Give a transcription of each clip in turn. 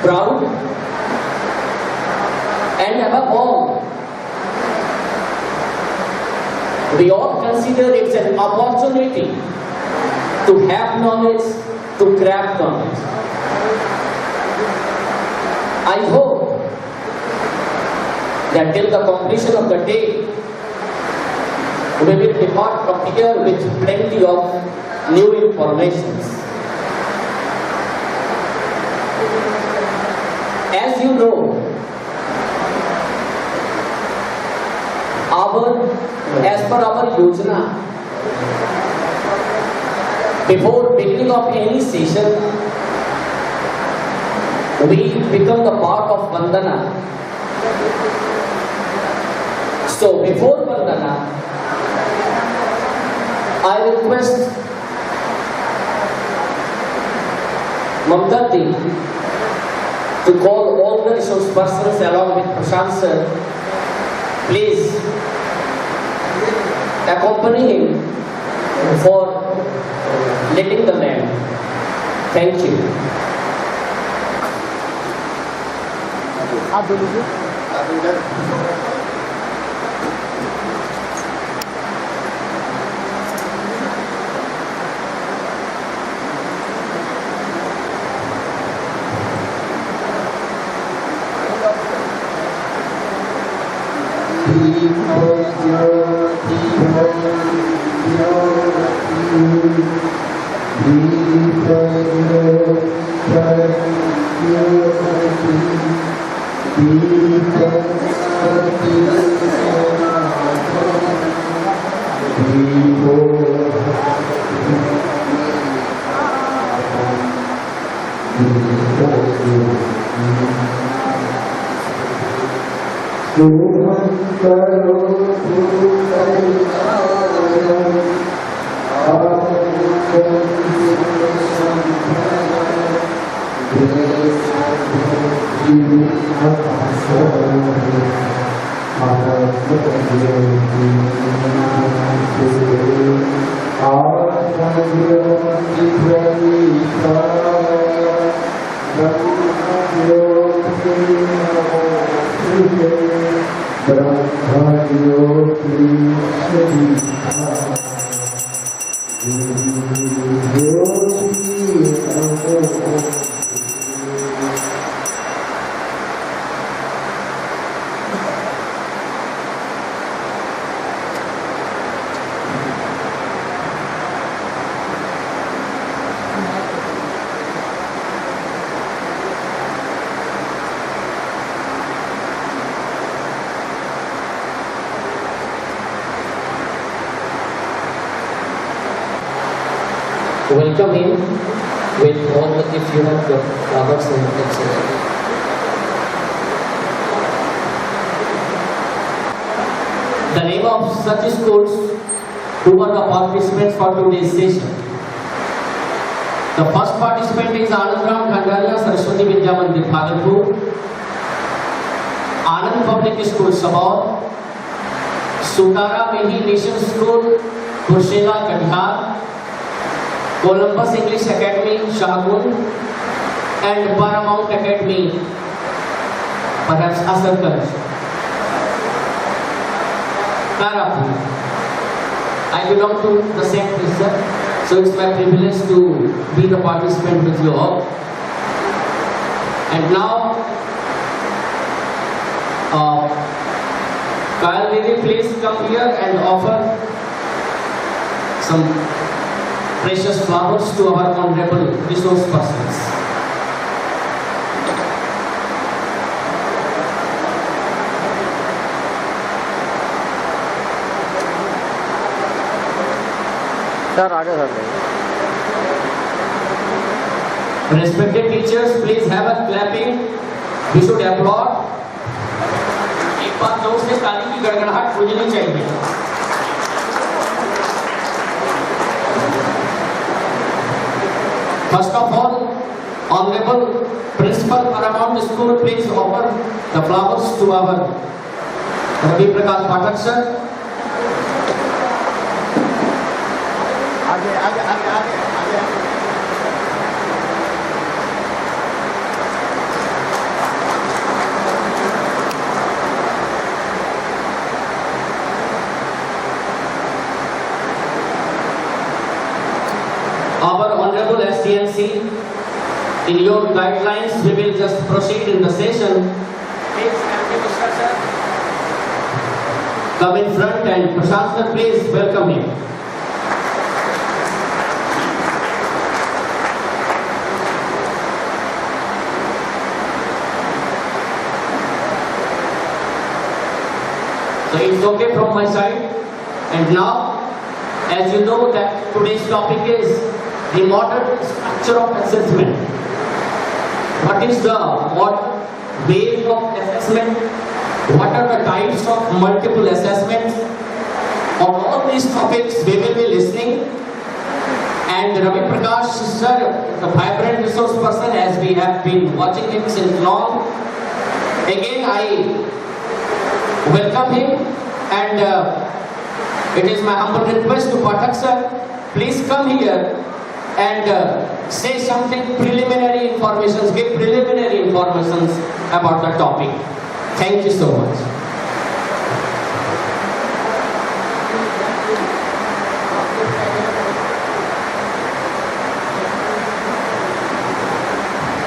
proud, and above all, we all consider it's an opportunity to have knowledge, to grab knowledge. I hope that till the completion of the day, we will depart from here with plenty of new informations. As you know, as per our yojana, before beginning of any session, we become the part of Vandana. So before Vandana, I request Mamdati to call all the resource persons along with Prashant sir. Please accompany him for letting the land. Thank you. Welcome him with all the, if you have the flowers and etc. The name of such schools who are the participants for today's session. The first participant is Anandram Khandaria Saraswati Vidya Mandir Bhagalpur, Anand Public School Sabor, Sutara Mehi Nation School Kursela Katihar, Columbus English Academy Shahgun, and Paramount Academy, perhaps Asarkar. Karapur. I belong to the same place, so it's my privilege to be the participant with you all. And now, Kyle Devi, please come here and offer some precious flowers to our honorable resource persons. Sir, आगे sir. Respected teachers, please have a clapping. We should applaud. एक बार जोर से ताली की गड़गड़ाहट गूंजनी चाहिए. First of all, Honorable Principal Paramount School, please offer the flowers to our Ravi Prakash Pathak sir. आगे आगे आगे आगे आगे. SCNC, in your guidelines, we will just proceed in the session. Please, Mr. Sir, come in front and Prashant sir, please welcome him. So it's okay from my side. And now, as you know that today's topic is the modern structure of assessment. What is the modern ways of assessment? What are the types of multiple assessments? On all these topics we will be listening. And Ravi Prakash sir, the vibrant resource person, as we have been watching him since long. Again I welcome him, and it is my humble request to Pathak sir, please come here and say something preliminary informations, give preliminary informations about the topic. Thank you so much.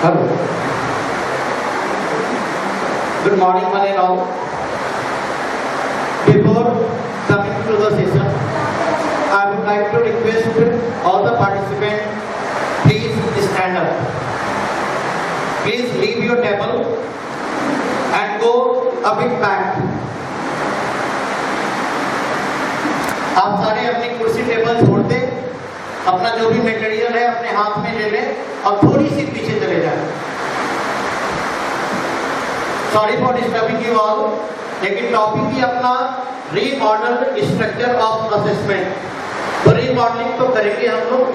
Hello. Good morning, one and all. Before coming to the session, I would like to request all the participants, please stand up. Please leave your table and go a bit back. आप सारे अपनी कुर्सी table छोड़ दें, अपना जो भी material है अपने हाथ में ले लें और थोड़ी सी पीछे चले जाएं। Sorry for disturbing you all, लेकिन टॉपिक ही अपना रीमॉडल्ड स्ट्रक्चर ऑफ असेसमेंट। तो रीमॉडलिंग तो करेंगे हम लोग।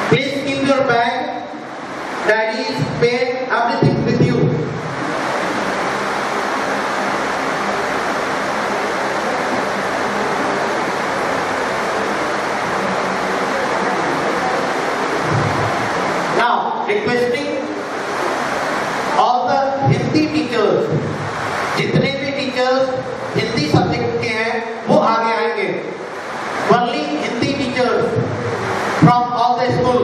Please keep your bag, diaries, pen, everything with you. Now requesting all the Hindi teachers, जितने भी टीचर्स हिंदी सब्जेक्ट के हैं वो आगे आएंगे। Only Hindi teachers from all the school,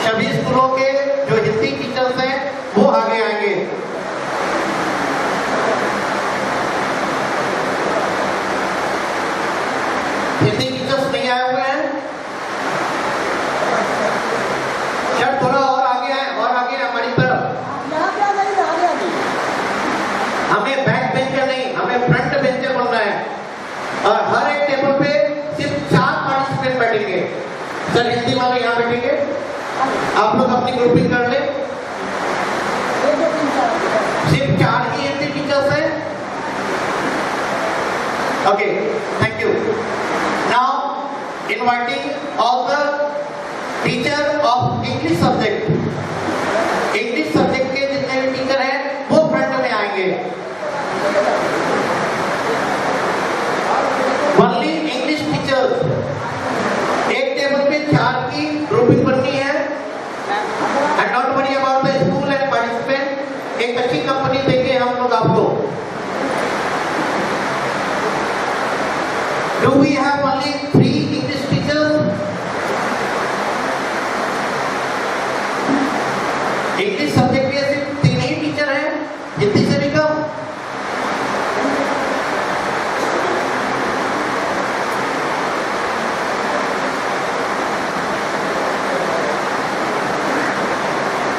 सभी स्कूलों के जो हिंदी टीचर्स हैं वो आगे आएंगे। हिंदी टीचर्स नहीं आए हुए हैं? शायद थोड़ा और आगे आए, और आगे हमारी तरफ। हमें बैक बेंचर नहीं, हमें फ्रंट बेंचर बनना है। और हर एक टेबल पे सिर्फ 4 पार्टिसिपेंट बैठेंगे। सर हिंदी वाले यहाँ बैठेंगे, आप लोग अपनी ग्रुपिंग कर लें। सिर्फ 4 ही हिंदी टीचर्स हैं। Okay, thank you. Now inviting all the teacher of English subject. English subject के जितने भी टीचर हैं वो फ्रंट में आएंगे। ओनली इंग्लिश टीचर्स, एक टेबल पे 4 की ग्रुपिंग बननी है। And not worry about the school and participant, एक अच्छी कंपनी देंगे हम लोग आपको। Do we have only 3 English teachers? English subject के सिर्फ 3 ही टीचर हैं, हिंदी से भी कम।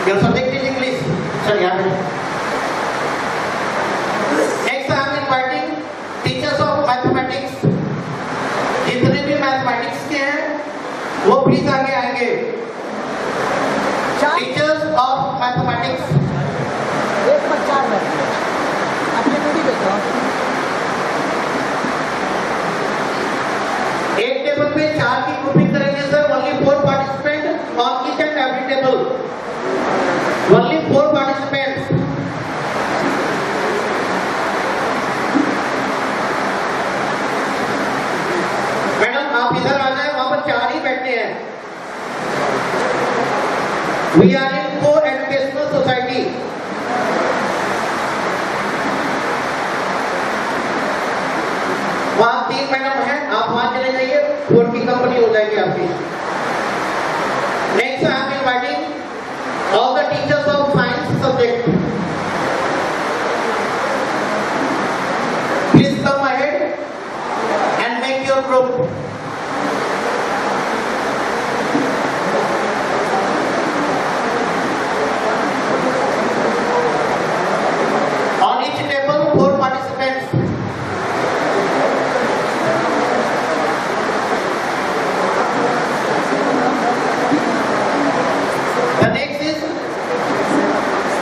Your subject is English. Sir, यहाँ पे। Next, I am inviting teachers of mathematics. जितने भी मैथमेटिक्स के हैं वो प्लीज आगे आएंगे। Teachers of mathematics. एक पर 4 बैठे अपने ड्यूटी देखो। एक टेबल पे 4 की ग्रुपिंग करेंगे sir. Only 4 participant on each and every table. Only 4 participants. Madam आप इधर आ जाए, वहां पर 4 ही बैठे हैं। We are in co-educational society.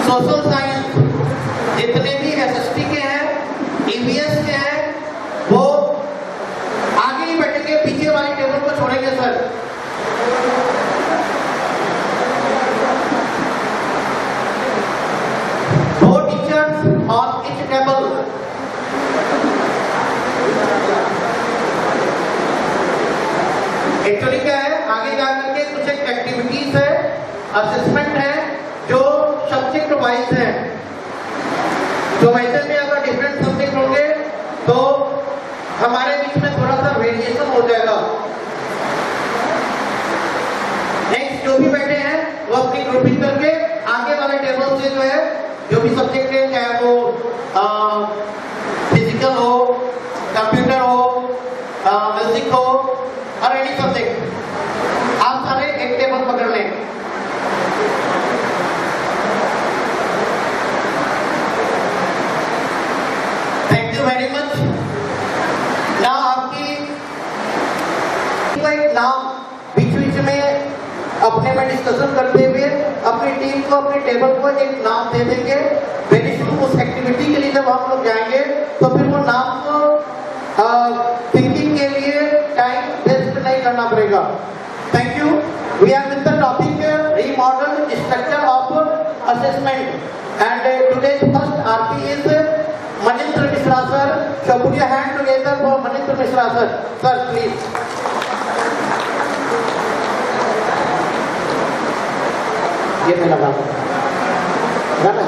Social science जितने भी एसएसटी के हैं, ईवीएस के हैं, वो आगे ही बैठेंगे, पीछे वाली टेबल को छोड़ेंगे सर। दो teachers on each table. Actually क्या है, आगे जाकर के कुछ एक एक्टिविटीज है, असेसमेंट है, जो सब्जेक्ट वाइज है। तो वैसे में अगर डिफरेंट सब्जेक्ट होंगे तो हमारे बीच में थोड़ा सा वेरिएशन हो जाएगा। नेक्स्ट जो भी बैठे हैं वो अपनी ग्रुपिंग करके आगे वाले टेबल से जो है, जो भी सब्जेक्ट है, चाहे वो फिजिकल हो, कंप्यूटर हो, म्यूजिक हो, और एनी सब्जेक्ट, आप सारे एक टेबल पकड़ लें। Thank you very much. ना आपकी एक नाम बीच बीच में अपने में डिस्कशन करते हुए अपनी टीम को, अपनी टेबल को एक नाम दे देंगे। वेरी सुन उस एक्टिविटी के लिए जब हम लोग जाएंगे तो फिर वो नाम को थिंकिंग के लिए टाइम वेस्ट नहीं करना पड़ेगा। Thank you. We are with the topic remodelled structure of assessment and today's first RP is Mandir Mishra sir. So put your hand together for Mandir Mishra sir. Sir, please. ये मैं लगा गाना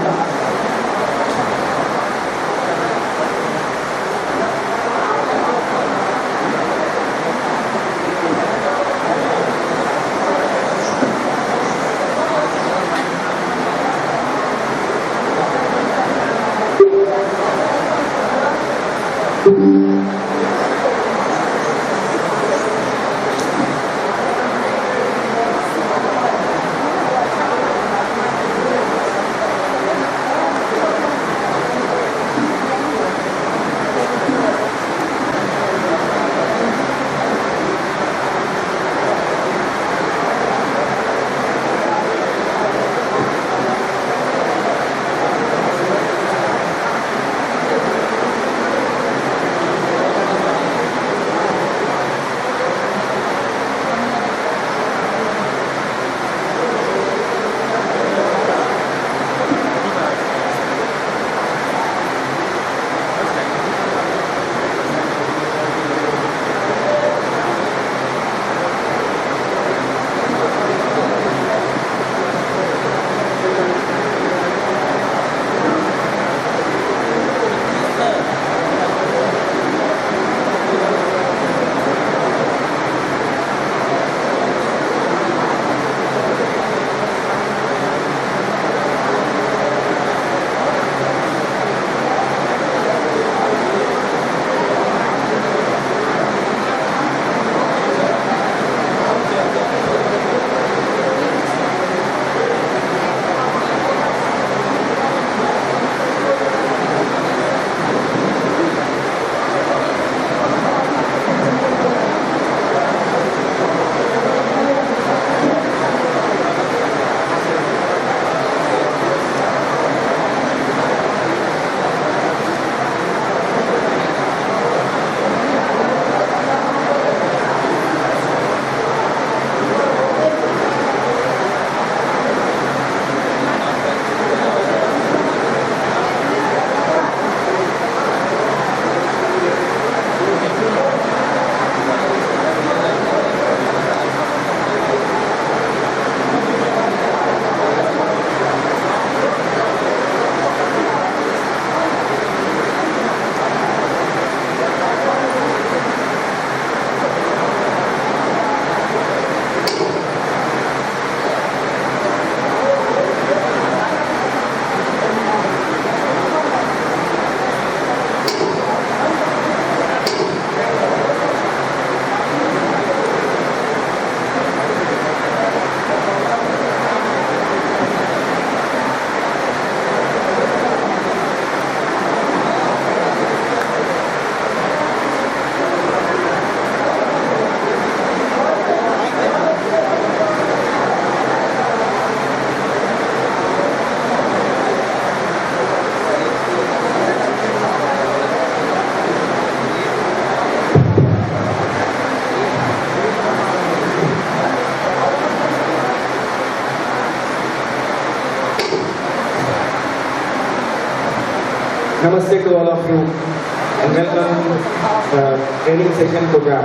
Namaste to all of you and welcome to the training session program.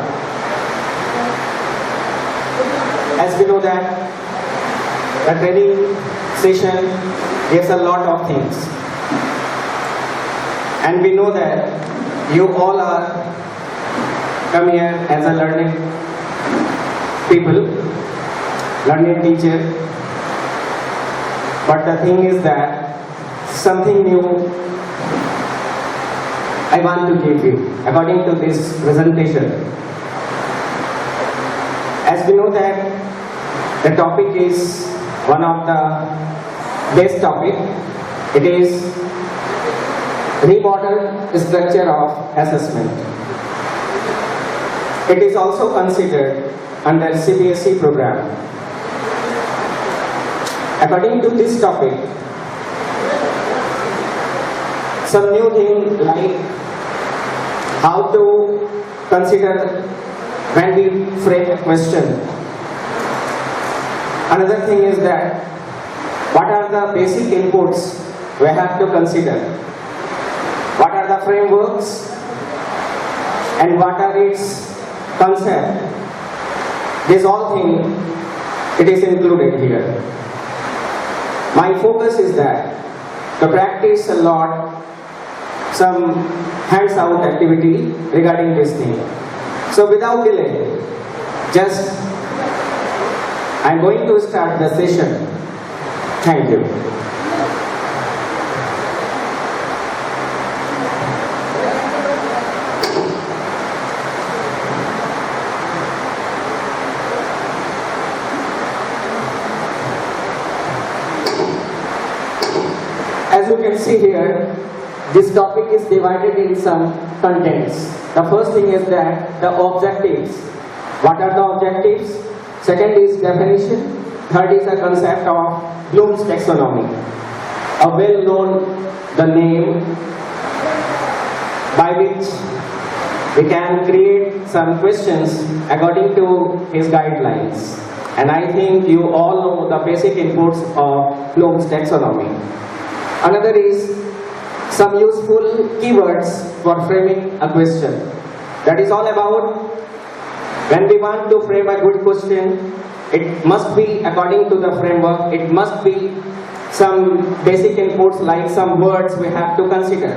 As we know that the training session gives a lot of things, and we know that you all are come here as a learning people, learning teacher, but the thing is that something new I want to give you according to this presentation. As we know that the topic is one of the best topic. It is remodeled structure of assessment. It is also considered under CBSE program. According to this topic, some new thing like how to consider when we frame a question. Another thing is that what are the basic inputs we have to consider? What are the frameworks and what are its concept? This all thing it is included here. My focus is that to practice a lot some hands-out activity regarding this thing. So without delay, just I'm going to start the session. Thank you. As you can see here, this topic is divided in some contents. The first thing is that the objectives. What are the objectives? Second is definition. Third is a concept of Bloom's taxonomy. A well-known the name by which we can create some questions according to his guidelines. And I think you all know the basic inputs of Bloom's taxonomy. Another is some useful keywords for framing a question. That is all about when we want to frame a good question, it must be according to the framework, it must be some basic inputs like some words we have to consider.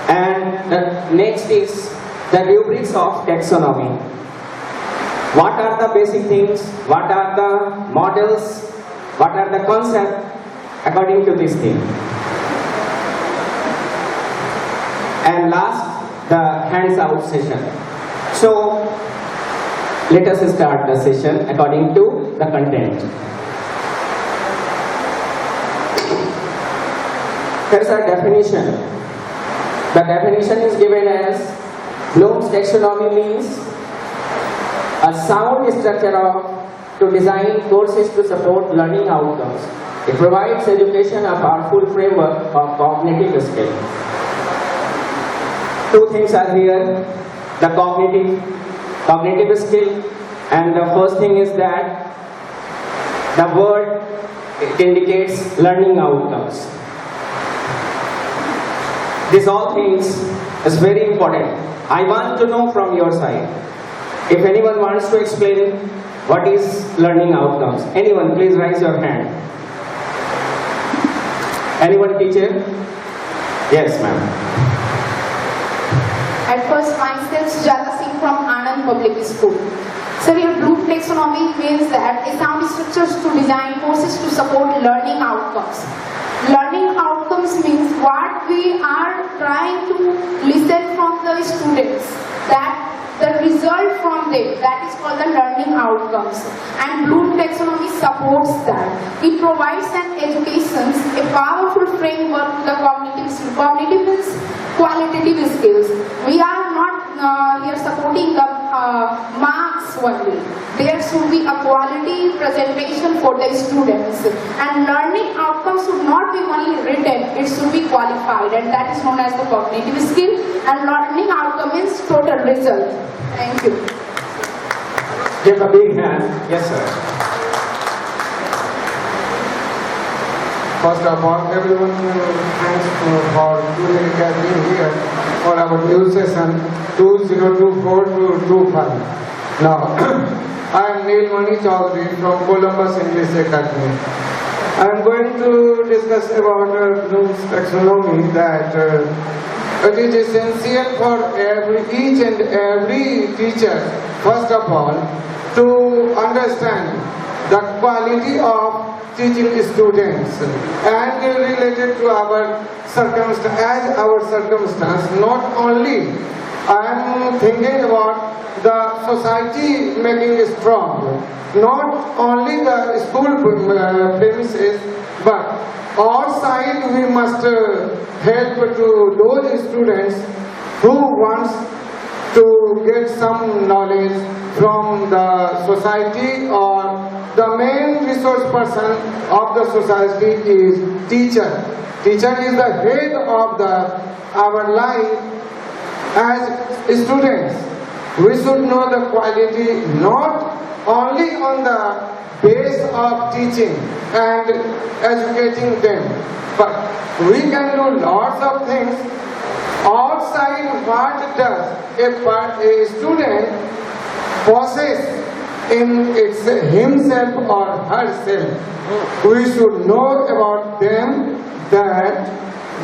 And the next is the rubrics of taxonomy. What are the basic things? What are the models? What are the concepts according to this thing? And last, the hands-out session. So, let us start the session according to the content. Here is a definition. The definition is given as Bloom's taxonomy means a sound structure to design courses to support learning outcomes. It provides education a powerful framework of cognitive skill. Two things are here, the cognitive skill, and the first thing is that the word it indicates learning outcomes. These all things is very important. I want to know from your side, if anyone wants to explain what is learning outcomes. Anyone, please raise your hand. Anyone, teacher? Yes, ma'am. At first, myself Sujata Singh from Anand Public School. So here Bloom taxonomy means that a sound structures to design courses to support learning outcomes. Learning outcomes means what we are trying to listen from the students, that the result from them, that is called the learning outcomes. And Bloom taxonomy supports that. It provides an education, a powerful framework to the cognitive means qualitative skills. We are not here supporting the marks only. There should be a quality presentation for the students. And learning outcomes should not be only written, it should be qualified. And that is known as the cognitive skill. And learning outcome means total result. Thank you. Give a big hand. Yes, sir. First of all, everyone, thanks for being here for our new session 2024 to 25. Now, I am Neil Mani Chaudhary from Columbus English Academy. I am going to discuss about Bloom's taxonomy that it is essential for each and every teacher, first of all, to understand the quality of teaching students and related to our circumstance, not only I am thinking about the society making strong, not only the school premises, but outside we must help to those students who wants to get some knowledge from the society, or the main resource person of the society is teacher. Teacher is the head of our life as students. We should know the quality not only on the base of teaching and educating them, but we can do lots of things outside. What does a student possess in himself or herself? We should know about them that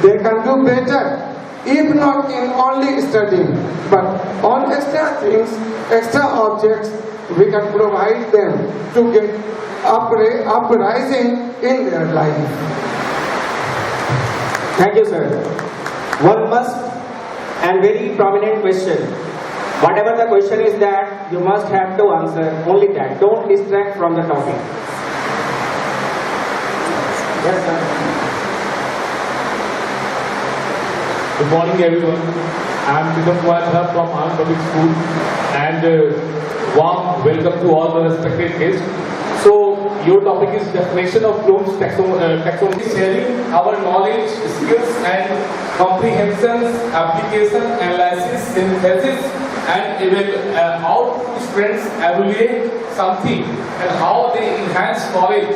they can do better, if not in only studying, but on extra things, extra objects, we can provide them to get uprising in their life. Thank you, sir. One must and very prominent question. Whatever the question is that you must have to answer only that. Don't distract from the topic. Yes, sir. Good morning, everyone. I am Vidya from Anand Public School, and warm welcome to all the respected guests. So, your topic is definition of Bloom's taxonomy, sharing our knowledge, skills, and comprehensions, application, analysis, synthesis, and even how students evaluate something and how they enhance knowledge.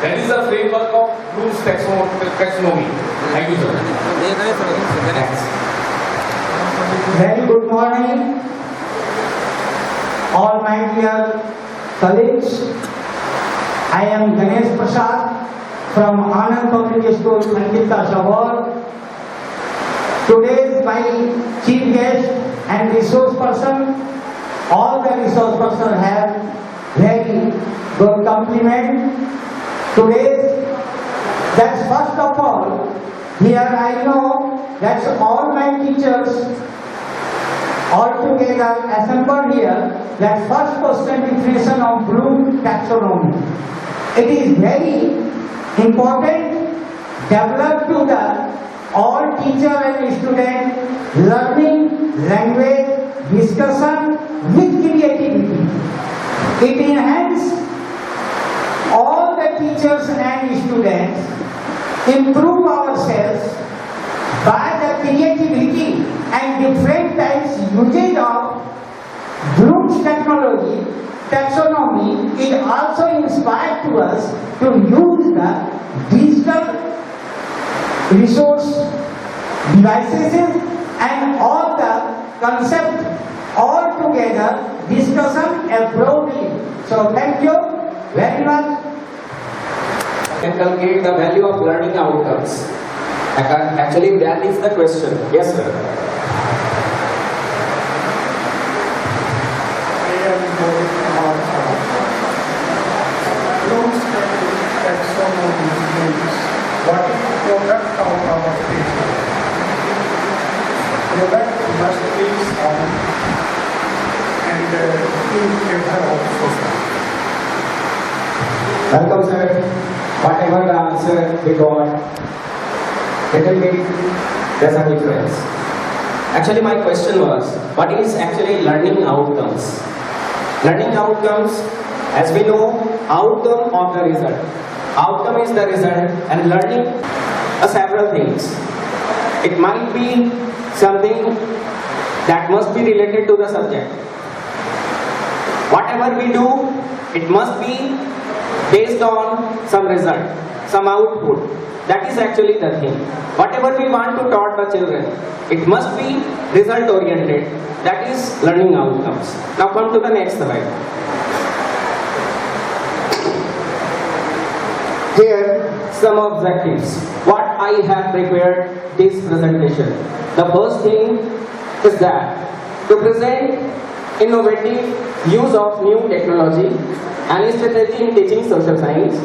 That is the framework of Bloom's taxonomy. Thank you, sir. Very good morning, all my dear colleagues. I am Ganesh Prasad from Anand Public School, Khandita Sabor. Today my chief guest and resource person, all the resource person have very good compliment. Today, that's first of all, here I know that's all my teachers all together assembled here. That's first question definition of Bloom taxonomy. It is very important develop to the all teacher and student learning language discussion with creativity. It enhances all the teachers and students, improve ourselves by the creativity and different types usage of Bloom's taxonomy. It also inspired to us to use the digital resource devices and all the concept all together discussion broadly. So thank you very much. Inculcate the value of learning outcomes. Actually, that is the question. Yes, sir. Bloom's taxonomy means what is product of our teaching. Product must be sound and in favor of society. Welcome, sir. Whatever the answer we got, little bit there's a difference. Actually, my question was, what is actually learning outcomes? Learning outcomes, as we know, outcome of the result. Outcome is the result, and learning are several things. It might be something that must be related to the subject. Whatever we do, it must be based on some result. some output. That is actually the thing. Whatever we want to taught the children, it must be result oriented. That is learning outcomes. Now come to the next slide. Here some objectives. What I have prepared this presentation. The first thing is that to present innovative use of new technology and strategy in teaching social science,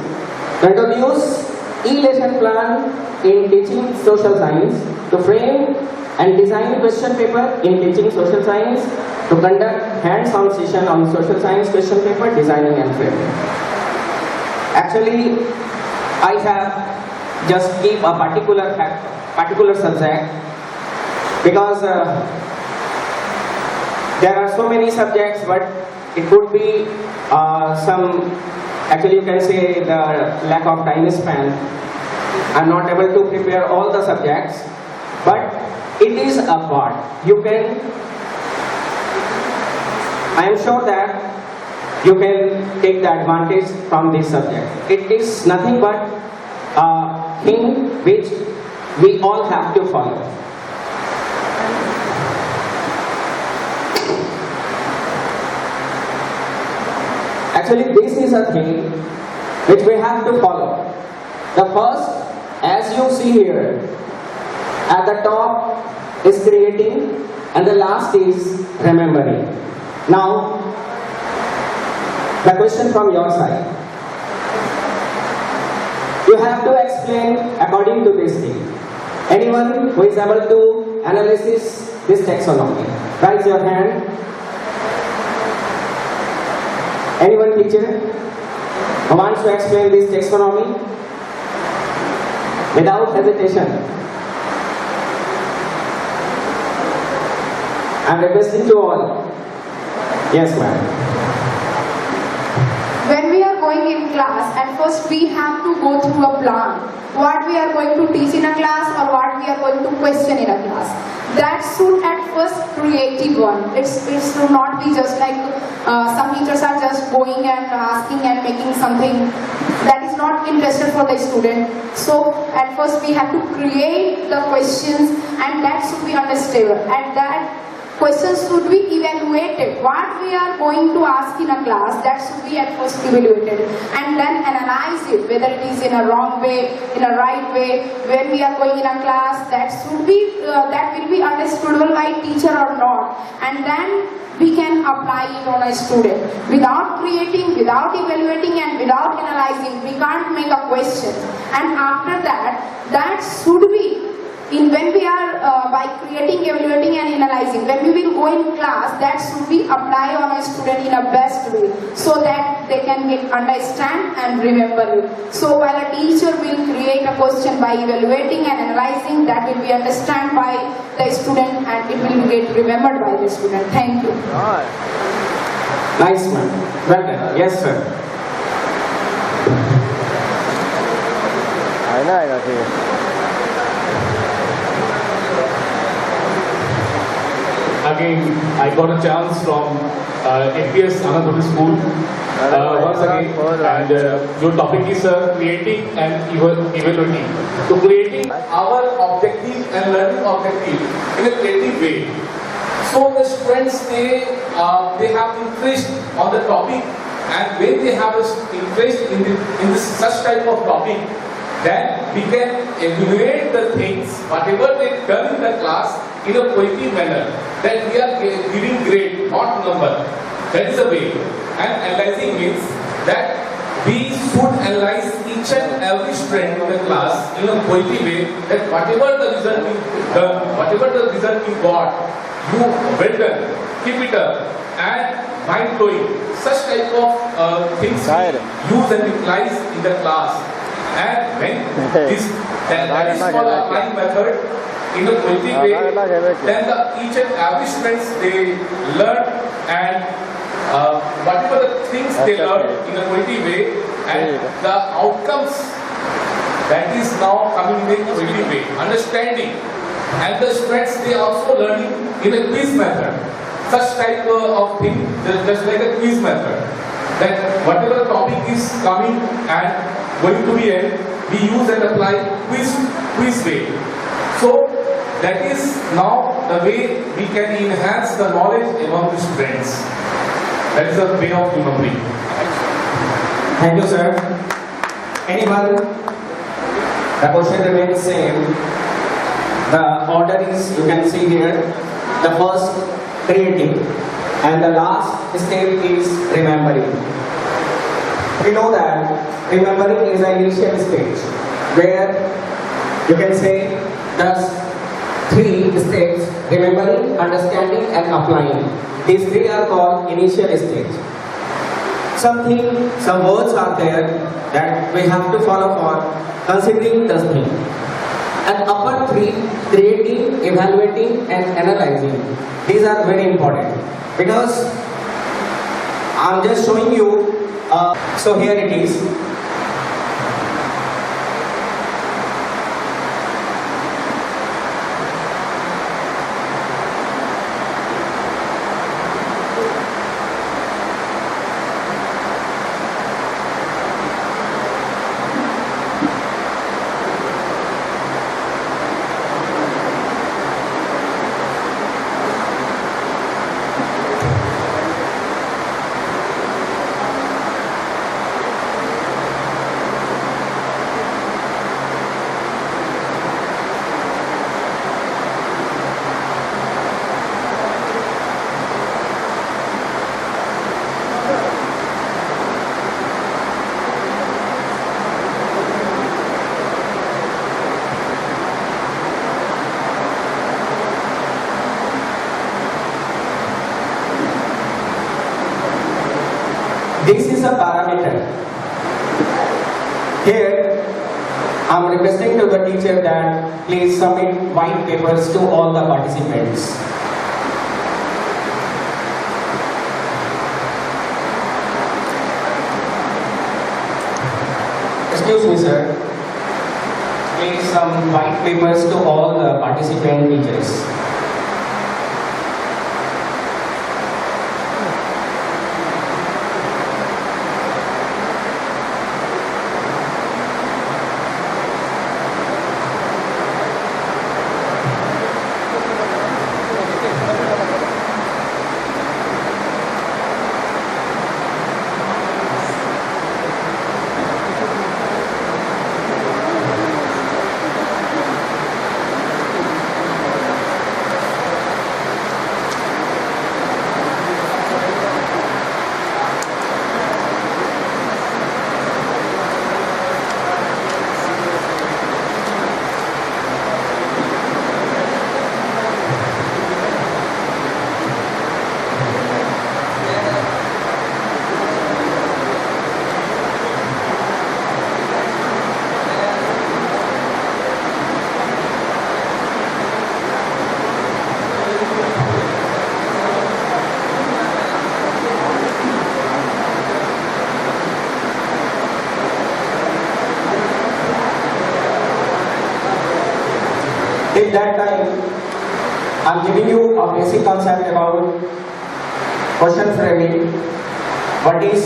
to introduce e-lesson plan in teaching social science, to frame and design question paper in teaching social science, to conduct hands-on session on social science question paper designing and framing. Actually, I have just keep a particular subject because there are so many subjects, but it could be actually you can say the lack of time span. I'm not able to prepare all the subjects, but it is a part. I am sure that you can take the advantage from this subject. It is nothing but a thing which we all have to follow. Actually, this is a thing which we have to follow. The first, as you see here, at the top is creating and the last is remembering. Now, the question from your side. You have to explain according to this thing. Anyone who is able to analyze this taxonomy, raise your hand. Anyone, teacher, who wants to explain this taxonomy without hesitation? I am requesting to all. Yes, ma'am. When we are going in class, at first we have to go through a plan. What we are going to teach in a class or what we are going to question in a class. That should at first creative one. It should not be just like some teachers are just going and asking and making something that is not interested for the student. So at first we have to create the questions and that should be understood. And that questions should be evaluated. What we are going to ask in a class, that should be at first evaluated and then analyze it, whether it is in a wrong way, in a right way. When we are going in a class, that should be that will be understandable by teacher or not, and then we can apply it on a student. Without creating, without evaluating and without analyzing, we can't make a question. And after that, that should be when we are by creating, evaluating and analyzing, when we will go in class, that should be applied on a student in a best way so that they can understand and remember it. So while a teacher will create a question by evaluating and analyzing, that will be understood by the student and it will get remembered by the student. Thank you. Nice, ma'am. Well done. Yes, sir. I know. Again, I got a chance from APS Anand School once again, and your topic is creating and evaluating. So creating our objective and learning objective in a creative way. So the students they have interest on the topic, and when they have interest in this such type of topic, then we can evaluate the things whatever they done in the class in a positive manner, that we are giving grade, not number. That is the way. And analyzing means that we should analyze each and every student in the class in a positive way, that whatever the result we done, whatever the result we got, you well done, keep it up, and mind blowing. Such type of things we use and utilize in the class. And when that is called applying method in a positive way, then each and every students they learn, and whatever the things they learn in a positive way, and the outcomes that is now coming in a positive way, understanding. And the students they also learning in a quiz method. Such type of thing, just like a quiz method. That whatever topic is coming and going to be held, we use and apply quiz way. So that is now the way we can enhance the knowledge among the students. That is the way of remembering. Thank you, sir. Anyone? The question remains same. The order is, you can see here, the first creating and the last step is remembering. We know that remembering is an initial stage where you can say thus three steps: remembering, understanding and applying. These three are called initial stage. Some words are there that we have to follow for considering this thing. And upper three, creating, evaluating and analyzing. These are very important because I'm just showing you. So here it is. This is a parameter. Here, I am requesting to the teacher that please submit white papers to all the participants. Excuse me, sir. Please some white papers to all the participant teachers. Till that time, I am giving you a basic concept about question framing, what is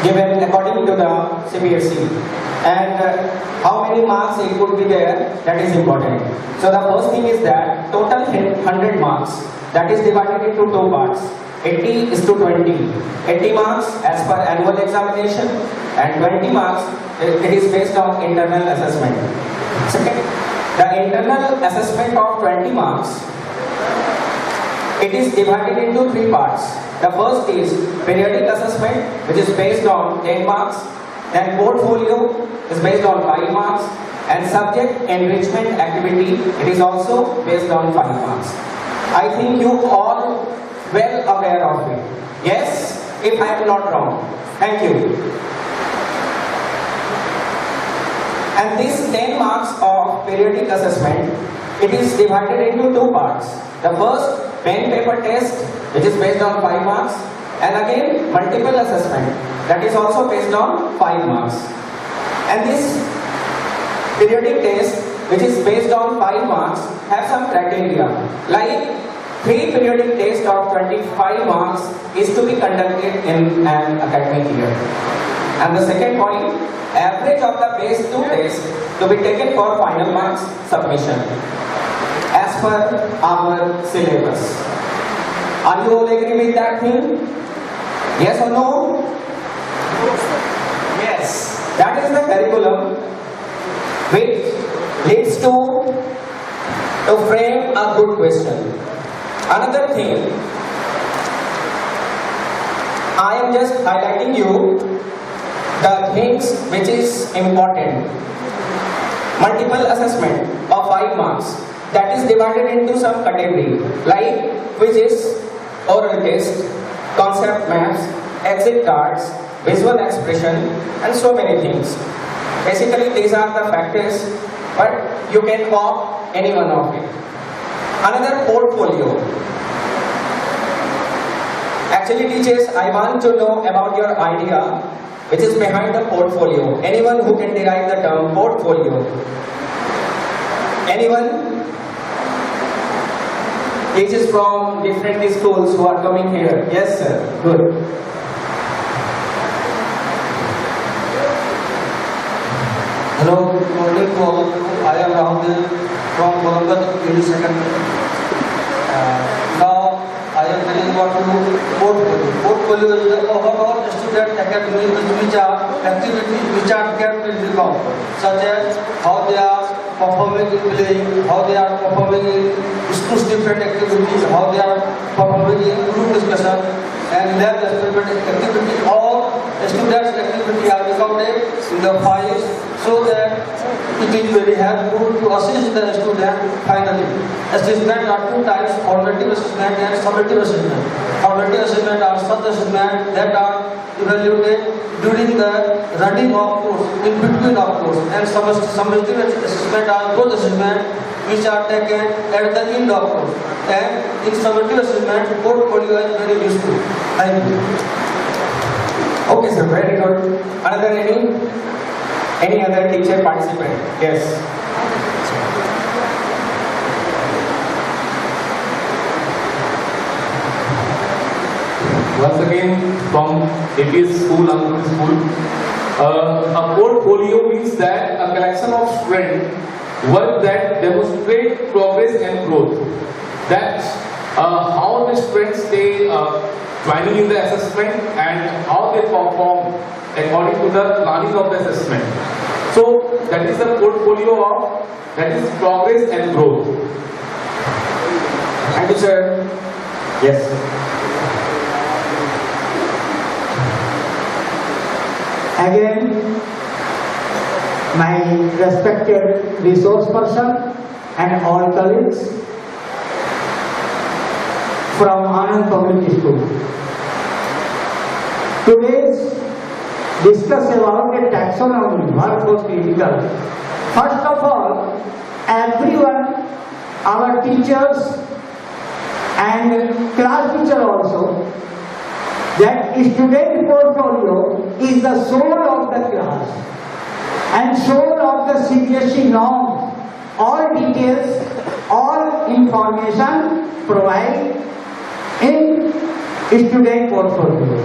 given according to the CBSE, and how many marks it could be there, that is important. So the first thing is that total 100 marks, that is divided into two parts, 80 is to 20. 80 marks as per annual examination and 20 marks it is based on internal assessment. Second, the internal assessment of 20 marks, it is divided into three parts. The first is periodic assessment, which is based on 10 marks. Then portfolio is based on 5 marks. And subject enrichment activity, it is also based on 5 marks. I think you all well aware of it. Yes, if I am not wrong. Thank you. And this 10 marks of periodic assessment, it is divided into two parts. The first, pen paper test, which is based on 5 marks, and again multiple assessment, that is also based on 5 marks. And this periodic test, which is based on 5 marks, have some criteria, like 3 periodic tests of 25 marks is to be conducted in an academic year. And the second point, average of the base 2 tests to be taken for final marks submission as per our syllabus. Are you all agree with that thing? Yes or no? Yes. That is the curriculum which leads to frame a good question. Another thing, I am just highlighting you the things which is important. Multiple assessment of 5 marks, that is divided into some category like quizzes, oral test, concept maps, exit cards, visual expression, and so many things. Basically these are the factors, but you can opt any one of it. Another, portfolio. Actually teachers, I want to know about your idea which is behind the portfolio. Anyone who can derive the term portfolio? Anyone? Teachers from different schools who are coming here. Yes sir, good. Hello, good morning to all of you. I am Rahul from Mandir English Secondary. Now I am telling about you portfolio. Portfolio is the overall student academy which are activities which are kept in record, such as how they are performing in playing, how they are performing in schools different activities, how they are performing in group discussion and lab experiment activity. All students' activity are recorded in the files so that it is very helpful to assist the student finally. Assessment are 2 types: formative assessment and summative assessment. Formative assessment are such assessment that are evaluated during the running of course, in between of course, and summative assessment are those assessment which are taken at the end of course. And in summative assessment, portfolio is very useful. Thank you. Okay sir, very good. Another any other teacher participant? Yes. Once again from APS school, Anand school. A portfolio means that a collection of student work that demonstrate progress and growth. That's how the students stay joining in the assessment and how they perform according to the planning of the assessment. So that is the portfolio of, that is progress and growth. Thank you sir. Yes. Again, my respected resource person and all colleagues from Anand Public School. Today's discuss about the taxonomy, workforce critical. First of all, everyone, our teachers and class teacher also, that student portfolio is the soul of the class and soul of the CBSE norms. All details, all information provided in student portfolio.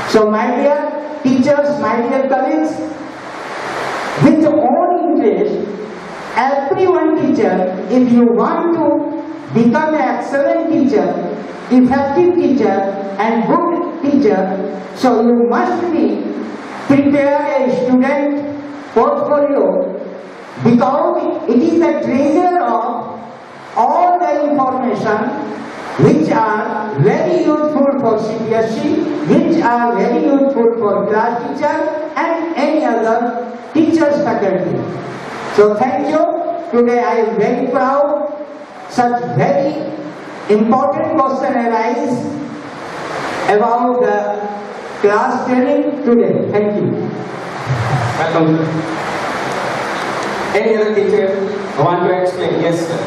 So my dear teachers, my dear colleagues, with own interest, everyone teacher, if you want to become an excellent teacher, effective teacher and good teacher, so you must be prepare a student portfolio, because it is the treasure of all the information which are very useful for CBSE, which are very useful for class teacher and any other teachers faculty. So thank you. Today I am very proud. Such very important question arise about the class training today. Thank you. Welcome. Any other teacher want to explain? Yes sir.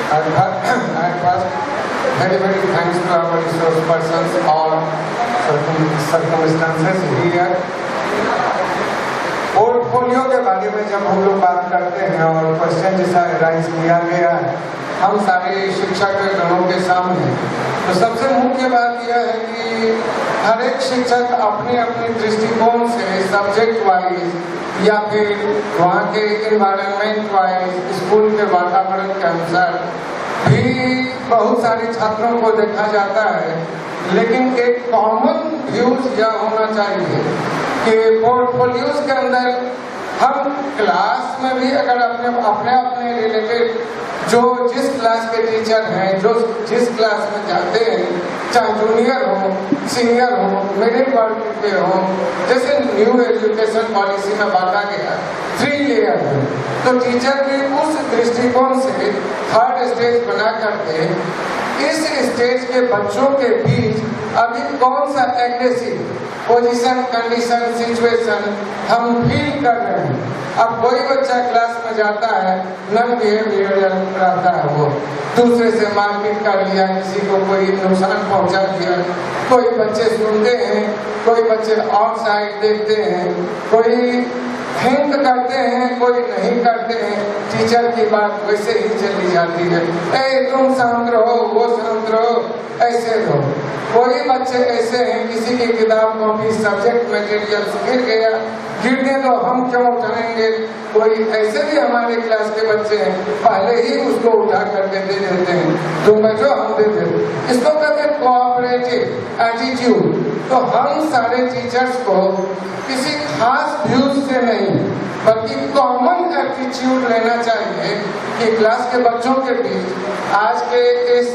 At first, very thanks to our resource persons or circumstances here. Portfolio के बारे में जब हम लोग बात करते हैं और क्वेश्चन जैसा राइज किया गया है, हम सारे शिक्षक गणों के सामने तो सबसे मुख्य बात यह है कि हर एक शिक्षक अपने अपने दृष्टिकोण से सब्जेक्ट वाइज या फिर वहाँ के इन्वायरमेंट वाइज स्कूल के वातावरण के अनुसार भी बहुत सारे छात्रों को देखा जाता है, लेकिन एक कॉमन व्यूज यह होना चाहिए कि पोर्टफोलियोज के अंदर हम क्लास में भी अगर अपने अपने अपने रिलेटेड जो जिस क्लास के टीचर हैं, जो जिस क्लास में जाते हैं, चाहे जूनियर हो, सीनियर हो, मिडिल वर्ग के हो, जैसे न्यू एजुकेशन पॉलिसी में बांटा गया 3 लेयर है, तो टीचर भी उस दृष्टिकोण से थर्ड स्टेज बना करके इस स्टेज के बच्चों के बीच अभी कौन सा एग्रेसिव पोजीशन, कंडीशन, सिचुएशन हम फील कर रहे हैं। अब कोई बच्चा क्लास में जाता है, नन बिहेवियरल रहता है, वो दूसरे से मारपीट कर लिया, किसी को कोई नुकसान पहुंचा दिया, कोई बच्चे सुनते हैं, कोई बच्चे आउटसाइड देखते हैं, कोई थिंक करते हैं, कोई नहीं करते हैं, टीचर की बात वैसे ही चली जाती है, ए तुम शांत रहो, वो शांत रहो, ऐसे रहो। कोई बच्चे ऐसे हैं, किसी की किताब कॉपी सब्जेक्ट मटेरियल गिर गया, गिरने तो हम क्यों उठाएंगे। कोई ऐसे भी हमारे क्लास के बच्चे हैं, पहले ही उसको उठा करके दे देते हैं, तुम बचो हम दे देते। इसको कहते हैं कोऑपरेटिव एटीट्यूड। तो हम सारे टीचर्स को किसी खास व्यूज से नहीं बल्कि कॉमन एटीट्यूड लेना चाहिए कि क्लास के बच्चों के बीच आज के इस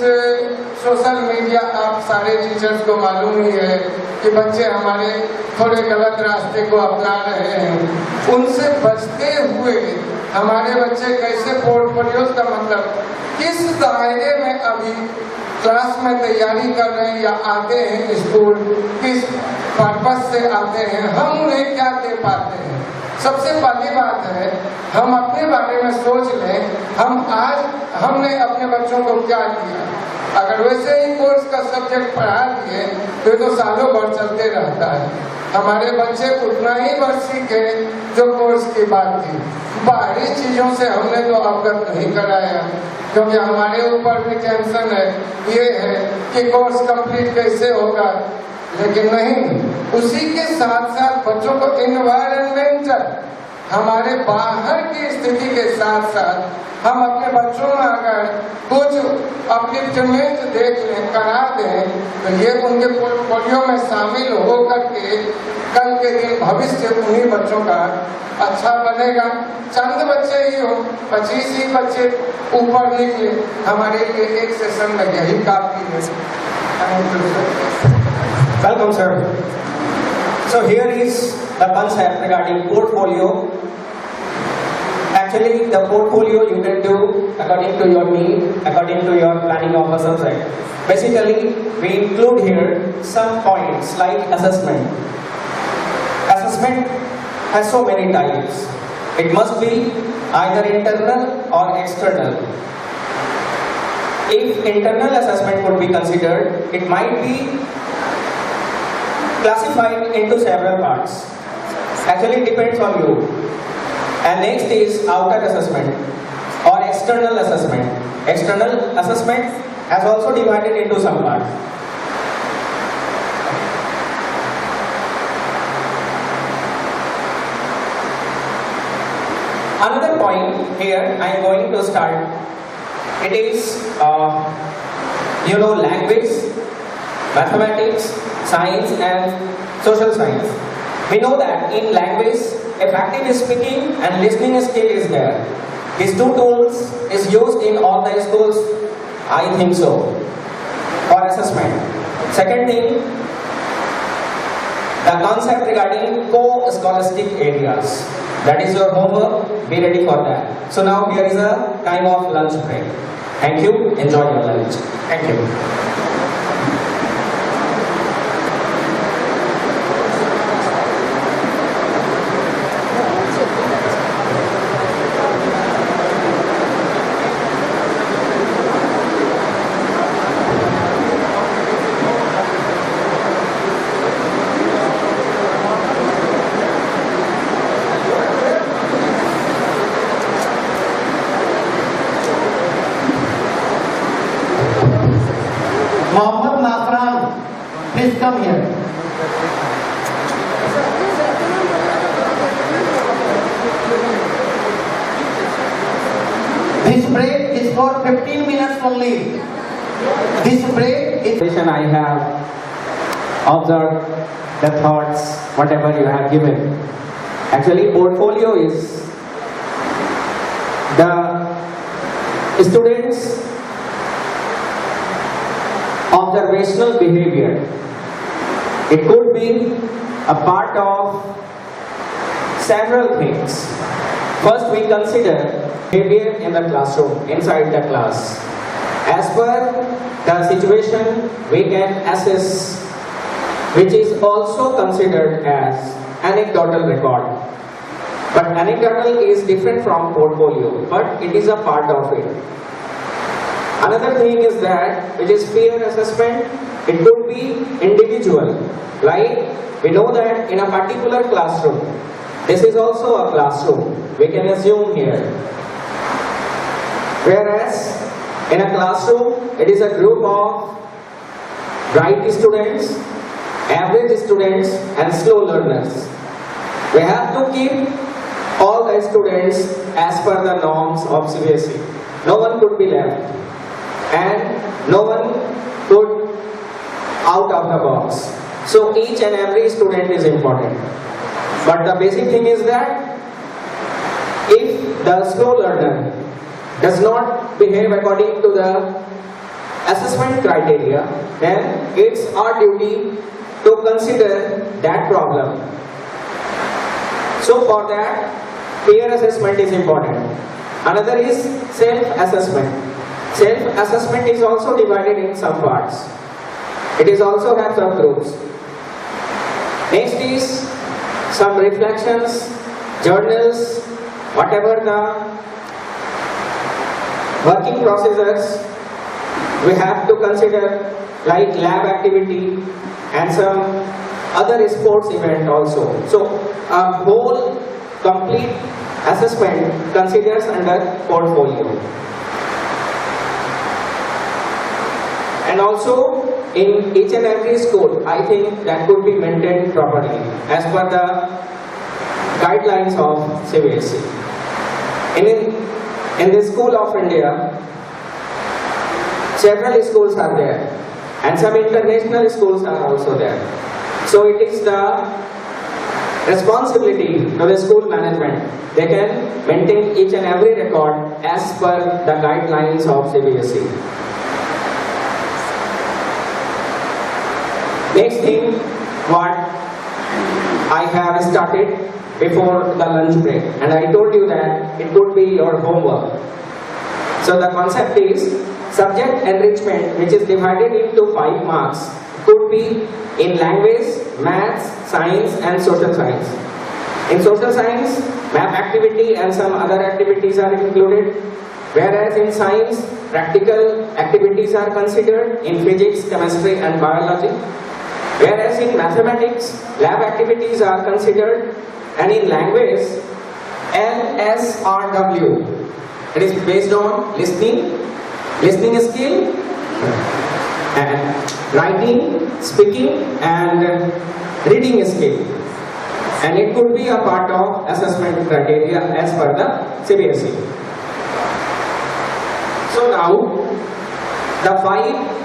सोशल मीडिया, आप सारे टीचर्स को मालूम ही है कि बच्चे हमारे थोड़े गलत रास्ते को अपना रहे हैं, उनसे बचते हुए हमारे बच्चे कैसे पोर्टफोलियोज का मतलब किस दायरे में अभी क्लास में तैयारी कर रहे हैं या आते हैं स्कूल, किस पर्पस से आते हैं, हम उन्हें क्या दे पाते हैं। सबसे पहली बात है हम अपने बारे में सोच लें, हम आज हमने अपने बच्चों को क्या दिया। अगर वैसे ही कोर्स का सब्जेक्ट पढ़ा दिए तो सालों भर चलते रहता है। हमारे बच्चे उतना ही बस सीखे जो कोर्स की बात थी, बाहरी चीजों से हमने तो अवगत नहीं कराया, क्योंकि हमारे ऊपर भी टेंशन है, ये है कि कोर्स कंप्लीट कैसे होगा। लेकिन नहीं, उसी के साथ साथ बच्चों को इन्वायरमेंटल, हमारे बाहर की स्थिति के साथ साथ हम अपने बच्चों में अगर कुछ अपलिफ्टमेंट देख लें, करा दें, तो ये उनके पोर्टफोलियो में शामिल हो करके कल के दिन भविष्य उन्हीं बच्चों का अच्छा बनेगा। चंद बच्चे ही हो, 25 ही बच्चे ऊपर निकले, हमारे लिए एक सेशन में यही काफी है। Welcome, sir. So here is the concept regarding portfolio. Actually, the portfolio you can do according to your need, according to your planning of a subject. Basically, we include here some points like assessment. Assessment has so many types. It must be either internal or external. If internal assessment would be considered, it might be classified into several parts. Actually, it depends on you. And next is outer assessment or external assessment. External assessment has also divided into some parts. Another point here I am going to start. It is language, mathematics, science and social science. We know that in language, if active speaking and listening skill is there, these two tools is used in all the schools, I think so, for assessment. Second thing, the concept regarding co-scholastic areas. That is your homework, be ready for that. So now here is a time of lunch break. Thank you, enjoy your lunch. Thank you. come here. This break is for 15 minutes only. This break is I have observed the thoughts, whatever you have given. Actually, portfolio is the students' observational behavior. It could be a part of several things. First, we consider behavior in the classroom, inside the class. As per the situation, we can assess, which is also considered as anecdotal record. But anecdotal is different from portfolio, but it is a part of it. Another thing is that, which is peer assessment, it could be individual. Like, we know that in a particular classroom, this is also a classroom, we can assume here. Whereas, in a classroom, it is a group of bright students, average students, and slow learners. We have to keep all the students as per the norms of CBSE. No one could be left, and no one could out of the box. So each and every student is important. But the basic thing is that if the slow learner does not behave according to the assessment criteria, then it's our duty to consider that problem. So for that, peer assessment is important. Another is self-assessment. Self-assessment is also divided in some parts. It is also have some groups. Next is some reflections, journals, whatever the working procedures we have to consider, like lab activity and some other sports event also. So a whole complete assessment considers under portfolio. And also in each and every school, I think that could be maintained properly as per the guidelines of CBSE. In the school of India, several schools are there and some international schools are also there. So it is the responsibility of the school management. They can maintain each and every record as per the guidelines of CBSE. Next thing, what I have started before the lunch break, and I told you that it could be your homework. So the concept is subject enrichment, which is divided into 5 marks, could be in language, maths, science and social science. In social science, math activity and some other activities are included, whereas in science, practical activities are considered in physics, chemistry and biology. Whereas in mathematics, lab activities are considered, and in language, LSRW. It is based on listening skill, and writing, speaking and reading skill. And it could be a part of assessment criteria as per the CBSE. So now, the 5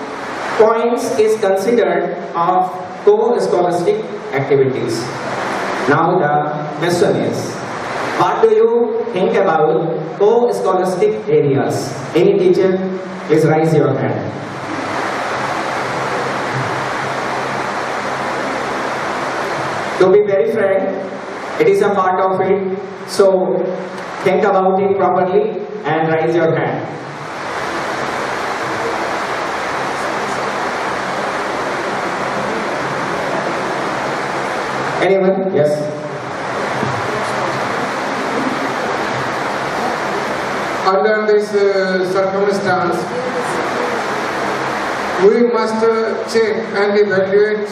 points is considered of co-scholastic activities. Now the question is, what do you think about co-scholastic areas? Any teacher, please raise your hand. To be very frank, it is a part of it, so think about it properly and raise your hand. Anyone? Yes. Under this circumstance, we must check and evaluate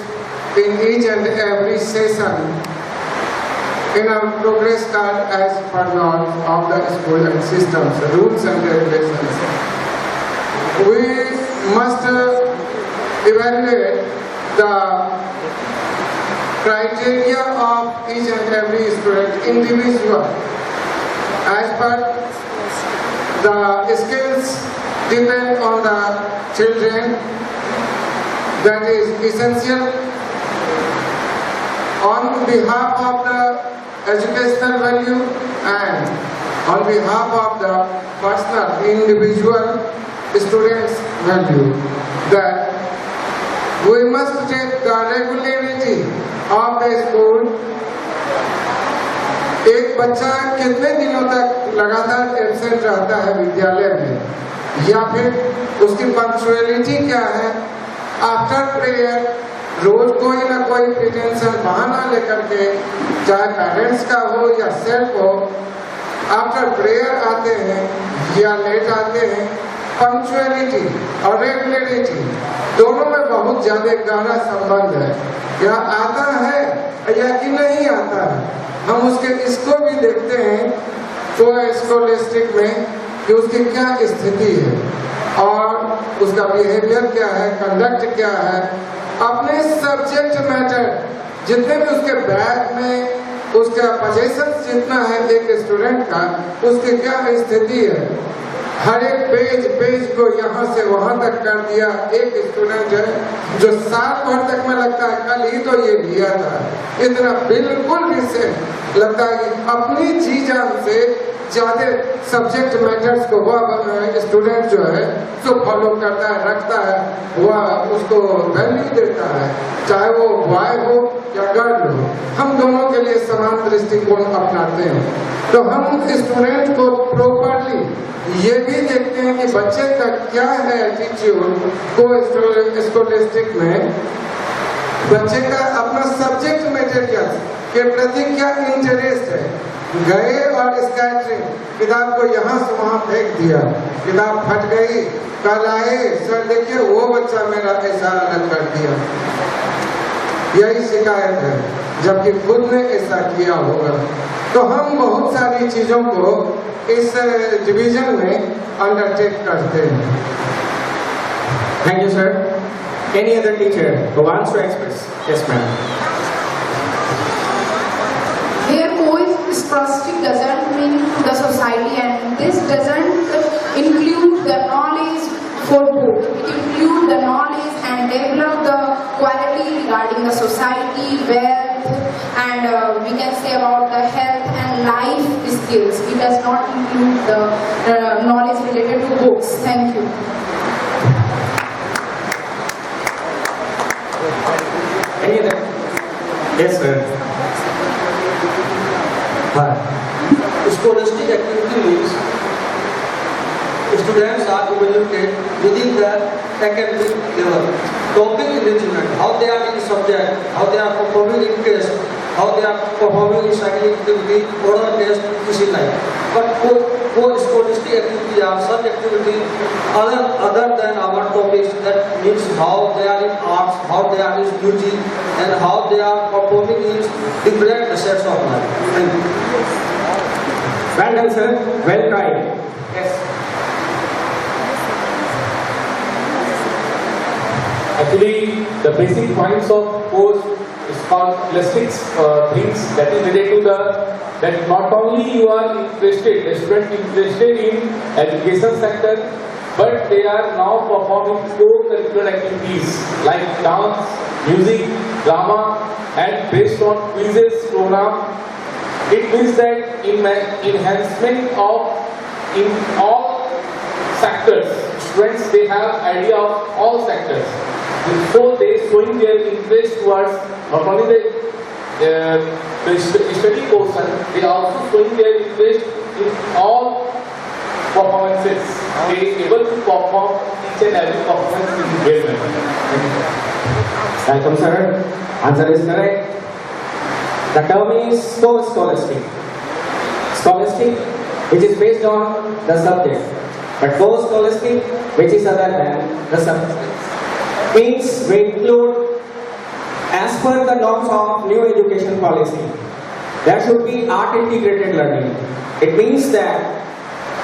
in each and every session in our progress card as per norms of the school and systems, rules and regulations. We must evaluate the criteria of each and every student individual. As per the skills depend on the children, that is essential. On behalf of the educational value and on behalf of the personal individual students' value, that we must take the regularity of the school. एक बच्चा कितने दिनों तक लगातार absent रहता है विद्यालय में, या फिर उसकी पंक्चुअलिटी क्या है? आफ्टर प्रेयर रोज कोई ना कोई प्रिटेंशन बहाना लेकर के, चाहे पेरेंट्स का हो या सेल्फ हो, आफ्टर प्रेयर आते हैं या लेट आते हैं। पंक्चुअलिटी और रेगुलरिटी दोनों में बहुत ज्यादा गहरा संबंध है। या आता है या कि नहीं आता है, हम इसको भी देखते हैं तो स्कॉलस्टिक में कि उसकी क्या स्थिति है और उसका बिहेवियर क्या है, कंडक्ट क्या है, अपने सब्जेक्ट मैटर जितने भी उसके बैग में उसका पोजीशन जितना है एक स्टूडेंट का, उसकी क्या स्थिति है। हर एक पेज को यहाँ से वहाँ तक कर दिया। एक स्टूडेंट है जो साल भर तक में लगता है कल ही तो ये लिया था, इतना बिल्कुल भी से लगता है कि अपनी जी जान से ज्यादा सब्जेक्ट मैटर्स को वह स्टूडेंट जो है जो फॉलो करता है, रखता है, वह उसको वैल्यू देता है, चाहे वो बॉय हो या गर्ल हो। हम दोनों के लिए समान दृष्टिकोण अपनाते हैं। तो हम स्टूडेंट को प्रॉपरली ये भी देखते हैं कि बच्चे का क्या है एटीट्यूड को स्कॉलस्टिक में, बच्चे का अपना सब्जेक्ट मटेरियल के प्रति क्या इंटरेस्ट है। गए और स्कैटरिंग, किताब को यहाँ से वहाँ फेंक दिया, किताब फट गई, कल आए सर देखिए वो बच्चा मेरा ऐसा अलग कर दिया, यही शिकायत है, जबकि खुद ने ऐसा किया होगा। तो हम बहुत सारी चीजों को इस डिवीजन में अंडरटेक करते हैं। Thank you, sir. Any other teacher who wants to express? Yes, ma'am. Here, co-scholastic doesn't mean to the society, and this doesn't include the knowledge for both. It includes the knowledge and develop the quality regarding the society, wealth, and we can say about the health and life skills. It does not include the knowledge related to books. Thank you. Any other? Yes, sir. Hi. Scholastic activity means students are evaluated within their academic level. Topic enrichment, how they are in subject, how they are performing in test, how they are performing in scientific activity, oral test, this like. But co-scholastic activity are such activity other than our topics, that means how they are in arts, how they are in beauty, and how they are performing in different aspects of life. Thank you. Well done, sir. Well tried. Yes. Actually, the basic points of post-scholastic things that is related to that not only you are interested, the student interested in education sector, but they are now performing co-curricular activities like dance, music, drama, and based on quizzes program. It means that enhancement of in all sectors. Students, they have idea of all sectors. So they showing their interest towards not only the study portion, they also showing their interest in all performances. They are able to perform each and every performance in very well. Welcome, sir. Answer is correct. The term is co-scholastic. Scholastic, which is based on the subject, but co-scholastic, which is other than the subject, means we include, as per the norms of new education policy, there should be art integrated learning. It means that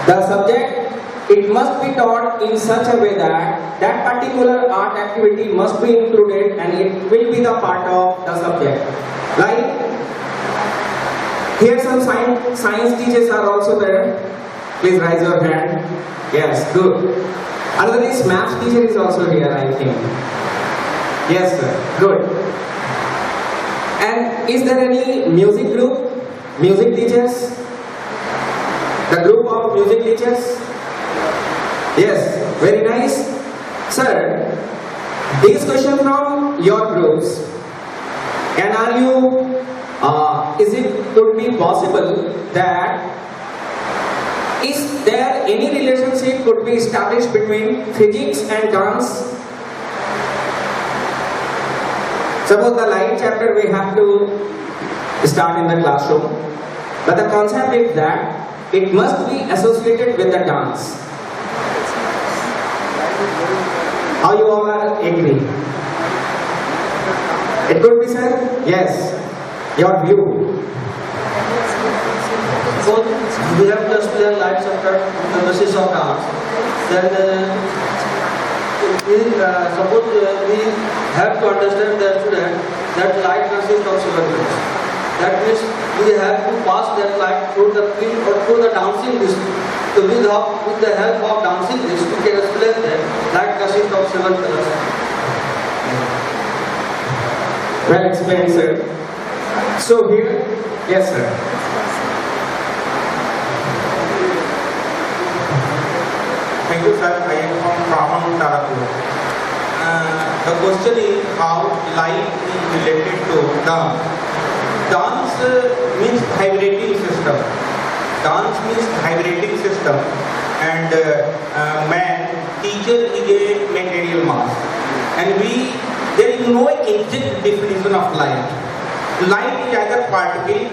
the subject it must be taught in such a way that that particular art activity must be included and it will be the part of the subject. Like, here some science teachers are also there. Please raise your hand. Yes, good. Another is math teacher is also here, I think. Yes, sir. Good. And is there any music group? Music teachers? The group of music teachers? Yes, very nice. Sir, these questions from your groups, can are you, is it could be possible that is there any relationship could be established between physics and dance? Suppose the light chapter we have to start in the classroom, but the concept is that it must be associated with the dance. How you all are agree? It could be, sir? Yes. Your view. So we have to explain light chapter on the basis of dance. Then suppose we have to understand the student that light consists of 7 waves. That means we have to pass that light through the field or through the dancing disc. So with the help of dancing disc, we can explain that light consists of 7 colors. Well explained, sir. So here, yes, sir. Thank you, sir. I am from Brahman Tarapur. The question is how light is related to dance. Dance means vibrating system. Dance means vibrating system. And man, teacher is a material mass. And there is no exact definition of light. Light is either particle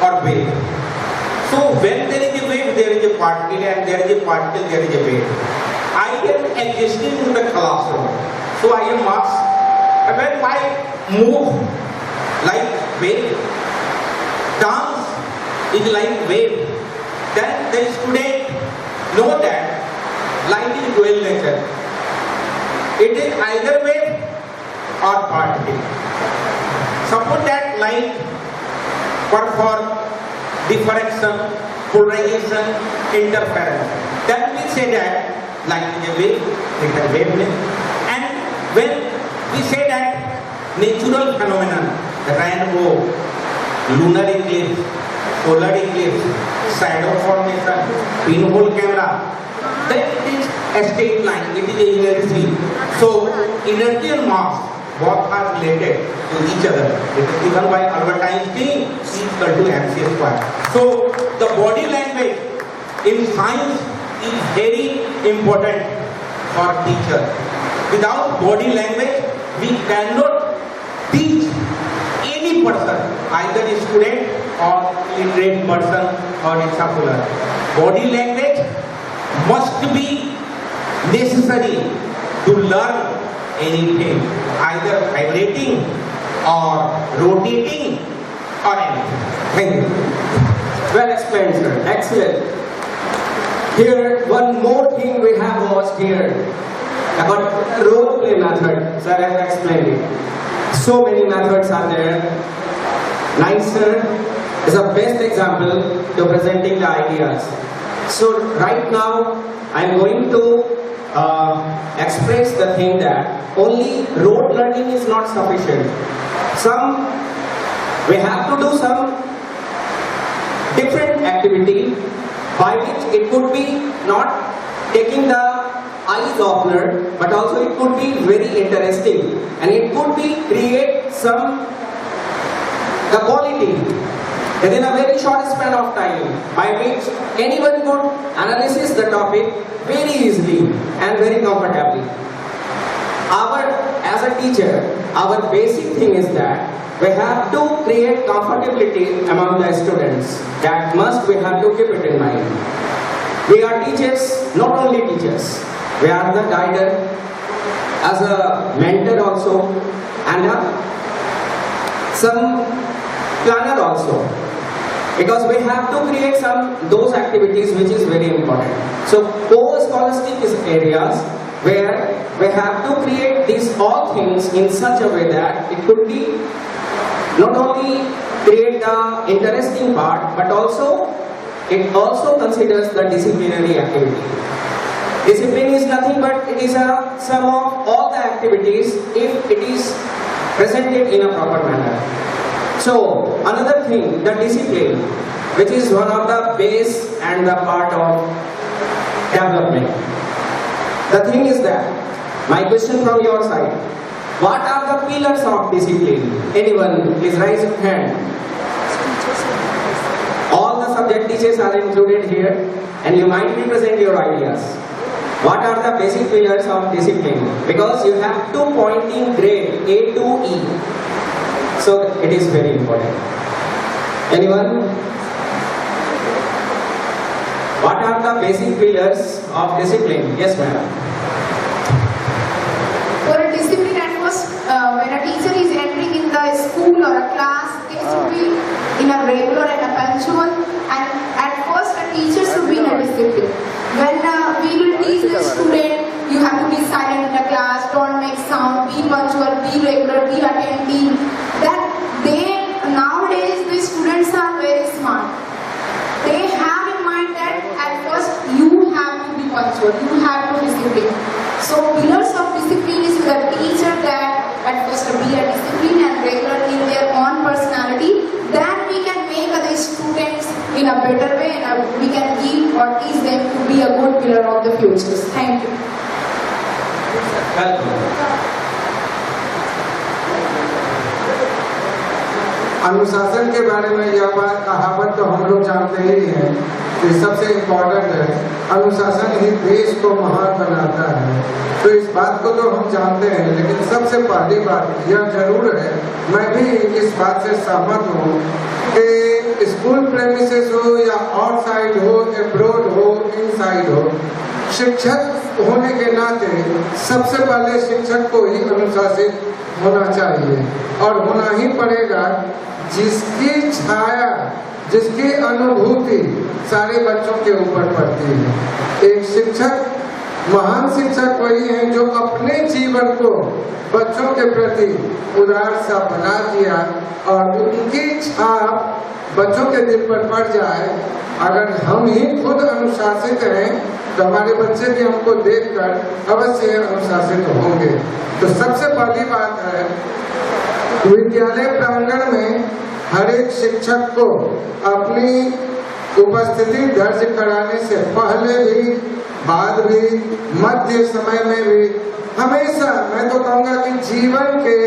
or wave. So when there is a wave, there is a particle, and there is a particle, there is a wave. I am existing in the classroom, so I am mass. And when I move like wave, dance is like wave, then the student know that light is dual nature. It is either wave or particle. Suppose that light perform diffraction, polarization, interference. Then we say that light is a wave, it has wavelength. And when we say that natural phenomenon, rainbow, lunar eclipse, solar eclipse, shadow formation, pinhole camera, then it is a straight line, it is energy. So energy and mass both are related to each other. It is given by Albert Einstein, E equal to mc square. So the body language in science is very important for teacher. Without body language, we cannot teach any person, either a student or illiterate person or a scholar. Body language must be necessary to learn anything, either vibrating or rotating or anything. Thank you. Well explained, sir. Excellent. Here, one more thing we have watched here about role play method. Sir has explained it. So many methods are there. Nice, sir, is the best example to presenting the ideas. So right now, I'm going to express the thing that only rote learning is not sufficient. We have to do some different activity by which it could be not taking the eyes opener, but also it could be very interesting, and it could be create the quality within a very short span of time by which anyone could analyze the topic very easily and very comfortably. As a teacher, our basic thing is that we have to create comfortability among the students. That must we have to keep it in mind. We are teachers, not only teachers. We are the guider, as a mentor also, and some planner also. because we have to create those activities which is very important. So core scholastic is areas where we have to create these all things in such a way that it could be not only create the interesting part, but also it also considers the disciplinary activity. Discipline is nothing but it is a sum of all the activities if it is presented in a proper manner. So another thing, the discipline, which is one of the base and the part of development. The thing is that, my question from your side, what are the pillars of discipline? Anyone, please raise your hand. All the subject teachers are included here and you might represent your ideas. What are the basic pillars of discipline? Because you have to pointing grade A to E. So it is very important. Anyone? What are the basic pillars of discipline? Yes, ma'am. For a discipline at first, when a teacher is entering in the school or a class, they should be in a regular and a punctual. And at first, a teacher should be in a discipline. When we will teach the student, you have to be silent in the class, don't make sound, be punctual, be regular, be attentive. That nowadays the students are very smart. They have in mind that at first you have to be punctual, you have to discipline. So pillars of discipline is the teacher that at first be a discipline and regular in their own personality. Then we can make the students in a better way and we can give or teach them to be a good pillar of the future. Thank you. अनुशासन के बारे में यह बात कहावत तो हम लोग जानते ही हैं कि सबसे इम्पोर्टेंट है, अनुशासन ही देश को महान बनाता है। तो इस बात को तो हम जानते हैं, लेकिन सबसे पहली बात यह जरूर है, मैं भी इस बात से सहमत हूँ कि स्कूल प्रेमिसेस हो या आउटसाइड हो, एब्रोड हो, इनसाइड हो, शिक्षक होने के नाते सबसे पहले शिक्षक को ही अनुशासित होना चाहिए और होना ही पड़ेगा, जिसकी छाया, जिसकी अनुभूति सारे बच्चों के ऊपर पड़ती है। एक शिक्षक, महान शिक्षक वही है जो अपने जीवन को बच्चों के प्रति उदार सा बना दिया और उनकी छाप बच्चों के दिल पर पड़ जाए। अगर हम ही खुद अनुशासित हैं तो हमारे बच्चे भी हमको देखकर अवश्य अनुशासित होंगे। तो सबसे पहली बात है, विद्यालय प्रांगण में हर एक शिक्षक को अपनी उपस्थिति दर्ज कराने से पहले भी, बाद भी, मध्य समय में भी, हमेशा मैं तो कहूँगा कि जीवन के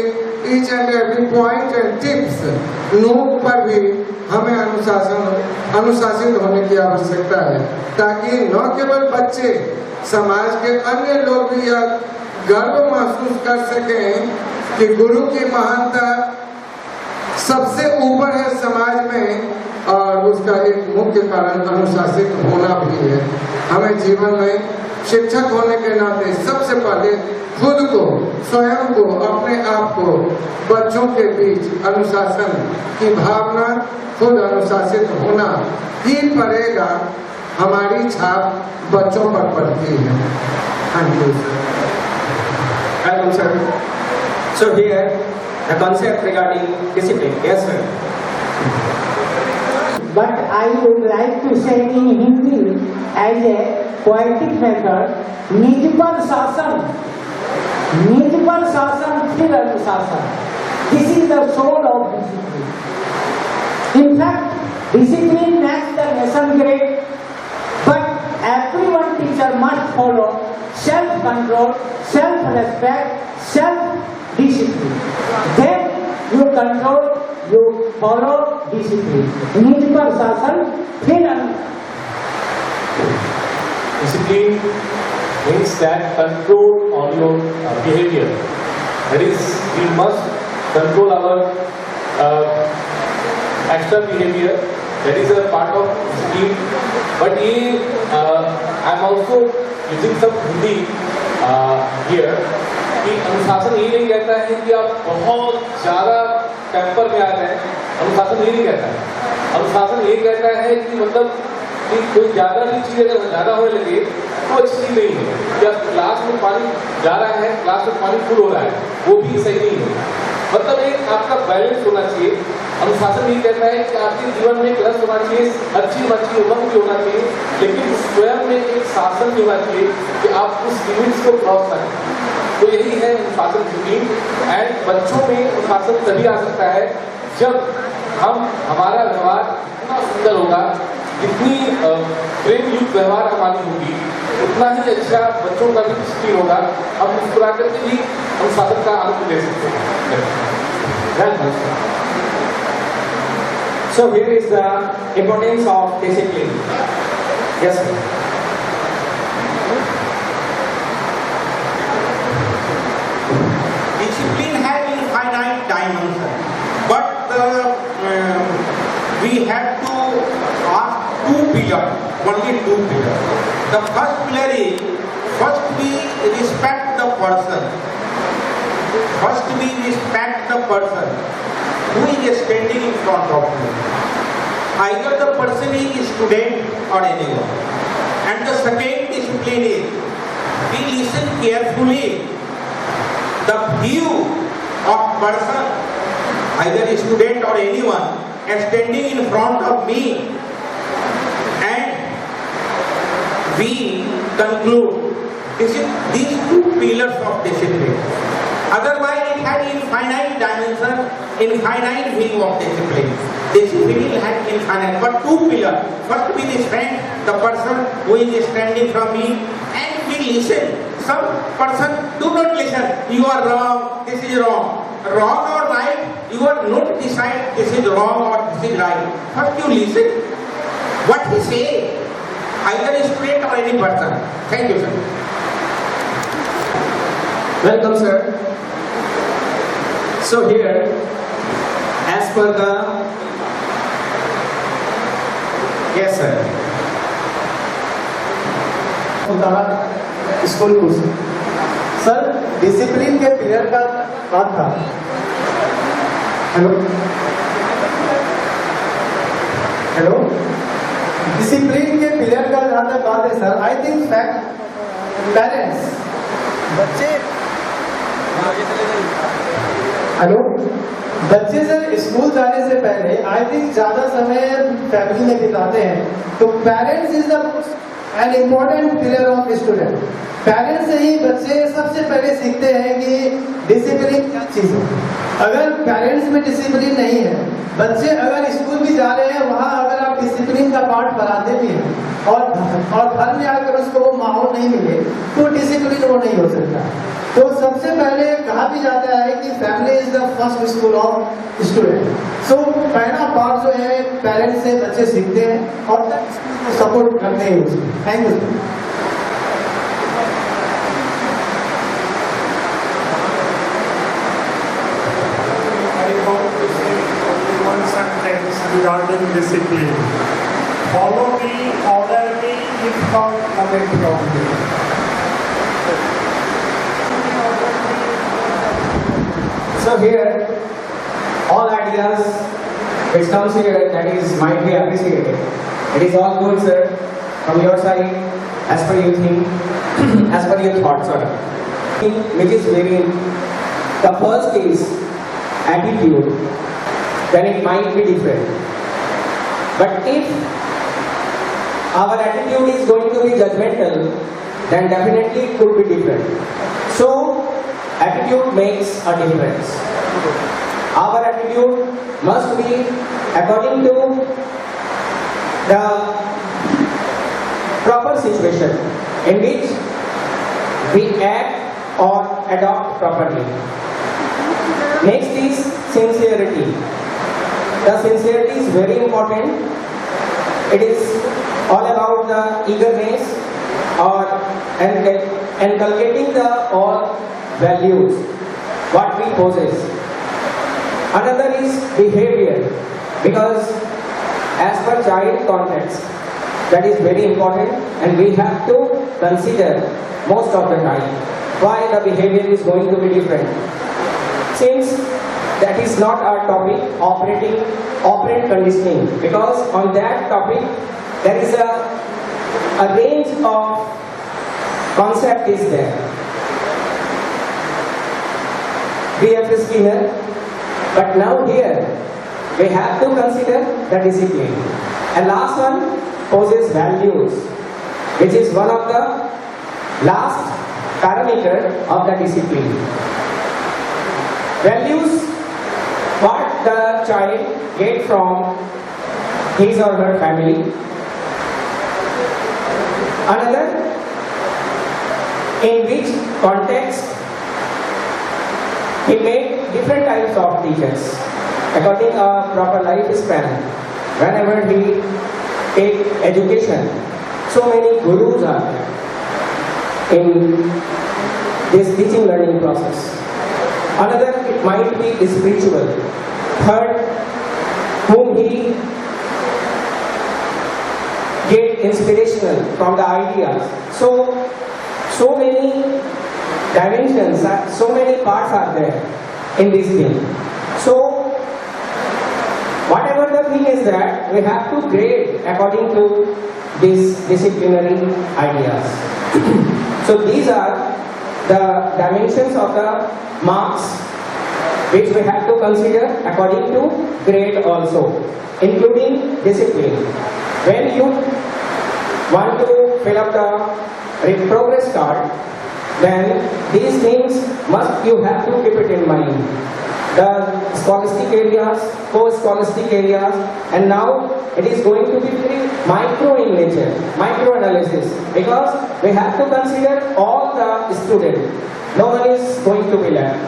each and every point and tips note पर भी हमें अनुशासित होने की आवश्यकता है, ताकि न केवल बच्चे, समाज के अन्य लोग भी यह गर्व महसूस कर सकें कि गुरु की महानता सबसे ऊपर है समाज में, और उसका एक मुख्य कारण अनुशासित होना भी है। हमें जीवन में शिक्षक होने के नाते सबसे पहले खुद को, स्वयं को, अपने आप को बच्चों के बीच अनुशासन की भावना, खुद अनुशासित होना ही पड़ेगा। हमारी छाप बच्चों पर पड़ती है। Thank you sir. So here the concept regarding discipline. Yes, sir. But I would like to say in Hindi as a poetic method, निज पर शासन, निज पर शासन फिर अनुशासन. This is the soul of discipline. In fact, discipline makes the nation great, but everyone teacher must follow self-control, self-respect, self-discipline. Then you control, you follow discipline. निज पर शासन फिर Discipline means that control on your behavior. That is, we must control our extra behavior. That is a part of discipline. But I am also using some Hindi here. कि अनुशासन ये नहीं कहता है कि आप बहुत ज़्यादा टेम्पर में आ गए, अनुशासन ये नहीं कहता है। अनुशासन ये कहता है कि मतलब कि कोई ज़्यादा भी चीज़ अगर ज़्यादा होने लगे तो अच्छी चीज़ नहीं है। या क्लास में पानी जा रहा है, क्लास में पानी फुल हो रहा है, वो भी सही नहीं है। मतलब एक आपका बैलेंस होना चाहिए। अनुशासन ये कहता है कि आपके जीवन में एक लक्ष्य होना चाहिए, अच्छी होना चाहिए, उमंग भी होना चाहिए, लेकिन स्वयं में एक शासन भी होना चाहिए कि आप उस लिमिट्स को क्रॉस करें। तो यही है अनुशासन की नींव। एंड बच्चों में अनुशासन तभी आ सकता है जब हमारा व्यवहार इतना सुंदर होगा, जितनी प्रेम युक्त व्यवहार हमारी होगी उतना ही अच्छा बच्चों का भी डिसिप्लिन होगा। हम मुस्कुरा करके भी अनुशासन का आनंद ले सकते हैं। So here is the importance of discipline. Yes, sir. Discipline has infinite dimension, but we have to ask two pillars, only two pillars. The first pillar is, first we respect the person. First we respect the person who is standing in front of you. Either the person is a student or anyone. And the second discipline is, we listen carefully the view of person, either a student or anyone, standing in front of me, and we conclude. These two pillars of discipline. Otherwise, it had infinite dimension, infinite view of discipline. Discipline had infinite, but two pillars. First, we respect the person who is standing from me, and we listen. Some person do not listen. You are wrong. This is wrong. Wrong or right, you are not decide this is wrong or this is right. First, you listen. What he say, either a student or any person. Thank you, sir. Welcome, sir. So here, as per the, yes, sir. School कुछ sir discipline के period का बात था। Hello hello discipline के period का जहाँ तक बात है sir, I think fact parents बच्चे हेलो बच्चे सर स्कूल जाने से पहले आई थिंक ज्यादा समय फैमिली में बिताते हैं, तो parents is the an important pillar of student. Parents से ही बच्चे सबसे पहले सीखते हैं कि डिसिप्लिन क्या चीज है। अगर पेरेंट्स में डिसिप्लिन नहीं है, बच्चे अगर स्कूल भी जा रहे हैं वहाँ अगर आप डिसिप्लिन का पार्ट पढ़ाते भी हैं और घर में आकर उसको वो माहौल नहीं मिले तो डिसिप्लिन वो नहीं हो सकता। तो सबसे पहले कहा भी जाता है कि family is the first school of student. So पहला पार्ट जो है पेरेंट्स से बच्चे सीखते हैं और सपोर्ट करते हैं उसको। Thank you. One sentence regarding discipline. Follow me, order me, if not, comment wrongly. So here, all ideas which comes here that is might be appreciated. It is all good, sir, from your side, as per you think, as per your thoughts, sir. Which is very, the first is attitude, then it might be different. But if our attitude is going to be judgmental, then definitely it could be different. So, attitude makes a difference. Our attitude must be according to the proper situation in which we act or adopt properly. Next is sincerity. The sincerity is very important. It is all about the eagerness or inculcating the all values what we possess. Another is behavior, because as per child context, that is very important and we have to consider most of the time why the behavior is going to be different. Since that is not our topic, operant conditioning, because on that topic there is a range of concept is there. BF is cleaner, but now here we have to consider the discipline. And last one poses values, which is one of the last parameter of the discipline. Values, what the child get from his or her family. Another, in which context he made different types of teachers according to a proper lifespan. Whenever he take education, so many gurus are there in this teaching learning process. Another, it might be spiritual. Third, whom he get inspirational from the ideas. So many dimensions, so many parts are there in this thing. So whatever the thing is that we have to grade according to these disciplinary ideas. So these are the dimensions of the marks which we have to consider according to grade also, including discipline. When you want to fill up the progress card, then these things you have to keep it in mind. The scholastic areas, co-scholastic areas, and now it is going to be very micro in nature, micro analysis, because we have to consider all the students. No one is going to be left.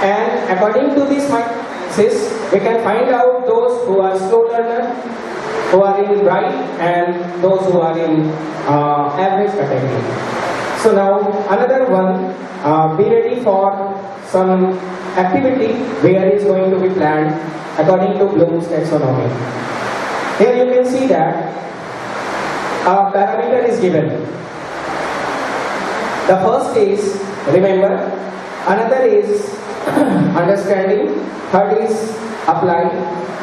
And according to this analysis, we can find out those who are slow learner, who are in bright, and those who are in average category. So now another one, be ready for some activity where is going to be planned according to Bloom's taxonomy. Here you can see that a parameter is given. The first is remember, another is understanding, third is apply,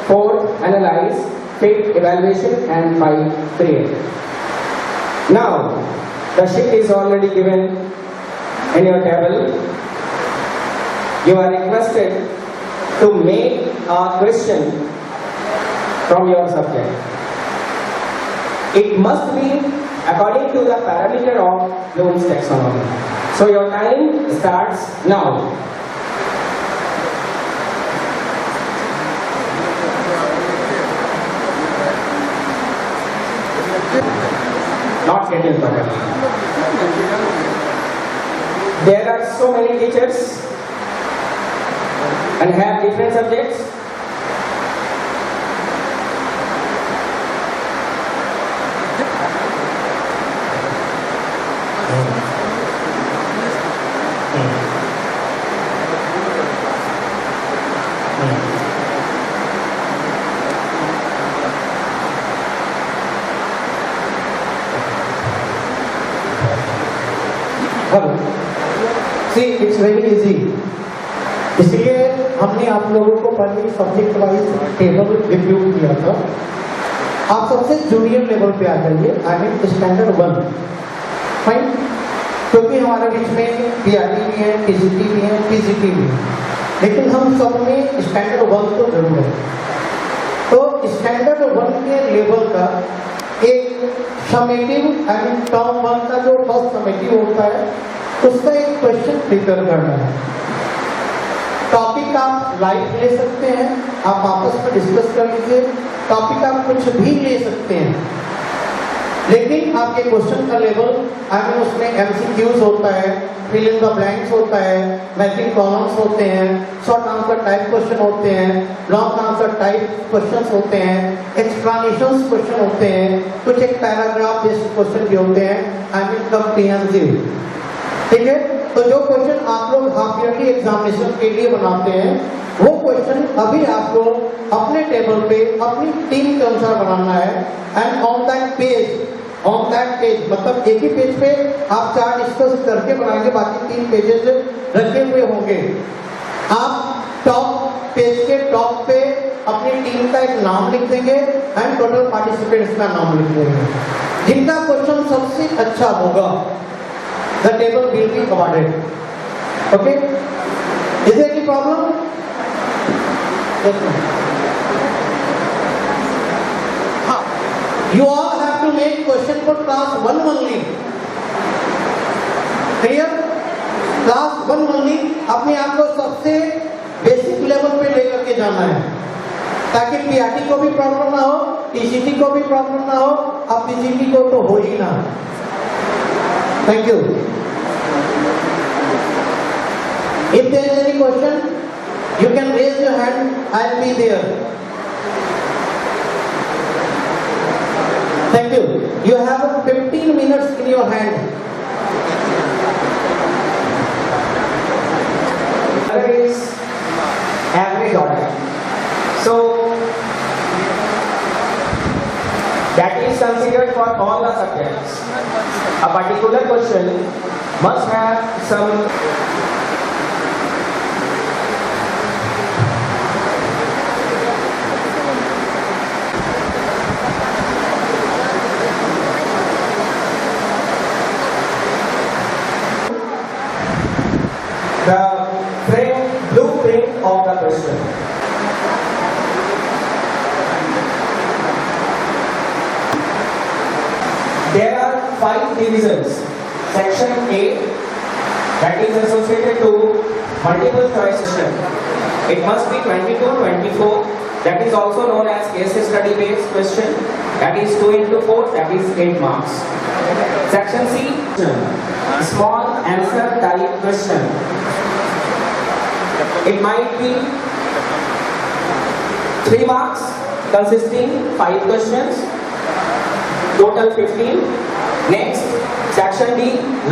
fourth analyze, fifth evaluation, and five create. Now the sheet is already given in your table. You are requested to make a question from your subject. It must be according to the parameter of Bloom's taxonomy. So your time starts now. Not getting properly. There are so many teachers and have different subjects. See, it's very easy. इसलिए हमने आप लोगों को पहले subject wise table review किया था. आप सबसे जूनियर लेवल पे आ जाइए, आई मीन स्टैंडर्ड 1, फाइन, क्योंकि हमारे बीच में पीआरटी भी है, टीसीटी भी है, पीजीटी भी है, लेकिन हम सब में स्टैंडर्ड 1 तो जरूर है. तो स्टैंडर्ड 1 के लेवल का एक समेटिव, आई मीन टर्म 1 का जो फर्स्ट समेटिव होता है, उसका एक क्वेश्चन प्रिपेयर करना है. टॉपिक आप लाइव ले सकते हैं, आप आपस में डिस्कस कर लीजिए. टॉपिक आप कुछ भी ले सकते हैं, लेकिन आपके क्वेश्चन का लेवल, आई मीन उसमें एमसीक्यूज होता है, फिल इन द ब्लैंक्स होता है, मैचिंग कॉलम्स होते हैं, शॉर्ट आंसर टाइप क्वेश्चन होते हैं, लॉन्ग आंसर टाइप क्वेश्चंस होते हैं, एक्सप्लेनेशंस क्वेश्चन होते हैं, कुछ एक पैराग्राफ बेस्ड क्वेश्चन भी होते हैं, आई मीन कॉम्प्रिहेंसिव. ठीक है. तो जो क्वेश्चन आप लोग हाफ ईयरली एग्जामिनेशन के लिए बनाते हैं, वो क्वेश्चन अभी आपको अपने टेबल पे अपनी टीम के अनुसार बनाना है. एंड ऑन दैट पेज मतलब एक ही पेज पे आप 4 डिस्कस करके बनाएंगे, बाकी 3 पेजेस रखे हुए होंगे. आप टॉप पेज के टॉप पे अपनी टीम का एक नाम लिख देंगे एंड टोटल पार्टिसिपेंट्स का नाम लिख देंगे। जिनका क्वेश्चन सबसे अच्छा होगा, the table will be awarded. Okay, is there any problem? हाँ, you all have to make question for class 1 only. Clear? Class 1 only अपने आप को सबसे बेसिक लेवल पे लेकर के जाना है, ताकि पीआरटी को भी प्रॉब्लम ना हो, टीसीटी को भी प्रॉब्लम ना हो, अब पीजीटी को तो हो ही ना। Thank you. If there is any question, you can raise your hand. I'll be there. Thank you. You have 15 minutes in your hand. Other is average order. So that is considered for all the subjects. A particular question must have some blueprint of the question. There are 5 divisions. Section A, that is associated to multiple choice question. It must be 22-24. That is also known as case study based question. That is 2 into 4. That is 8 marks. Section C, small answer type question. It might be 3 marks consisting 5 questions, total 15. Next, section D,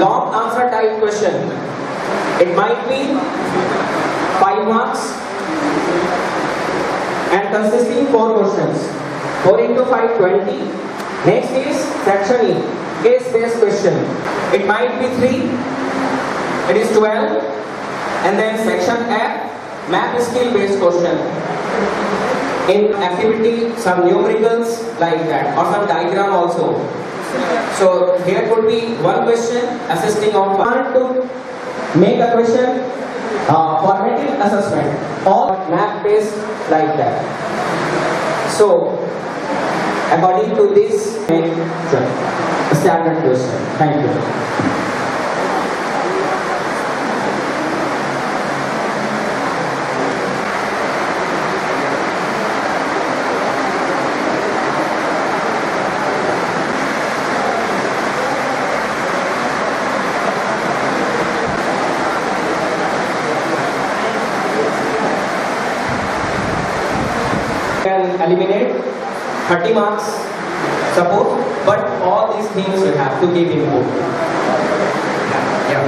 long answer type question. It might be 5 marks and consisting 4 questions. 4 into 5, 20. Next is section E, case based question. It might be 3, it is 12. And then section F, math skill based question. In activity, some numericals like that, or some diagram also. So here could be one question assisting of one to make a question formative assessment or math based like that. So according to this, make a standard question. Thank you. Eliminate 30 marks support, but all these things you have to give input. Yeah.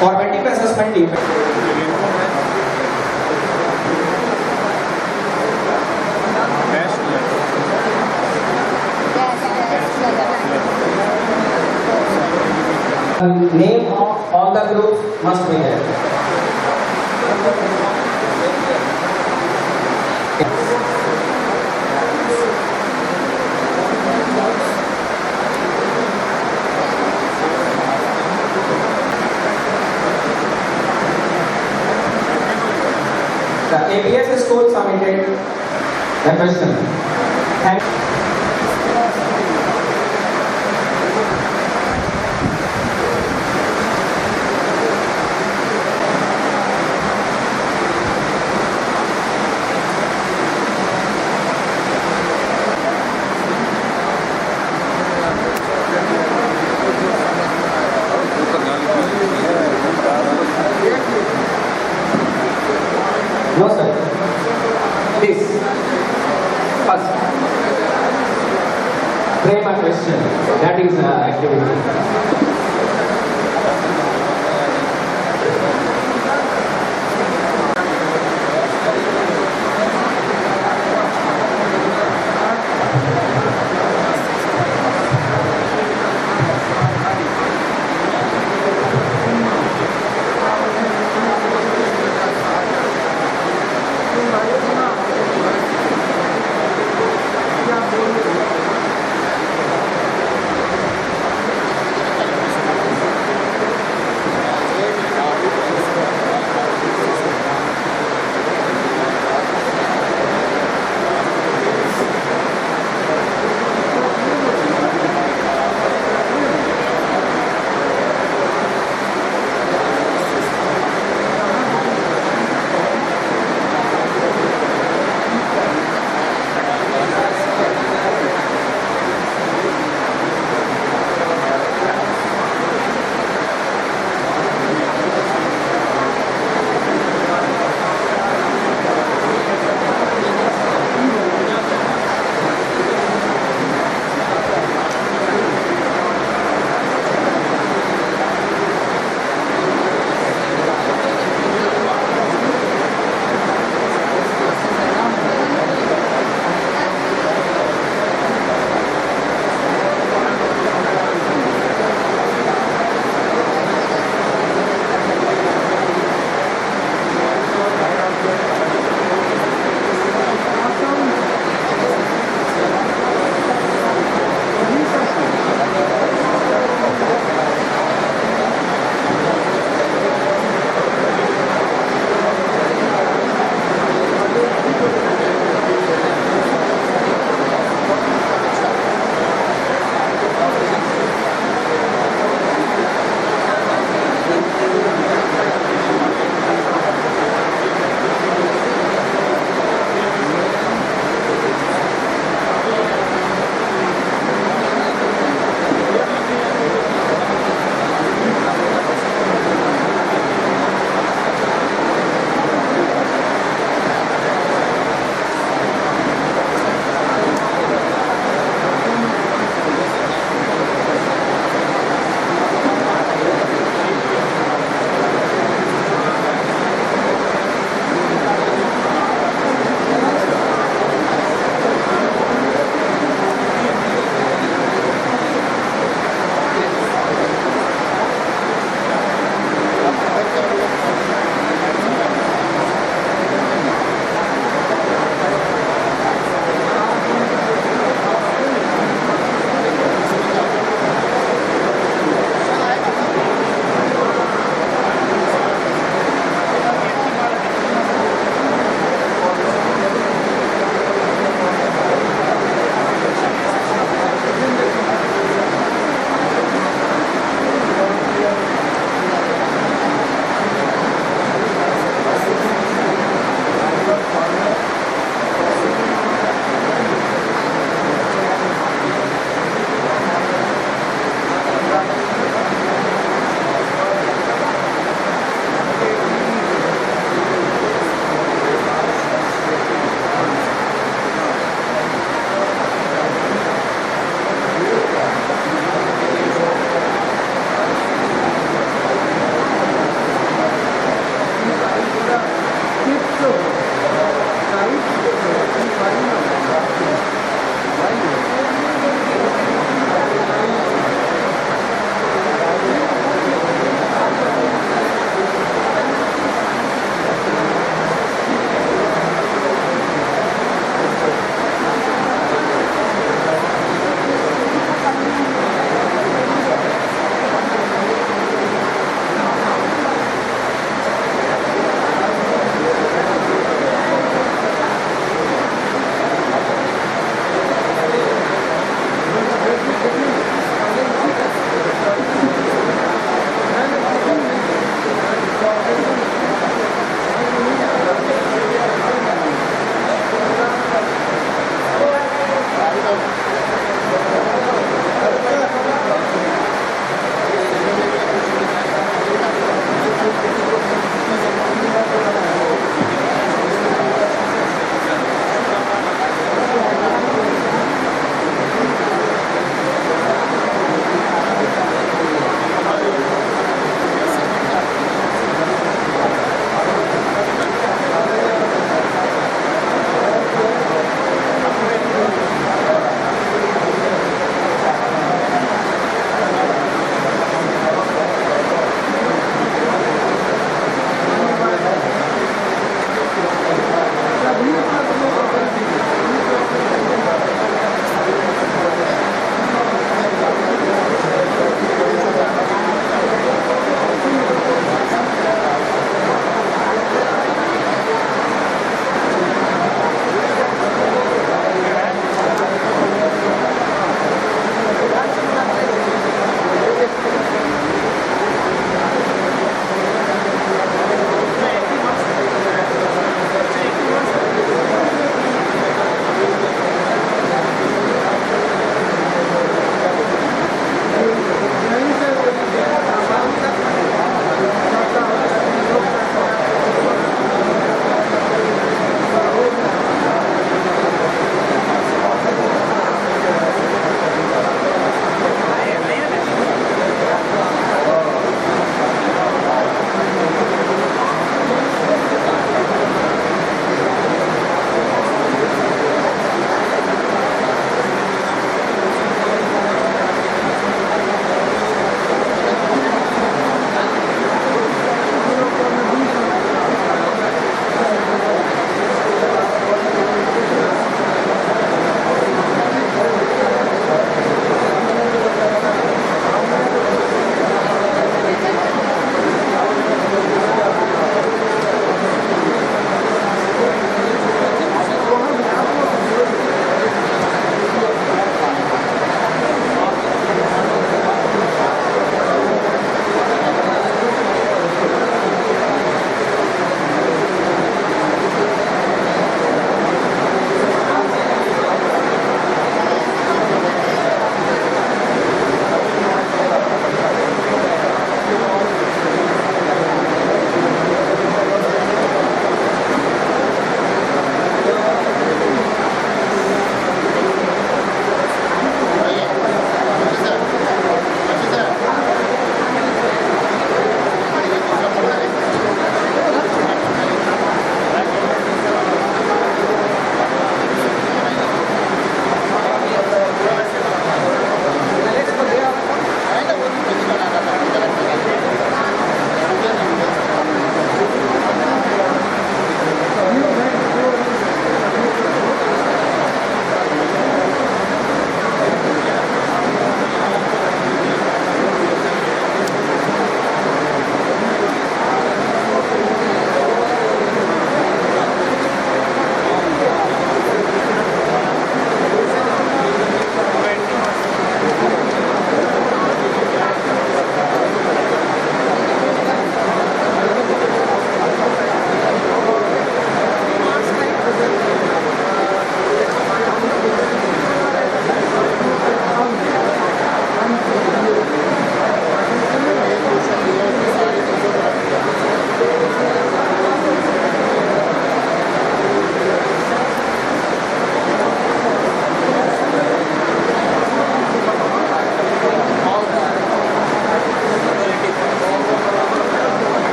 Formative assessment name of all the groups must be there. The APS school submitted the question. Thank No, sir. This. First. Frame a question. That is activity.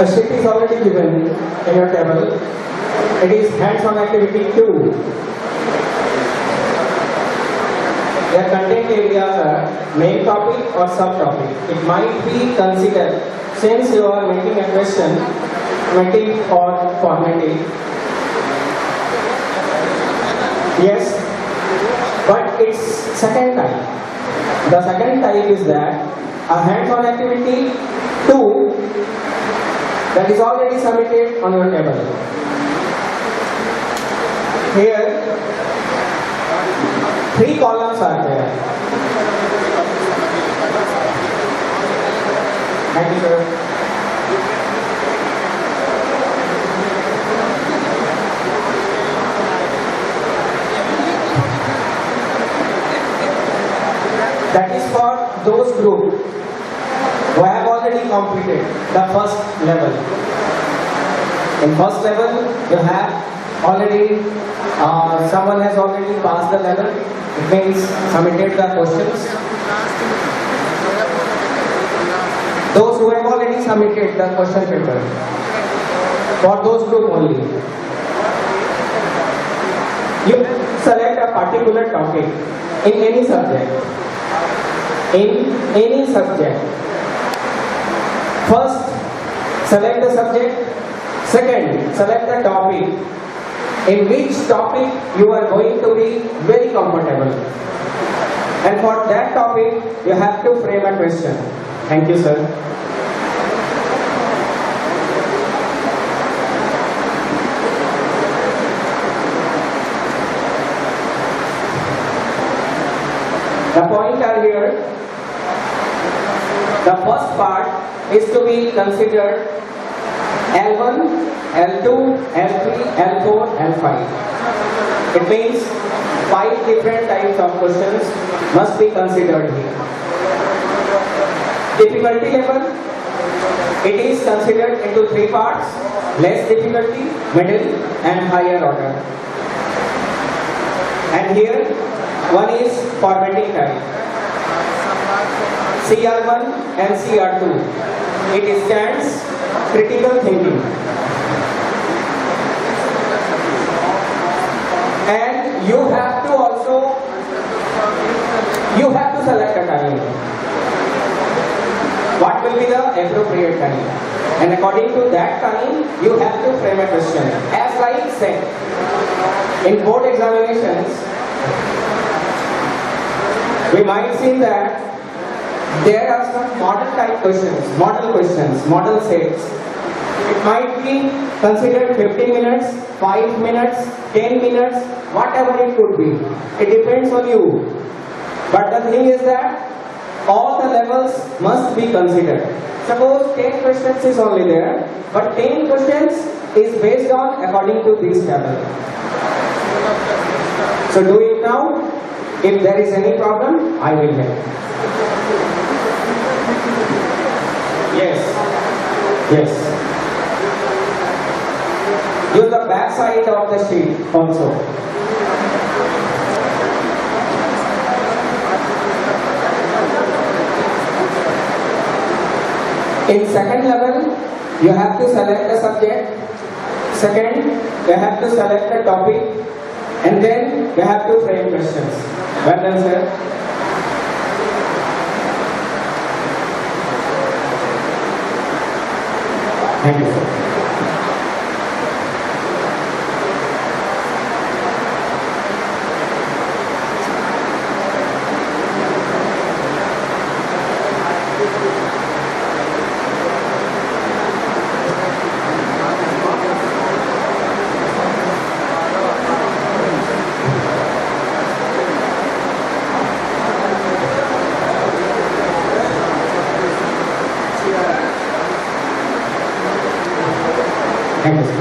A sheet is already given in your table. It is hands-on activity 2. Their content areas are main topic or subtopic. It might be considered, since you are making a question, formative or formative. Yes, but it's second type. The second type is that a hands-on activity 2 that is already submitted on your table. Here, 3 columns are there. Thank you, sir. That is for those groups who have already completed the first level. In first level, you have already, someone has already passed the level. It means submitted the questions. Those who have already submitted the question paper, for those group only. You select a particular topic in any subject. In any subject. First, select the subject. Second, select the topic. In which topic you are going to be very comfortable. And for that topic, you have to frame a question. Thank you, sir. The point are here. The first part is to be considered L1, L2, L3, L4, L5. It means 5 different types of questions must be considered here. Difficulty level, it is considered into 3 parts: less difficulty, middle, and higher order. And here, one is formatting type. CR1 and CR2. It stands critical thinking. And you have to select a time. What will be the appropriate time? And according to that time, you have to frame a question. As I said, in board examinations, we might see that there are some model type questions, model sets. It might be considered 15 minutes, 5 minutes, 10 minutes, whatever it could be. It depends on you. But the thing is that all the levels must be considered. Suppose 10 questions is only there, but 10 questions is based on according to this table. So do it now. If there is any problem, I will help. Yes. Use the back side of the sheet also. In second level, you have to select the subject. Second, you have to select the topic. And then you have to frame questions. Well done, sir. Thank you, sir. Thank you, sir.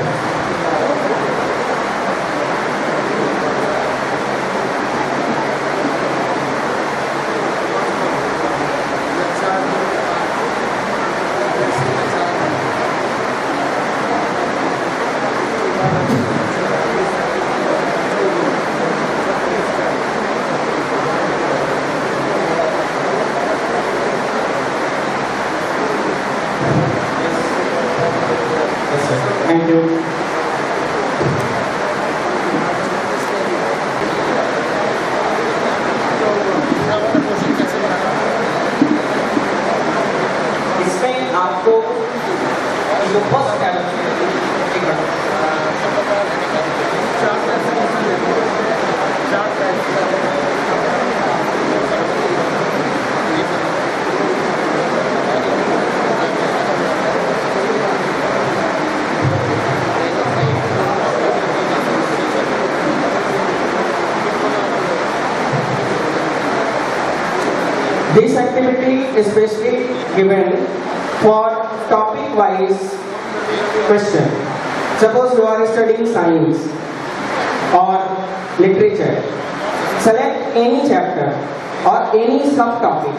This activity is especially given for topic-wise question. Suppose you are studying science or literature. Select any chapter or any subtopic.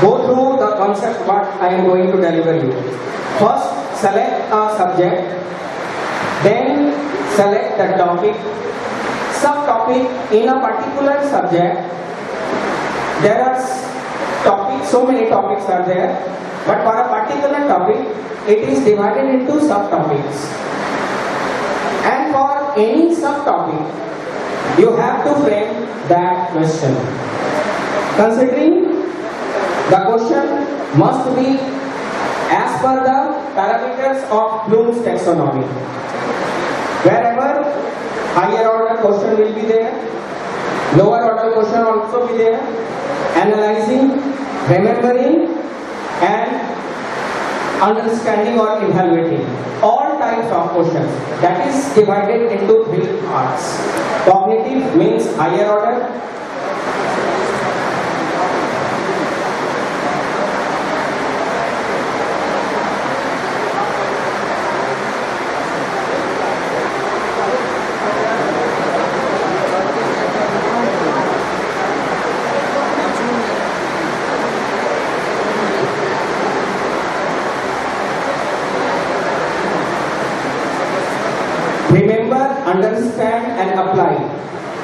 Go through the concept what I am going to deliver you. First, select a subject, then select the topic, subtopic in a particular subject. There are topics, so many topics are there, but for a particular topic, it is divided into subtopics. And for any subtopic, you have to frame that question. Considering the question must be as per the parameters of Bloom's taxonomy. Wherever higher order question will be there, lower order question also be there, analyzing, remembering and understanding or evaluating. All types of questions. That is divided into 3 parts. Cognitive means higher order. Remember, understand and apply.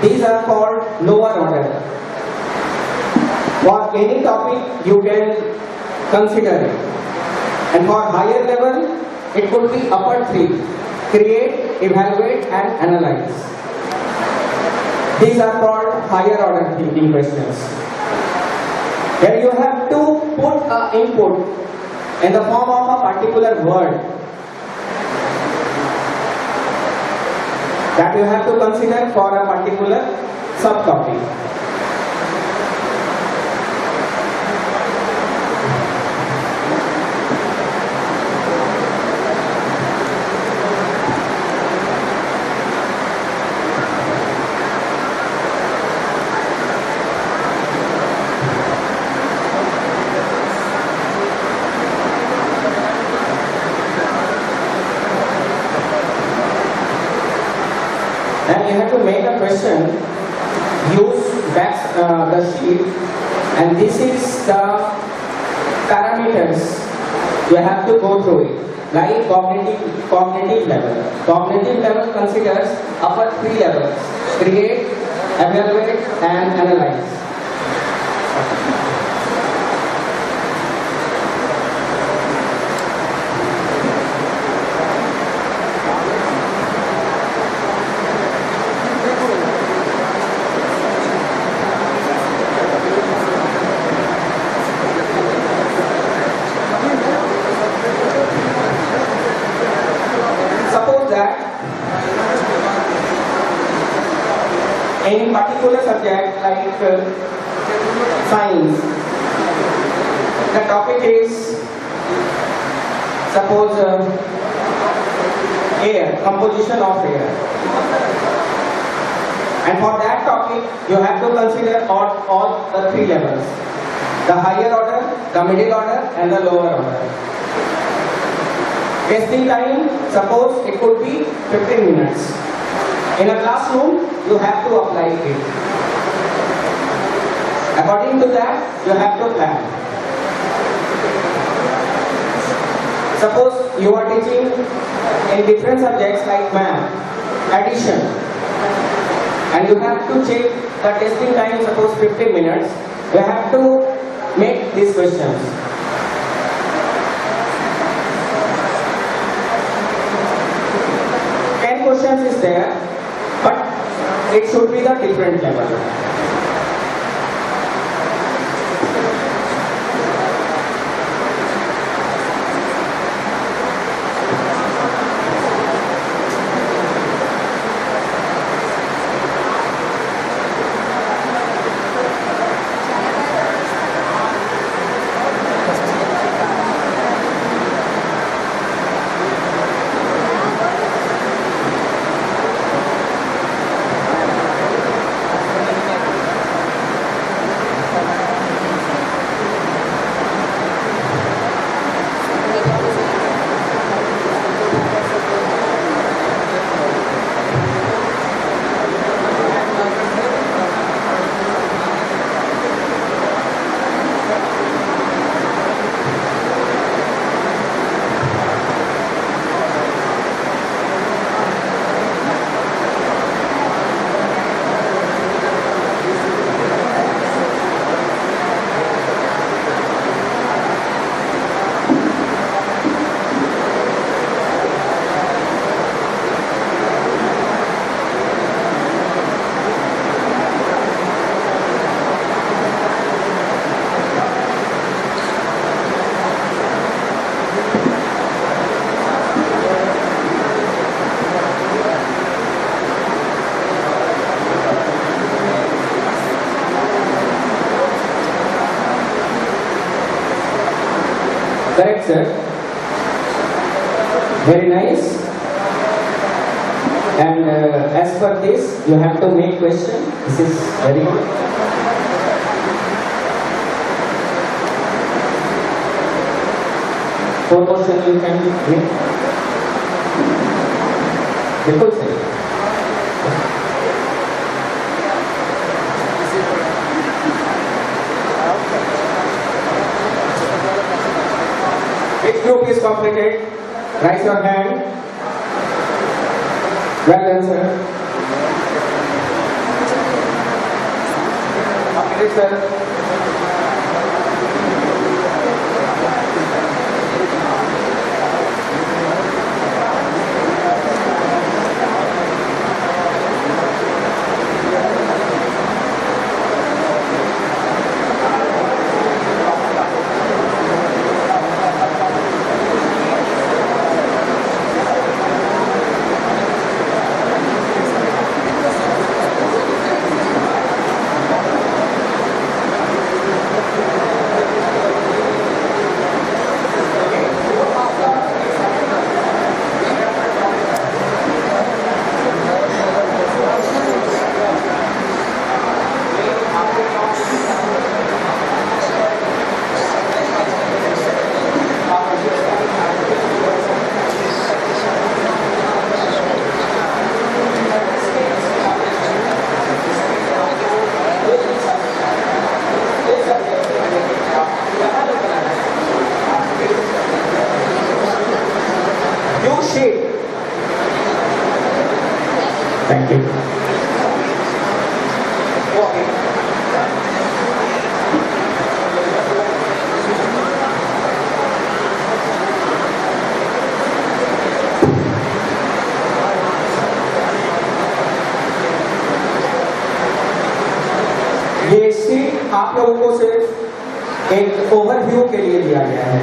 These are called lower order. For any topic you can consider it. And for higher level, it could be upper 3. Create, evaluate and analyze. These are called higher order thinking questions. Where you have to put an input in the form of a particular word that you have to consider for a particular subtopic. Then you have to make a question, use the sheet, and this is the parameters you have to go through it. Like cognitive level. Cognitive level considers upper 3 levels: create, evaluate and analyze. In particular subject like science, the topic is suppose air, composition of air, and for that topic you have to consider all the 3 levels: the higher order, the middle order and the lower order. Testing time, suppose it could be 15 minutes. In a classroom, you have to apply it. According to that, you have to plan. Suppose you are teaching in different subjects like math, addition, and you have to check the testing time, suppose 15 minutes. You have to make these questions. Questions is there, but it should be the different level. Correct, sir. Very nice. And as per this, you have to make question. This is very good. Four question you can make. बिल्कुल सही. Which group is completed? Raise your hand. Well done, sir. Completed, sir. Thank you. ये sheet आप लोगों को सिर्फ एक overview के लिए दिया गया है.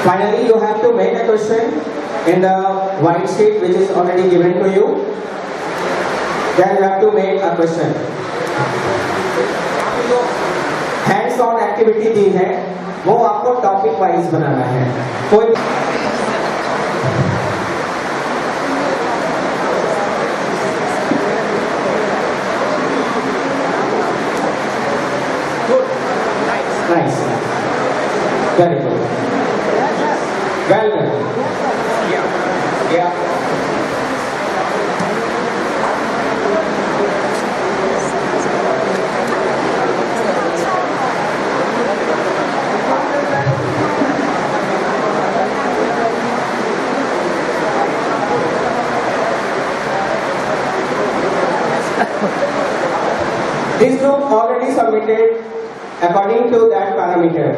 Finally, you have to make a question in the white sheet which is already given to you. Then you have to make a question. Hands-on activity दी है, वो आपको टॉपिक वाइज बनाना है. कोई nice, very good. Well done. Yeah. This group already submitted according to that parameter.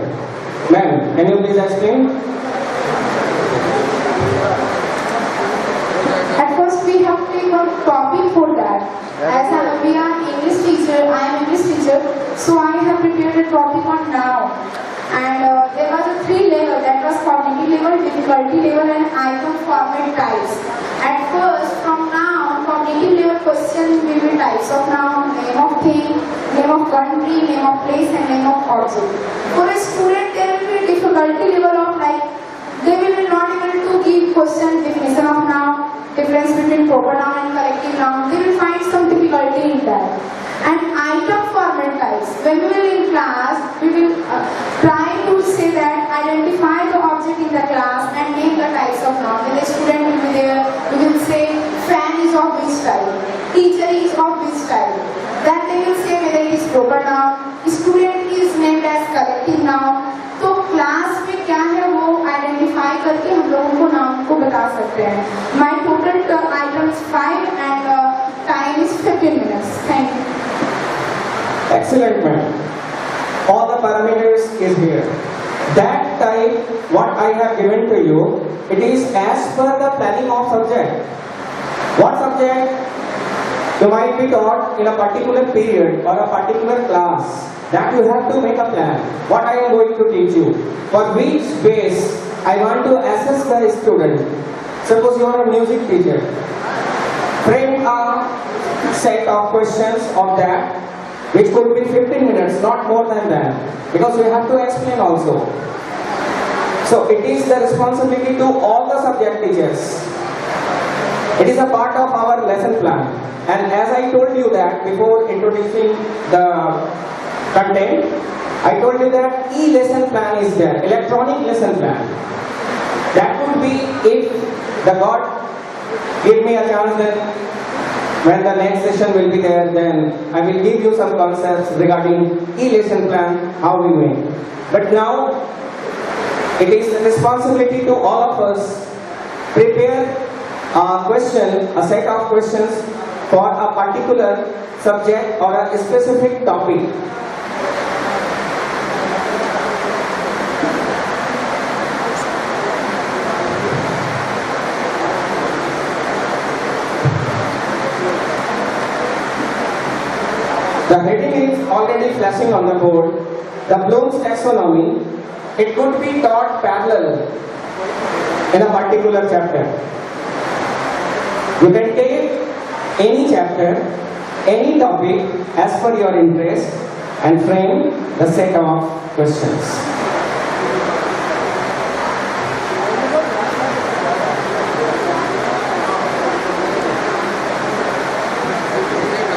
Ma'am, can you please explain? At first we have to take one topic for that. As we are English teacher, I am English teacher, so I have prepared a topic on now. And there was a 3 level, that was cognitive level, difficulty level and item format types. At first, from now, cognitive level question will be types of noun, name of thing, name of country, name of place and name of object. For a student, there will be difficulty level of like, they will be not able to give question definition of noun, difference between proper noun and corrective noun. They will find some difficulty in that. And item format types. When we will in class, we will try to say that identify the object in the class and name the types of noun. When the student will be there, we will say fan is of which type, teacher is of which type. Then they will say whether it is proper noun, student is named as corrective noun. तो class में क्या है वो identify करके हम लोगों को नाम को बता सकते हैं. My total items 5 and time is 15 minutes. Thank you. Excellent, ma'am. All the parameters is here. That type, what I have given to you, it is as per the planning of subject. What subject? You might be taught in a particular period or a particular class. That you have to make a plan. What I am going to teach you. For which base I want to assess the student. Suppose you are a music teacher. Frame a set of questions of that which could be 15 minutes, not more than that, because we have to explain also. So it is the responsibility to all the subject teachers. It is a part of our lesson plan. And as I told you that before introducing the content, I told you that e-lesson plan is there, electronic lesson plan. That would be if the God give me a chance, then when the next session will be there, then I will give you some concepts regarding e-lesson plan, how we make. But now, it is the responsibility to all of us prepare a question, a set of questions for a particular subject or a specific topic. The heading is already flashing on the board. The Bloom's taxonomy. It could be taught parallel in a particular chapter. You can take any chapter, any topic as per your interest and frame the set of questions.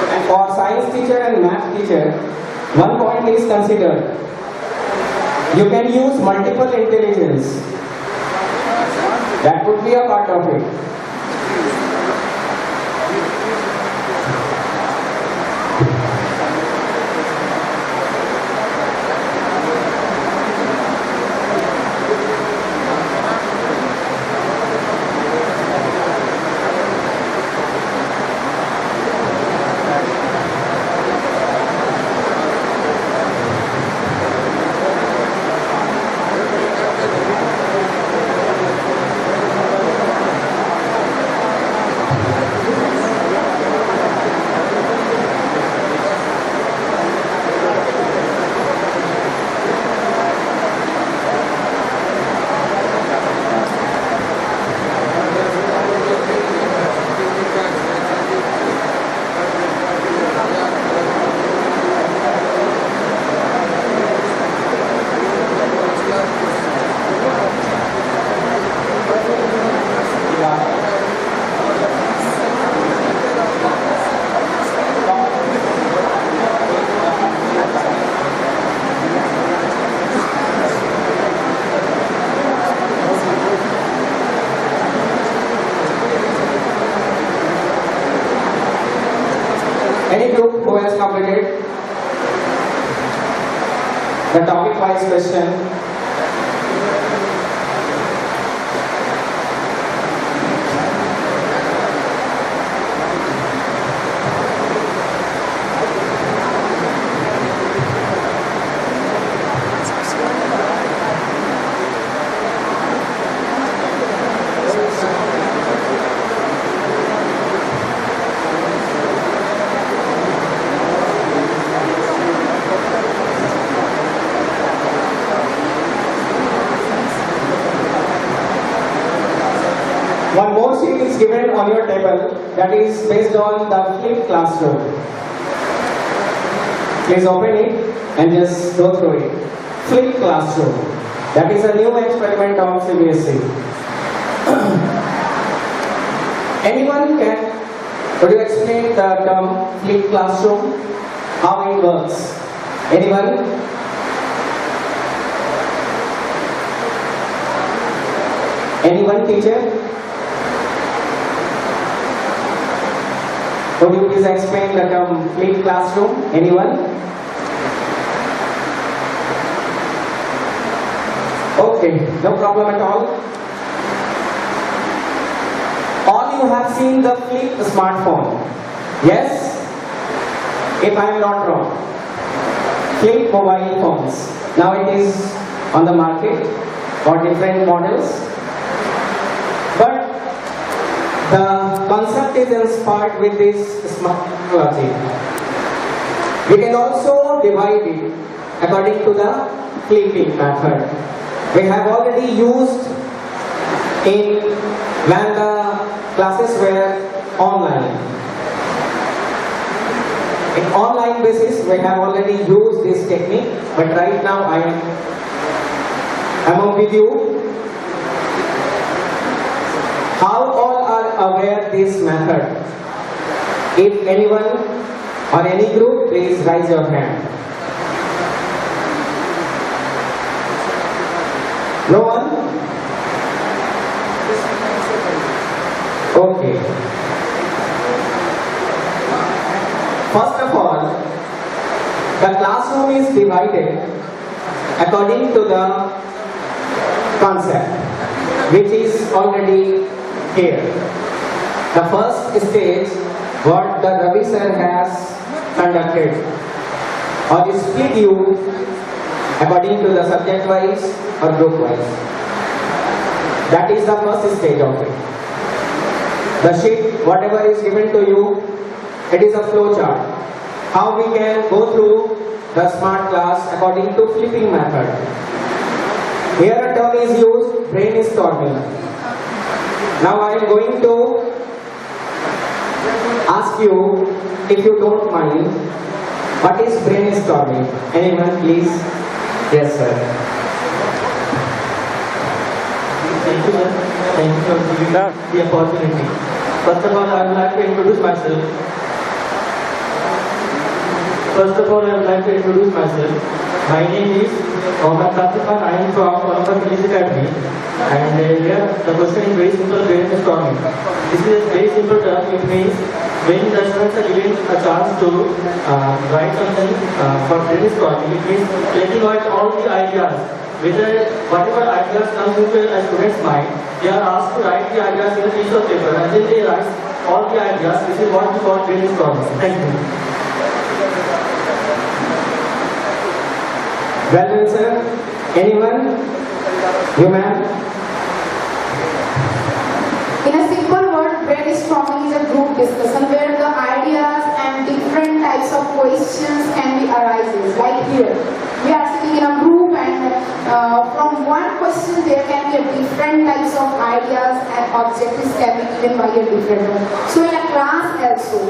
And for science teacher and math teacher, one point is considered. You can use multiple intelligence. That would be a part of it. Any group who has completed the topic wise question? One more sheet is given on your table that is based on the flipped classroom. Please open it and just go through it. Flipped classroom. That is a new experiment of CBSE. Anyone could you explain the term flipped classroom? How it works? Anyone? Anyone, teacher? Could you please explain the term flipped classroom? Anyone? Okay, no problem at all. All you have seen the flipped smartphone. Yes? If I am not wrong. Flipped mobile phones. Now it is on the market for different models. But the concept is inspired with this smart technology. We can also divide it according to the flipping method. We have already used in when the classes were online. In online basis, we have already used this technique, but right now I am among with you. How all are aware this method? If anyone or any group, please raise your hand. No one? Okay. First of all, the classroom is divided according to the concept, which is already here. The first stage, what the Ravi sir has conducted, or split you according to the subject wise or group wise. That is the first stage of it. The sheet, whatever is given to you, it is a flow chart. How we can go through the smart class according to flipping method. Here a term is used, brainstorming. Now I am going to ask you, if you don't mind, what is brainstorming? Anyone please? Yes sir. Thank you, sir. Thank you for giving the opportunity. First of all, I would like to introduce myself. My name is Mohammad Satifan. I am from Colombo Police Academy. And here the question is very simple, brainstorming. This is a very simple term. It means when the students are given a chance to write something for brainstorming, it means letting out all the ideas. Whatever ideas come into a student's mind, they are asked to write the ideas in a piece of paper, and then they write all the ideas. This is what we call brainstorming. Thank you. Well done, sir. Anyone? You ma'am? In a simple word, brainstorming is a group discussion where the ideas and different types of questions can be arises. Like here, we are sitting in a group, and from one question there can be a different types of ideas and objectives can be given by a different one. So in a class also,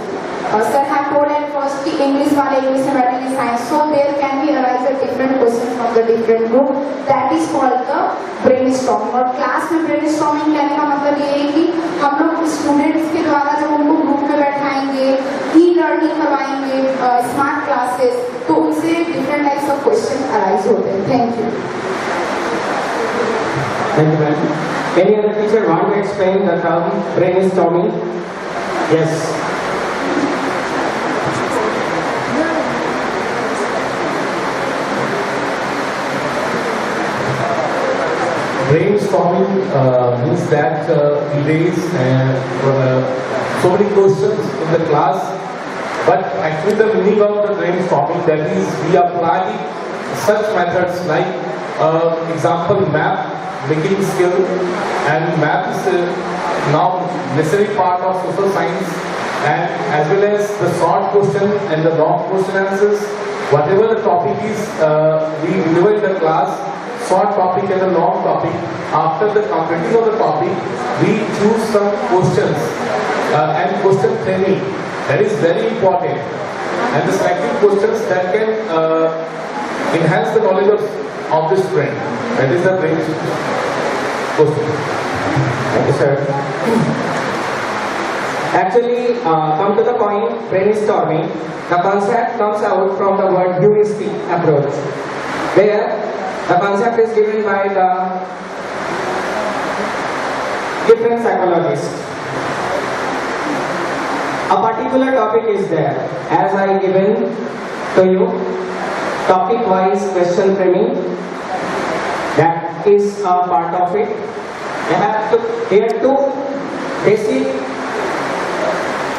sir have told at first the English wale English and mathematics science, so there can be arise a different question from the different group. That is called the brainstorming. और class में brainstorming कहने का मतलब ये है कि हम लोग स्टूडेंट्स के द्वारा जब उनको ग्रुप में बैठाएंगे, ई लर्निंग करवाएंगे, स्मार्ट क्लासेस, तो उनसे different types of question arise होते हैं. Thank you. Thank you, ma'am. Any other teacher want to explain the term brainstorming? Yes. Brainstorming means that we raise so many questions in the class, but actually the meaning of the brainstorming, that is we apply such methods like example map making skill, and map is now necessary part of social science, and as well as the short question and the long question answers. Whatever the topic is, we deliver in the class, short topic and a long topic. After the completing of the topic, we choose some questions and question training. That is very important. And the selected questions that can enhance the knowledge of the student. That is the brain question. Thank you, sir. Actually, come to the point, brainstorming. The concept comes out from the word heuristic approach, where the concept is given by the different psychologists. A particular topic is there, as I given to you, topic-wise question framing. That is a part of it. You have to here two basic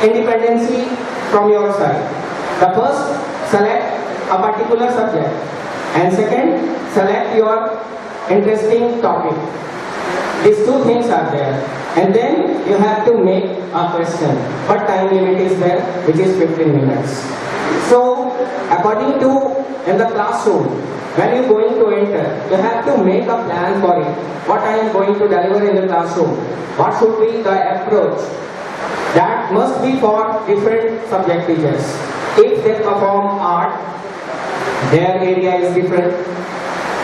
independency from your side. The first, select a particular subject, and second, select your interesting topic. These two things are there, and then you have to make a question. What time limit is there? Which is 15 minutes. So, according to in the classroom, when you are going to enter, you have to make a plan for it. What I am going to deliver in the classroom? What should be the approach? That that must be for different subject teachers. If they perform art, their area is different.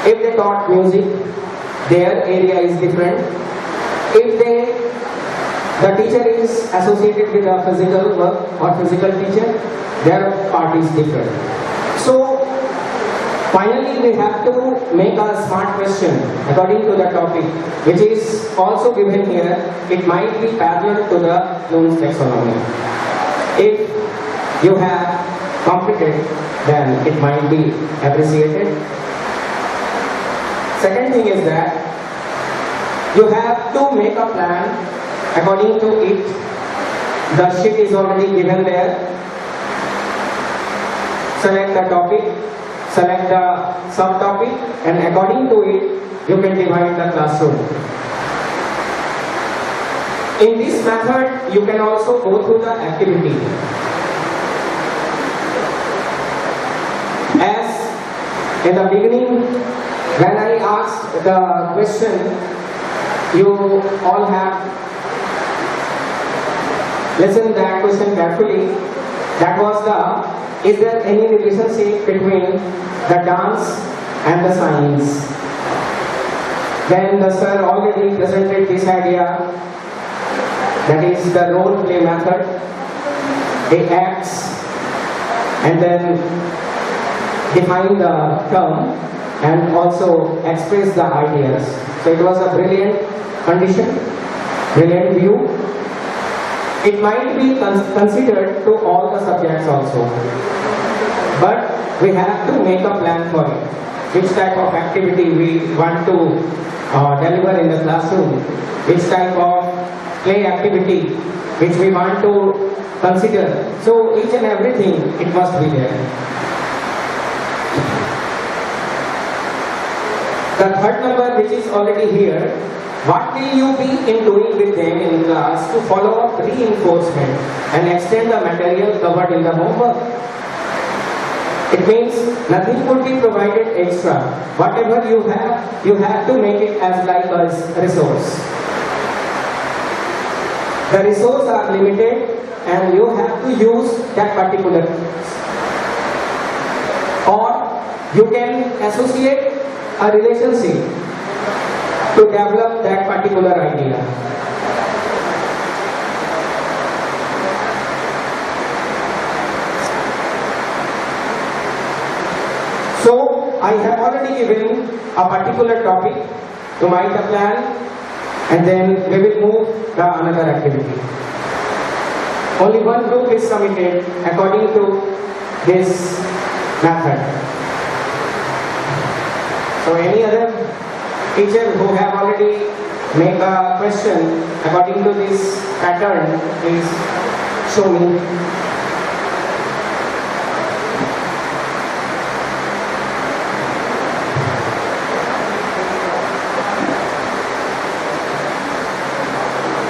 If they taught music, their area is different. If the teacher is associated with a physical work or physical teacher, their part is different. So finally we have to make a smart question according to the topic, which is also given here. It might be parallel to the Bloom's taxonomy. If you have completed, then it might be appreciated. Second thing is that you have to make a plan according to it. The sheet is already given there. Select the topic, select the subtopic, and according to it, you can divide the classroom. In this method, you can also go through the activity. As in the beginning, when I asked the question, you all have listened that question carefully. That was is there any relationship between the dance and the science? Then the sir already presented this idea, that is the role play method. They acts and then define the term and also express the ideas. So it was a brilliant condition, brilliant view. It might be considered to all the subjects also, but we have to make a plan for it. Which type of activity we want to deliver in the classroom, which type of play activity which we want to consider. So each and everything, it must be there. The third number, which is already here, what will you be doing with them in class to follow up reinforcement and extend the material covered in the homework? It means nothing could be provided extra. Whatever you have to make it as like a resource. The resources are limited and you have to use that particular. Or you can associate a relationship to develop that particular idea. So I have already given a particular topic to write a plan, and then we will move to another activity. Only one group is submitted according to this method. So any other teacher who have already made a question according to this pattern, please show me.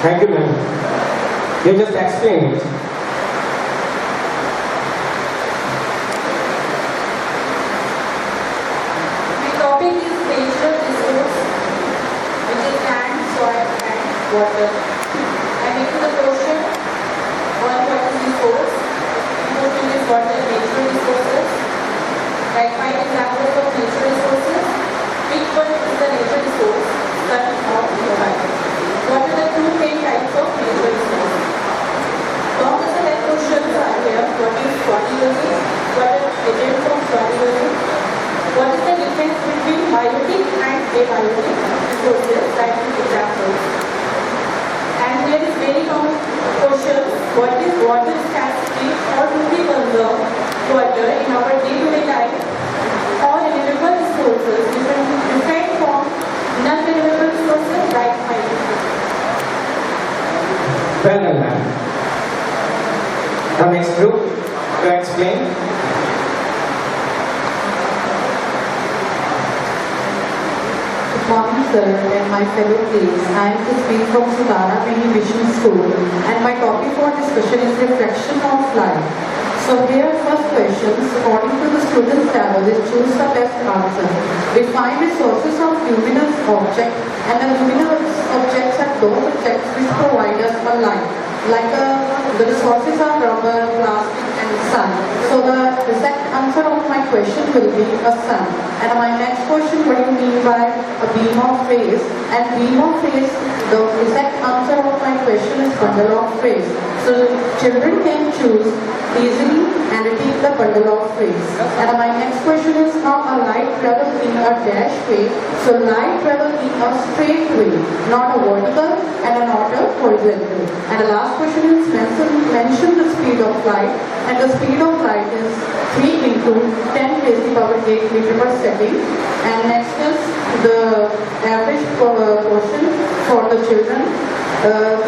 Thank you, ma'am. You just explained it. Topic is natural resource, which is land, soil and water. I make the question, one what is resource, question is what are natural resources. Write 5 examples of natural resources. Which one is the natural resource? Sun or mobile. What are the two main types of natural resources? Some of the questions are here. What is body using? What are agents of body using? What is the difference between biotic and abiotic resources? That is examples. And there is very common question: what is water scarcity? How do we conserve water in our day-to-day life? Or renewable resources different from non-renewable resources like fire. Well done, ma'am. The next group to explain. Good morning, sir, and my fellow colleagues. I am to speak from Sudara Mini Mission School, and my topic for discussion is reflection of life. So here, first questions, according to the students' tables, choose the best answer. Define the sources of luminous object, and the luminous objects are those objects which provide us a light. Like the resources are rubber, plastic and sun. So the exact answer of my question will be a sun. And my next question, what do you mean by a beam of rays? And beam of rays, the exact answer of my question is bundle of rays. So children can choose easily and take the bundle of rays. And my next question is how a light travels in a dash way. So light travels in a straight way, not a vertical and not a horizontal. And the last question is mention the speed of light. And the speed of light is 3 into 10 raised to the power 8 meter per second. And next is the average question for the children.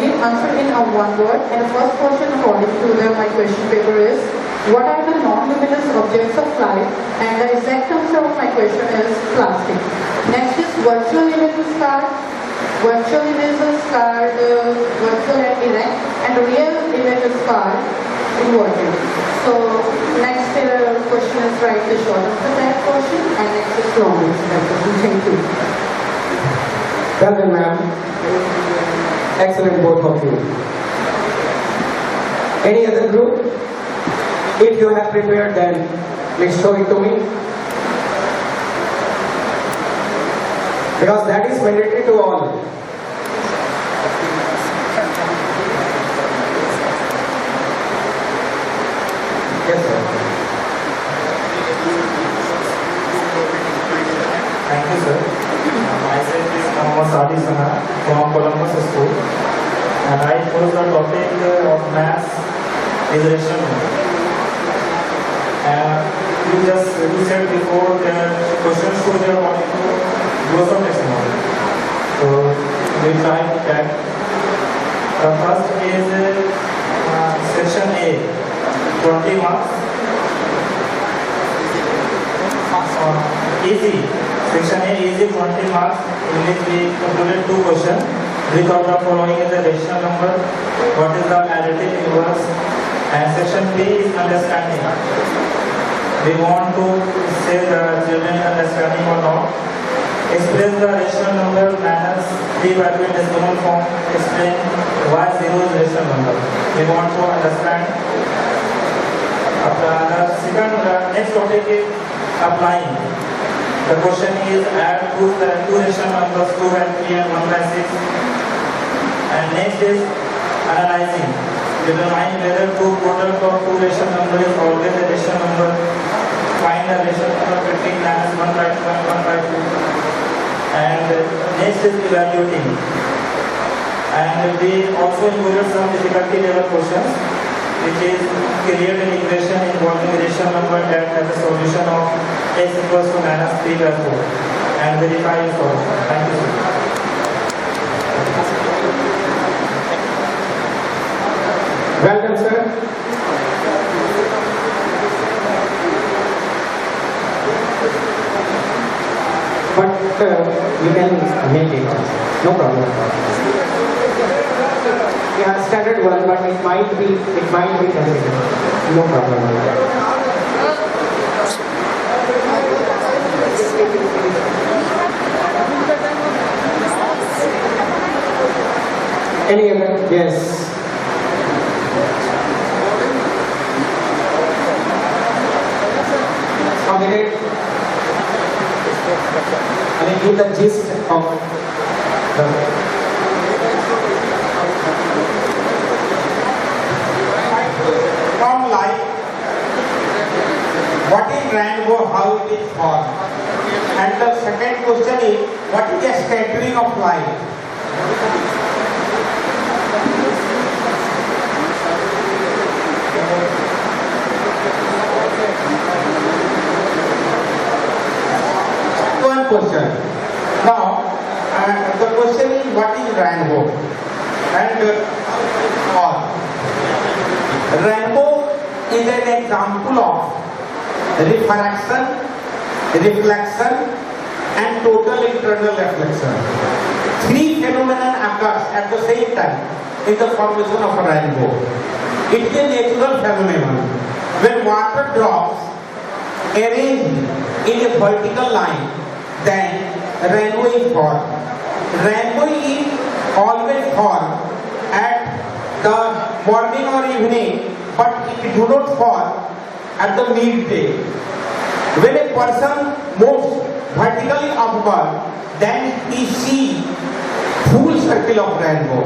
Give answer in one word. And the first question according to my question paper is, what are the non-luminous objects of light? And the exact answer of my question is plastic. Next is virtual images card. Virtual images card, virtual and erect, and real images card inverted. So next question is write the short answer type question, and next is long answer type question. Thank you. Well done, ma'am. Excellent, both of you. Any other group? If you have prepared, then please show it to me. Because that is mandatory to all. Yes, sir. Thank you, sir. Myself is Mohammad Sadi Sana from Columbus School, and I chose the topic of maths is rational. You said before that questions should be according to rules of taxonomy. So we try that. The first is section A, 20 marks. Easy. Section A easy 20 marks. In which we concluded 2 questions. Which of the following is the rational number? What is the additive inverse? And section B is understanding. We want to say the children understanding or not. Express the rational number minus 3 value in decimal form. Explain why 0 is rational number. We want to understand. The next topic is applying. The question is add two rational numbers 2 by 3 and 1 by 6. And next is analyzing. Determine whether 2 product of 2 rational number is always a rational number. Find the rational number between minus 1 by 2 and 1 by 2. And next is evaluating. And we also included some difficulty level questions, which is create an equation involving rational number that has a solution of x equals to minus 3 by 4 and verify its solution. Thank you, sir. Welcome, sir. But you can make it also. No problem. Yeah, standard one, but it might be considered. No problem. Any other? Yes. I mean, give the gist of the from light, what is rainbow, how it is formed? And the second question is, what is the scattering of light? One question. Now, the question is, what is rainbow? And rainbow is an example of refraction, reflection, and total internal reflection. 3 phenomena occurs at the same time in the formation of a rainbow. It is a natural phenomenon. When water drops arranged in a vertical line, then rainbow is formed. Rainbow is always formed at the morning or evening, but it do not fall at the midday. When a person moves vertically upward, then he see full circle of rainbow.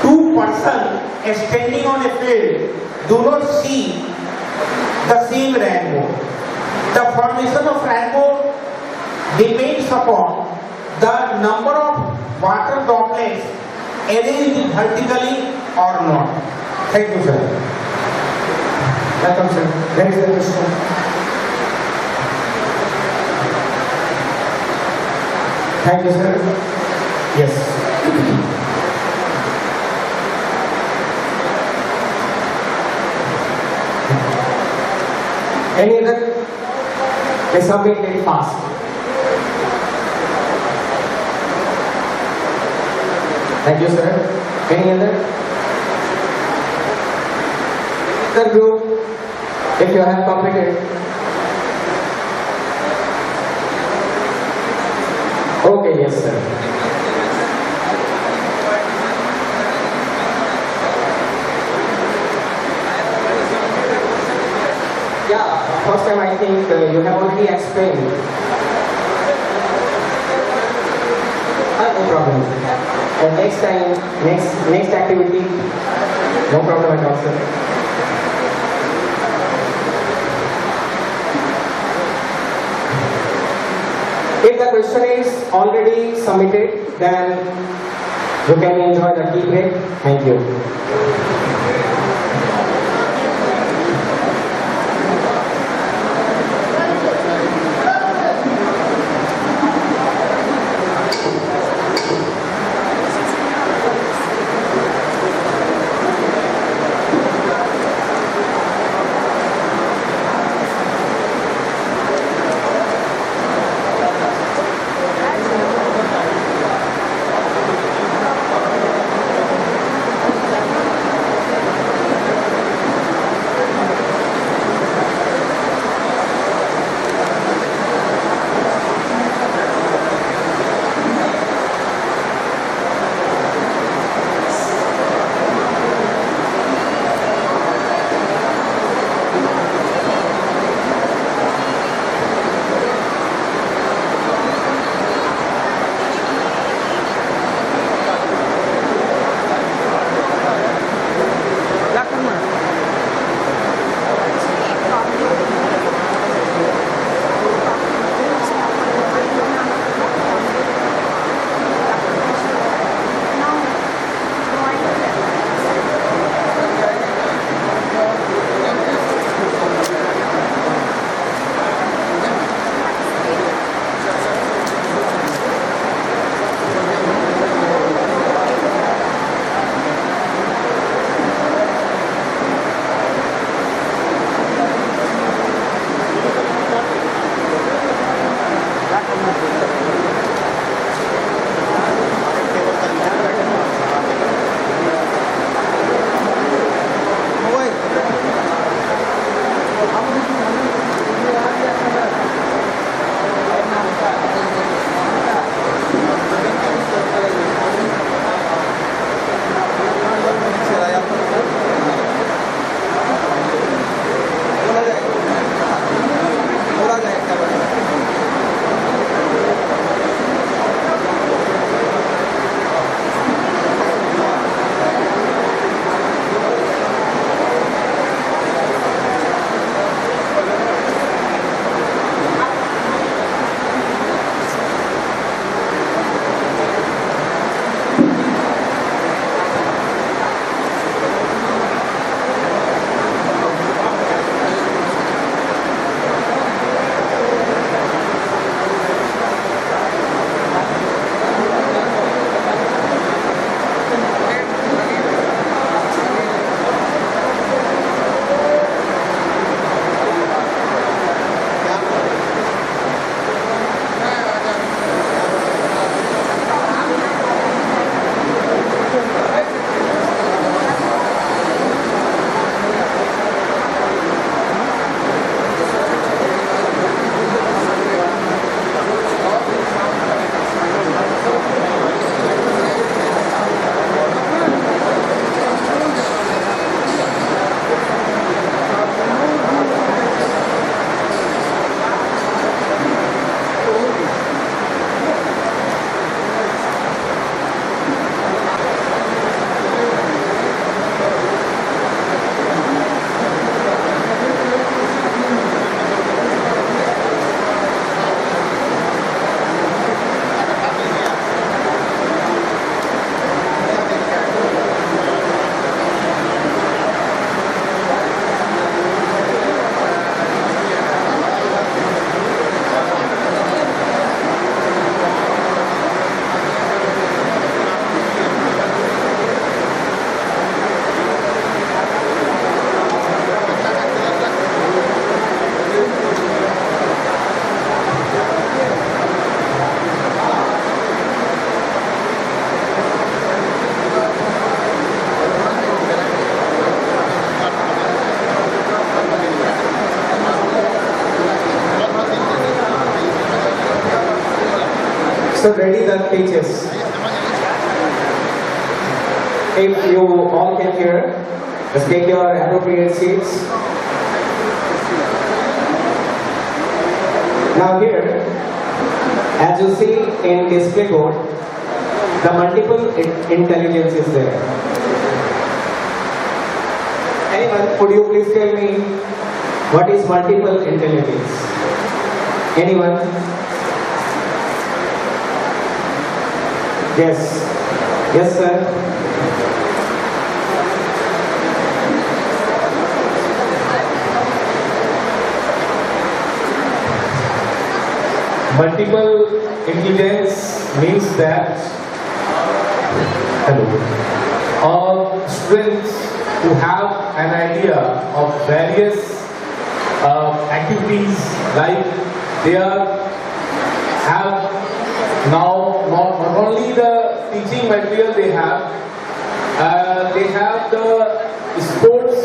Two persons standing on a field do not see the same rainbow. The formation of rainbow depends upon the number of water droplets arranged vertically or not. Thank you, sir. Welcome, sir. Where is the question? Thank you, sir. Yes. Any other? Let's submit it fast. Thank you, sir. Any other? Third group, if you have completed. Okay, yes, sir. Yeah, first time I think you have already explained. No problem. And next time, next activity, no problem at all, sir. If the question is already submitted, then you can enjoy the tea break. Thank you. So ready the teachers. If you all can hear, just take your appropriate seats. Now here, as you see in display board, the multiple intelligence is there. Anyone, could you please tell me what is multiple intelligence? Anyone? Yes. Yes, sir. Multiple intelligence means that all students who have an idea of various activities, like they have now not only the teaching material they have the sports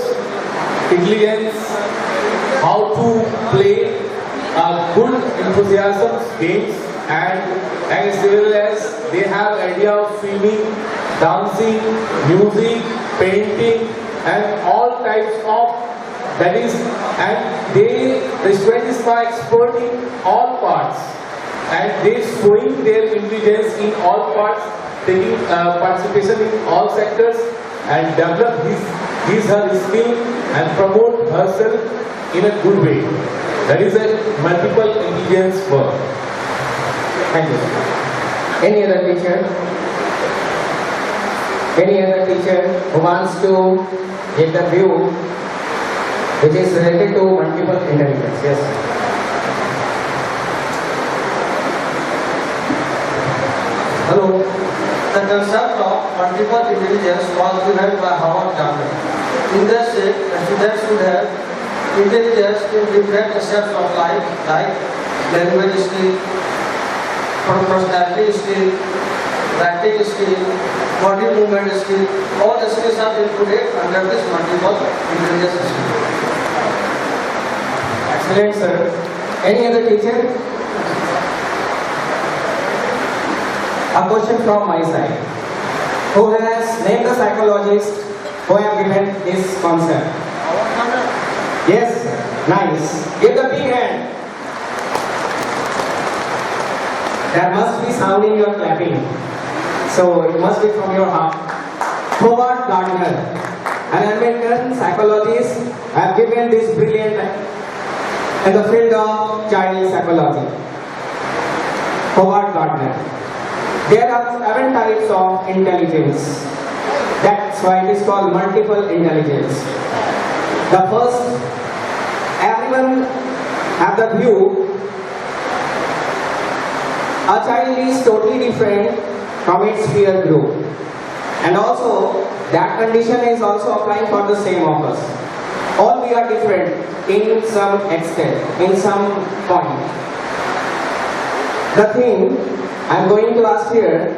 intelligence, how to play good enthusiasm games, and as well as they have idea of swimming, dancing, music, painting, and all types of that is, and the student is now expert in all parts, and they showing their intelligence in all parts, taking participation in all sectors, and develop her skill and promote herself in a good way. That is a multiple intelligence work. Thank you. Any other teacher? Any other teacher who wants to give the view which is related to multiple intelligence? Yes. Hello. The concept of multiple intelligence was given by Howard Gardner. In that state, a student should have intelligence in different aspects of life, like language skill, personality skill, writing skill, body movement skill. All the skills are included under this multiple intelligence skill. Excellent, sir. Any other teacher? A question from my side. Who has named the psychologist who have given this concept? Yes, nice. Give the big hand. There must be sound in your clapping. So it must be from your heart. Howard Gardner, an American psychologist, have given this brilliant in the field of child psychology. Howard Gardner. There are 7 types of intelligence. That's why it is called multiple intelligence. The first, everyone have the view, a child is totally different from its peer group. And also, that condition is also applying for the same of us. All we are different in some extent, in some point. The thing I am going to ask here,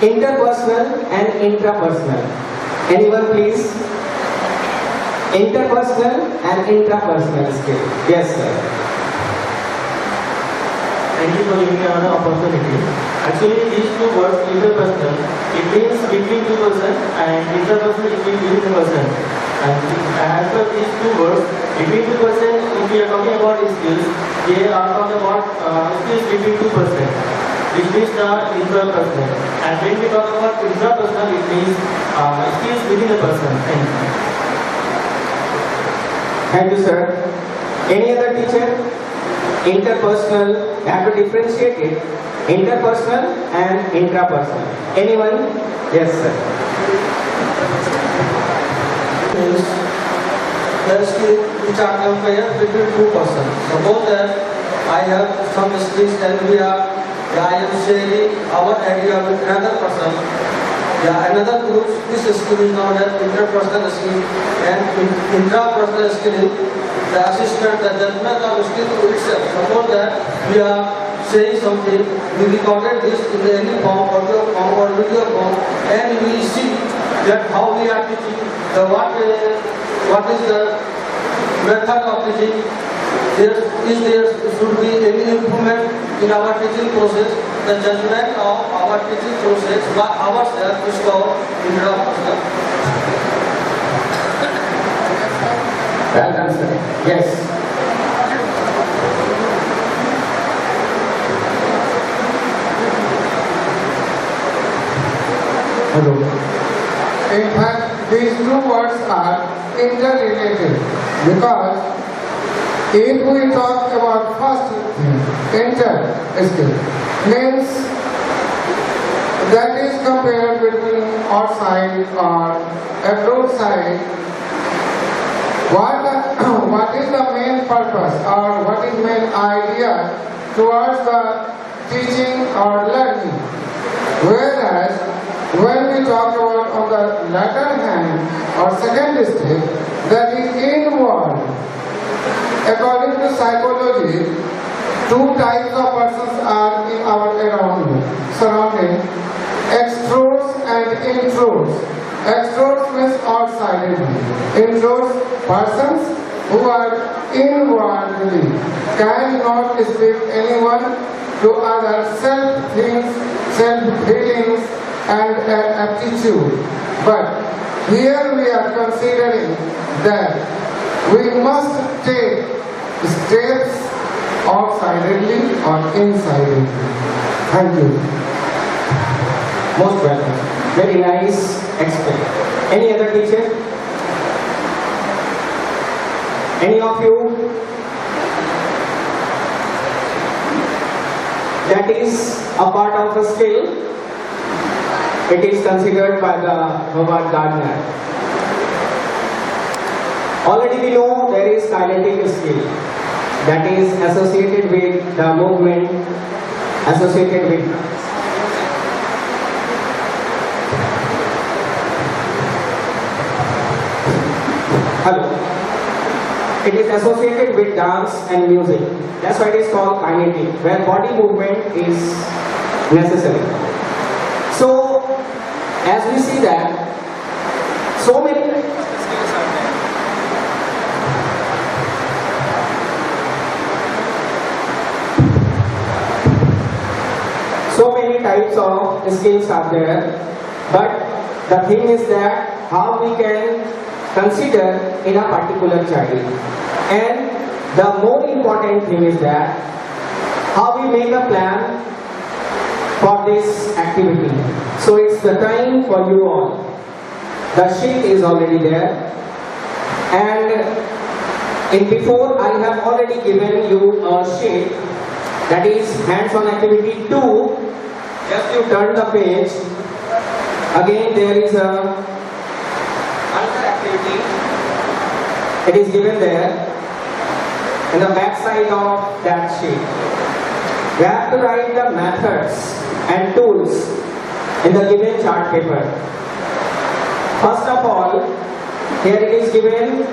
interpersonal and intrapersonal. Anyone please? Interpersonal and intrapersonal skill. Yes, sir. Thank you for giving me another opportunity. Actually, these two words, interpersonal, it means between two persons, and interpersonal, it means within a person. And as per these two words, between two persons, if we are talking about skills, they are talking about skills between two persons, which means the interpersonal. And when we talk about intrapersonal, it means skills within a person. Thank you. Thank you, sir. Any other teacher? Interpersonal, you have to differentiate it. Interpersonal and intrapersonal. Anyone? Yes, sir. Means the skill which are compared between two persons. Suppose that I have some skills and I am sharing our idea with another person. Another group, this skill is known as interpersonal skill, and intrapersonal skill is the assessment, the judgment of skill itself. Suppose that we are saying something, we recorded this in any form, audio form or video form, and we see that how we are teaching, what is the method of teaching. There should be any improvement in our teaching process. The judgment of our teaching process by ourselves is called introduction. Well done, sir. Yes. Hello. In fact, these two words are interrelated because if we talk about first thing, inter skill, means that is compared between outside or abroad side. What is the main purpose or what is main idea towards the teaching or learning? Whereas when we talk about on the latter hand or second step, that is inward. According to psychology, two types of persons are in our surrounding, extroverts and introverts. Extroverts means outsidedly. Introverts, persons who are inwardly, cannot speak anyone to other self-feelings and aptitude. But here we are considering that we must take steps outsidedly or insidedly. Thank you. Most welcome. Very nice explain. Any other teacher? Any of you? That is a part of a skill. It is considered by the Howard Gardner. Already we know there is kinetic skill that is associated with the movement, associated with hello. It is associated with dance and music. That's why it is called kinetic, where body movement is necessary. So, as we see that, so many skills are there. So many types of skills are there, but the thing is that how we can consider in a particular child. And the more important thing is that how we make a plan for this activity. So it's the time for you all. The sheet is already there, and in before I have already given you a sheet that is hands-on activity 2. Just you turn the page. Again there is a another activity. It is given there in the back side of that sheet. We have to write the methods and tools in the given chart paper. First of all, here it is given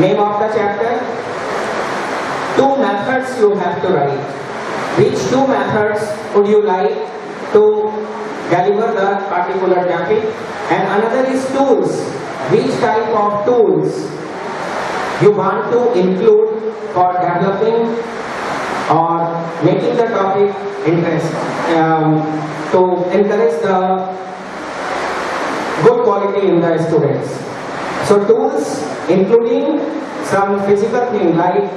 name of the chapter. 2 methods you have to write. Which 2 methods would you like to deliver the particular topic? And another is tools. Which type of tools you want to include for developing or making the topic interesting, to encourage the good quality in the students. So tools including some physical thing like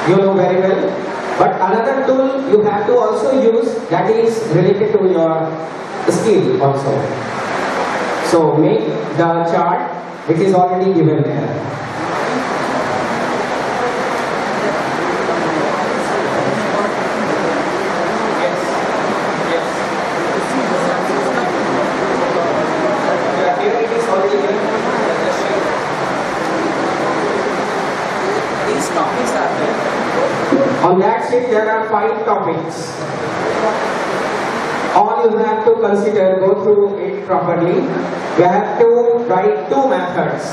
you know very well, but another tool you have to also use that is related to your skill also. So make the chart which is already given there. On that sheet there are 5 topics. All you have to consider, go through it properly. You have to write 2 methods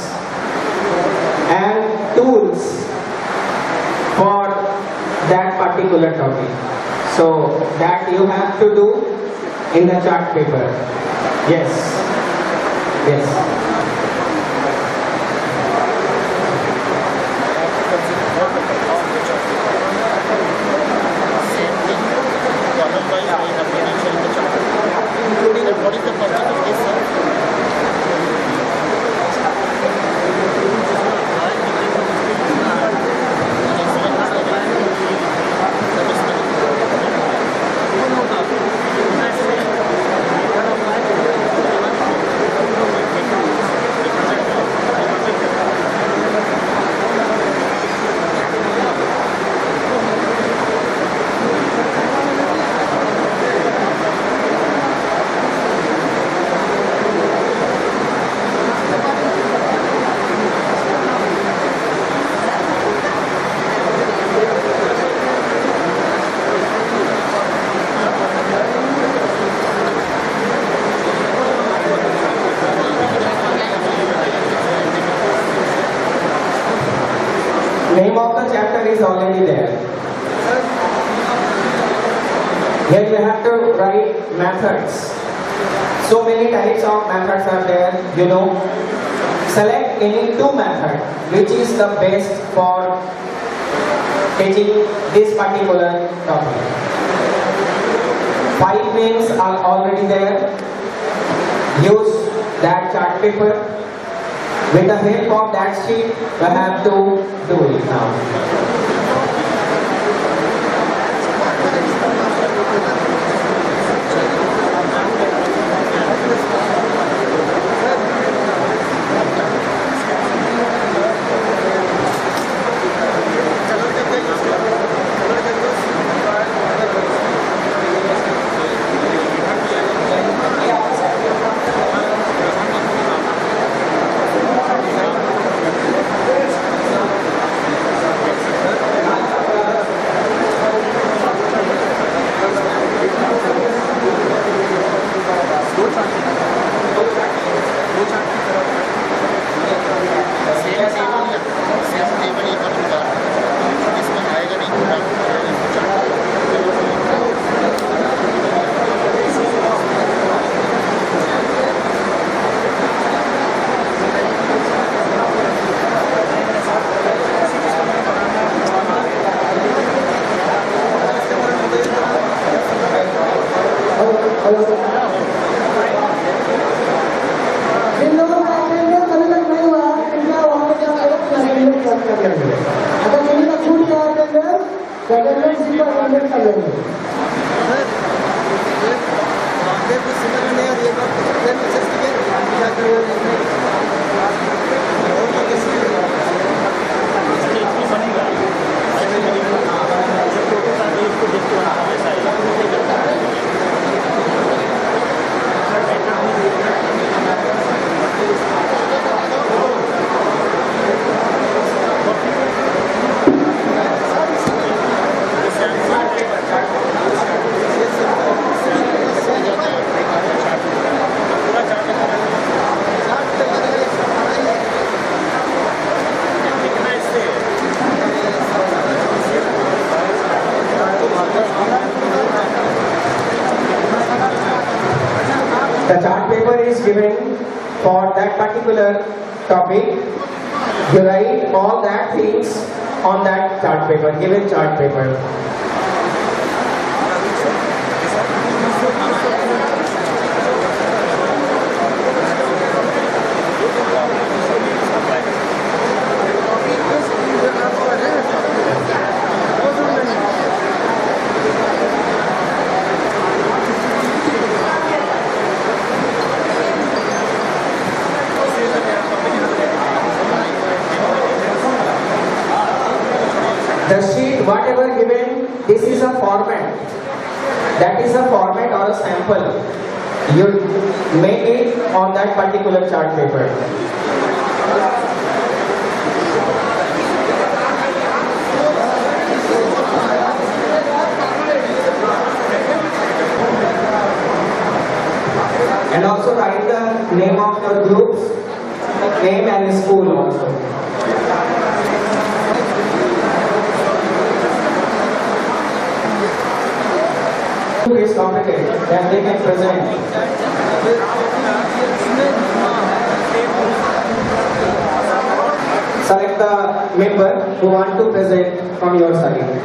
and tools for that particular topic. So that you have to do in the chart paper. Yes. Yes. of the chapter is already there. Here you have to write methods. So many types of methods are there, you know. Select any two methods which is the best for teaching this particular topic. 5 names are already there. Use that chart paper. With the help of that sheet, you have to do it now. The chart paper is given for that particular topic. You write all that things on that chart paper, given chart paper. The sheet, whatever given, this is a format. That is a format or a sample. You make it on that particular chart paper. And also write the name of your groups, name and school also. Is competent, then they can present. Select the member who want to present from your side.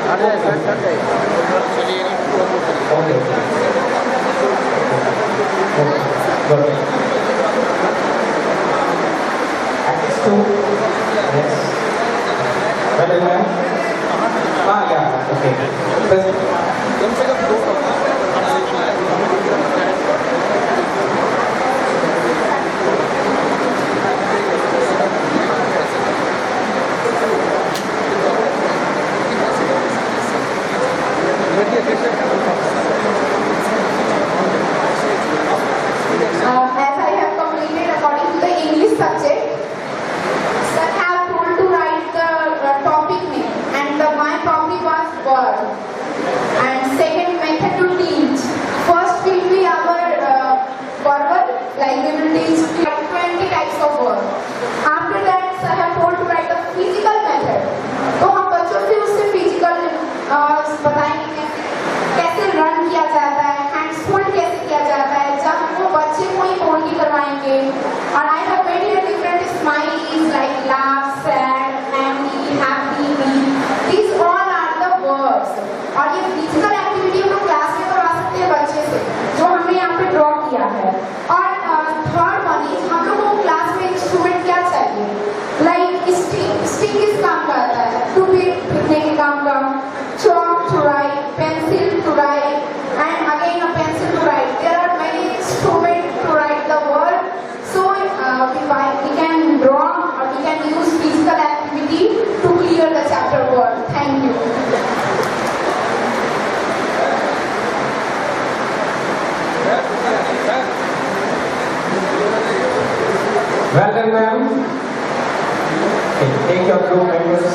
At least two. Yes. Well, ma'am. Yeah. Okay. As I have completed according to the English subject, sir have told to write the topic name, and my topic was word. And second, method to teach. First will be our verbal, like we will teach 20 types of word. After that, sir have told to write the physical method. तो हम बच्चों से उससे physical बताएंगे कैसे run किया जाता है, हैंड्स होल्ड कैसे किया जाता है, जब वो बच्चे को ही होल्ड करवाएंगे. और I have very different smileys like laugh, sad, angry, happy, these all are the words. और ये फिजिकल एक्टिविटी हम लोग क्लास में करवा सकते हैं बच्चे से, जो हमने यहाँ पे ड्रॉ किया है. और थर्ड वन इज हम लोगों को क्लास में इंस्ट्रूमेंट क्या चाहिए, लाइक स्टिक किस काम का आता है, टू लिखने के काम का, chalk to write, pencil to write, and again a pencil to write. There are many instruments to write the word. So we can draw or we can use physical activity to clear the chapter word. Thank you. Well done, ma'am. Okay, take your group members.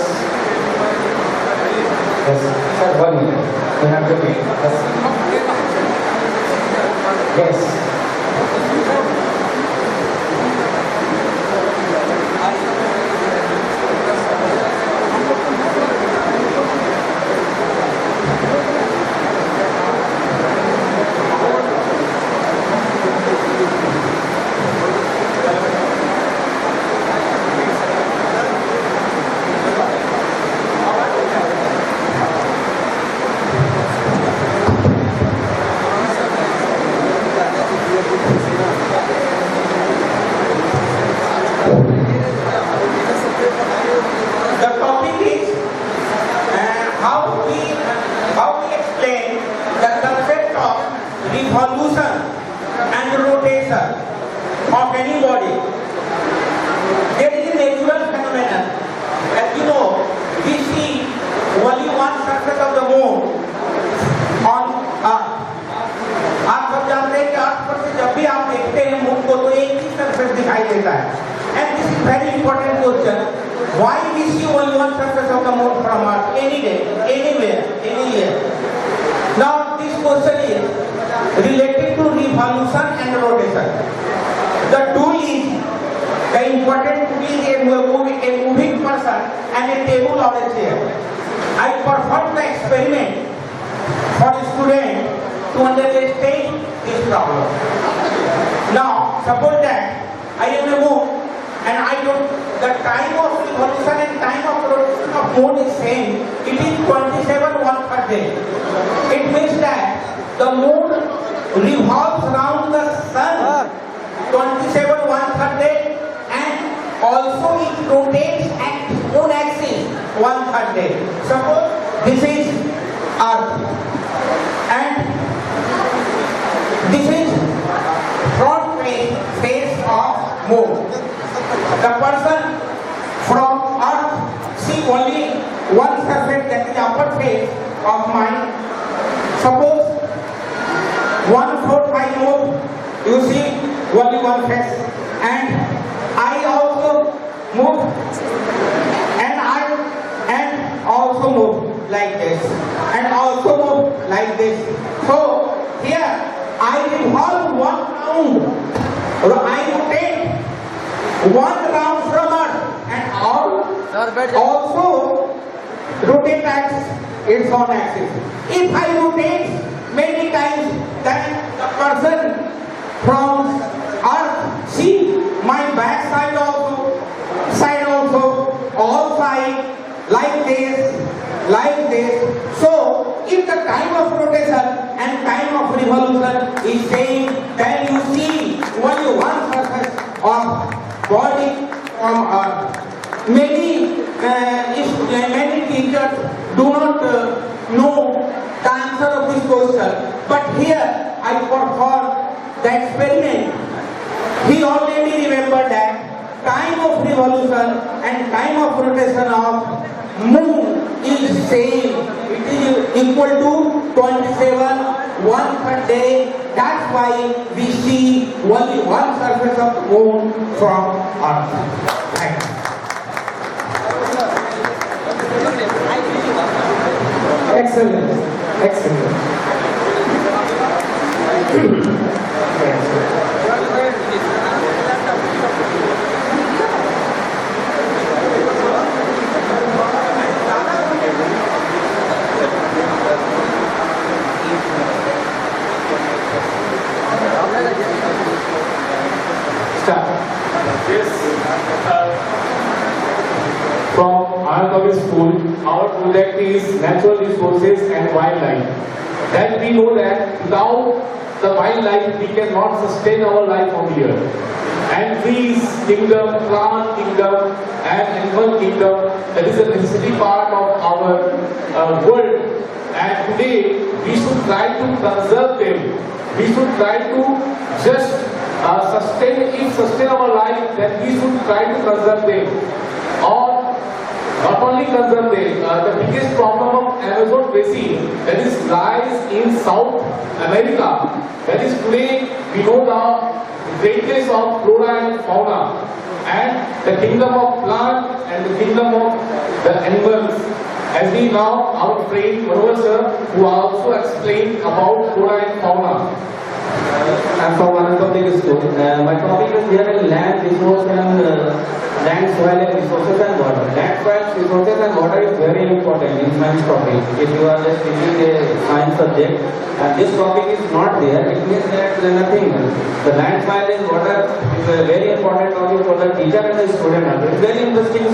Yes, sir, 1 minute. You have to wait. Yes. The topic is how we explain the concept of revolution and rotation of any body. There is a natural phenomenon. As you know, we see only one surface of the moon on Earth. आप सब जानते हैं कि अर्थ पर से जब भी आप देखते हैं मून को तो एक ही सरफेस दिखाई देता है. And this is very important question. Why we see only one surface of the moon from Earth any day, anywhere, any year? Now this question is related to revolution and rotation. The tool is the important tool is a moving person and a table or a chair. I performed the experiment for the student to understand this problem. Now suppose that I am a moon and I don't, the time of revolution and time of rotation of moon is same. It is 27/1/3 day. It means that the moon revolves around the sun 27/1/3 day, and also it rotates at moon axis 1/3 day. Suppose this is Earth and this is front face of moon. The person from Earth see only one surface, that is upper face of mine. Suppose 1/4 I move, you see only one face, and I also move, and also move like this, and also move like this. So here I revolve one round, I rotate one round from Earth, and also rotate at its own axis. If I rotate many times, then the person from Earth see my back side also, all side, like this, revolution is saying that you see only one surface of body from earth. Many teachers do not know the answer of this question, but here I performed the experiment. He already remembered that time of revolution and time of rotation of moon is same. It is equal to 27 1/3 day. That's why we see only one surface of the moon from Earth. Thanks. Excellent. Excellent. Yes. From our public school, our project is natural resources and wildlife. That we know that without the wildlife, we cannot sustain our life on the earth. And trees, kingdom, plant kingdom, and animal kingdom, that is a necessary part of our world. And today, we should try to conserve them. We should try to just sustain our life, then we should try to conserve them. Or not only conserve them, the biggest problem of Amazon basin, that is lies in South America. That is today we know the greatness of flora and fauna, and the kingdom of plant and the kingdom of the animals. As we now, our friend Manohar sir, who also explained about flora and fauna. I'm from one public school. My topic is here land resource and land, soil and resources and water. Land, soil, resources and water is very important in science topic. If you are just teaching a science subject and this topic is not there, it means that there is nothing. The land, soil and water is a very important topic for the teacher and the student. It's very interesting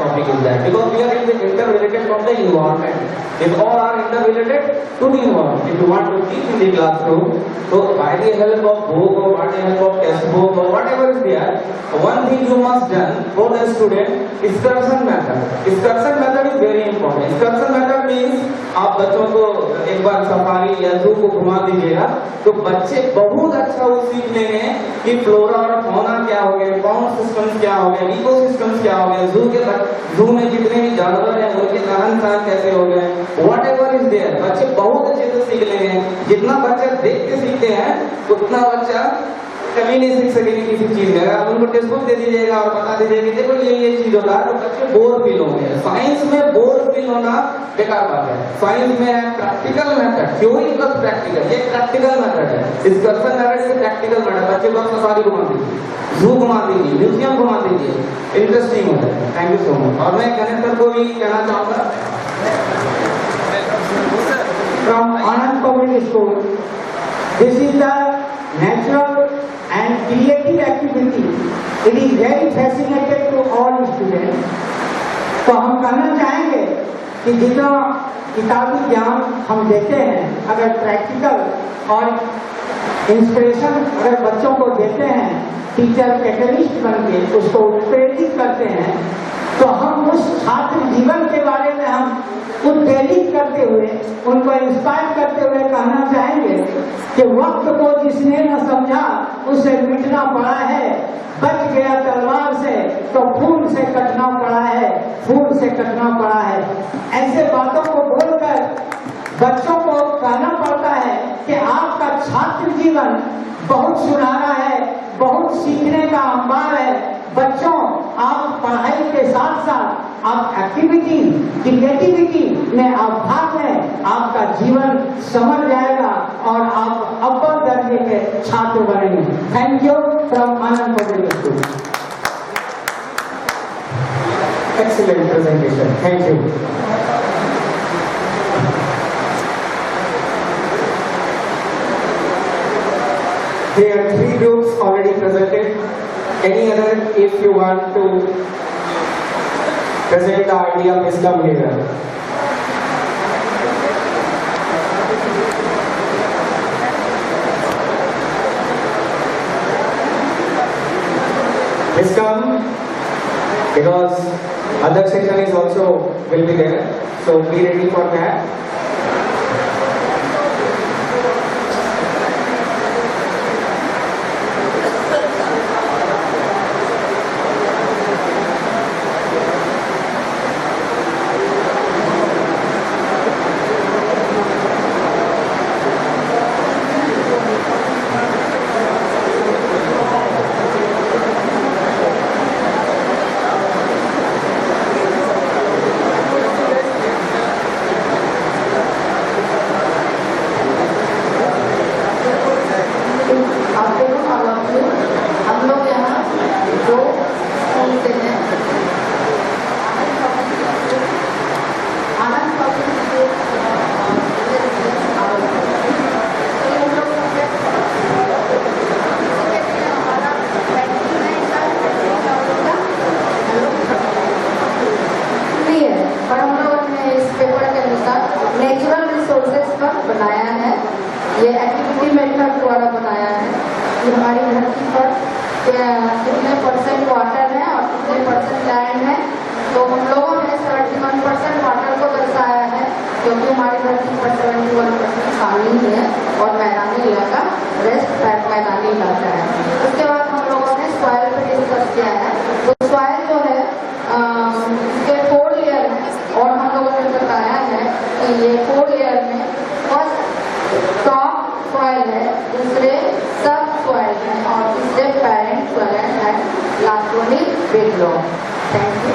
topic is that because we are interrelated from the environment. If all are interrelated to the environment. If you want to teach in the classroom, so by the help of book or by the help of textbook or whatever is there, one thing you must done for the student, excursion method. Excursion method is very important. Excursion method means आप बच्चों को एक बार safari या जू को घुमा दीजिएगा तो बच्चे बहुत अच्छा वो सीख लेंगे कि फ्लोरा और फौना क्या हो गए, बाउंड सिस्टम्स क्या हो गए, इकोसिस्टम्स क्या हो गए, जू में जितने भी जानवर हैं उनके रहन सहन कैसे हो गए, व्हाटएवर इज देयर, बच्चे बहुत अच्छे से सीख लेंगे. जितना बच्चा देख के सीखते हैं उतना बच्चा कभी नहीं सीख सकेंगे किसी चीज में. अगर उनको टेक्स्ट बुक दे दीजिएगा और बता दीजिएगा कि देखो ये चीज होता है तो बच्चे बोर फील होंगे. साइंस में बोर फील होना बेकार बात है. साइंस में है practical method, theory plus practical. ये प्रैक्टिकल मेथड है. इस कर्सन मेथड से प्रैक्टिकल मेथड. बच्चे को सफारी घुमा दीजिए, जू घुमा दीजिए, म्यूजियम घुमा दीजिए, इंटरेस्टिंग होता है. Thank you so much. और मैं गणेश सर को भी कहना चाहूंगा from Anand Public School. This is the natural and creative activity. It is very fascinating to all students. तो हम कहना चाहेंगे कि जितना किताबी ज्ञान हम देते हैं, अगर प्रैक्टिकल और इंस्पिरेशन अगर बच्चों को देते हैं, टीचर कैटलिस्ट बन के उसको उत्प्रेरित करते हैं, तो हम उस छात्र जीवन के बारे में हम उत्प्रेरित करते हुए, उनको इंस्पायर करते हुए कहना चाहेंगे कि वक्त को जिसने न समझा उसे मिटना पड़ा है, बच गया तलवार से तो फूल से कटना पड़ा है, फूल से कटना पड़ा है. ऐसे बातों को बोलकर बच्चों को कहना पड़ता है कि आपका छात्र जीवन बहुत सुनहरा है, बहुत सीखने का अंबार है. बच्चों, आप पढ़ाई के साथ साथ आप एक्टिविटी, क्रिएटिविटी में आप भाग लें, आपका जीवन संवर जाएगा और आप अव्वल दर्जे के छात्र बनेंगे. Thank you from Anand public school. Excellent presentation. Thank you. There are 3 groups already presented. Any other, if you want to present the idea, please come here. because other section is also will be there. So be ready for that. ये activity method द्वारा बनाया है कि हमारी धरती पर कितने percent water है और कितने परसेंट लैंड है। तो हम लोगों ने 71% वाटर को दर्शाया है क्योंकि हमारी धरती पर 71% पानी है और मैदानी इलाका रेस्ट मैदानी इलाका है। उसके बाद हम लोगों ने सॉइल पे डिस्कस किया है। तो सॉइल जो है इसके 4 लेयर है और हम लोगों ने बताया है कि ये 4 लेयर में फर्स्ट टॉप सॉइल है, दूसरे सब सॉइल है और तीसरे पेरेंट सॉइल है, last one is bedrock. Thank you.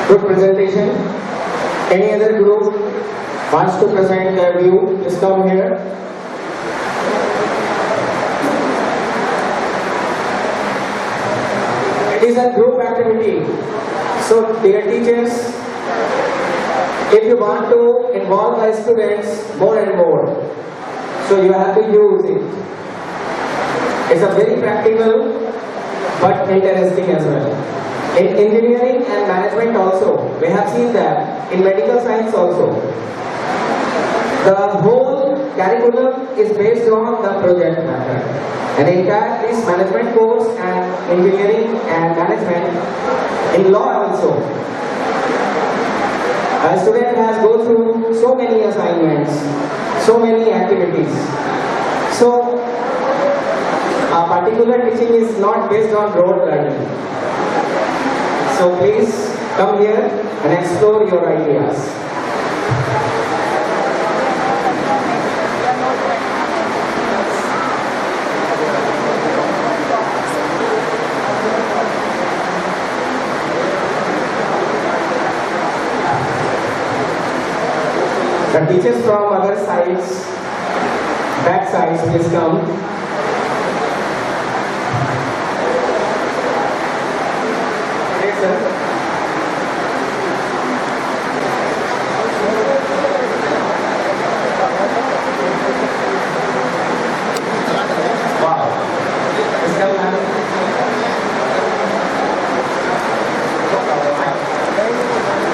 Good presentation. Any other group wants to present their view? Please come here. It is a group activity. So, dear teachers, if you want to involve the students more and more, so you have to use it. It's a very practical but interesting as well. In engineering and management also, we have seen that in medical science also, the whole curriculum is based on the project method. And in fact, this management course and engineering and management, in law also, a student has go through so many assignments, so many activities. So, a particular teaching is not based on rote learning. So please come here and explore your ideas. The teachers from other sides, back sides, please come.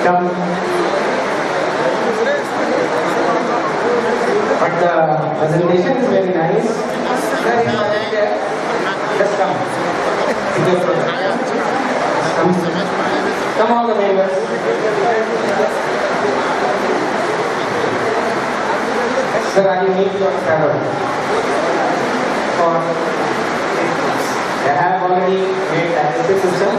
Come. But the presentation is very nice. Just come. Come on, the neighbors. Sir, are you need your travel? Or they have already made digestive system?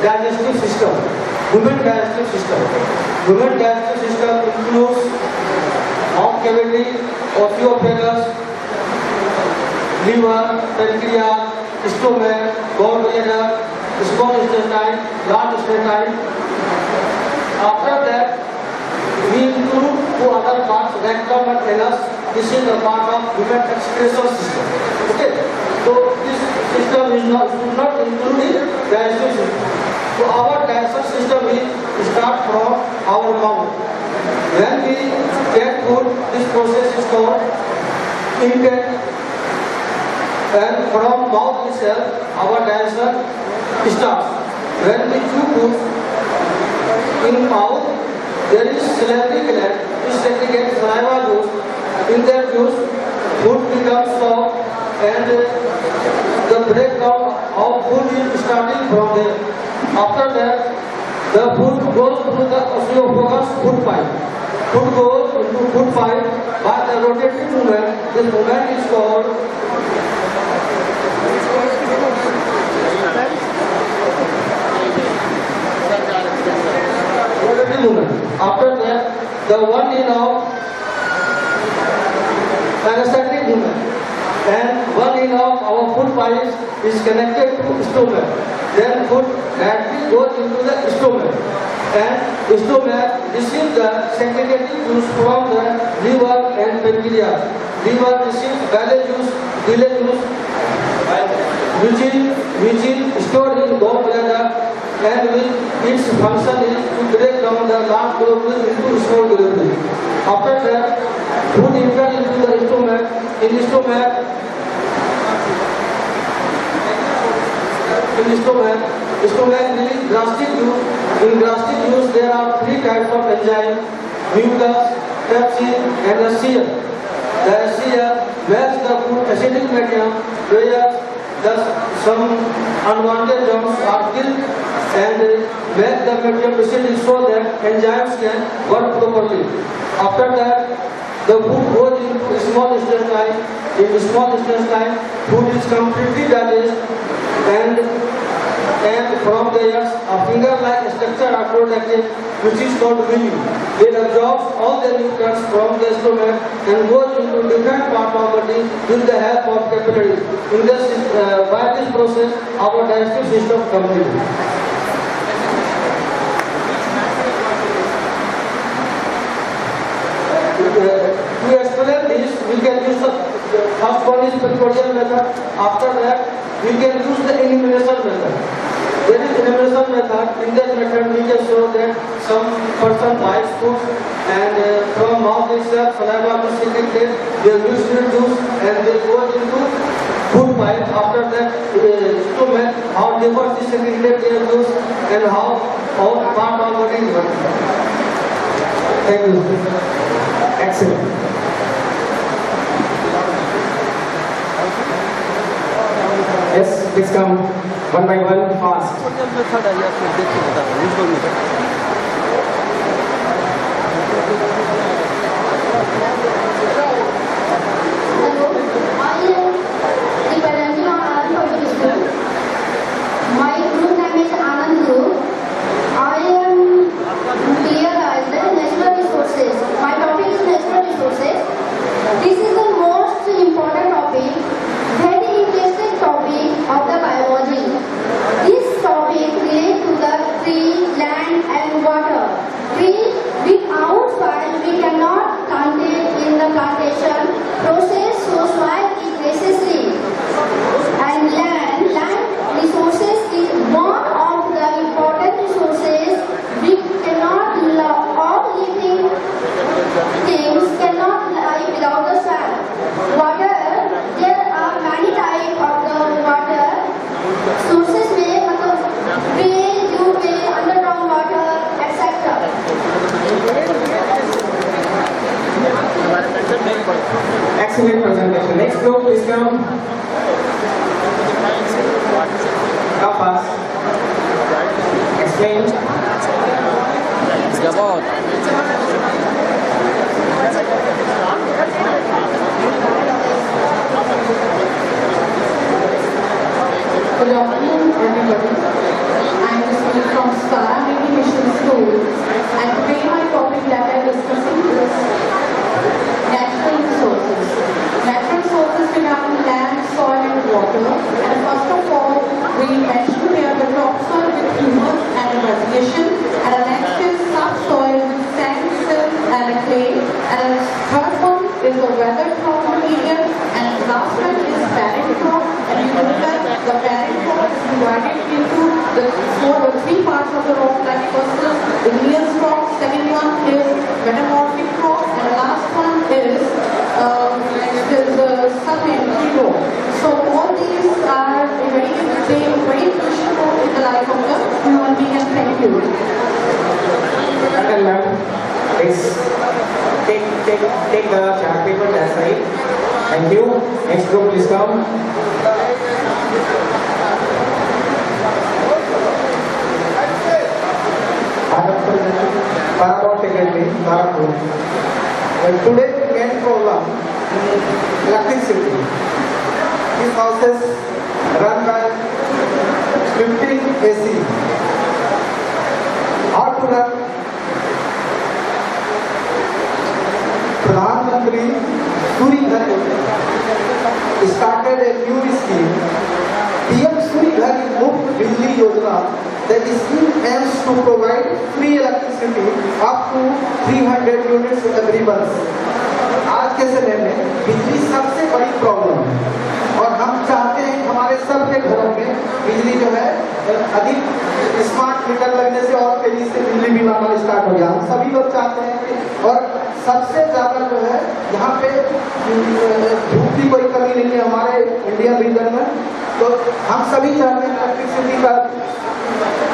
Digestive system, human digestive system. Human digestive system includes mouth cavity, esophagus, liver, pancreas, stomach, gallbladder, small intestine, large intestine. After that, we include two other parts, rectum and anus. This is a part of human excretion system. Okay, so this system is not included in digestive system. So our digestive system is start from our mouth. When we get food, this process is called intake, and from mouth itself, our digestion starts. When we chew food in mouth, there is salivary gland which segregates saliva juice. In that juice, food becomes soft, and the breakdown of food is starting from there. After that, the food goes through the esophagus food pipe. Food goes into food pipe by the rotating movement. This movement is called rotating movement. After that, the one in of anesthetic movement, and one in of our food pipes is connected to stomach. Then food directly goes into the stomach, and stomach receives the secreted juice from the liver and pancreas. Liver receives bile juice, which is stored in gallbladder, and its function is to break down the large globules into small globules. After that, food enters into the stomach. In the stomach, release gastric juice. In gastric juice, there are three types of enzymes: mucus, pepsin, and the serum. The serum melts the food acidic medium, where some unwanted germs are killed, and make the medium acidic so that enzymes can work properly. After that, the food goes into small intestine. In the small intestine, food is completely digested, and from there, a finger-like structure are produced, which is called villi. It absorbs all the nutrients from the stomach and goes into different parts of the body with the help of capillaries. By this process, our digestive system completes. To explain this, we can use the first one is precaution method. After that, we can use the elimination method. There is elimination method. In that method, we can show that some person buys food, and from mouth itself, saliva is secreted. They use juice, and they go into food pipe. After that, stomach, how liver is secreted their juice, and how part of body is working. Thank you. Excellent. Yes, please come one by one fast. My group name is Anand Group. I am clear as the natural resources. My topic is natural resources. This is the most important topic, very interesting topic of the biology. This topic relates to the tree, land and water. Tree, without soil, we cannot plant it in the plantation process, so soil is necessary. And land resources is one of the important resources. We cannot all living things cannot live without the sun. Water, there are many types of the water sources में मतलब rain, dew, underground water, etc. Excellent presentation. Next group, please come. Come fast. Explain. Good afternoon, everybody. I am Vidya from Remodelled Mission School, and today my topic that I am discussing is natural resources. Natural resources can have land, water. And first of all, we mentioned here the topsoil with humus and vegetation. And the next is subsoil with sand, silt and a clay. And the third one is the weather-prone material. And the last one is parent crop. And you know that the parent crop is divided into the three parts of the rock. Like first is igneous rock, second one is metamorphic rock, and the last one is sedimentary rock. So all these are very crucial role in the life of the human being. And thank you. And ma'am, please take the chart paper aside. Thank you. Next group, please come. I am presenting Paramount Academy, Nagpur. And today the main problem is electricity. This house is run by 15 AC. How to run? Pradhan Mantri Suri Ghar started a new scheme. PM Suri Ghar Muft Bijli Yojana. The scheme aims to provide free electricity up to 300 units every month. आज के समय में बिजली सबसे बड़ी problem है और हम चाहते हैं कि हमारे सबके घरों में बिजली जो है अधिक स्मार्ट मीटर लगने से और तेजी से बिजली बिल आना स्टार्ट हो गया। हम सभी लोग चाहते हैं कि और सबसे ज्यादा जो है यहाँ पे धूप की कोई कमी नहीं है हमारे इंडिया रीजन में, तो हम सभी चाहते हैं इलेक्ट्रिसिटी का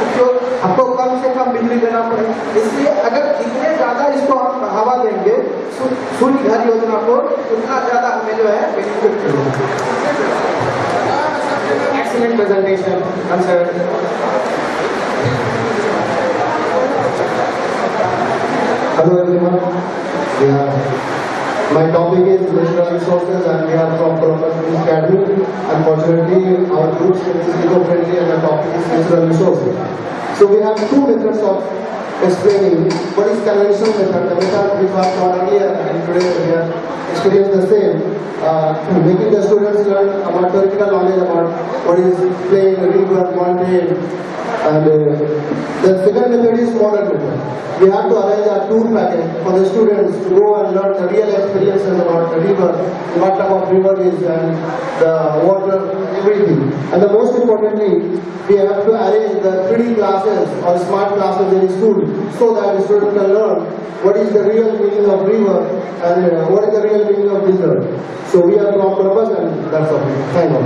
उपयोग हमको कम से कम बिजली देना पड़े। इसलिए अगर जितने ज्यादा इसको हम बढ़ावा देंगे सूर्य घर योजना को, उतना ज्यादा हमें जो है बेनिफिट मिलेगा। Excellent presentation. Answer. Hello everyone. My topic is natural resources and we are from Columbus Academy. Unfortunately, our group is eco-friendly and the topic is natural resources. So we have two methods of explaining what is conventional method. The method we talked about earlier and today we are experiencing the same. Making the students learn about theoretical knowledge about what is plane, river, mountain. And the second method is modern method. We have to arrange a tour package for the students to go and learn the real experiences about the river, what type of river is and the water, everything. And the most importantly, we have to arrange the 3D classes or smart classes in school so that the students can learn what is the real meaning of river and what is the real meaning of desert. So we are from purpose and that's all. Thank you.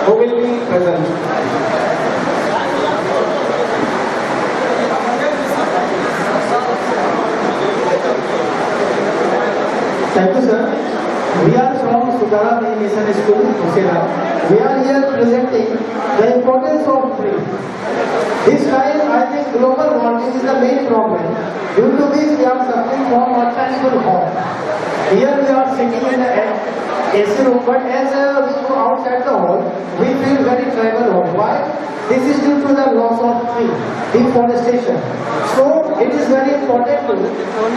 Who will be present? Thank you, sir. We are from Sudara Mission School, Musera. We are here presenting the importance of tree. This time, I think global warming is the main problem. Due to this, we are suffering from unmanageable heat. Here we are sitting in the AC room, but as we go outside the hall, we feel very tribal hot. Why? This is due to the loss of tree, deforestation. So it is very important to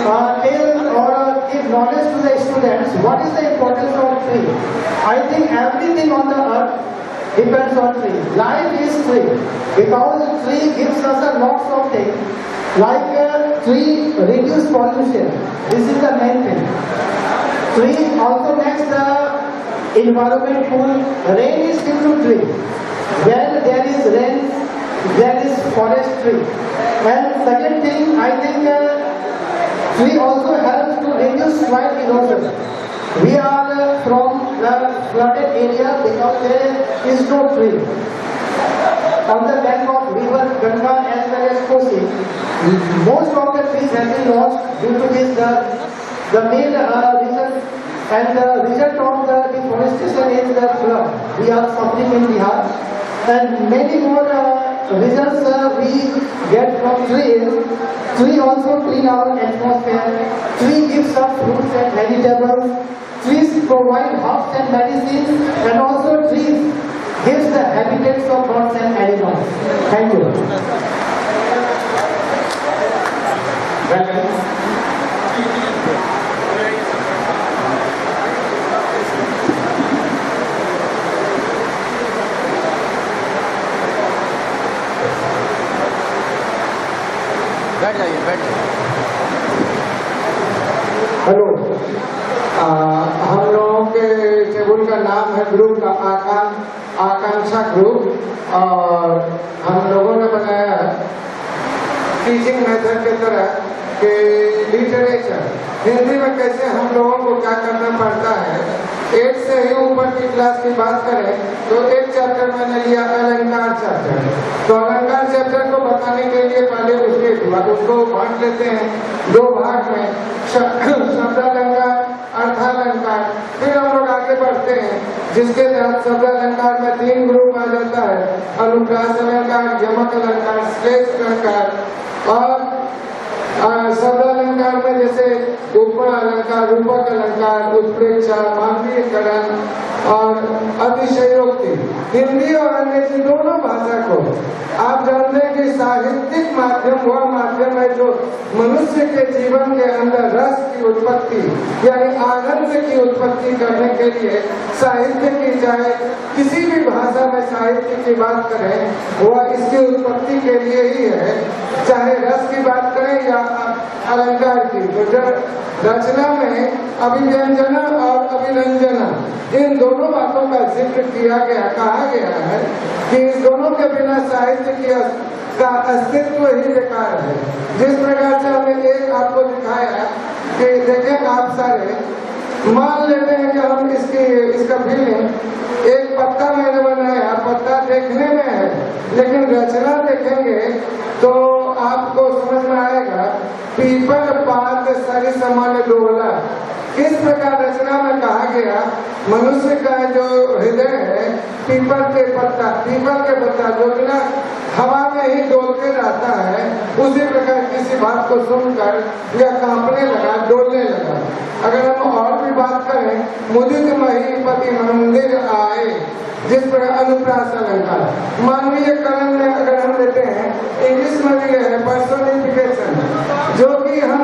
tell or give knowledge to the students what is the importance of tree. I think everything on the earth depends on tree. Life is tree because tree gives us a lot of things. Like tree reduce pollution. This is the main thing. Tree also makes the environment cool. Rain is due to tree. When there is rain, there is forestry. And second thing, I think tree also helps to reduce soil erosion. We are from the flooded area because there is no tree. On the bank of river Ganga as well as Kosi, most of the trees have been lost due to this. The main reason and the result of the deforestation is the flood. We are suffering in Bihar and many more results we get from trees, tree also clean our atmosphere, tree gives us fruits and vegetables, trees provide herbs and medicines, and also trees gives the habitats of birds and animals. Thank you. बैठ जाइए बैठ जाइए। Hello, हम लोगों के table का नाम है ग्रुप का आकांक्षा ग्रुप, और हम लोगों ने बनाया है टीचिंग मेथड के तरह कि लिटरेचर हिंदी में कैसे हम लोगों को क्या करना पड़ता है। 8 से ही ऊपर की क्लास की बात करें तो एक चैप्टर मैंने लिया अलंकार चैप्टर। तो अलंकार चैप्टर को बताने के लिए पहले उसको बांट लेते हैं 2 भाग में, शब्दालंकार, अर्थालंकार। फिर हम लोग आगे बढ़ते हैं जिसके तहत शब्दालंकार में 3 ग्रुप आ जाता है, अनुप्रास अलंकार, यमक अलंकार, श्लेष अलंकार। और शब्दालंकार में जैसे उपमा अलंकार, रूपक अलंकार, उत्प्रेक्षा, मानवीयकरण और अतिशयोक्ति। हिंदी और अंग्रेजी दोनों भाषा को आप जानते हैं कि साहित्यिक माध्यम वह माध्यम है जो मनुष्य के जीवन के अंदर रस की उत्पत्ति यानी आनंद की उत्पत्ति करने के लिए साहित्य की, चाहे किसी भी भाषा में साहित्य की बात करें वह इसकी उत्पत्ति के लिए ही है, चाहे रस की बात करें या अलंकार की। तो जब रचना में अभिव्यंजना और अभिरंजना इन दोनों बातों का जिक्र किया गया, कहा गया है कि इस दोनों के बिना साहित्य का अस्तित्व ही बेकार है। जिस प्रकार से हमने एक आपको दिखाया कि देखें आप सारे मान लेते हैं कि हम इसका फीलिंग एक पत्ता मैंने बनाया, पत्ता देखने में है लेकिन रचना देखेंगे तो आपको समझ में आएगा पीपल पात सरी समान लोला। इस प्रकार रचना में कहा गया मनुष्य का जो हृदय है पीपल के पत्ता जो बिना हवा में ही डोलते रहता है, उसी प्रकार किसी बात को सुनकर या कांपने लगा, डोलने लगा। अगर हम और भी बात करें, मुदित महीपति मंदिर आए, जिस प्रकार अनुप्रास अलंकार। मानवीय करण में अगर हम लेते हैं, इंग्लिश में भी है पर्सोनिफिकेशन, जो कि हम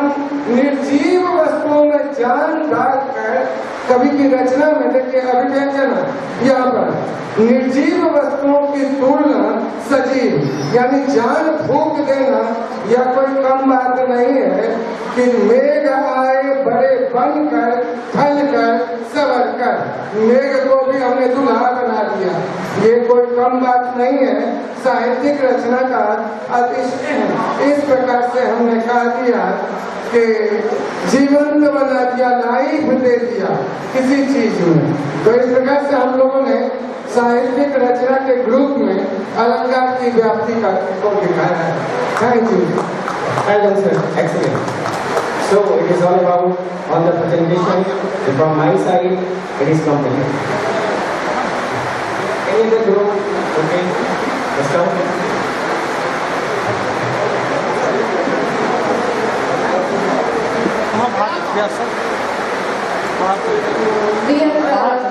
निर्जीव वस्तुओं में जान डालकर कवि की रचना में देखिए अभिव्यंजना, यहाँ पर निर्जीव वस्तुओं की तुलना सजीव यानी जान फूंक देना या कोई कम बात नहीं है कि मेघ आए बड़े बनकर फलकर संवरकर। मेघ को भी हमने दुल्हा बना दिया, ये कोई कम बात नहीं है। साहित्यिक रचना का अतिशय इस प्रकार से हमने कहा दिया कि जीवंत बना दिया, लाइफ दे दिया किसी चीज में। तो इस प्रकार से हम लोगों ने साहित्यिक रचना के ग्रुप में अलंकार की व्याप्ति का को दिखाया है। Thank you. Excellent. So it is all about on the presentation. From my side, it is complete. Any other group? Okay. Let's start.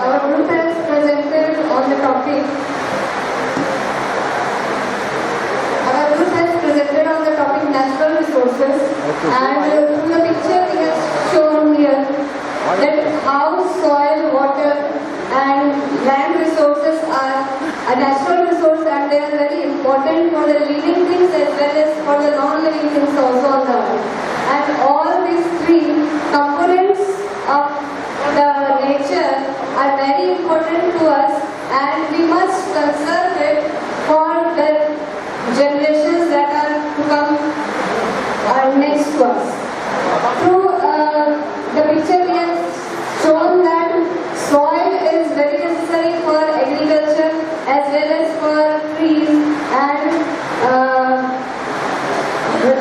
Our group has presented on the topic. Our group has presented on the topic natural resources, and from the picture we have shown here that how soil, water, and land resources are a natural resource, and they are very important for the living things as well as for the non-living things also on the earth. And all these 3 components of the nature are very important to us, and we must conserve it for the generations that are to come next to us. Through the picture we have shown that soil is very necessary for agriculture as well as for trees, and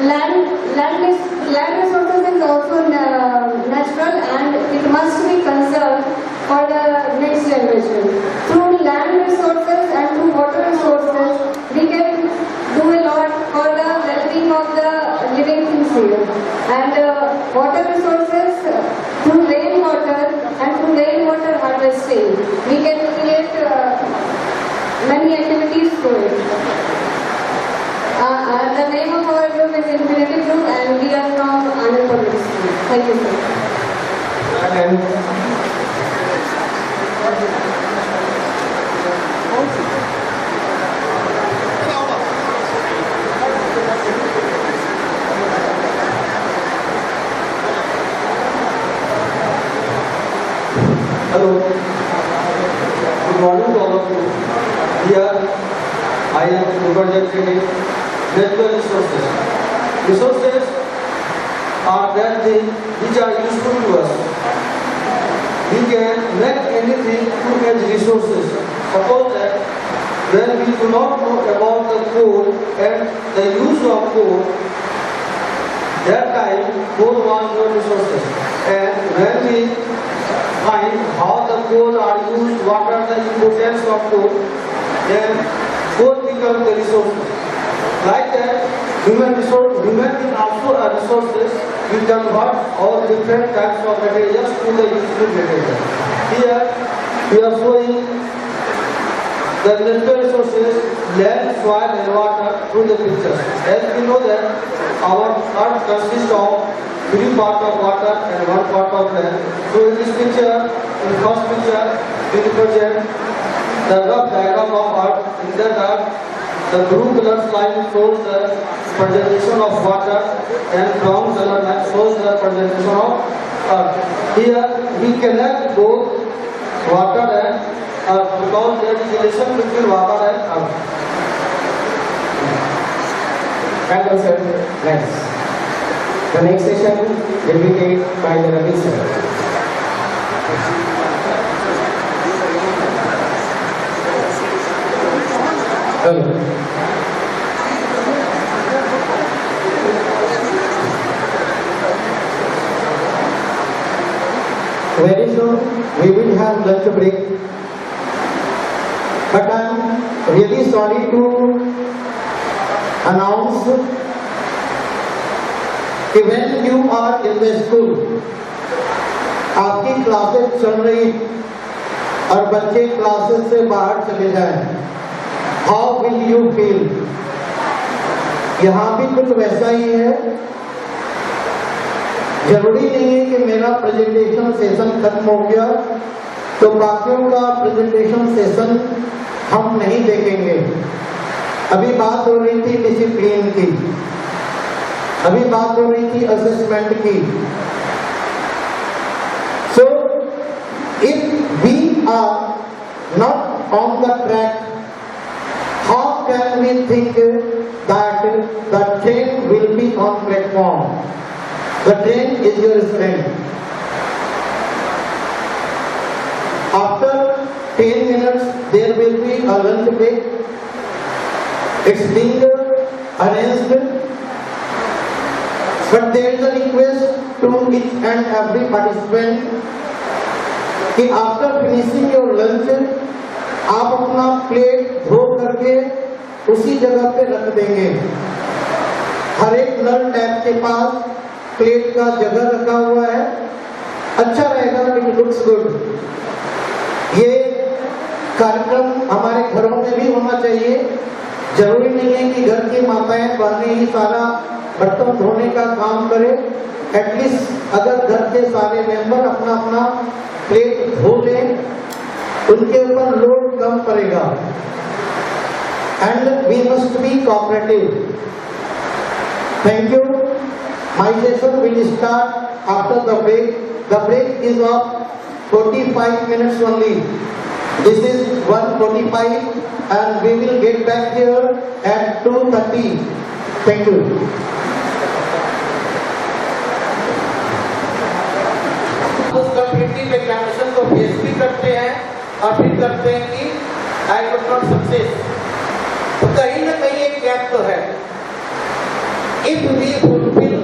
land resources is also natural, and it must be conserved for the next generation. Through land resources and through water resources, we can resources through rainwater and through rainwater harvesting. We can create many activities through it. The name of our group is Infinity Group and we are from Anand Public School. Thank you, sir. Hello. Good morning to all of you. Here I am representing natural resources. Resources are that things which are useful to us. We can make anything as resources. Suppose that when we do not know about the coal and the use of coal, that time coal was no resources. And when we find how the coal are used, what are the importance of coal, then coal becomes the resources. Like that, human being also are resources. We convert all different types of materials to the useful material. Here we are showing the natural resources, land, soil and water through the pictures. As we know that our earth consists of 3 parts of water and 1 part of land. So in this picture, in the first picture, we represent the rough diagram of earth. In that earth, the blue color line shows the presentation of water and brown color line shows the presentation of earth. Here we connect both water and earth because there is a relation between water and earth. Thank you, sir. Next. The next session will be made by the Ravi sir. Hello. Very soon we will have lunch break. But I am really sorry to announce कि when you are in the school, आपकी classes चल रही और बच्चे classes से बाहर चले जाएं, how will you feel? यहाँ भी कुछ वैसा ही है. जरूरी नहीं है कि मेरा प्रेजेंटेशन सेशन खत्म हो गया तो बाकियों का प्रेजेंटेशन सेशन हम नहीं देखेंगे. अभी बात हो रही थी डिसिप्लिन की, अभी बात हो रही थी असेसमेंट की. So if we are not on the track, how can we think that the train will be on platform? The train is your friend. After 10 minutes, there will be a lunch break. It's being arranged. But there is a request to each and every participant कि after finishing your lunch, आप अपना plate धो करके उसी जगह पे रख देंगे. हर एक नल टैप के पास प्लेट का जगह रखा हुआ है. अच्छा रहेगा, इट लुक्स गुड. ये कार्यक्रम हमारे घरों में भी होना चाहिए. जरूरी नहीं है कि घर की माताएं बहनें ही सारा बर्तन धोने का काम करें. एटलीस्ट अगर घर के सारे मेंबर अपना अपना प्लेट धो लें, उनके ऊपर लोड कम पड़ेगा. And we must be cooperative. Thank you. My session will start after the break. The break is of 45 minutes only. This is 1:45 and we will get back here at 2:30. Thank you. उस competitive examination को face भी करते हैं और फिर करते हैं कि आई कुड नॉट सक्सेस. तो कहीं ना कहीं एक गैप तो है. If we fulfill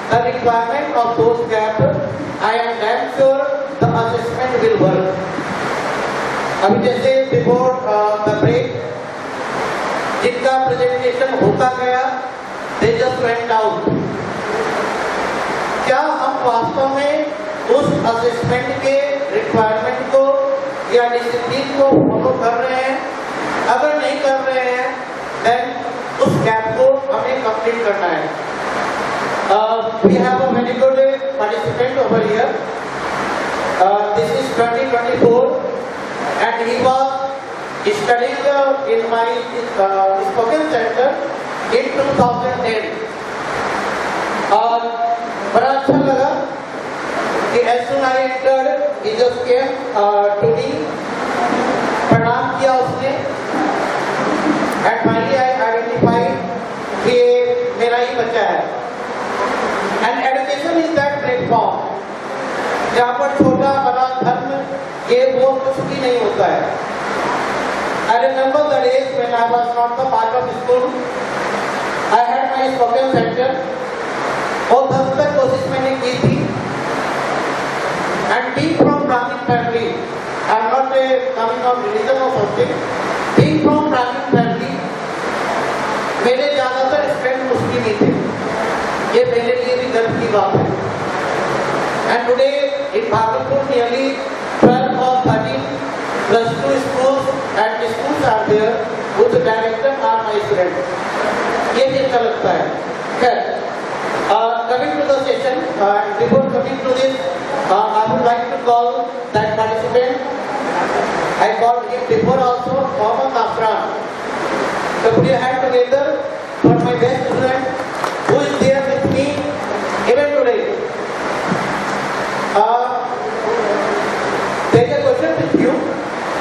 the requirement of those gaps, I am damn sure the assessment will work. अभी जैसे before the break, जिनका presentation होता गया, they just went out. क्या हम वास्तव में उस असेसमेंट के रिक्वायरमेंट को या डिसिप्लिन को फॉलो कर रहे हैं। अगर नहीं कर रहे हैं देन उस गैप को हमें कंप्लीट करना है। We have a very good participant over here. This is 2024 and he was studying in my spoken center in 2010 और बड़ा अच्छा लगा कि as soon I entered he just came to me, प्रणाम किया उसने and finally I identified कि मेरा ही बच्चा है। and education is that platform जहाँ पर छोटा बड़ा धर्म ये वो कुछ भी नहीं होता है। I remember the days when I was not the part of school. I had my spoken center और 10 तक कोशिश मैंने की थी। And being from Brahmin family, I am not coming of religion or something. Being from Brahmin family, मेरे ज़्यादातर student मुस्लिम ही थे। ये मेरे लिए भी गर्व की बात है। And today in Bhagalpur nearly 12 or 13 plus 2 schools and schools are there whose director are my students. ये भी अच्छा लगता है। खैर, coming to the session, before coming to this, I would like to call that participant. I called him before also, Mohammed Afran. So put your hand together for my best student who is there with me even today. There is a question with you.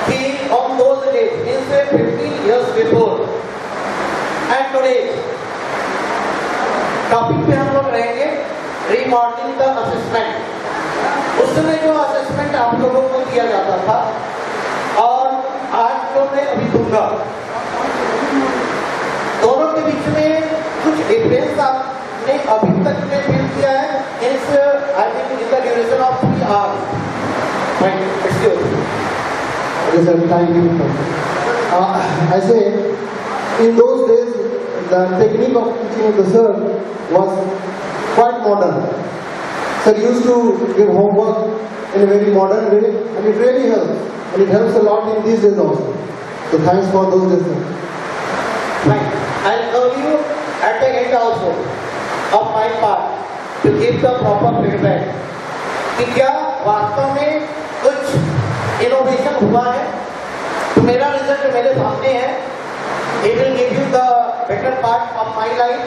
He on those days, means 15 years before, and today, topic पे हम लोग रहेंगे remodelling the assessment. उस समय जो assessment आप लोगों को दिया जाता था और आज जो मैं अभी दूंगा, दोनों के बीच में कुछ डिफरेंस आपने अभी तक में फील किया है। इस I think in the duration of 3 hours. Right, it's yours. Yes, sir, thank you. I say, in those days, the technique of teaching of the sir was quite modern. Sir used to give homework in a very modern way, and it really helps. And it helps a lot in these days also. So thanks for those days, sir. Right. I'll tell you at the end also of my part to give the proper feedback. कि क्या वास्तव में कुछ innovation हुआ है? तो मेरा result मेरे सामने है। It will give you the better part of my life.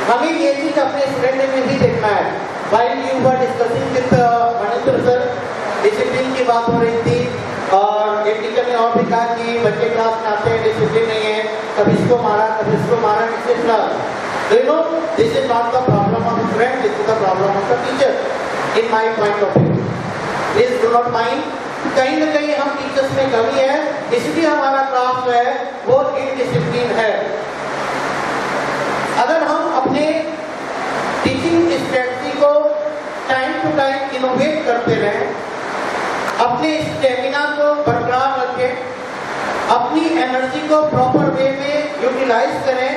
हमें ये चीज अपने स्टूडेंट में भी देखना है। While you were discussing with Mandir sir, discipline की बात हो रही थी और एक टीचर ने और भी कहा कि बच्चे क्लास में आते हैं, डिसिप्लिन नहीं है, कभी इसको मारा, etc. Do you know, this is not the problem of the student, this is the problem of the teacher, in my point of view. Please do not mind. कहीं न कहीं हम टीचर्स में कमी है, इसलिए हमारा क्लास है वो इनडिसिप्लिन है। अगर हम अपने टीचिंग स्ट्रेटजी को टाइम टू टाइम इनोवेट करते रहें, अपने स्टेमिना को बरकरार रखें, अपनी एनर्जी को प्रॉपर वे में यूटिलाइज करें,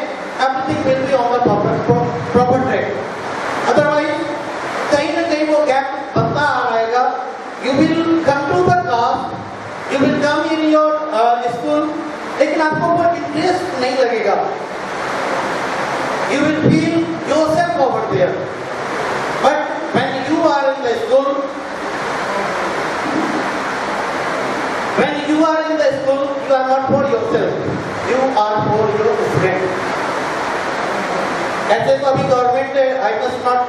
everything will be on the proper track. Otherwise, कहीं न कहीं वो गैप बनता आ रहेगा। You will come to the class, you will come in your school, लेकिन आपको वो इंटरेस्ट नहीं लगेगा। You will feel yourself over there. But when you are in the school, you are not for yourself, you are for your friend. ऐसे तो अभी government, I must not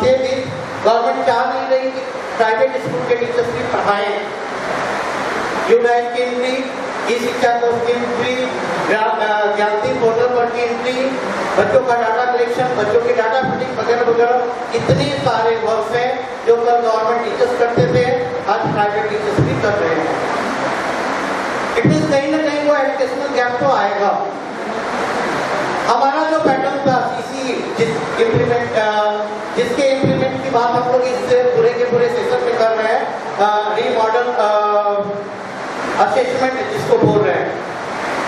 से this, government चाह नहीं रही कि प्राइवेट स्कूल के teachers भी पढ़ाएं। यूनाइट की एंट्री, ई शिक्षा कोर्स की एंट्री, ज्ञानती पोर्टल पर की एंट्री, बच्चों का डाटा कलेक्शन, बच्चों की डाटा फिटिंग वगैरह वगैरह, इतने सारे वर्क हैं जो कल गवर्नमेंट टीचर्स करते थे, आज प्राइवेट टीचर्स भी कर रहे हैं। इट मीन्स कहीं ना कहीं वो एजुकेशनल गैप तो आएगा। हमारा जो पैटर्न था सीसी जिसके इम्प्लीमेंट की बात हम लोग इस पूरे के पूरे सेशन में कर रहे हैं, रीमॉडल असेसमेंट जिसको बोल रहे हैं,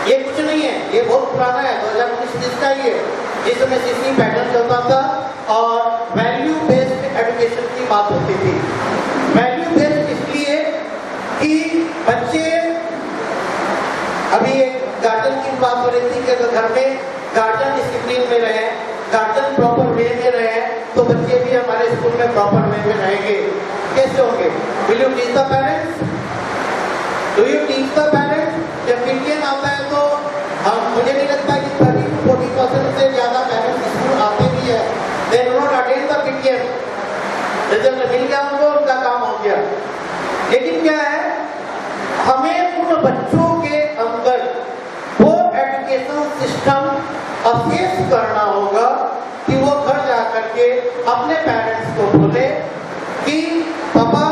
ये कुछ नहीं है, ये बहुत पुराना है, 2019 का ही है। जिसमें सीसी पैटर्न चलता था और वैल्यू बेस्ड एजुकेशन की बात होती थी। वैल्यू बेस्ड इसलिए कि बच्चे, अभी एक गार्जियन की बात हो रही थी कि अगर घर में गार्जियन डिसिप्लिन में रहे, गार्जियन प्रॉपर वे में रहे, तो बच्चे भी हमारे स्कूल में प्रॉपर वे में रहेंगे। कैसे होंगे? Will you teach the parents? Do you teach the parents? जब पीटीएम आता है तो मुझे नहीं लगता कि 30 to 40% से ज्यादा पेरेंट्स स्कूल आते भी है। They do not attend the PTM. Result मिल गया उनको, उनका काम हो गया। लेकिन क्या है, हमें उन बच्चों के अंदर वो एजुकेशन सिस्टम असेस करना होगा कि वो घर जा करके अपने पेरेंट्स को बोले कि पापा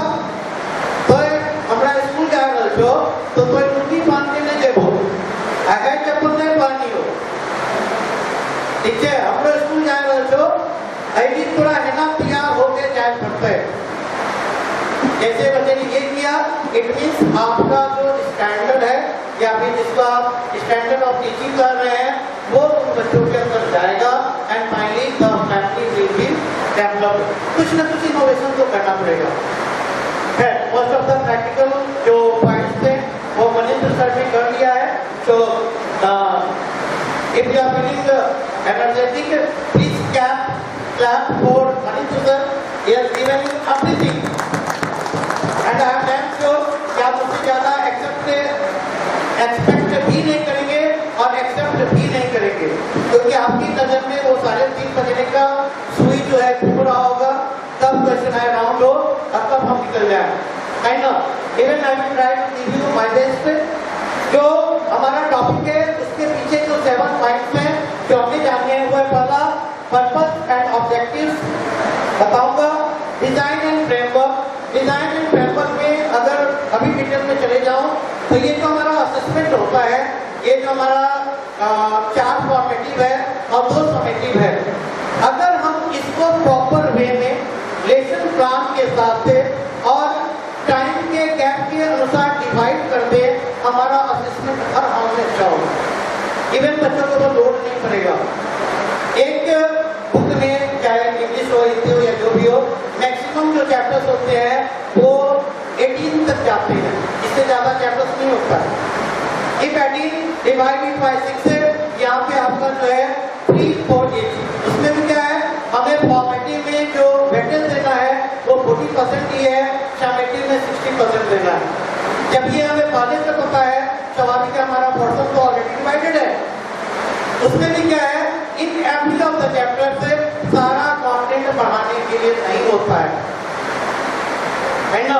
तो हमरा स्कूल जा रहे हो तो टूटी बांध के नहीं देबो, आगे चप्पल नहीं पहनी हो, ठीक है? हम लोग स्कूल जा रहे हो, ऐसी थोड़ा है ना तैयार होके जाए पड़ता है। जैसे बच्चे ने ये किया, इट मीन्स आपका जो स्टैंडर्ड है या फिर जिसको आप स्टैंडर्ड ऑफ टीचिंग कर रहे हैं वो उन बच्चों के अंदर जाएगा and finally the family will be developed. कुछ ना कुछ इनोवेशन तो करना पड़ेगा। है मोस्ट ऑफ द प्रैक्टिकल जो पॉइंट्स थे वो मनिंदर सर ने कर लिया है। तो if you are feeling energetic, please clap for Mandir sir. He has given you everything. And I am damn sure कि आप उससे ज़्यादा एक्सपेक्ट भी नहीं करेंगे और एक्सेप्ट भी नहीं करेंगे, क्योंकि आपकी नज़र में वो 3:30 बजने का सुई जो है घूम रहा होगा, तब क्वेश्चन आए राउंड हो और तब हम निकल जाए। I know even I will try to give you my best. जो हमारा टॉपिक है उसके पीछे जो 7 पॉइंट्स हैं जो हमने जाने हैं वो है पहला पर्पस एंड ऑब्जेक्टिव्स बताऊंगा, design and framework. Design and framework में अगर अभी डिटेल में चले जाऊं तो ये जो हमारा असेसमेंट होता है, ये जो हमारा 4 फॉर्मेटिव है और 2 समेटिव है। अगर हम इसको प्रॉपर वे में लेसन प्लान के साथ से और टाइम के गैप के अनुसार डिवाइड कर दे, हमारा असेसमेंट हर हाल में अच्छा होगा। इवन बच्चों को तो लोड नहीं पड़ेगा। एक बुक में चाहे इंग्लिश हो, हिंदी हो या जो भी हो, मैक्सिमम जो चैप्टर्स होते हैं वो 18 तक जाते हैं, इससे ज्यादा चैप्टर्स नहीं होता है। इफ 18 डिवाइडेड बाय 6 है, यहाँ पे आपका जो है 3 4 8, उसमें भी क्या है, हमें फॉर्मेटिव में जो वेटेज देना है वो 40% ही है, समेटिव में 60% देना है। जब ये हमें पहले से पता है, स्वाभाविक हमारा पोर्शन तो ऑलरेडी डिवाइडेड है, उसमें भी क्या है, in every of the chapter से सारा कंटेंट पढ़ाने के लिए नहीं होता है ना।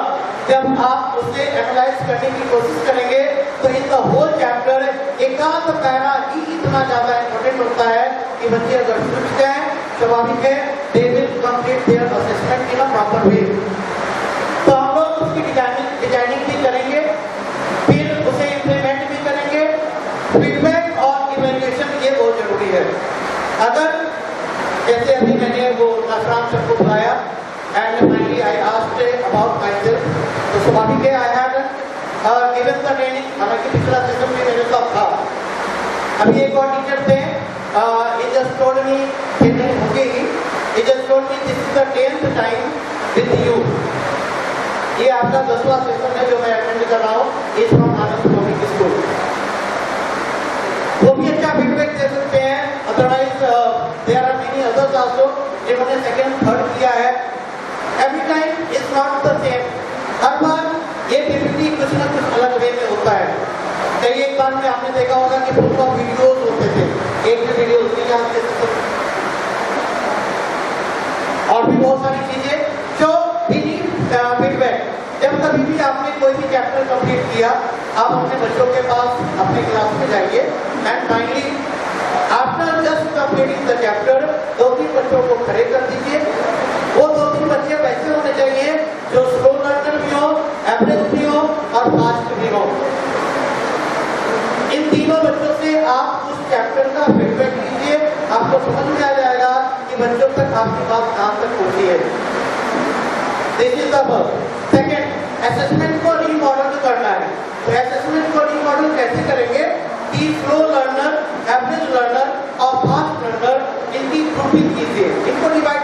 जब आप उसे एनालाइज करने की कोशिश करेंगे तो इन द होल चैप्टर एकांत पैरा ही इतना ज्यादा इंपॉर्टेंट होता है कि बच्चे अगर समझ जाए, स्वाभाविक है they will complete their assessment in a proper way. तो हम लोग उसकी डिजाइनिंग भी करेंगे, फिर उसे इम्प्लीमेंट भी करेंगे। फीडबैक और इवैल्यूएशन ये बहुत जरूरी है। अगर जैसे अभी मैंने वो नासराम सर को बुलाया and finally I asked about my self, तो स्वाभाविक है I had given the training, हालांकि पिछला सेशन में मेरे साथ था। अभी एक और टीचर थे, he just told me कि नहीं होगी, he just told me this is the 10th time with you। ये आपका 10वां सेशन है जो मैं अटेंड कर रहा हूँ, इस फ्रॉम आनंद पब्लिक स्कूल। वो भी अच्छा फीडबैक दे सकते हैं, otherwise there are many others also जिन्होंने सेकंड थर्ड किया है। Every time is not the same, हर बार ये पीपीटी कुछ ना कुछ अलग वे में होता है। कई एक बार में आपने देखा होगा कि फुल ऑफ वीडियोस होते थे, एक भी वीडियो नहीं जानते थे, और भी बहुत सारी चीजें जो भी फीडबैक। जब कभी भी आपने कोई भी चैप्टर कंप्लीट किया, आप अपने बच्चों के पास अपने क्लास में जाइए and finally after just completing the chapter 2-3 बच्चों को खड़े कर दीजिए। वो 2-3 बच्चे वैसे होने चाहिए जो स्लो लर्नर भी हो, एवरेज भी हो और फास्ट भी हो। इन तीनों बच्चों से आप उस चैप्टर का फीडबैक लीजिए, आपको समझ में आ जाएगा कि बच्चों तक आपकी बात कहाँ तक पहुंची है। This is the first. Second, assessment को रीमॉडल करना है। तो असेसमेंट को रीमॉडल कैसे करेंगे कि स्लो लर्नर, एवरेज लर्नर और फास्ट लर्नर इनकी ग्रुपिंग कीजिए, इनको डिवाइड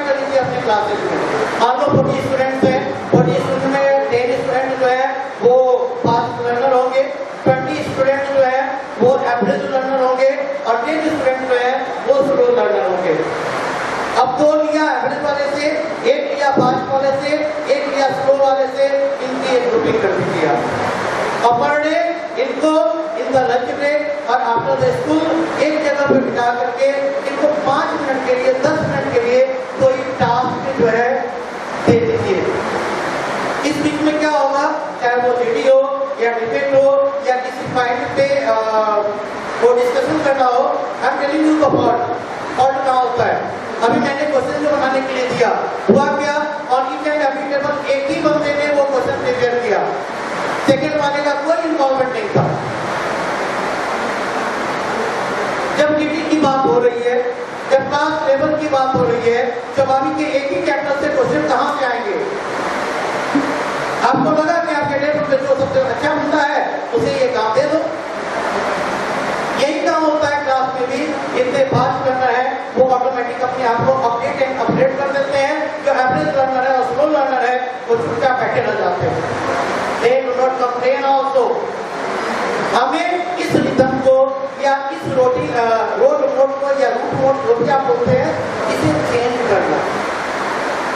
ग्रुपिंग कर दीजिए आप। और पर डे इनको इन द लंच ब्रेक और आफ्टर द स्कूल एक जगह पर बिठा करके इनको 5 मिनट के लिए 10 मिनट के लिए कोई टास्क जो है दे दीजिए। इस बीच में क्या होगा, चाहे वो जीडी हो या डिबेट हो या किसी पॉइंट पे वो डिस्कशन करना हो, I am telling you fault कहाँ होता है। अभी मैंने क्वेश्चन जो बनाने के लिए दिया, हुआ क्या, on each and every table एक ही बंदे ने वो क्वेश्चन प्रिपेयर किया, सेकेंड वाले का कोई इन्वॉल्वमेंट नहीं था। जब डीटी की बात हो रही है, जब क्लास लेवल की बात हो रही है, स्वाभाविक के एक ही चैप्टर से क्वेश्चन कहाँ से आएंगे। आपको लगा कि आपके लेवल पे जो सबसे अच्छा बंदा है उसे ये काम दे दो। यही काम होता है क्लास में भी, इतने फास्ट करना है वो ऑटोमेटिक अपने आप को अपडेट एंड अपडेट कर देते हैं। जो एवरेज लर्नर है और स्लो लर्नर है वो चुपचाप बैठे रह जाते हैं। दे डू नॉट कंप्लेन आल्सो। हमें इस रिदम को या इस रोड मोड को या रूट मोड जो भी आप बोलते हैं, इसे चेंज करना।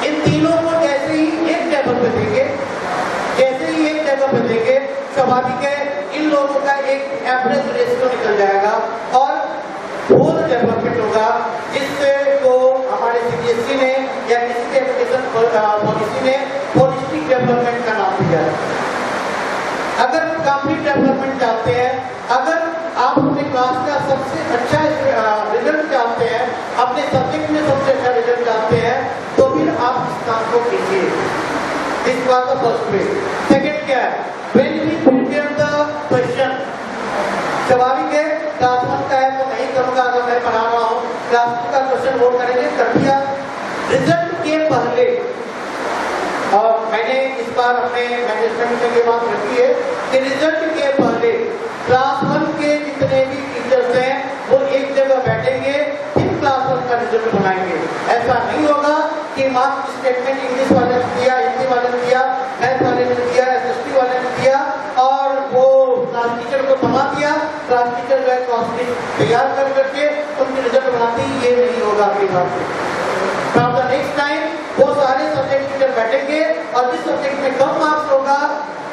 इन तीनों को जैसे ही एक टेबल पे देंगे, जैसे ही एक जगह पे देंगे, स्वाभाविक है इन लोगों का एक एवरेज रेशियो निकल जाएगा और होल डेवलपमेंट होगा, जिससे को हमारे सीबीएसई ने या किसी भी एजुकेशन पॉलिसी ने होलिस्टिक डेवलपमेंट का नाम दिया है। अगर कंप्लीट डेवलपमेंट चाहते हैं, अगर आप अपने क्लास का सबसे अच्छा रिजल्ट चाहते हैं, अपने सब्जेक्ट में सबसे अच्छा रिजल्ट चाहते हैं, तो फिर आप इस काम को कीजिए। This was the first way. Second क्या है, when we prepare the question, स्वाभाविक है क्लास 1 का है तो नहीं करूंगा, अगर मैं पढ़ा रहा हूँ क्लास 2 का क्वेश्चन वो करेंगे, कर दिया। रिजल्ट के पहले, और मैंने इस बार अपने मैनेजमेंट से ये बात रखी है कि रिजल्ट के पहले क्लास 1 के जितने भी टीचर्स हैं वो एक जगह बैठेंगे, फिर क्लास 1 का रिजल्ट बनाएंगे। ऐसा नहीं होगा कि मार्क्स स्टेटमेंट इंग्लिश वाले ने दिया, हिंदी वाले ने दिया, मैथ वाले ने दिया, एसएसटी वाले ने दिया और वो क्लास टीचर को थमा दिया, क्लास टीचर जो है क्लास लिस्ट तैयार कर करके उनके रिजल्ट बनाते ही, ये नहीं होगा आपके बात से। फ्रॉम द नेक्स्ट टाइम वो सारे सब्जेक्ट टीचर बैठेंगे और जिस सब्जेक्ट में कम मार्क्स होगा,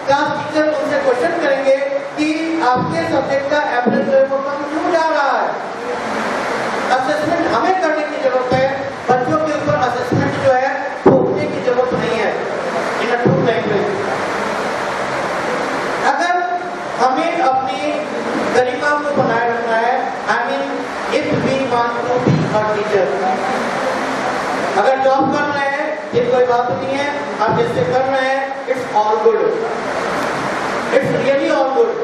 क्लास टीचर उनसे क्वेश्चन करेंगे कि आपके सब्जेक्ट का एवरेज लेवल कम क्यों जा रहा है। असेसमेंट हमें करने की जरूरत है, बच्चों के ऊपर असेसमेंट जो है थोपने की जरूरत नहीं है। इन अ ट्रू लैंग्वेज, अगर हमें अपनी गरिमा को बनाए रखना है, I mean if we want to be a teacher, अगर जॉब कर रहे हैं ये कोई बात नहीं है, आप जैसे कर रहे हैं it's all good, it's really all good.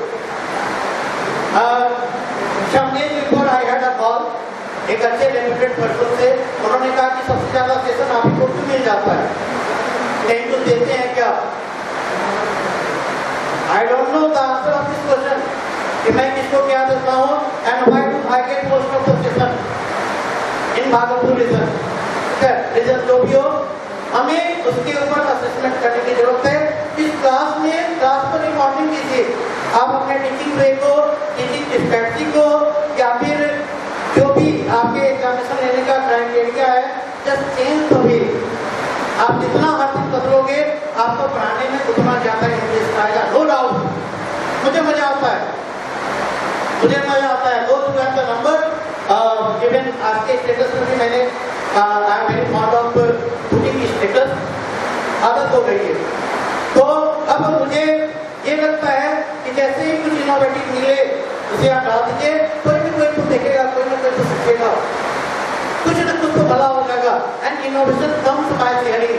some days before I had a call, एक अच्छे रेप्यूटेड पर्सन से, उन्होंने कहा कि सबसे ज्यादा सेशन आप ही को क्यों मिल जाता है, कहीं कुछ देते हैं क्या? I don't know the answer of this question, कि मैं किसको क्या देता हूँ and why do I get most of the session in Bhagalpur region. Result जो भी हो, हमें उसके ऊपर असेसमेंट करने की जरूरत है। इस क्लास में क्लास को रिकॉर्डिंग कीजिए, आप अपने टीचिंग वे को, टीचिंग स्ट्रेटजी को या फिर जो भी आपके एग्जामिनेशन लेने का क्राइटेरिया है, जस्ट चेंज द वे। आप जितना हर दिन बदलोगे आपको पढ़ाने में उतना ज्यादा इंटरेस्ट आएगा, नो डाउट। मुझे मजा आता है, मुझे मजा आता है। दो नंबर इवन आज के स्टेटस में भी मैंने I am very fond of putting status, आदत हो गई है। तो अब मुझे ये लगता है कि जैसे ही कुछ इनोवेटिव मिले उसे आप डाल दीजिए, कोई भी कोई तो देखेगा, कोई ना कोई तो सीखेगा, कुछ ना कुछ तो भला हो जाएगा। And innovation comes by sharing.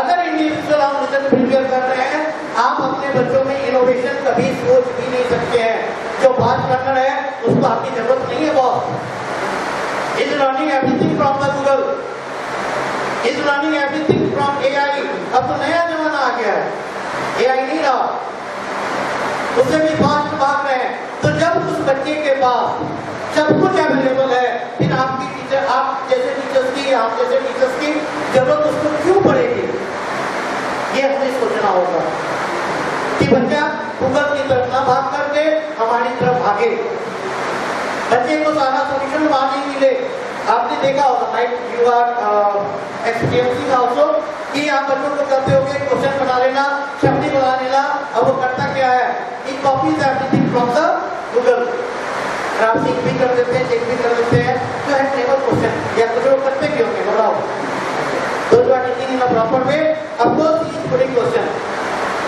अगर इंडिविजुअल हम रिजल्ट प्रिपेयर कर रहे हैं, आप अपने बच्चों में इनोवेशन कभी सोच भी नहीं सकते हैं। जो बात करना है उसको आपकी जरूरत नहीं है। Boss is learning everything from the Google, is learning everything from AI. अब तो नया जमाना आ गया है, एआई नहीं रहा, उससे भी फास्ट भाग रहे हैं। तो जब उस बच्चे के पास सब कुछ अवेलेबल है, फिर आपकी टीचर, आप जैसे टीचर्स की, आप जैसे टीचर्स की जरूरत उसको क्यों पड़ेगी? ये हमें सोचना होगा कि बच्चा गूगल की तरफ ना भाग करके हमारी तरफ भागे। बच्चे को सारा सोल्यूशन वहां नहीं मिले। आपने देखा होगा, right, you are experiencing also कि आप बच्चों को करते होगे क्वेश्चन बना लेना, शब्द बना लेना। अब वो करता क्या है, एक copy everything from the Google. आप सीख भी कर देते हैं, चेक भी कर देते हैं, जो है नेवर क्वेश्चन या कुछ लोग करते भी होंगे, बताओ। तो जो teaching in the proper way, अब वो चीज पूरी क्वेश्चन।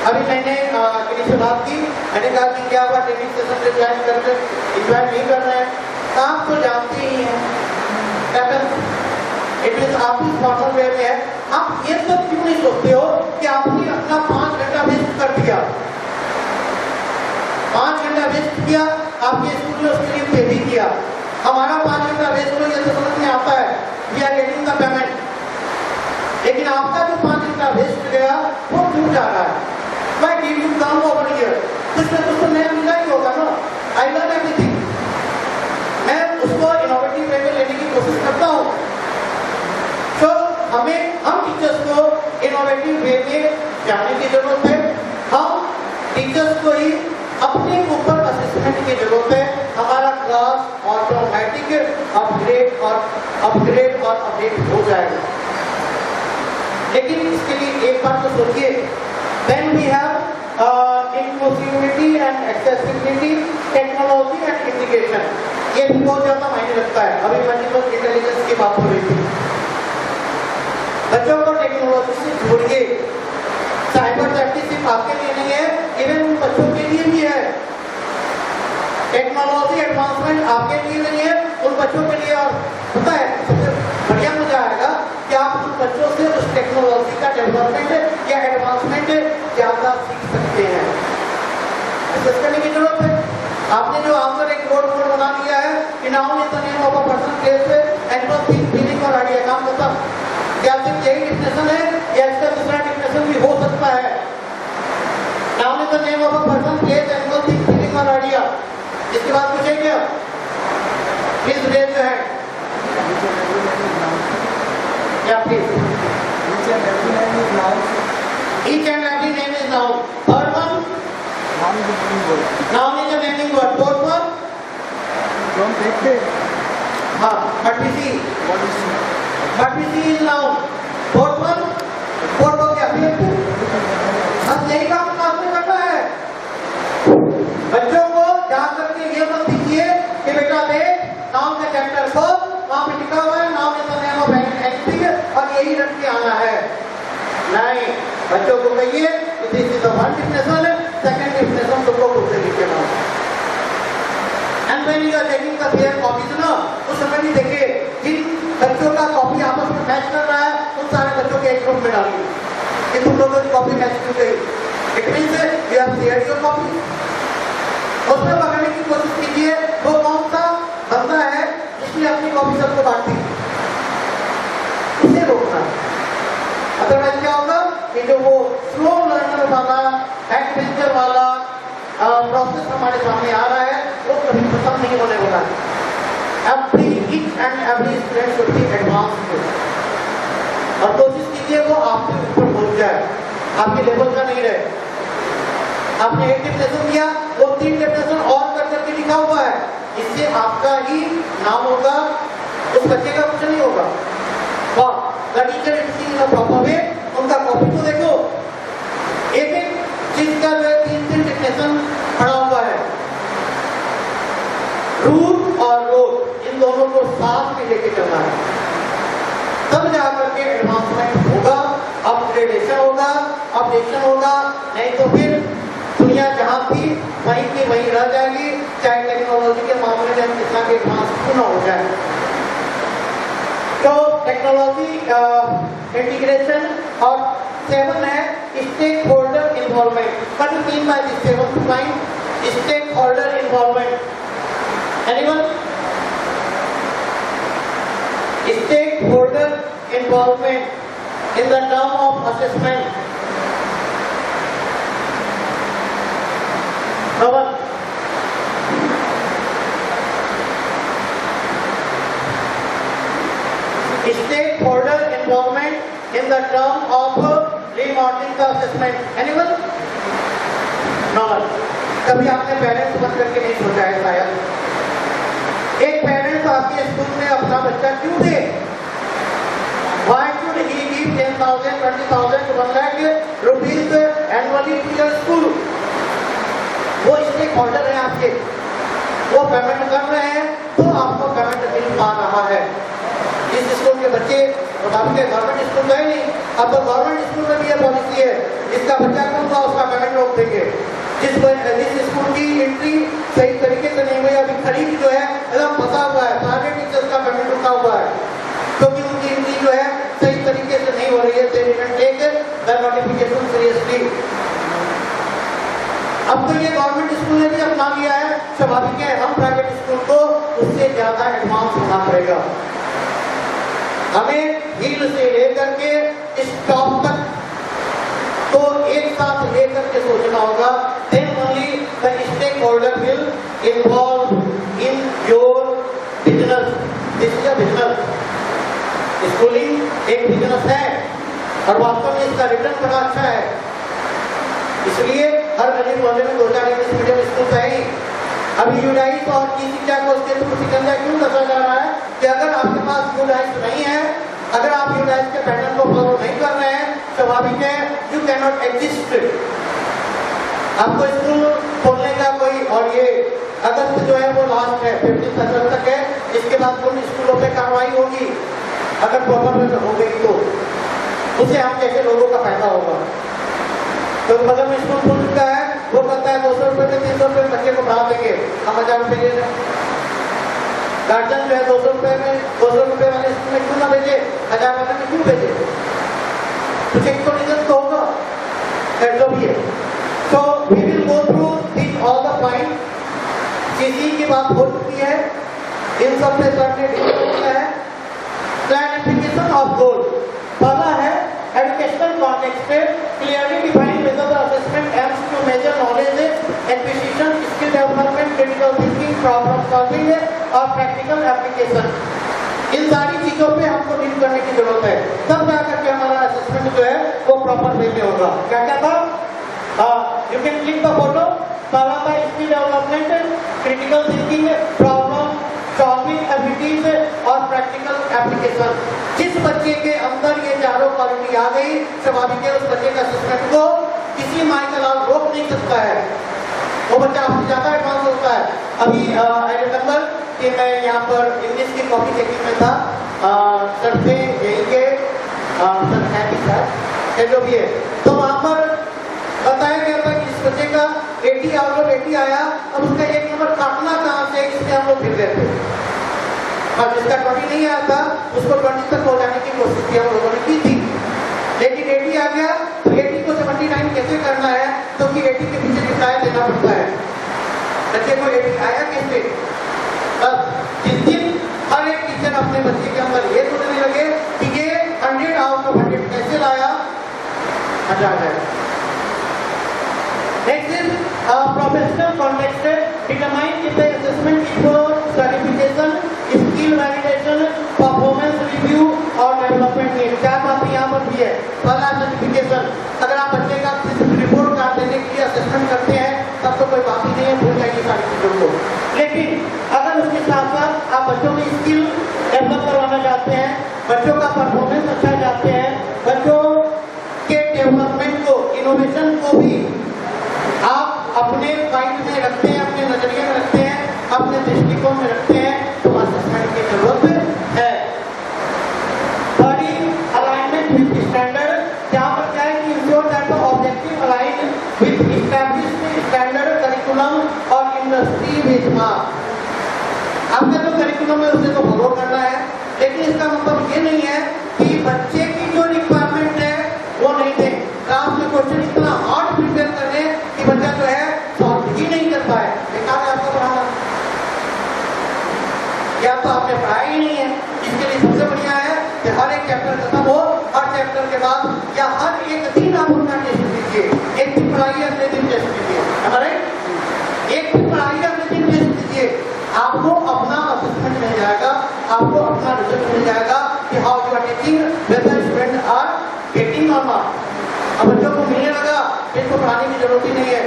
अभी मैंने किसी से बात की, मैंने कहा कि क्या हुआ ट्रेनिंग सेशन से ज्वाइन करके इंजॉय नहीं कर रहे हैं, आप तो जानते ही हैं इट मीन आप भी फॉर्मल वे में है। आप ये सब क्यों नहीं सोचते हो कि आपने अपना 5 घंटा वेस्ट कर दिया, 5 घंटा वेस्ट किया, आपके स्कूल में उसके लिए पे भी किया। हमारा 5 घंटा वेस्ट हो ये तो समझ में आता है, we are getting the payment, लेकिन आपका जो 5 घंटा वेस्ट गया वो क्यों जा रहा है? Why did you come over here? कुछ ना कुछ तो नया मिला ही होगा ना। I learn everything. मैं उसको इनोवेटिव वे में लेने की कोशिश करता हूँ। तो हम टीचर्स को इनोवेटिव वे में जाने की जरूरत है। हम टीचर्स को ही अपने ऊपर असेसमेंट की जरूरत है। हमारा क्लास ऑटोमेटिक अपग्रेड और अपडेट हो जाएगा। लेकिन इसके लिए एक बात तो सोचिए, then we have inclusivity and accessibility, technology and integration. ये भी बहुत ज्यादा मायने रखता है। अभी मल्टीपल इंटेलिजेंस की बात हो रही थी, बच्चों को टेक्नोलॉजी से जोड़िए। साइबर सेफ्टी सिर्फ आपके लिए नहीं है, इवन उन बच्चों के लिए भी है। टेक्नोलॉजी एडवांसमेंट आपके लिए नहीं है, उन बच्चों के लिए। और पता है सबसे बढ़िया मजा आएगा कि आप उन बच्चों से उस टेक्नोलॉजी का डेवलपमेंट या एडवांसमेंट ज्यादा सीख सकते हैं। डिस्कस करने की जरूरत है। आपने जो आंसर एक रोड बना दिया है कि now is the name of a person place animal thing feeling और आइडिया, काम खत्म। क्या सिर्फ यही डिफिनेशन है या इसका दूसरा डिफिनेशन भी हो सकता है? Now is the name of a person place animal thing feeling और आइडिया। इसके बाद पूछेंगे क्या? Please raise your hand. या please. Each and every name is noun. Third one, noun is a naming word. Fourth one, Don't take it. हाँ, but we see. But we see is noun. Fourth one, fourth हो गया फिर। बस यही काम class में करना है। बच्चों को जा करके ये मत दीजिए कि बेटा देख नाउन का चैप्टर को वहाँ पे लिखा हुआ है noun is the name of anything और यही रट के आना है। नहीं, बच्चों को कहिए कि this is the one definition, second definition तुमको खुद से लिख के लाओ। And when you are taking the their copies ना, उस समय भी देखिए जिन बच्चों का कॉपी आपस में मैच कर रहा है उन सारे बच्चों के एक ग्रुप में डालिए कि तुम लोगों की कॉपी मैच क्यों गई। It means you have shared your copy. उसमें पकड़ने की कोशिश कीजिए वो कौन सा बंदा है जिसने अपनी कॉपी सबको बांट दी, उसे रोकना। अदरवाइज क्या होगा कि जो वो स्लो लर्नर वाला एडवेंचर वाला प्रोसेस हमारे सामने आ रहा है वो कभी खत्म नहीं होने वाला है। Each and every student should be advanced और कोशिश कीजिए वो आपके ऊपर पहुंच जाए, आपके लेवल का नहीं रहे। आपने एक डिफिनेशन दिया, वो 3 डिफिनेशन और कर करके लिखा हुआ है, इससे आपका ही नाम होगा, उस बच्चे का कुछ नहीं होगा। वाह, the teacher is in a proper way. उनका कॉपी को देखो, एक एक चीज का जो है 3 डिफिनेशन पड़ा हुआ है। रूट और रोड इन दोनों को साथ में लेके चलना है, तब जाकर के एडवांसमेंट होगा, अपग्रेडेशन होगा, अपडेशन होगा। नहीं तो फिर दुनिया जहां थी वहीं की वहीं रह जाएगी, चाहे टेक्नोलॉजी के मामले में हम कितना भी एडवांस क्यों ना हो जाए। तो टेक्नोलॉजी इंटीग्रेशन और 7 है stakeholder involvement. What do mean by this 7th point? Stakeholder involvement. Anyone? Stakeholder involvement in the term of assessment. No one? Stakeholder involvement in the term of remodeling the assessment. Anyone? No one. कभी आपने parents बन करके नहीं सोचा है शायद? एक parents आपके स्कूल में अपना बच्चा क्यों दे? Why should he give 10,000, 20,000 stakeholder है आपके, वो पेमेंट कर रहे हैं तो आपको पेमेंट मिल पा रहा है। इस स्कूल के बच्चे आपके गवर्नमेंट स्कूल गए नहीं, अब तो गवर्नमेंट स्कूल में भी ये पॉलिसी है, जिसका बच्चा कम हुआ उसका पेमेंट रोक देंगे। जिस स्कूल की एंट्री सही तरीके से नहीं हुई, अभी खरीद जो है एकदम फंसा हुआ है, सारे टीचर्स का पेमेंट रुका हुआ है क्योंकि उनकी एंट्री जो है सही तरीके से नहीं हो रही है। They didn't take the notification seriously. अब तो ये गवर्नमेंट स्कूल ने भी अपना लिया है, स्वाभाविक है हम प्राइवेट स्कूल को उससे ज्यादा एडवांस होना पड़ेगा। हमें हील से लेकर के स्टॉप तक तो एक साथ लेकर के सोचना होगा। then only the stakeholder will involve in your business. This is a business. Schooling एक बिजनेस है और वास्तव में इसका रिटर्न बड़ा अच्छा है, इसलिए हर गली मोहल्ले में 2 4 इंग्लिश मीडियम स्कूल है ही। अभी यूडाइस और की शिक्षा को उसके थ्रू सिकंजा क्यों दसा जा रहा है कि अगर आपके पास यूडाइस नहीं है, अगर आप यूडाइस के पैटर्न को फॉलो नहीं कर रहे हैं, स्वाभाविक है यू कैन नॉट एग्जिस्ट। आपको स्कूल खोलने का कोई, और ये अगस्त जो है वो लास्ट है, 15 अगस्त तक है, इसके बाद उन स्कूलों पे कार्रवाई होगी अगर प्रॉपर में हो गई तो उसे हम जैसे लोगों का फायदा होगा। तो बगल में स्कूल खुल चुका है, वो कहता है 200 रुपए में 300 रुपए बच्चे को पढ़ा देंगे, हम 1000 रुपए ले लें। गार्जियन जो है 200 रुपए में 200 रुपए वाले स्कूल में क्यों ना भेजे, 1000 वाले में क्यों भेजे? कुछ एक तो रीजन तो होगा, जो भी है। तो we will go through this all the point. CC की बात हो चुकी है, इन सब पे सर ने डिस्कस किया है। क्लासिफिकेशन ऑफ गोल पहला है एजुकेशनल कॉन्टेक्स्ट में clearly define method of assessment aims to measure knowledge, acquisition, skill development, critical thinking, problem solving और प्रैक्टिकल एप्लीकेशन। इन सारी चीजों पे हमको डील करने की जरूरत है, तब जाकर के हमारा असेसमेंट जो है वो प्रॉपर वे में होगा। क्या क्या था? You can click the photo. पहला था skill development, critical thinking, problem solving abilities और प्रैक्टिकल एप्लीकेशन। जिस बच्चे के अंदर ये चारों क्वालिटी आ गई, स्वाभाविक है उस बच्चे का असेसमेंट को किसी माई का लाभ रोक नहीं सकता है, वो बच्चा आपसे ज्यादा एडवांस होता है। अभी आई रिमेंबर कि मैं यहाँ पर इंग्लिश की कॉपी चेकिंग में था, सर से यही के सर जो भी है, तो वहाँ पर बताया गया था कि इस बच्चे का 80 आउट ऑफ 80 आया, अब उसका 1 नंबर काटना कहाँ से, इसलिए हम लोग फिर गए थे। और जिसका 20 नहीं आया था उसको 20 तक पहुँचाने की कोशिश की हम लोगों ने की थी, लेकिन 80 आ गया तो 80 को 79 कैसे करना है, क्योंकि 80 के पीछे रिप्लाई देना पड़ता है। बच्चे को 80 आया कैसे? बस जिस दिन हर एक टीचर अपने बच्चे के अंदर ये सोचने लगे कि ये 100 आउट ऑफ 100 कैसे लाया, मजा आ जाएगा। Next is professional context. Determine if the assessment is for certification, skill validation, performance review और development need. 4 बातें यहाँ पर भी है। पहला सर्टिफिकेशन, अगर आप बच्चे का रिपोर्ट कार्ड देने के लिए असेसमेंट करते हैं तब तो कोई बात ही नहीं है, भूल जाइए सारी चीजों को। लेकिन अगर उसके साथ साथ आप बच्चों में स्किल डेवलप करवाना चाहते हैं, बच्चों का परफॉर्मेंस अच्छा चाहते हैं, बच्चों के डेवलपमेंट को, इनोवेशन को भी आप अपने माइंड में रखते हैं, अपने नजरिए में रखते हैं, अपने दृष्टिकोण में रखते हैं, तो असेसमेंट की जरूरत है। अलाइनमेंट विद स्टैंडर्ड, जहाँ पर क्या है कि ensure that the objective align with established standard curriculum और इंडस्ट्री बेंचमार्क। आपका जो करिकुलम है उसे तो फॉलो करना है, लेकिन इसका मतलब ये नहीं है कि बच्चे की जो रिक्वायरमेंट है वो नहीं दे। क्लास में क्वेश्चन इतना हार्ड प्रिपेयर कर रहे कि बच्चा जो है सॉल्व ही नहीं कर पाए, बेकार है आपका पढ़ाना, या तो आपने पढ़ाया ही नहीं है। इसके लिए सबसे बढ़िया है कि हर एक चैप्टर खत्म हो, हर चैप्टर के बाद या हर एक दिन आप अपना टेस्ट दीजिए। एक दिन पढ़ाइए, अगले दिन टेस्ट दीजिए, हमारे एक दिन पढ़ाइए, अगले दिन टेस्ट दीजिए, आपको अपना असेसमेंट मिल जाएगा, आपको अपना रिजल्ट मिल जाएगा कि how you are teaching, whether student are getting और नॉट। अब बच्चों को मिलने लगा, इसको पढ़ाने की जरूरत ही नहीं है।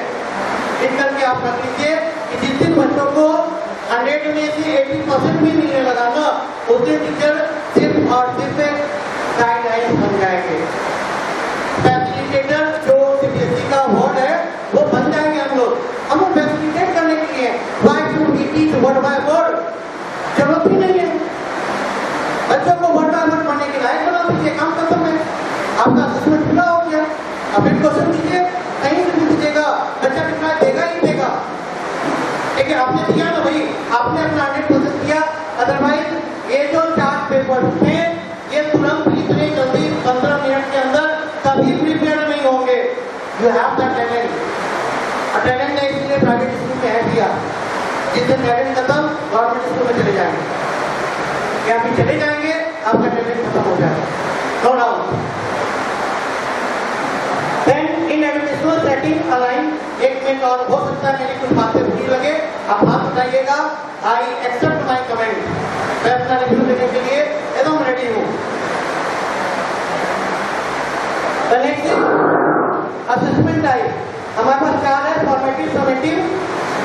इस करके आप रख लीजिए कि जिस दिन बच्चों को 100 में से 80% भी मिलने लगा ना, उस दिन टीचर सिर्फ और सिर्फ गाइडलाइन बन जाएंगे। फैसिलिटेटर जो सीबीएसई का वर्ड है वो बन जाएंगे हम लोग फैसिलिटेट करने लीजिए, काम खत्म है, आपका असेसमेंट पूरा हो गया। अब एक क्वेश्चन दीजिए, कहीं से भी पूछेगा, बच्चा रिप्लाई देगा ही देगा। ठीक है, आपने दिया ना भाई, आपने अपना 100% दिया। अदरवाइज ये जो 4 पेपर थे ये तुरंत इतनी जल्दी 15 मिनट के अंदर कभी प्रिपेयर नहीं होंगे। You have the talent, talent है इसलिए प्राइवेट स्कूल में है दिया। जिससे टैलेंट खत्म गवर्नमेंट स्कूल में चले जाएंगे, या फिर चले जाएंगे आपका टैलेंट खत्म हो जाएगा, no doubt. Then in educational setting align, एक मिनट और हो सकता है मेरी कुछ बातें बुरी लगे, आप हाथ उठाइएगा। आई एक्सेप्ट माई कमेंट, मैं अपना रिव्यू देने के लिए एकदम रेडी हूँ। नेक्स्ट असेसमेंट टाइप हमारे पास 4 है, फॉर्मेटिव, समेटिव।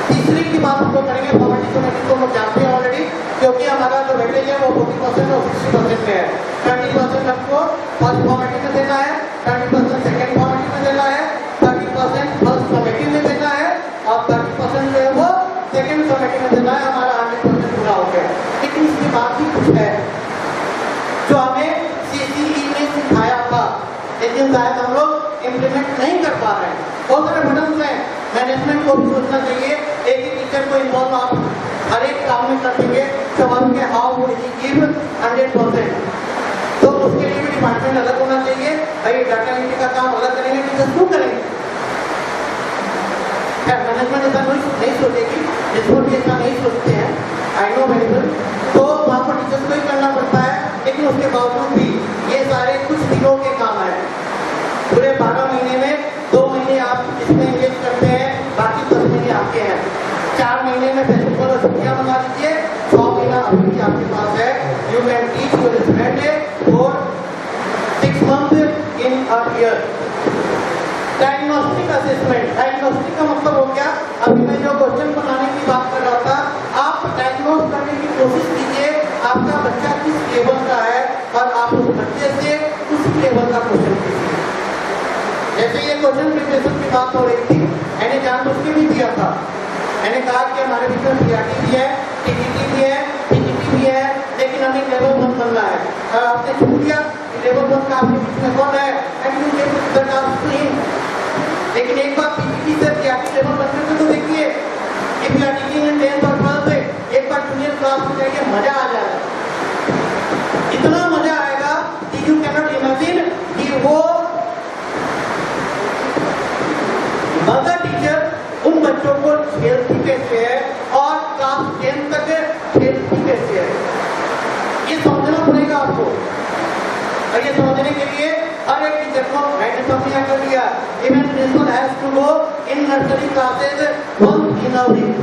तीसरी की बात हम लोग करेंगे, फॉर्मेटिव समेटिव तो हम लोग जानते हैं ऑलरेडी, क्योंकि हमारा जो वेटेज है वो 40% और 60% में है। 20% आपको फर्स्ट फॉर्मेटिव में देना है, 20% सेकेंड फॉर्मेटिव में देना है, 30% फर्स्ट समेटिव में देना है और 30% जो है वो सेकेंड समेटिव में देना है। हमारा 100% पूरा हो गया। लेकिन इसके बाद भी कुछ है जो हमें CCE में सिखाया था, लेकिन शायद हम लोग इम्प्लीमेंट नहीं कर पा रहे हैं। बहुत सारे बटन हैं, मैनेजमेंट को भी सोचना चाहिए। एक ही टीचर को इन्वॉल्व आप हर एक काम में कर देंगे, सवाल के हाउ वुड ही गिव 100%, तो उसके लिए भी डिपार्टमेंट अलग होना चाहिए। भाई डाटा एंट्री का काम अलग करेंगे, टीचर क्यों करेंगे? मैनेजमेंट ऐसा नहीं सोचेगी, इसको भी ऐसा नहीं सोचते हैं, आई नो वेरी वेल। तो वहाँ पर टीचर्स को ही करना पड़ता है, लेकिन उसके बावजूद भी ये सारे कुछ दिनों के काम है। पूरे 12 महीने में 2 महीने आप इसमें एंगेज करते हैं, बाकी 10 महीने आपके हैं। 4 महीने में फेस्टिवल और छुट्टियां बना लीजिए, 6 महीना अभी भी आपके पास है। You can teach your student for 6 month in a year. Diagnostic assessment, diagnostic का मतलब हो गया, अभी मैं जो क्वेश्चन बनाने की बात कर रहा था, आप डायग्नोस करने की कोशिश कीजिए आपका बच्चा किस लेवल का है और आप उस बच्चे से उस लेवल का क्वेश्चन कीजिए। जैसे ये क्वेश्चन प्रिपरेशन की बात हो रही थी, मैंने जानबूझ के भी दिया था। मैंने कहा कि हमारे बीच में PRT भी है, TTT भी है, PGT भी है, लेकिन हमें लेवल 1 बनना है। और आपने छूट दिया कि लेवल 1 का आपके बीच में कौन है, लेकिन एक बार PGT से PRT लेवल बनने में तो देखिए, if you are teaching in 10th और 12th, एक बार जूनियर क्लास में जाइए, मजा आ जाएगा। इतना मजा आएगा कि यू कैन नॉट इमेजिन कि वो मदर टीचर उन बच्चों को खेलती कैसे है और क्लास 10 तक खेलती कैसे है, ये समझना पड़ेगा आपको। और ये समझने के लिए हर एक टीचर को मैंने समझा कर दिया, even principal has to go in nursery classes once in a week.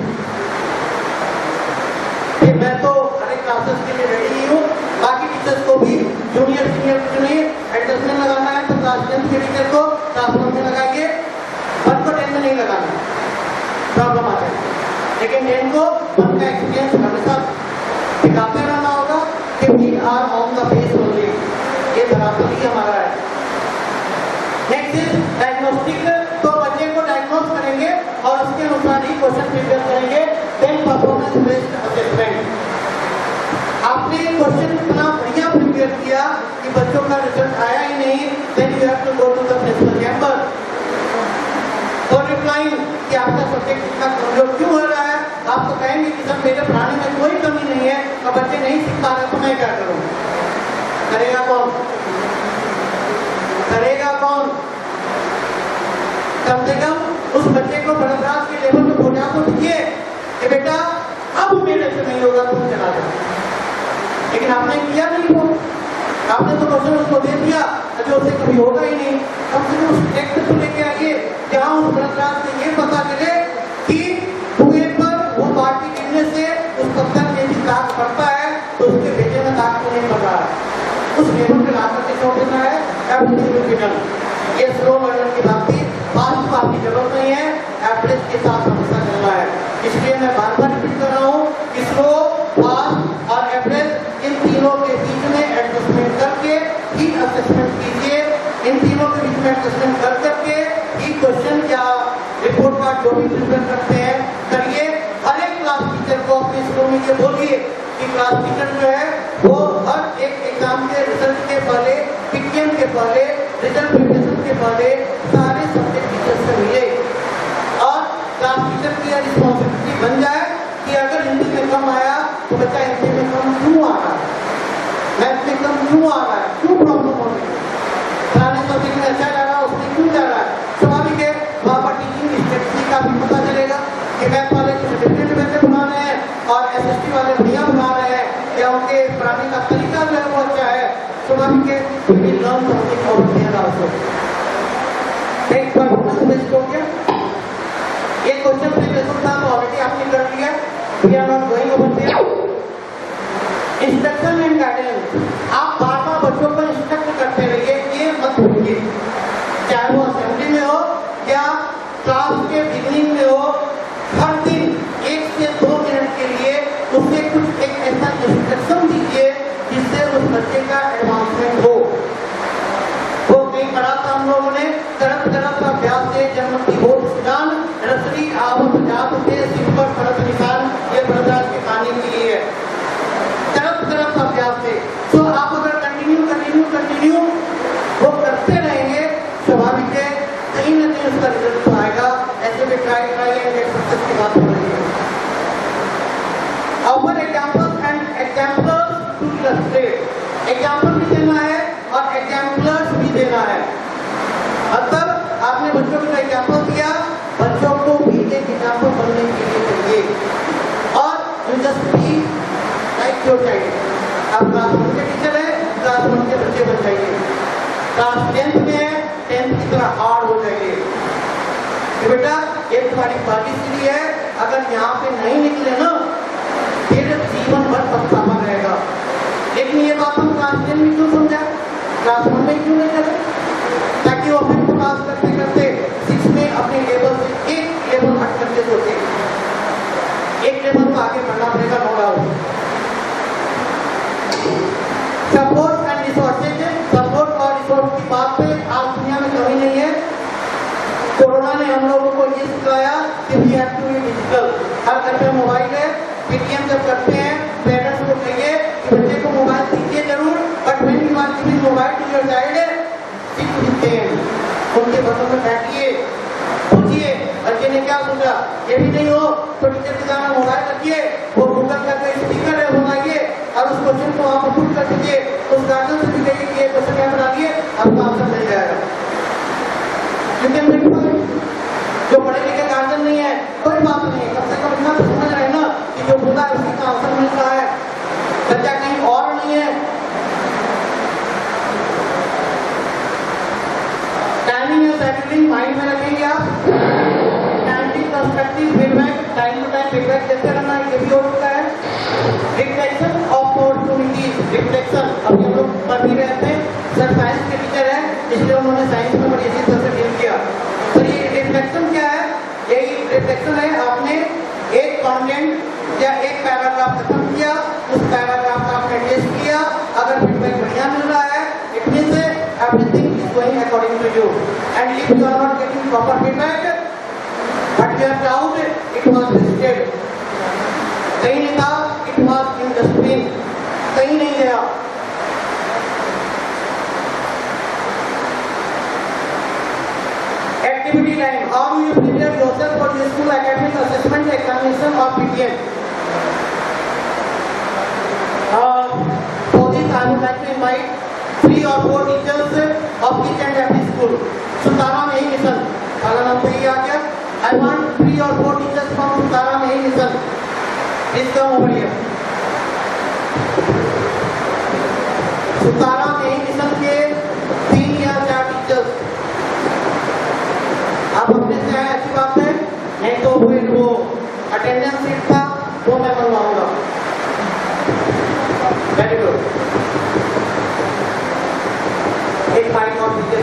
मैं तो हर एक क्लासेस के लिए रेडी हूँ, बाकी टीचर्स को भी जूनियर सीनियर कुछ नहीं, एडजस्टमेंट लगाना है तो क्लास 10 के टीचर को क्लास 1 में लगाइए, 1 को 10 में नहीं लगाना, प्रॉब्लम आ जाएगी। लेकिन 10 को 1 का एक्सपीरियंस हमेशा दिखाते रहना होगा कि we are on the base only, ये धरातल ही हमारा है। नेक्स्ट इज डायग्नोस्टिक, तो बच्चे को डायग्नोस करेंगे और उसके अनुसार ही क्वेश्चन प्रिपेयर करेंगे। देन परफॉर्मेंस बेस्ड असेसमेंट, आपने क्वेश्चन इतना बढ़िया प्रिपेयर किया कि बच्चों का रिजल्ट आया ही नहीं, then you have to go to the principal chamber for replying कि आपका सब्जेक्ट इतना कमजोर क्यों हो रहा है। आप तो कहेंगे कि सर मेरे पढ़ाने में कोई कमी नहीं है और बच्चे नहीं सीख पा रहे, तो मैं क्या करूँ? करेगा कौन? करेगा कौन? कम से कम उस बच्चे को बड़राज के लेवल पे पहुंचा तो दीजिए कि बेटा अब मेरे से नहीं होगा, तुम चला जाओ। लेकिन आपने किया नहीं, वो आपने तो क्वेश्चन उसको दे दिया जो उससे कभी होगा ही नहीं। कम से कम उस टेक्स्ट को लेके आइए जहाँ उस बड़राज से ये पता चले कि कुएं पर वो पार्टी गिरने से उस पत्थर में भी दाग पड़ता है तो उसके भेजे में दाग क्यों नहीं पड़ रहा है, उस लेवल पे लाकर के छोड़ देना है। ये स्लो लर्नर की बात थी, फास्ट को आपकी जरूरत नहीं है, एवरेज के साथ हमेशा चलना है। इसलिए मैं बार बार रिपीट कर रहा हूँ कि स्लो, फास्ट और एवरेज इन तीनों के बीच में एडजस्टमेंट करके ही असेसमेंट कीजिए। इन तीनों के बीच में एडजस्टमेंट कर करके ही क्वेश्चन या रिपोर्ट कार्ड जो भी प्रिपेयर करते हैं करिए। हर एक क्लास टीचर को अपने स्कूल में ये बोलिए कि क्लास टीचर जो है वो हर एक एग्जाम के रिजल्ट के पहले, पीटीएम के पहले, रिजल्ट प्रिपरेशन के पहले सारे सब्जेक्ट टीचर से मिले और क्लास टीचर की रिस्पॉन्सिबिलिटी बन जाए कि अगर हिंदी में कम आया तो बच्चा हिंदी में कम क्यों आ रहा है, मैथ में कम क्यों आ रहा है, क्यों प्रॉब्लम हो रही है, फलाने सब्जेक्ट में अच्छा जा रहा है उसमें क्यों जा रहा है। स्वाभाविक है वहाँ पर टीचिंग स्ट्रेटजी का भी पता चलेगा कि मैथ वाले कुछ डिफरेंट वे से बना रहे हैं और एसएसटी वाले बढ़िया बना रहे हैं या उनके पढ़ाने का तरीका जो है वो अच्छा है। स्वाभाविक है कि लर्न समथिंग और देयर आल्सो। एक परफॉर्मेंस बेस्ड हो गया। ये क्वेश्चन प्रिपरेशन था तो ऑलरेडी आपने कर लिया। We are not going over there. Instruction and guidance, आप बार-बार बच्चों को इंस्ट्रक्ट करते रहिए, ये मत भूलिए, चाहे वो असेंबली में हो या क्लास के बिगिनिंग में हो। हर दिन 1 से 2 मिनट के लिए उसे कुछ एक ऐसा इंस्ट्रक्शन दीजिए जिससे उस बच्चे का एडवांसमेंट हो। वो कहीं पढ़ा था हम लोगों ने, तरफ अभ्यास से जन्मती हो सुजान, रसरी आवत जात से सिर पर फरत निशान, ये बरदास की कहानी के लिए है। तरफ अभ्यास से तो आप अगर कंटिन्यू वो करते रहेंगे, स्वाभाविक है कहीं ना कहीं उसका रिजल्ट तो आएगा। ऐसे में ट्राई एंड गेट सक्सेस की बात हो रही है। Offer examples and exemplars to illustrate, example भी देना है और एग्जांपलर्स भी देना है। मतलब आपने बच्चों को एग्जांपल दिया, बच्चों को भी एक एग्जांपल बनने के लिए चाहिए और you just be like your child. आप क्लास 1 के टीचर है, क्लास 1 के बच्चे बन जाइए। क्लास 10th में है, 10th की तरह हार्ड हो जाइए कि बेटा ये तुम्हारी बाकी सीढ़ी है, अगर यहाँ पे नहीं निकले ना फिर जीवन भर पछतावा रहेगा। लेकिन ये बात हम क्लास 10 में क्यों समझा, क्लास 1 में क्यों नहीं चले, ताकि वो फिर से पास करते करते 6 में अपने लेवल से एक लेवल हट करके सोचे, एक लेवल तो आगे बढ़ना पड़ेगा, no doubt. Support and resources, support और रिसोर्स की बात पे आज दुनिया में कमी नहीं है। कोरोना ने हम लोगों को ये सिखाया कि we have to be digital. हर घर पे मोबाइल है, पीटीएम जब करते हैं पेरेंट्स को कहिए कि बच्चे को मोबाइल दीजिए जरूर, but when you are giving mobile to your child sit with them, उनके बगल में बैठिए, पूछिए बच्चे ने क्या सोचा। ये भी नहीं हो तो टीचर के सामने मोबाइल रखिए, वो गूगल का कोई स्पीकर है बनाइए और उस क्वेश्चन को आप पुट कर दीजिए, उस गार्जियन से भी कहिए कि ये क्वेश्चन यहाँ बना दिए, आपको आंसर मिल जाएगा। लेकिन जो पढ़े लिखे गार्जियन नहीं है कोई बात नहीं, कम से कम इतना तो समझ रहे ना कि जो बोला है उसी का आंसर मिल रहा है, बच्चा कहीं और नहीं है। टाइमिंग एंड शेड्यूलिंग माइंड में रखेंगे आप। Timing constructive feedback, time to time feedback देते रहना, ये भी हो चुका है। रिफ्लेक्शन ऑफ अपॉर्चुनिटीज, रिफ्लेक्शन अभी हम लोग पढ़ भी रहे थे, सर साइंस के टीचर है इसलिए उन्होंने साइंस में बड़ी अच्छी तरह से डील किया। तो ये रिफ्लेक्शन क्या है, यही रिफ्लेक्शन है, आपने एक कंटेंट या एक पैराग्राफ खत्म किया, उस पैराग्राफ का आपने टेस्ट किया, अगर फीडबैक बढ़िया मिल रहा है it means everything is going according to you, and if you are not getting proper feedback but you are proud it was wasted, कहीं नहीं था, इट वाज इन डस्टबिन, कहीं नहीं गया। Activity time. How do you prepare yourself for your school academic assessment, examination or PTM? For this, I would like to invite 3 or 4 teachers of each and every school. Sutara में ही mission, वाला नाम तो ये आ गया। I want 3 or 4 teachers from सुतारा में ही mission. Please come over here. सुतारा में ही मिशन के 3 या 4 टीचर्स आप अपने से आए, अच्छी बात है, नहीं तो फिर वो अटेंडेंस सीट था वो मैं बनवाऊंगा। Very good. एक माइक और दीजिए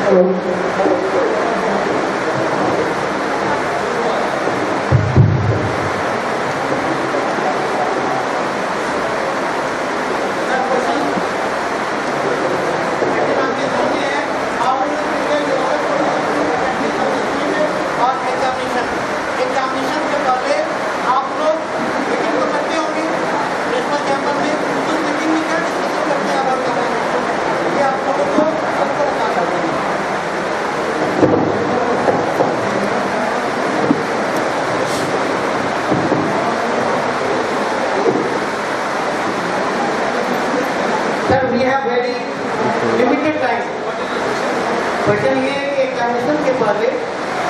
Hello. Limited time. क्वेश्चन ये है कि एग्जामिनेशन के पहले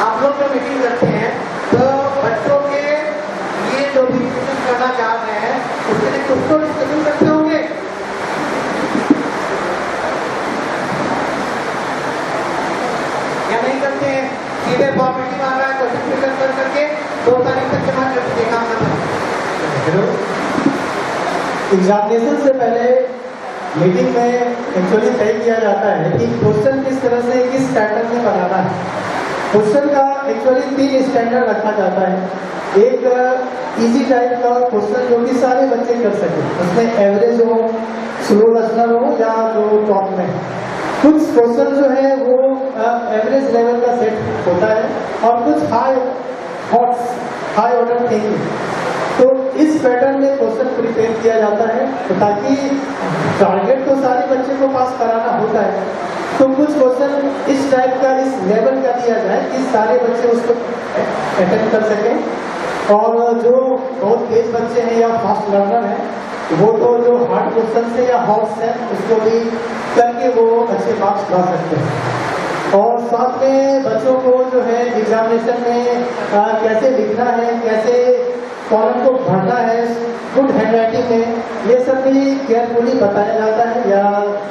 आप लोग जो मीटिंग करते हैं तो बच्चों के लिए जो भी करना चाह रहे हैं उसके लिए कुछ तो डिस्कशन करते होंगे। या नहीं करते हैं? सीधे फॉर्मेटिंग आ रहा है, क्वेश्चन फिकर कर करके 2 तारीख तक जमा करके काम करना। एग्जामिनेशन से पहले मीटिंग में एक्चुअली तय किया जाता है कि क्वेश्चन किस तरह से किस पैटर्न में बनाना है। क्वेश्चन का एक्चुअली 3 स्टैंडर्ड रखा जाता है। एक इजी टाइप का क्वेश्चन जो कि सारे बच्चे कर सके, उसमें एवरेज हो, स्लो लर्नर हो या जो टॉप में। कुछ क्वेश्चन जो है वो एवरेज लेवल का सेट होता है और कुछ हाई ऑर्डर थिंकिंग। तो इस पैटर्न में क्वेश्चन प्रिपेयर किया जाता है तो ताकि टारगेट तो सारे बच्चे को पास कराना होता है, तो कुछ क्वेश्चन इस टाइप का, इस लेवल का दिया जाए कि सारे बच्चे उसको अटेंड कर सकें। और जो बहुत तेज बच्चे हैं या फास्ट लर्नर हैं वो तो जो हार्ड क्वेश्चन है या हॉट्स है उसको भी करके वो अच्छे मार्क्स ला सकते हैं। और साथ में बच्चों को जो है एग्जामिनेशन में कैसे लिखना है, कैसे कॉलम को भरना है गुड हैंडराइटिंग में, ये सब भी केयरफुली बताया जाता है या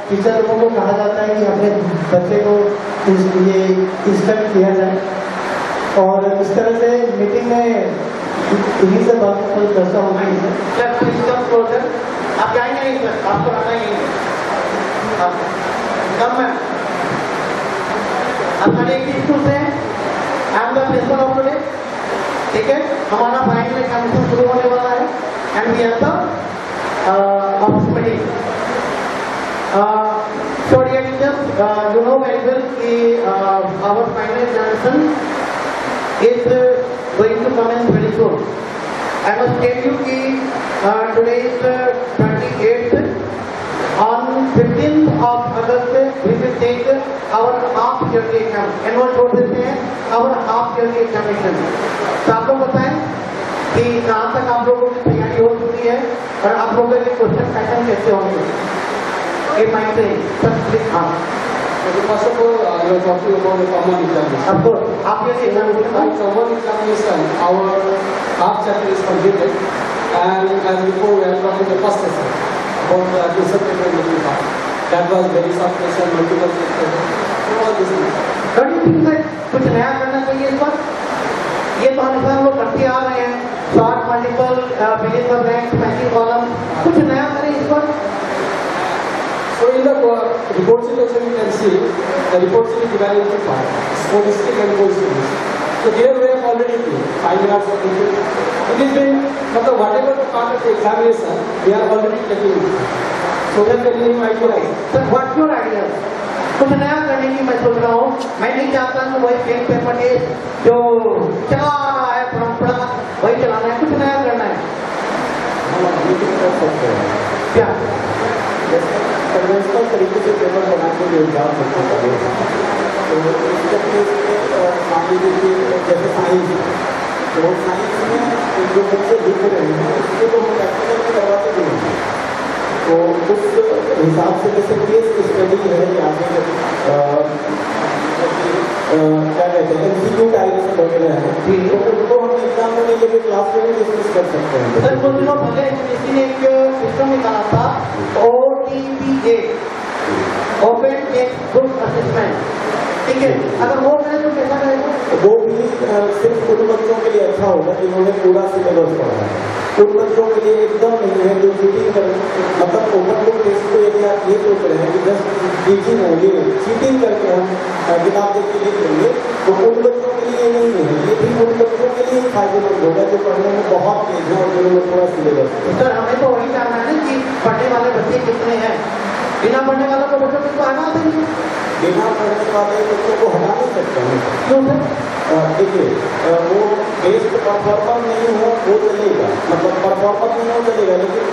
टीचर लोगों को कहा जाता है कि अपने बच्चे को ये इंस्ट्रक्ट किया जाए। और इस तरह से मीटिंग में इन्हीं से बात पर चर्चा होगी। आप जाएंगे नहीं सर, आपको रहना ही नहीं। कम है हमारे एक स्कूल से I am the principal of today, ठीक है। हमारा फाइनल एग्जामिनेशन शुरू होने वाला है and we are the office meeting. So dear teachers, you know very well कि our final examination is going to commence very soon. I must tell you that today is 28th. On 15th of August we will take our half yearly exam. Annual बोल देते हैं our half yearly examination. तो आप लोग बताएं कि कहाँ तक आप लोगों की तैयारी हो चुकी है और आप लोगों के क्वेश्चन पैटर्न कैसे होंगे ये माइंड से सब। हाँ, first of all, you are talking about the common examination. Of course, after the examination, common examination, our half chapter is completed, and as before, we are talking the first session about the admission paper making part. That was very substantial, multiple sectors. All this things. Don't you think that कुछ नया करना चाहिए इस पर? ये तो हमेशा हम लोग करते आ रहे हैं, short multiple filling the blanks, matching column, कुछ नया करें इस पर। So in the report selection you can see the report sheet is divided into parts, scholastic and post-scholastic. So there we have already done 5 years of it. It has been, whatever the part of the examination, we are already taking it. So that can you idea. Sir, what's your idea? कुछ नया करने की मैं सोच रहा हूँ। मैं नहीं चाहता कि वही पेन पेपर टेस्ट जो चला आ रहा है परंपरा वही चलाना है, कुछ नया करना है। क्या कन्वेंशनल तरीके से पेपर बना के जो एग्जाम होता है तो मान लीजिए कि जैसे साइंस, तो साइंस में जो बच्चे लिख रहे हैं उसको तो हम प्रैक्टिकल में करवाते नहीं हैं। तो उस हिसाब से जैसे केस स्टडी है या फिर क्या कहते हैं MCQ टाइप वगैरह है, तो उनको हम एग्जाम में नहीं लेके क्लास में भी डिस्कस कर सकते हैं। सर कुछ दिनों पहले किसी ने एक सिस्टम निकाला था OTPA, open text book assessment, ठीक है। अगर वो करें तो कैसा रहेगा? वो भी सिर्फ उन बच्चों के लिए अच्छा होगा जिन्होंने पूरा सिलेबस पढ़ा है। उन बच्चों के लिए एकदम नहीं है जो चीटिंग कर, मतलब ओपन बुक टेस्ट को यदि आप ये सोच रहे हैं कि जस्ट टीचिंग होगी, चीटिंग करके हम किताब देख के लिख लेंगे, तो उन बच्चों के लिए नहीं है। ये भी उन बच्चों के लिए फायदेमंद होगा जो पढ़ने में बहुत तेज है और जिन्होंने थोड़ा सिलेबस। सर हमें तो वही जानना है कि पढ़ने वाले बच्चे कितने हैं, बिना पढ़ने वालों को बच्चों को हटा देंगे। बिना पढ़ने वाले बच्चों को हटा नहीं सकते हैं। क्यों सर? देखिए वो बेस्ट परफॉर्मर नहीं हो वो चलेगा, मतलब परफॉर्मर नहीं हो चलेगा, लेकिन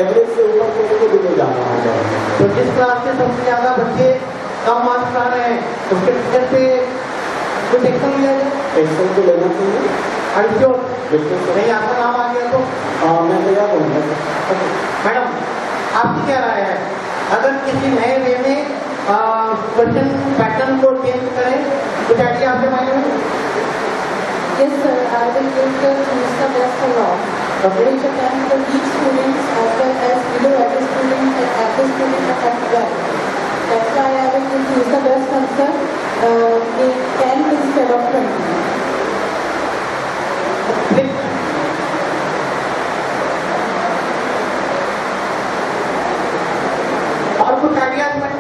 एवरेज से ऊपर को उसको भी जाना होगा। तो जिस क्लास में सबसे ज्यादा बच्चे कम मार्क्स आ रहे हैं उसके टीचर से कुछ एक्शन लिया जाए। एक्शन तो लेना चाहिए। अड़ियो बिल्कुल नहीं आपका नाम आ गया तो मैं तैयार हूँ। मैडम आपकी क्या राय है, अगर किसी नए वे में क्वेश्चन पैटर्न को चेंज करें? कुछ आइडिया आपके माइंड में? Yes, sir. I will give the choose the best along. Which attempt for each students as well as below average students and average students as well. That's why I will choose the best answer. 10 instead of 20. और कुछ idea में?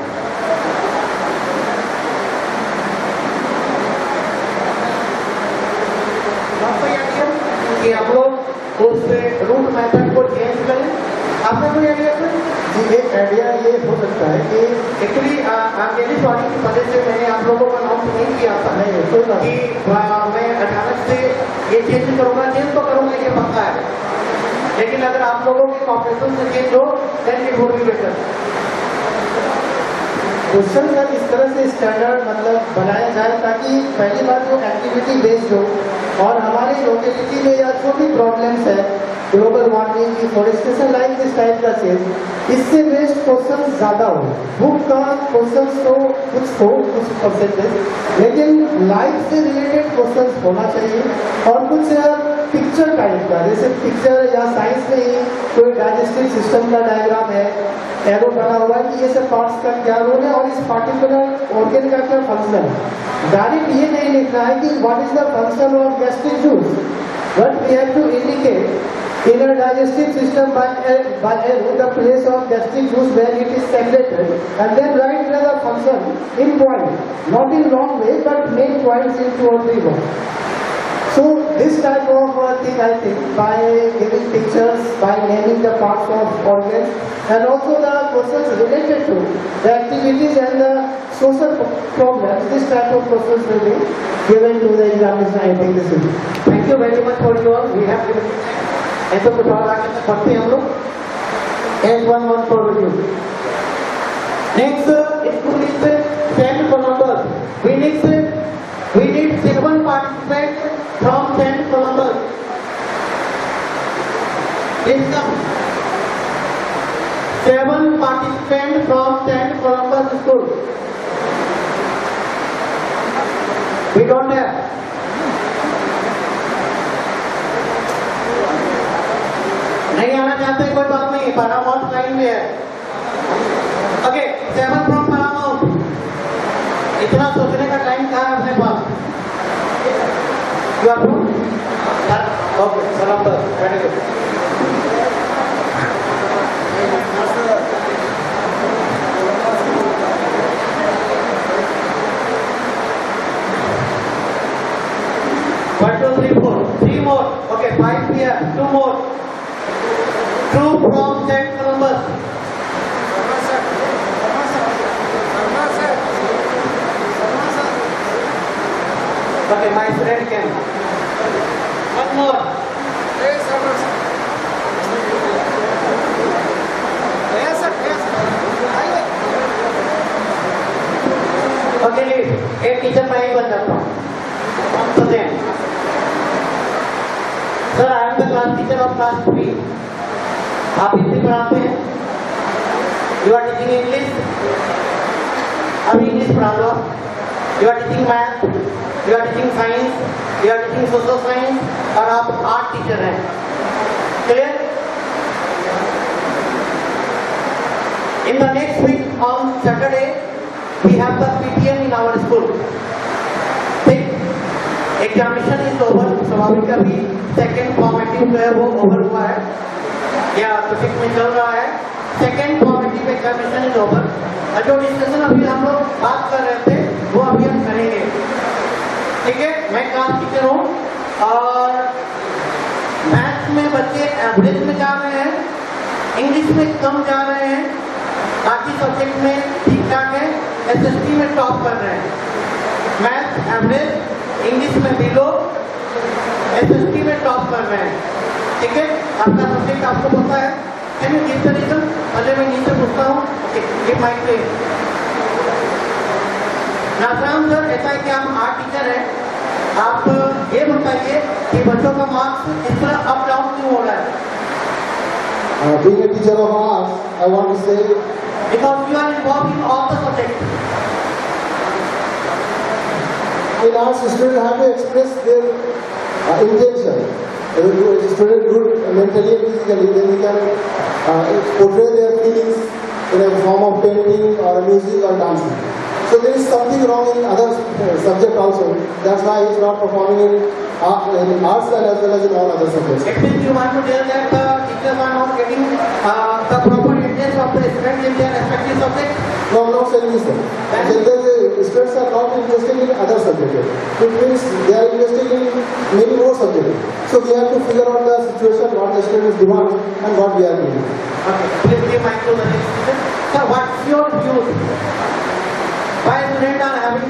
कि आप लोग उस root method को change करें? आपका कोई आइडिया है? जी, एक आइडिया ये हो सकता है कि एक्चुअली मेरी सॉरी की वजह से मैंने आप लोगों को अनाउंस नहीं किया था कि मैं अचानक से ये चेंज करूंगा, चेंज तो करूंगा, ये पक्का है, लेकिन अगर आप लोगों के कॉपरेशन से चेंज हो then it would be better. Question का इस तरह से स्टैंडर्ड मतलब बनाया जाए ताकि पहली बात वो एक्टिविटी बेस्ड हो और हमारी लोकेलिटी में या जो भी प्रॉब्लम्स है, global warming, deforestation like this type का चीज, इससे बेस्ड क्वेश्चन ज्यादा हो। बुक का क्वेश्चन तो कुछ हो, कुछ परसेंटेज, लेकिन लाइफ से रिलेटेड क्वेश्चन होना चाहिए और कुछ पिक्चर टाइप का, जैसे पिक्चर या साइंस में ही कोई डाइजेस्टिव सिस्टम का डायग्राम है, एरो बना हुआ है कि ये सब पार्ट्स का क्या रोल है और इस पार्टिकुलर ऑर्गन का क्या फंक्शन है। डायरेक्ट ये नहीं लिखना है कि what is the function of gastric juice, but we have to indicate in a digestive system by the place of gastric juice where it is secreted, and then write the function in point, not in long way but main points in 2 or 3 words. So this type of thing, I think, by giving pictures, by naming the parts of organs, and also the questions related to the activities and the social problems, this type of questions will be given to the examination. I think this will be. Thank you very much for your. We have given. ऐसा कुछ और आगे तक पढ़ते हैं हम लोग. As one for review. Next, school is 10 Columbus. We need 7 participants from 10 Columbus. Please come. 7 participants from 10 Columbus school. We don't have. नहीं आना चाहते कोई बात नहीं, पैरामाउंट लाइन में है। Okay, 7 from Paramount. इतना सोचने का टाइम कहाँ है अपने पास? You are from? Okay, Columbus, very good. One, two, three, four. 3 more. Okay, 5 here. 2 more. 2 from 10 Columbus. Okay, my friend came. 1 more. Okay, leave. एक टीचर मैं ही बन जाता हूँ। तो दें। Sir, I am the class teacher of class 3. आप हिंदी पढ़ाते हैं? You are teaching English? अभी इंग्लिश पढ़ा दो। You are teaching math, you are teaching science, you are teaching social science, और आप आर्ट टीचर हैं। Clear? In the next week on Saturday, we have the PTM in our school. Examination is over, स्वाभाविक अभी second formative जो है वो over हुआ है या प्रोजेक्ट में चल रहा है। Second formative examination is over और जो डिस्कशन अभी हम लोग बात कर रहे थे वो अभी हम करेंगे। ठीक है, मैं क्लास टीचर हूँ और मैथ्स में बच्चे एवरेज में जा रहे हैं, इंग्लिश में कम जा रहे हैं, बाकी सब्जेक्ट में ठीक ठाक है, SST में टॉप कर रहे हैं। मैथ्स एवरेज, इंग्लिश में बिलो, SST में टॉप कर रहे हैं। ठीक है, आपका सब्जेक्ट आपको पता है। Can you give the reason? पहले मैं नीचे पूछता हूँ। गिव माइक पे। नाज़रान सर, ऐसा है कि हम आर्ट टीचर हैं, आप ये बताइए कि बच्चों का मार्क्स इस तरह अप डाउन क्यों हो रहा है? Being a teacher of arts, I want to say because you are involved in all the subjects. In arts, students have to express their intention. If a student is good mentally and physically, then he can portray their feelings in a form of painting or music or dancing. So there is something wrong in other subject also. That's why he is not performing in arts and as well as in all other subjects. It means you want to tell that the teachers are not getting the proper interest of the students in their respective subjects? No, I'm not saying this. The students are not interested in other subjects. It means they are interested in many more subjects. So we have to figure out the situation, what the students demand and what we are doing. Okay, please give mic to the next speaker. Sir, what's your view? Why students are having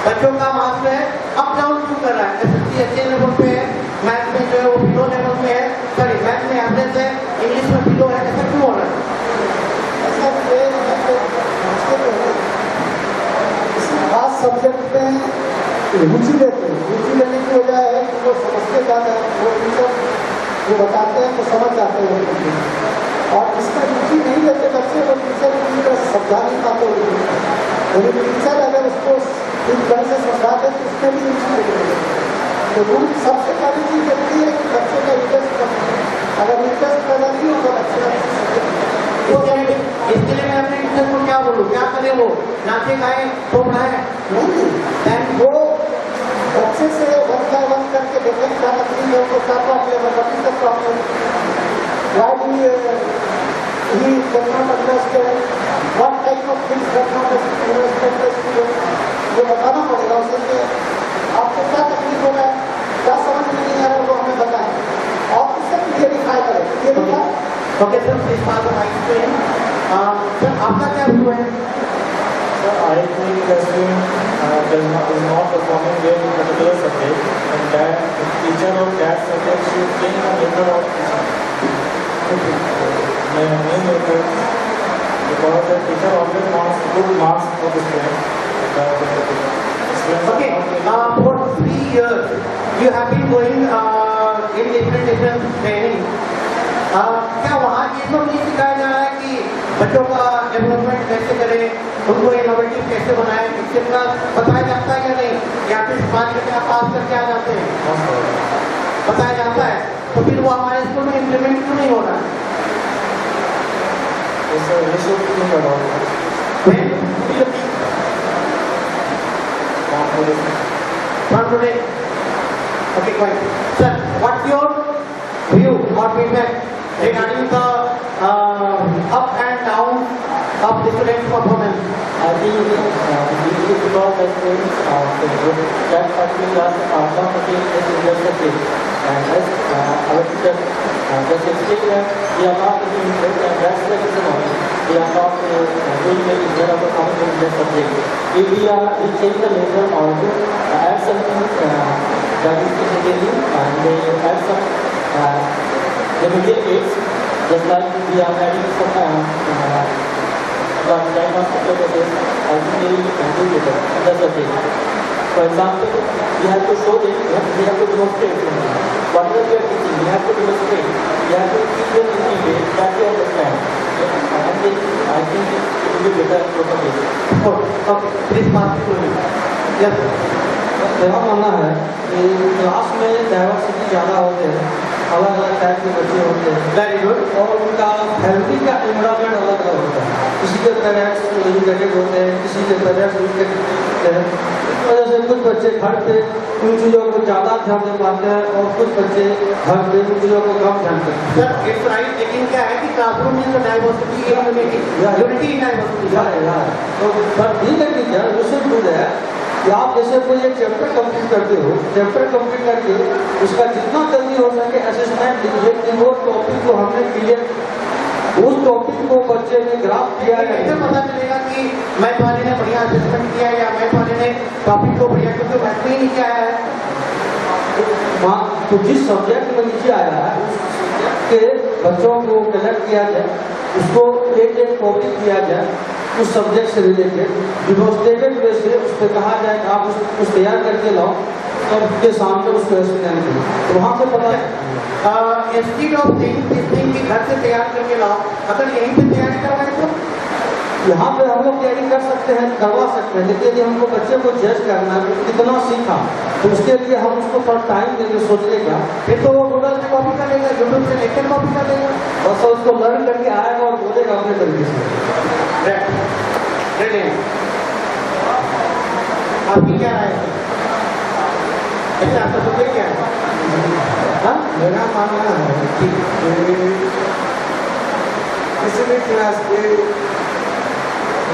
बच्चों का marks जो है up down क्यों कर रहा है? SSC अच्छे level पे है, मैथ में जो है वो बिलो लेवल पे है, सॉरी मैथ में एवरेज है, इंग्लिश में बिलो है, ऐसा क्यों हो रहा है? खास सब्जेक्ट में रुचि लेते हैं। रुचि लेने की वजह है कि वो समझते जाते हैं, वो टीचर वो बताते हैं तो समझ जाते हैं। और इसका रुचि नहीं लेते बच्चे, वो टीचर पूरी तरह समझा नहीं पाते। लेकिन टीचर अगर उसको इस तरह से समझाते तो उसमें भी रुचि लेते। तो रूल सबसे पहली चीज जरूरी है कि बच्चे का इंटरेस्ट बने। अगर इंटरेस्ट पैदा नहीं होगा बच्चे इसके लिए मैं अपने टीचर को क्या बोलूँ, क्या करे वो नाचे गाए तो पढ़ाए नहीं, वो बच्चे से वन बाय वन करके देखें क्या तकलीफ है, उनको क्या प्रॉब्लम है, what is the problem, why he does not understand, what type of things does not understand the student, ये बताना पड़ेगा उसे कि आपको क्या तकलीफ हो रहा है, क्या समझ में नहीं आ रहा है, वो हमें बताएं और उसे क्लियरिफाई करें। Clarify okay sir, please pass the mic to him. Sir आपका क्या व्यू है? Sir, I think the student is not performing well in a particular subject, and that the teacher of that subject should change the method of teaching. My main method, because the teacher always wants good marks for the student. Okay, for 3 years you have been going in different training. क्या वहाँ ये तो नहीं सिखाया जा रहा है कि बच्चों का डेवलपमेंट कैसे करें, उनको इनोवेटिव कैसे बनाएं, एक्सेट्रा बताया जाता है या नहीं? या फिर समाज करके आप पास करके आ जाते हैं? बताया जाता है, तो फिर वो हमारे स्कूल में इम्प्लीमेंट क्यों नहीं हो रहा है? From today. Okay, fine. Sir, what's your view or feedback regarding the up and down of the students' performance? I think because the students that particular class are not taking this initiative, and as our teacher just explained that we are not taking interest, and that's the reason why we are not doing the instead of performing in this subject. If we change the method or to add something that is engineering, and they add some remedial aids, just like we are adding some diagnostic purposes, I think they will do better in the subject. For example, we have to show them, we have to demonstrate whatever we are teaching, we have to demonstrate, we have to teach them in a way that they understand. And then I think it will be better for the patient. Okay, please pass it to me. Yes. मेरा मानना है कि class में diversity ज़्यादा होते हैं, अलग अलग टाइप के बच्चे होते हैं, वेरी गुड, और उनका फैमिली का एनवायरनमेंट अलग अलग होता है। किसी के पेरेंट्स एजुकेटेड होते हैं, किसी के पेरेंट्स एजुकेटेड होते हैं। इस वजह से कुछ बच्चे घर पे उन चीज़ों को ज़्यादा ध्यान दे पाते हैं और कुछ बच्चे घर पे उन चीज़ों को कम ध्यान देते हैं। सर इट्स राइट, लेकिन क्या है कि क्लासरूम में तो डाइवर्सिटी यूनिटी इन डाइवर्सिटी, तो बट भी कर दीजिए, यू शुड डू दैट। कि आप जैसे कोई एक चैप्टर कंप्लीट करते हो, चैप्टर कंप्लीट करके उसका जितना जल्दी हो सके असेसमेंट लीजिए कि वो टॉपिक को हमने क्लियर, उस टॉपिक को बच्चे ने ग्राफ किया है। कैसे पता चलेगा कि मैथ वाले ने बढ़िया असेसमेंट किया है या मैथ वाले ने टॉपिक को बढ़िया, क्योंकि मैथ में ही नहीं किया है? तो जिस सब्जेक्ट में नीचे आया है उस सब्जेक्ट के बच्चों को कलेक्ट किया जाए, उसको एक एक टॉपिक दिया जाए उस सब्जेक्ट से रिलेटेड, डिमॉन्स्ट्रेटेड वे से उस पर कहा जाए कि आप उस तैयार करके लाओ और उसके सामने उसको एक्सप्लेन करें, तो वहाँ से पता है। इंस्टीट्यूट ऑफ थिंग कि घर से तैयार करके लाओ, अगर यहीं पे तैयारी करवाए तो यहाँ पे हम लोग तैयारी कर सकते हैं, करवा सकते हैं, लेकिन यदि हमको बच्चे को जज करना है कि कितना सीखा, तो उसके लिए हम उसको पर टाइम देंगे सोचने का, फिर तो वो गूगल से कॉपी कर लेगा, यूट्यूब से लेकर कॉपी कर लेगा, बस उसको लर्न करके आएगा और बोलेगा अपने तरीके से। आपकी क्या राय है? ऐसे आपका मुद्दे क्या है? हाँ, मेरा मानना है कि किसी भी क्लास के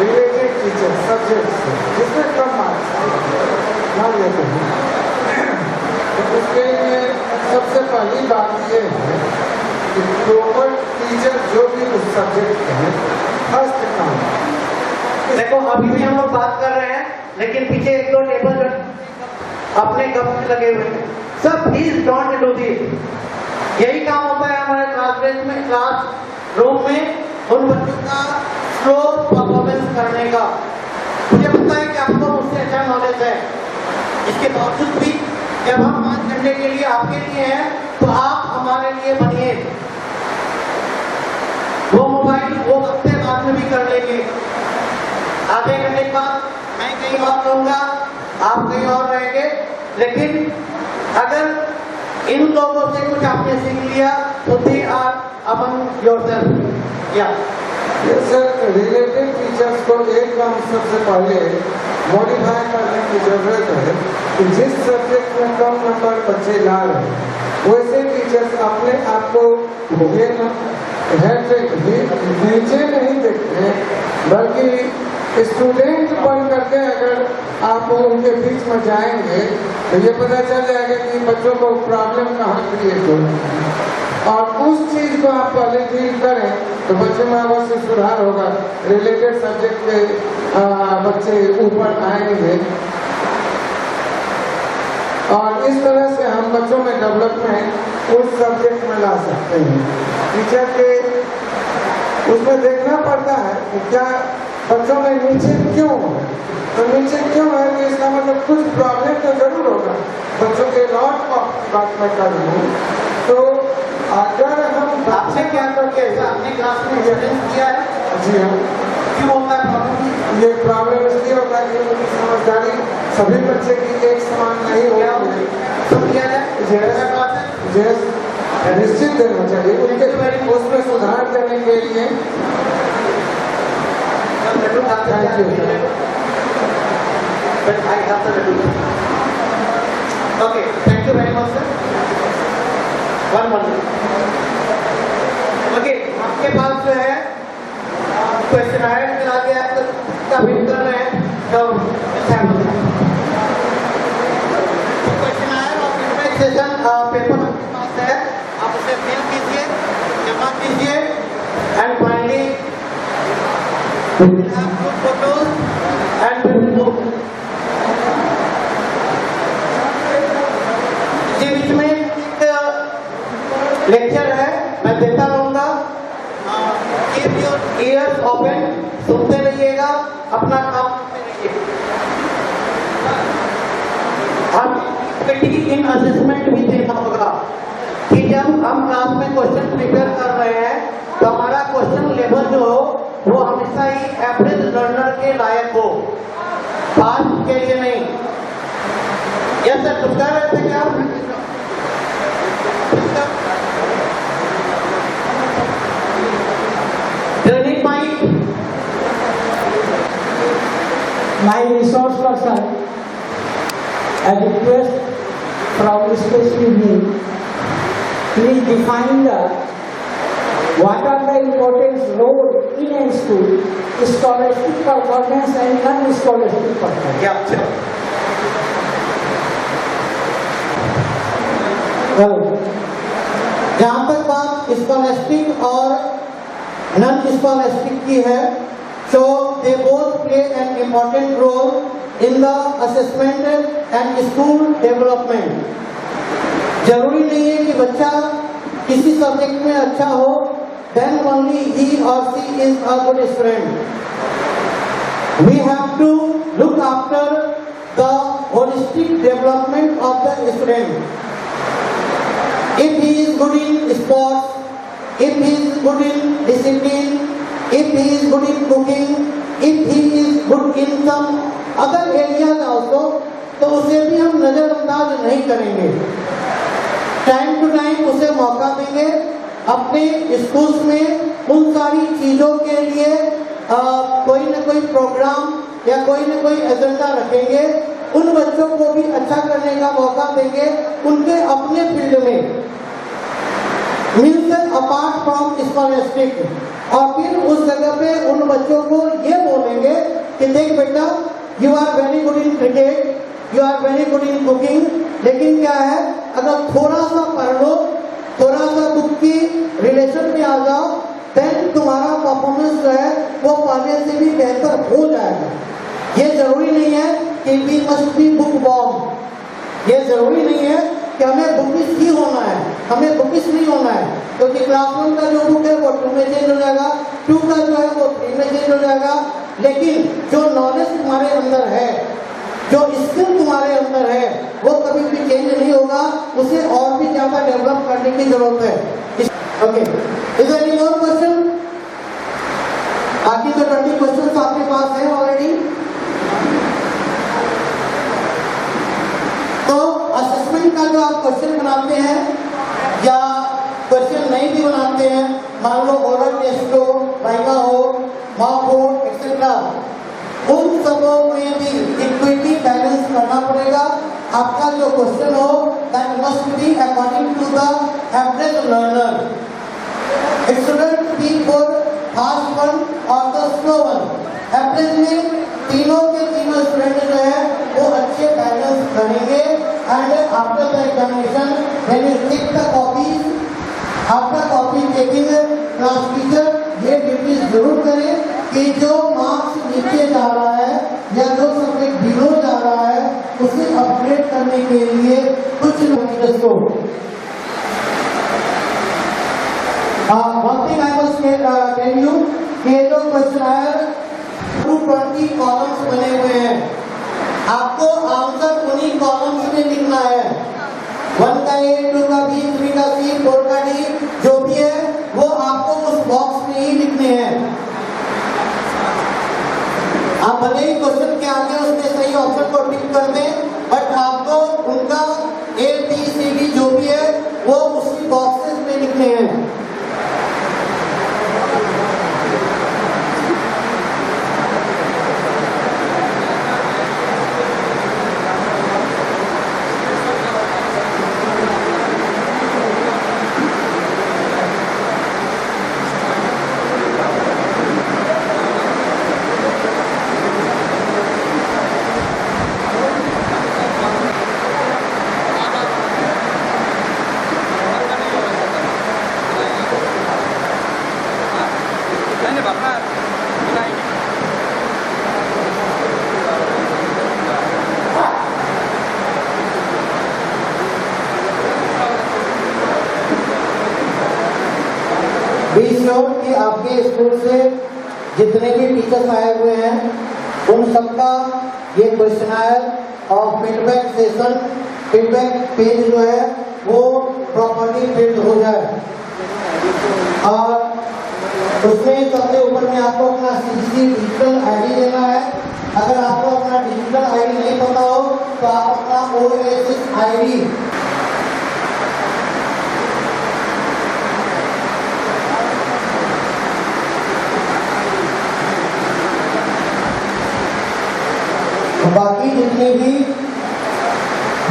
रिलेटेड टीचर सब्जेक्ट जिसमें कम मार्क्स मान लेते हैं, तो उसके लिए सबसे पहली बात ये है कि प्रॉपर टीचर जो भी उस सब्जेक्ट के हैं फर्स्ट काम। देखो अभी भी हम लोग बात कर रहे हैं, लेकिन पीछे एक दो टेबल अपने गप में लगे हुए हैं। सब प्लीज डोंट डू दिस। यही काम होता है हमारे क्लास रूम में उन बच्चों का स्लो परफॉर्मेंस करने का। मुझे पता है कि आपको मुझसे अच्छा नॉलेज है, इसके बावजूद भी जब हम 5 घंटे के लिए आपके लिए हैं, तो आप हमारे लिए बनिए। वो मोबाइल वो हफ्ते बाद में भी कर लेंगे। आधे घंटे बाद मैं कहीं और रहूंगा, आप कहीं और रहेंगे, लेकिन अगर इन लोगों से कुछ आपने सीख लिया तो दे आर अमंग योरसेल्फ। या सर, रिलेटेड टीचर्स को एक काम सबसे पहले मॉडिफाई करने की जरूरत है कि जिस सब्जेक्ट में कम नंबर बच्चे ला रहे हैं, वैसे टीचर्स अपने आप को नीचे नहीं देखते हैं, बल्कि स्टूडेंट बन करके अगर आप उनके बीच में जाएंगे तो ये पता चल जाएगा कि बच्चों को प्रॉब्लम कहाँ क्रिएट हो, और उस चीज को आप पहले डील करें तो बच्चे में अवश्य सुधार होगा। रिलेटेड सब्जेक्ट के बच्चे ऊपर आएंगे और इस तरह से हम बच्चों में डेवलपमेंट उस सब्जेक्ट में ला सकते हैं। टीचर के उसमें देखना पड़ता है कि क्या बच्चों में नीचे क्यों है, तो नीचे क्यों है कि इसका मतलब कुछ प्रॉब्लम तो जरूर होगा। बच्चों के लॉट बात में कर रही हूँ, तो अगर हम आपसे क्या करके अपनी क्लास में एक्सपीरियंस किया है? जी हाँ, क्यों होता है प्रॉब्लम? ये प्रॉब्लम इसलिए होता है कि उनकी समझदारी सभी बच्चे की एक समान नहीं होती। सब किया जाए निश्चित देना चाहिए उनके उसमें सुधार करने के लिए। Thank you okay, thank you very much sir. One okay, आपके पास जो है क्वेश्चन आया फिर आगे आप का फिल कर रहे हैं, तो क्वेश्चन आया और फीडबैक सेशन पेपर आपके पास है, आप उसे फिल कीजिए, जमा कीजिए एंड फाइनली फोटोज एंड इसके बीच में लेक्चर है, मैं देता रहूंगा। कीप योर ईयर्स ओपन, सुनते रहिएगा, अपना काम करते रहिए। हम इन असेसमेंट भी देना होगा कि जब हम क्लास में क्वेश्चन प्रिपेयर कर रहे हैं तो हमारा क्वेश्चन लेवल जो हो वो हमेशा ही एवरेज लर्नर के लायक हो, फास्ट के लिए नहीं। यस सर, कुछ कह रहे थे क्या? My resource person, a request from especially me, please define what are the important role in a school, scholastic performance and non-scholastic performance. Yeah, sure. जहाँ तक बात स्कॉलस्टिक और नॉन स्कॉलस्टिक की है, so they both play an important role in the assessment and school development. जरूरी नहीं है कि बच्चा किसी सब्जेक्ट में अच्छा हो, then only he or she is a good student. We have to look after the holistic development of the student. If he is good in sports, if he is good in discipline, if he is good in cooking, if he is good in some other areas also, तो उसे भी हम नजरअंदाज नहीं करेंगे। Time to time उसे मौका देंगे, अपने स्कूल्स में उन सारी चीजों के लिए कोई न कोई प्रोग्राम या कोई न कोई एजेंडा रखेंगे, उन बच्चों को भी अच्छा करने का मौका देंगे उनके अपने फील्ड में, मीन्स अपार्ट फ्रॉम स्कॉलस्टिक। और फिर उस जगह पे उन बच्चों को ये बोलेंगे कि देख बेटा, you are very good in cricket, you are very good in cooking, लेकिन क्या है, अगर थोड़ा सा पढ़ लो, थोड़ा सा बुक की रिलेशन में आ जाओ, देन तुम्हारा परफॉर्मेंस जो है वो पहले से भी बेहतर हो जाएगा। ये जरूरी नहीं है कि we must be bookworm, ये जरूरी नहीं है कि हमें बुकिश ही होना है, हमें बुकिश नहीं होना है, क्योंकि क्लास 1 का जो बुक है वो 2 में चेंज हो जाएगा, 2 का जो है वो 3 में चेंज हो जाएगा, लेकिन जो नॉलेज तुम्हारे अंदर है, जो स्किल तुम्हारे अंदर है, वो कभी भी चेंज नहीं होगा, उसे और भी ज्यादा डेवलप करने की जरूरत है। Okay, is any more question? बाकी तो 20 क्वेश्चन आपके पास है ऑलरेडी। तो असेसमेंट का जो आप क्वेश्चन बनाते हैं या क्वेश्चन नहीं भी बनाते हैं, मान लो ओरल टेस्ट हो, वाइवा हो, मॉक हो, एक्सेट्रा, उन सबों में भी इक्विटी बैलेंस करना पड़ेगा। आपका जो क्वेश्चन हो that must be according to the average learner, it shouldn't be for fast one और द स्लो वन। एवरेज में तीनों के तीनों स्टूडेंट जो है वो अच्छे बैलेंस करेंगे। And after the examination when you take the copies, after copy taking, class teacher ये ड्यूटी जरूर करें कि जो मार्क्स नीचे जा रहा है या जो सब्जेक्ट बिलो जा रहा है उसे अपग्रेड करने के लिए कुछ टीचर्स को one thing I must tell you कि जो क्वेश्चन है 220 कॉलम्स बने हुए हैं, आपको आंसर उन्हीं कॉलम्स में लिखना है। 1 का A, 2 का B, 3 का C, 4 का D, जो भी है वो आपको उस बॉक्स में ही लिखने हैं। आप भले ही क्वेश्चन के आगे उसके सही ऑप्शन को टिक कर दें, बट आपको उनका A, B, C, D जो भी है वो उसी बॉक्सेस में लिखने हैं। बी श्योर कि आपके स्कूल से जितने भी टीचर्स आए हुए हैं उन सबका ये क्वेश्चनर और फीडबैक सेशन, फीडबैक पेज जो है वो प्रॉपर्ली फिल्ड हो जाए। और उसमें सबसे ऊपर में आपको अपना CCC डिजिटल आईडी देना है। अगर आपको अपना डिजिटल आईडी नहीं पता हो तो आप अपना OSS आईडी बाकी जितने भी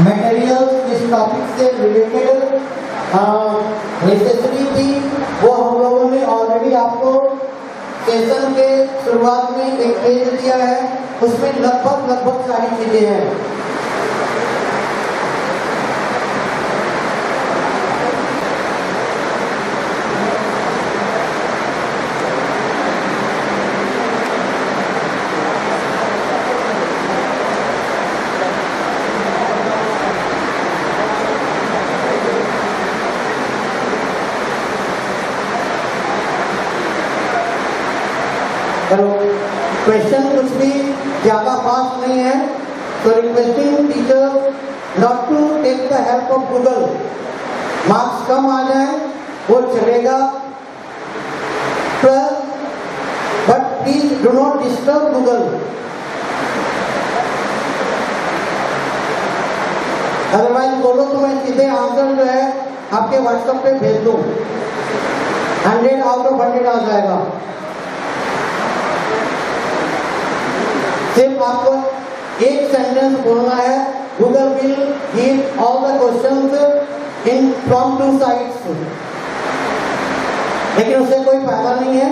मटेरियल इस टॉपिक से रिलेटेड नेसेसरी थी वो हम लोगों ने ऑलरेडी आपको सेशन के शुरुआत में एक पेज दिया है, उसमें लगभग सारी चीजें हैं। क्वेश्चन कुछ भी ज्यादा फास्ट नहीं है, तो requesting teacher not to take the help of Google. Marks कम आ जाए वो चलेगा, but please do not disturb Google. Otherwise बोलो तो मैं सीधे आंसर जो है आपके व्हाट्सएप पे भेज दूं, 100 आउट ऑफ 100 आ जाएगा। सिर्फ आपको एक सेंटेंस बोलना है, Google will give all the questions in from 2 sides, लेकिन उससे कोई फायदा नहीं है,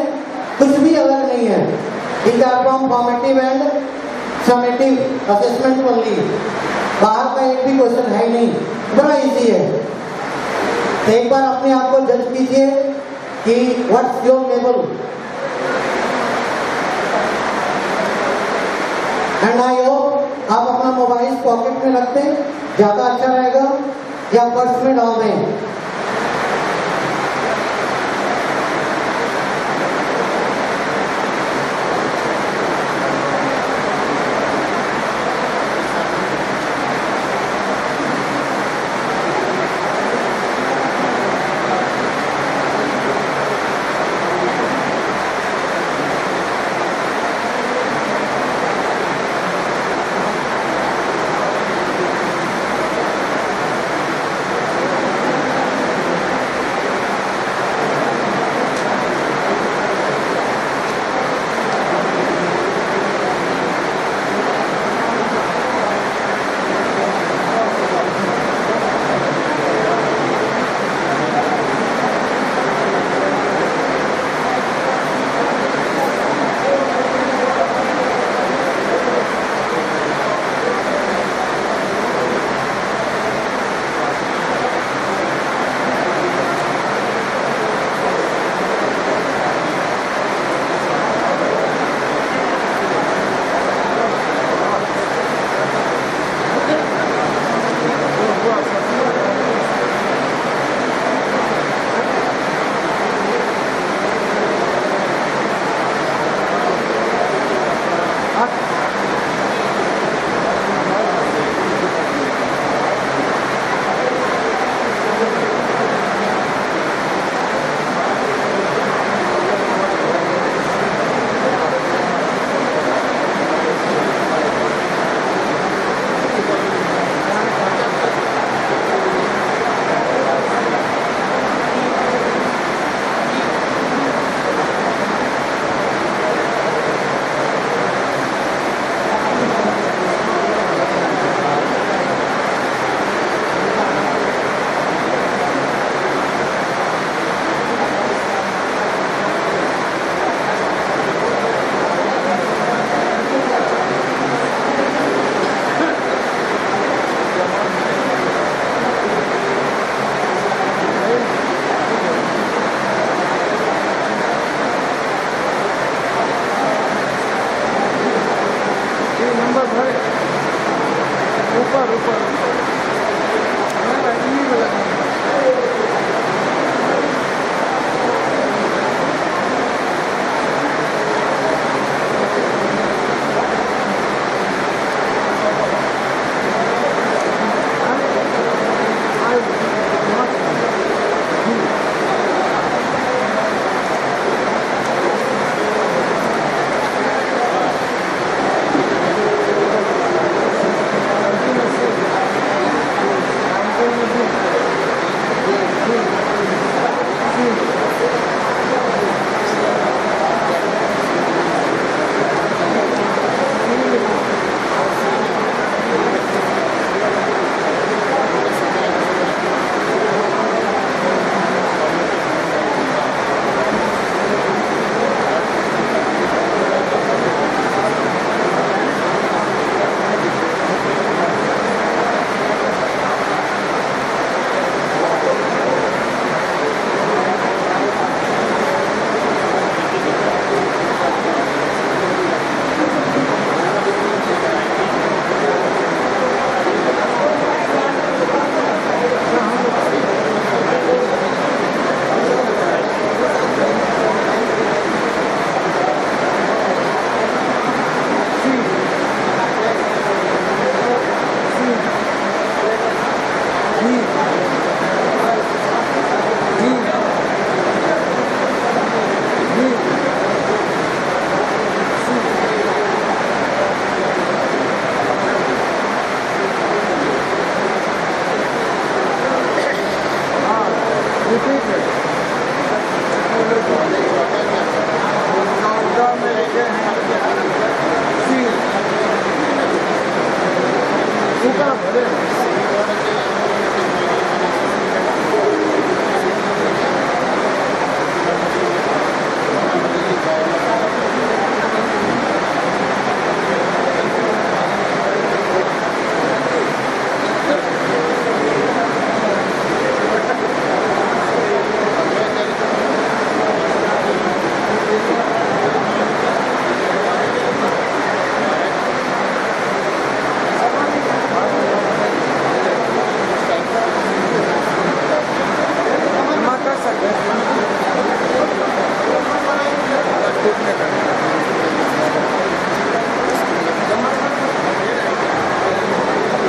कुछ भी अलग नहीं है। These are from formative and summative assessment only. बाहर का एक भी क्वेश्चन है ही नहीं, बड़ा इजी है। तो एक बार अपने आप को जज कीजिए कि what's your level, and I hope आप अपना मोबाइल पॉकेट में रख दें, ज्यादा अच्छा रहेगा, या पर्स में डाल दें।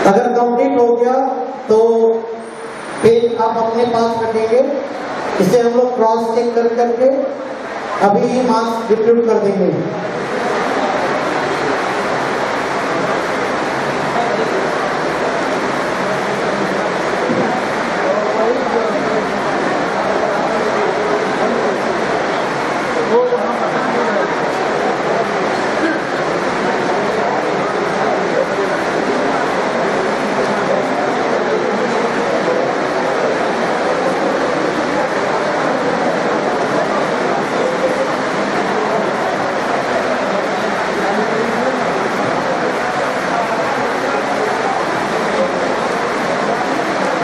अगर कंप्लीट हो गया तो पेज आप अपने पास रखेंगे, इसे हम लोग क्रॉस चेक कर करके अभी ही मार्क्स डिस्ट्रीब्यूट कर देंगे।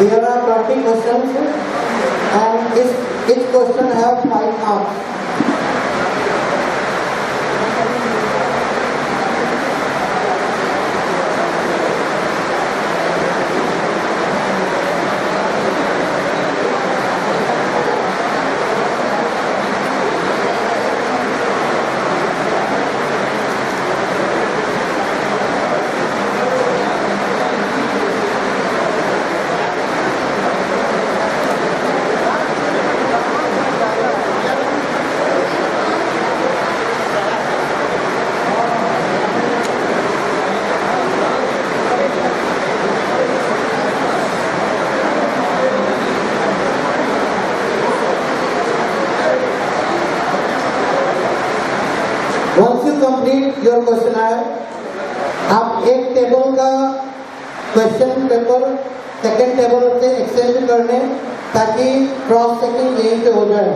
There are 20 questions and each question have 5 marks. Once you complete your questionnaire, आप एक टेबल का क्वेश्चन पेपर सेकेंड टेबल से एक्सचेंज कर लें ताकि क्रॉस चेकिंग यहीं पे हो जाए।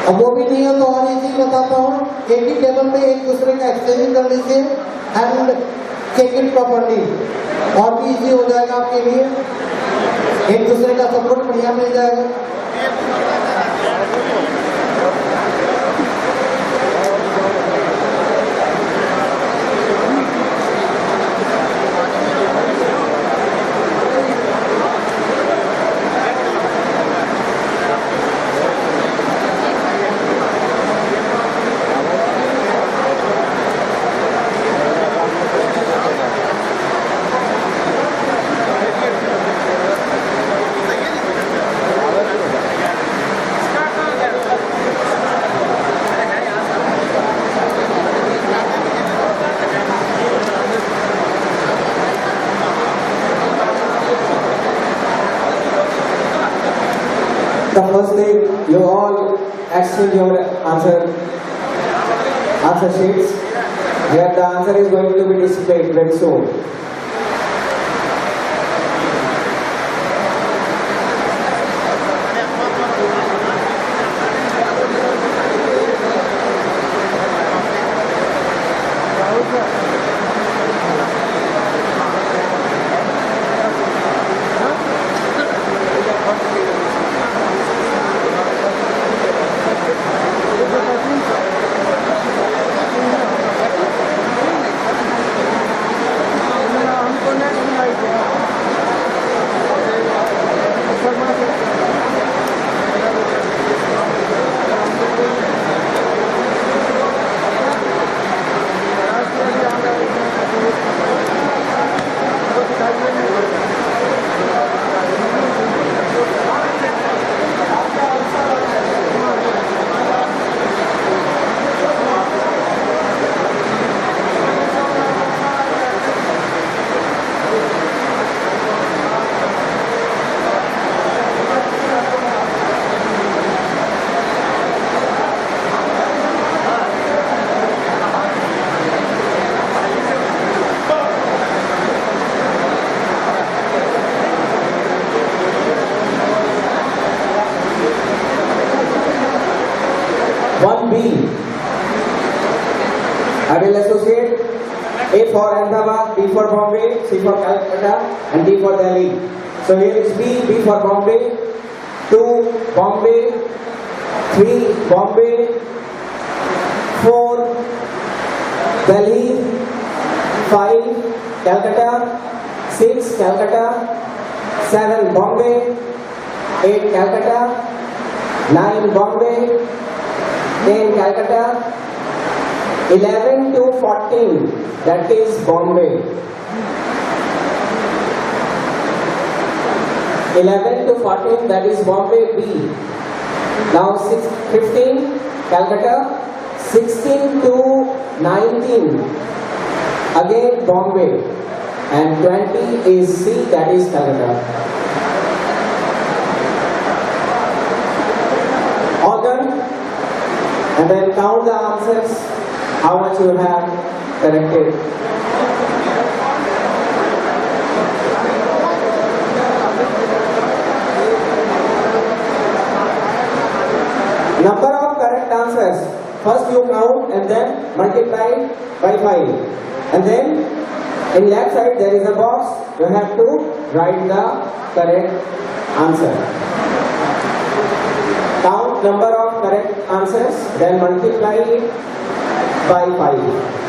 अब वो भी नहीं है तो और एक चीज बताता हूँ, एक ही टेबल पे एक दूसरे का एक्सचेंज कर लीजिए एंड चेक इट प्रॉपर्ली, और भी इजी हो जाएगा आपके लिए, एक दूसरे का सपोर्ट बढ़िया मिल जाएगा। The first thing, you all exchange your answer sheets, where the answer is going to be displayed very soon. I will associate A for Ahmedabad, B for Bombay, C for Calcutta, and D for Delhi. So here is B for Bombay, 2 Bombay, 3 Bombay, 4 Delhi, 5 Calcutta, 6 Calcutta, 7 Bombay, 8 Calcutta, 9 Bombay, 10 Calcutta, 11 to 14, that is Bombay. 11 to 14, that is Bombay B. Now 15 Calcutta, 16 to 19, again Bombay, and 20 is C, that is Calcutta. All done? And then count the answers, how much you have corrected. Number of correct answers. First you count and then multiply by 5. And then in left side there is a box. You have to write the correct answer. Count number of correct answers, then multiply it by 5.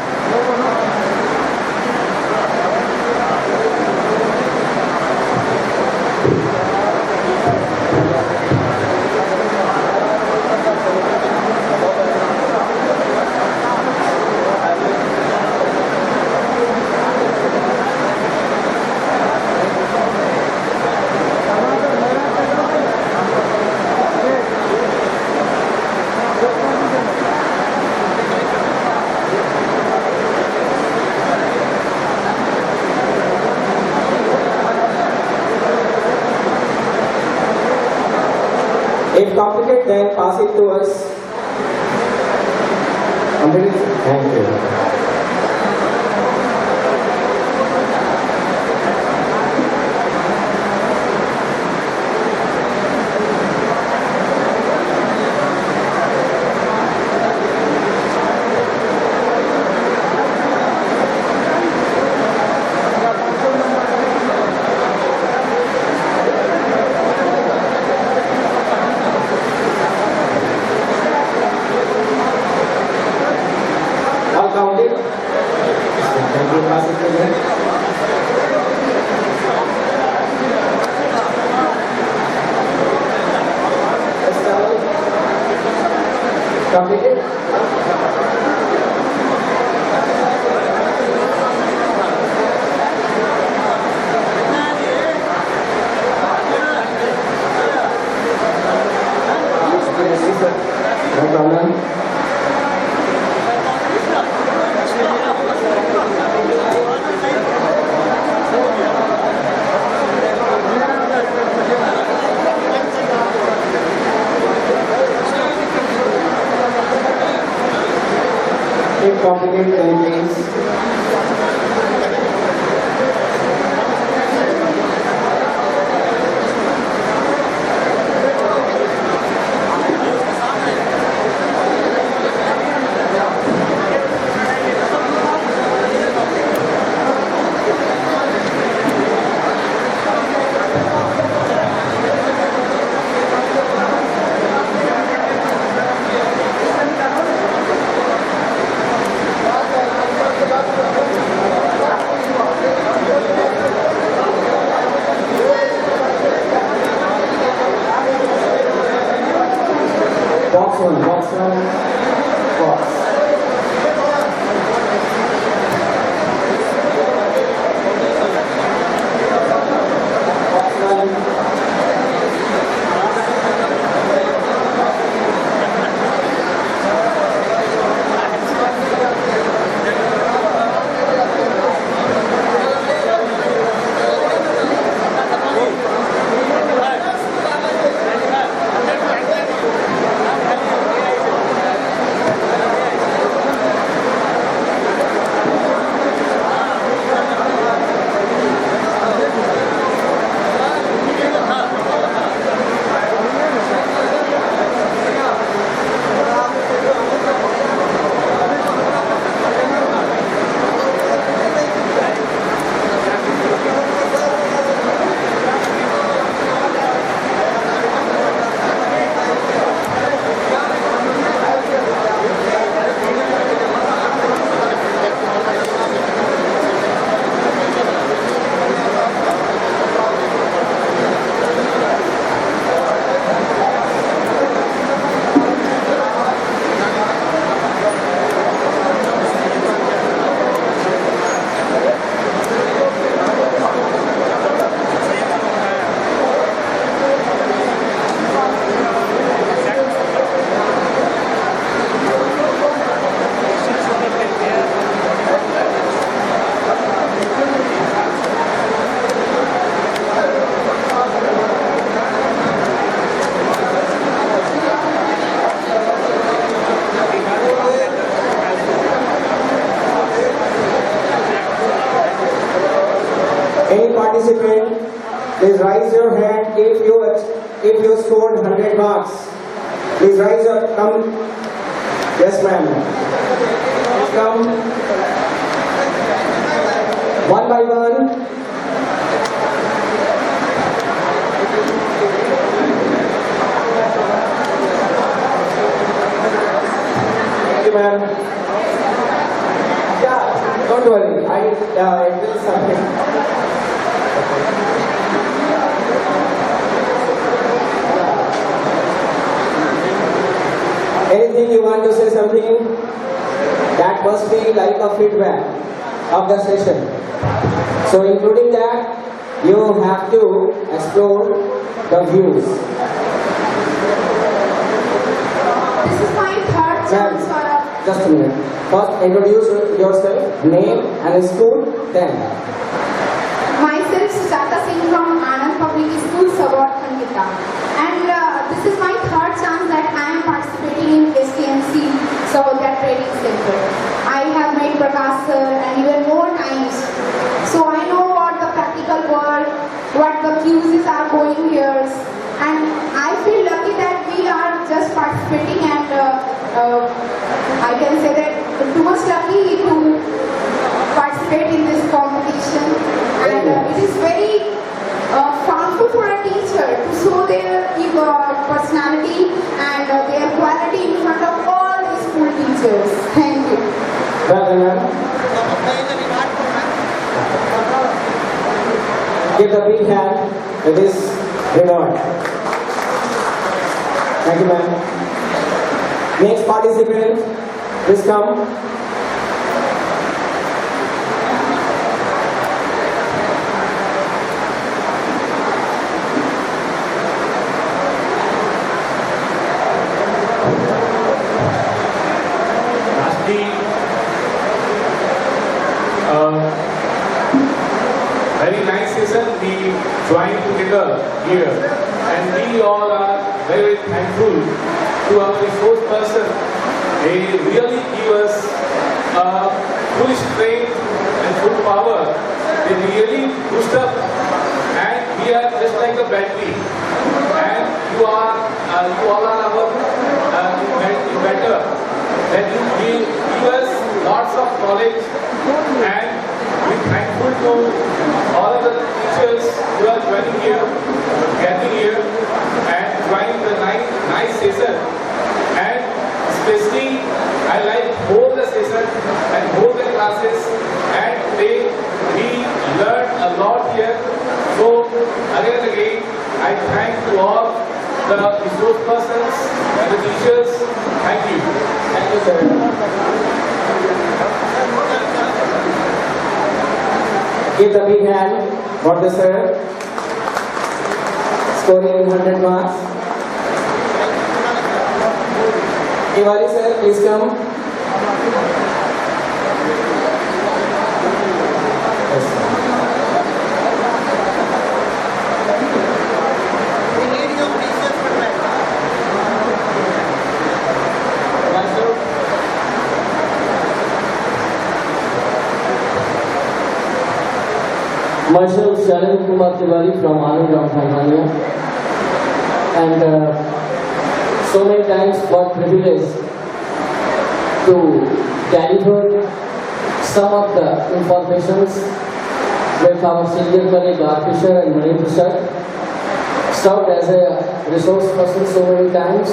If completed, then pass it to us. Thank you. Completed? No problem. If complicated, then please. Box one. participant, please raise your hand if you scored 100 marks. Please rise up, come. Yes, ma'am. Please come. One by one. Thank you, ma'am. Yeah, don't worry. It will something. Anything you want to say something? That must be like a feedback of the session. So including that, you have to explore the views. This is my third chance for a... Just a minute. First introduce yourself, name and school, then. Myself Sujata Singh from Anand Public School, Sabot, Khankita. And this is my third chance that I am participating in STMC, Sahodya Training Center. I have met Prakash sir and even more times. So I know what the practical work, what the Qs are going here. And I feel lucky that we are just participating, and I can say that too much lucky to participate in this competition. And it is very powerful for a teacher to show their personality and their quality in front of all the school teachers. Thank you. Give the big hand to this reward. Thank you, ma'am. Next participant, please come. Very nice season we joined together here, and we all are very thankful to our resource person. They really give us full strength and full power. They really boost up, and we are just like a battery. And you all are our better. That you give us lots of knowledge, and we're thankful to all of the teachers who are joining here, getting here, and joining the nice session. And especially, I like both the session and both the classes. And today we learned a lot here. So again and again, I thank to all the resource persons and the teachers. Thank you. Thank you, sir. Give the big hand for the sir, scoring 100 marks. Diwali sir, please come. Myself, Sharan Kumar Tiwari from Anand, Tanzania, and so many times got privileged to deliver some of the informations with our senior colleague Arpisher and Mandir sir. Served as a resource person so many times,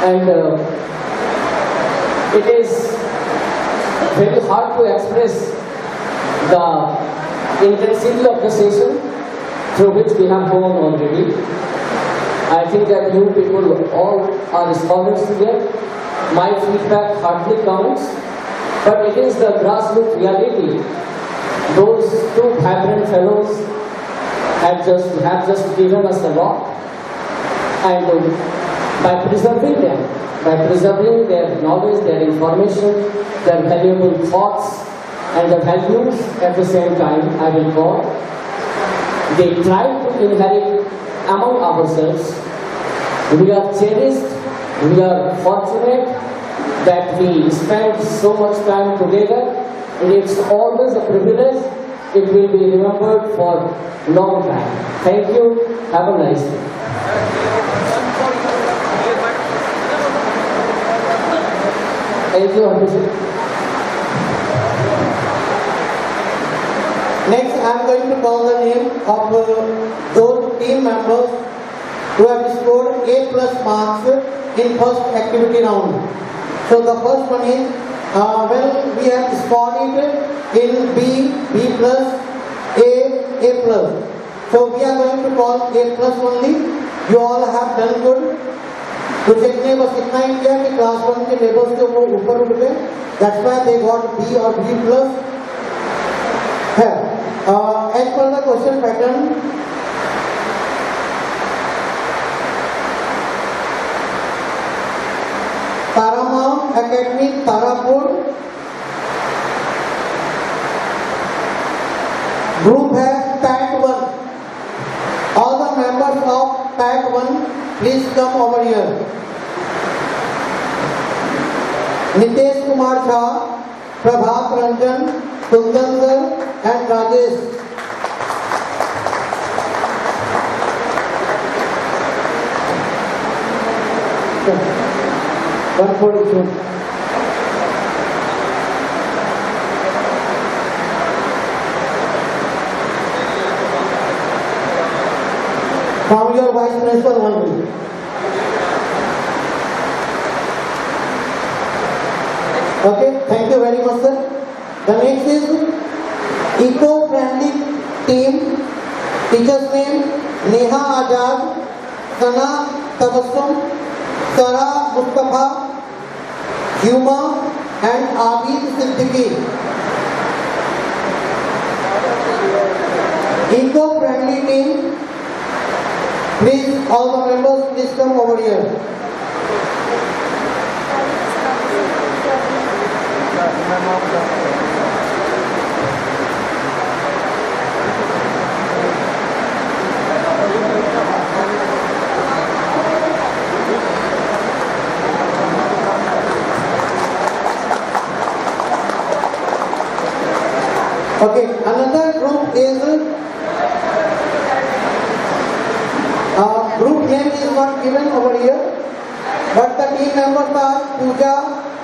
and it is very hard to express the intensity of the session through which we have gone already. I think that you people all are scholars here. My feedback hardly counts, but it is the grassroots reality. Those two vibrant fellows have just given us a lot, and by preserving them, by preserving their knowledge, their information, their valuable thoughts, and the values at the same time, I will call, they try to inherit among ourselves. We are cherished, we are fortunate that we spend so much time together, and it's always a privilege it will be remembered for long time. Thank you. Have a nice day. Thank you, Abhishek. Next, I am going to call the name of those team members who have scored A plus marks in first activity round. So the first one is, we have scored it in B plus, A plus. So we are going to call A plus only. You all have done good. Project ने बस इतना ही किया कि class 1 के levels से वो ऊपर उठ गए. That's why they got B or B plus. है. As per the question pattern, Tarama Academy, Tarapur. Group है Pack 1. All the members of Pack 1, please come over here. Nitesh Kumar Jha, Prabhat Ranjan, Kundan sir and Rajesh. One for two. From your vice principal only. Okay, thank you very much, sir. The next is eco-friendly team. Teacher's name Neha Azad, Sana Tabassum, Sara Mustafa, Huma and Abid Siddiqui. Eco-friendly team. Please, all the members, please come over here. Okay, another group is group name is not given over here, but the team members are Pooja,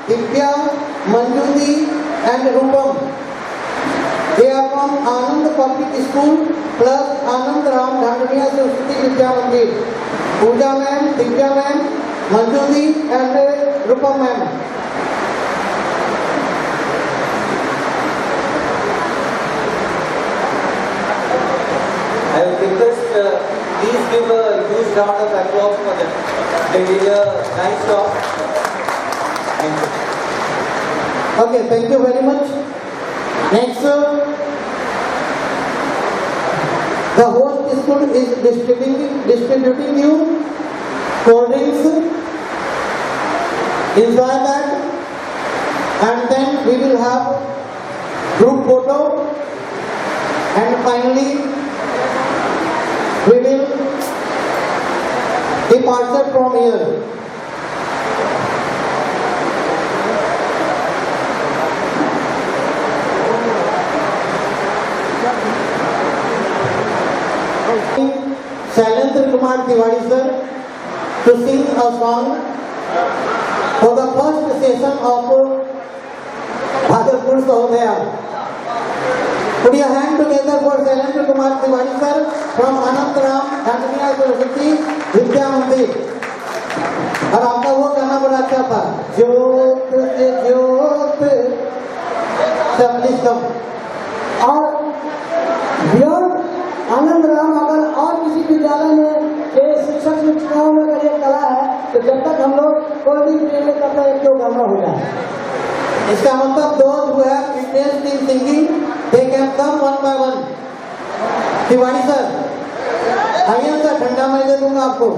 Vidya, Manjuti and Rupam. They are from Anand Public School plus Anand Ram Dhandaniya Saraswati Vidya Mandir. Pooja ma'am, Vidya ma'am, Manjuti and Rupam ma'am. I will request, please give a huge round of applause for them. They did a nice job. Thank you. Okay, thank you very much. Next, the host school is distributing you cold drinks. Enjoy that, and then we will have group photo, and finally we will departure from here. Shailendra Kumar Tiwari sir to sing a song for the first session of Bhagalpur Sahodaya. Put your hand together for Shailendra Kumar Tiwari sir from Anand Ram Dhandaniya Saraswati Vidya Mandir. और आपका वो गाना बड़ा अच्छा था, ज्योत से ज्योत सब और आनंद राम अगर और किसी विद्यालय में ये शिक्षक शिक्षिकाओं में अगर ये कला है तो जब तक हम लोग कोई भी ट्रेन करते हैं क्यों गाना हो जाए. इसका मतलब those who have interest in singing, they can come one by one. Tiwari sir, आइए सर, ठंडा मैं दे दूंगा आपको.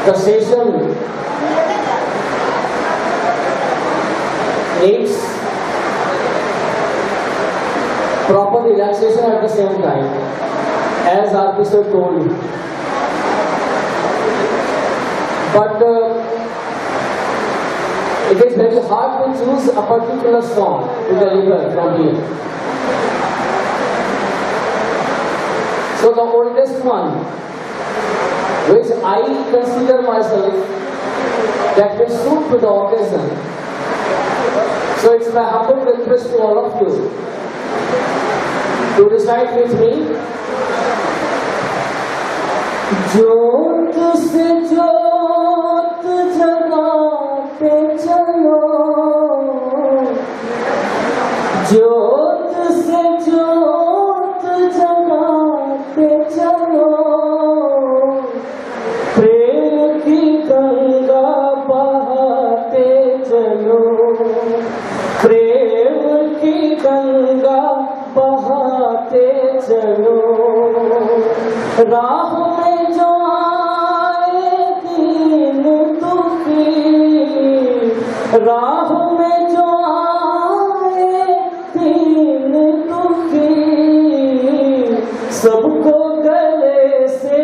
The session needs proper relaxation at the same time, as RP sir told. But it is very hard to choose a particular song to deliver from here. So the oldest one, which I consider myself that will suit to the occasion. So it's my humble request to all of you to recite with me. ज्योत से ज्योत जगाते चलो, ज्योत से ज्योत जगाते चलो, प्रेम की गंगा बहाते चलो, प्रेम की गंगा बहाते चलो, राह में जो आए दीन दुखी, राह में जो आए दीन दुखी, सबको गले से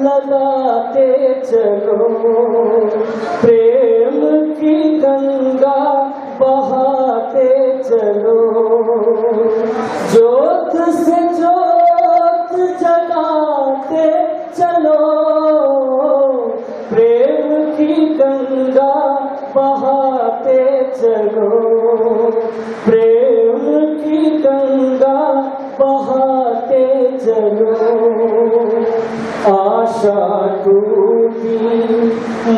लगाते चलो, प्रेम की गंगा बहाते चलो, ज्योत से ज्योत जगाते चलो, प्रेम की गंगा बहाते चलो, प्रेम की गंगा बहाते चलो, आशा टूटी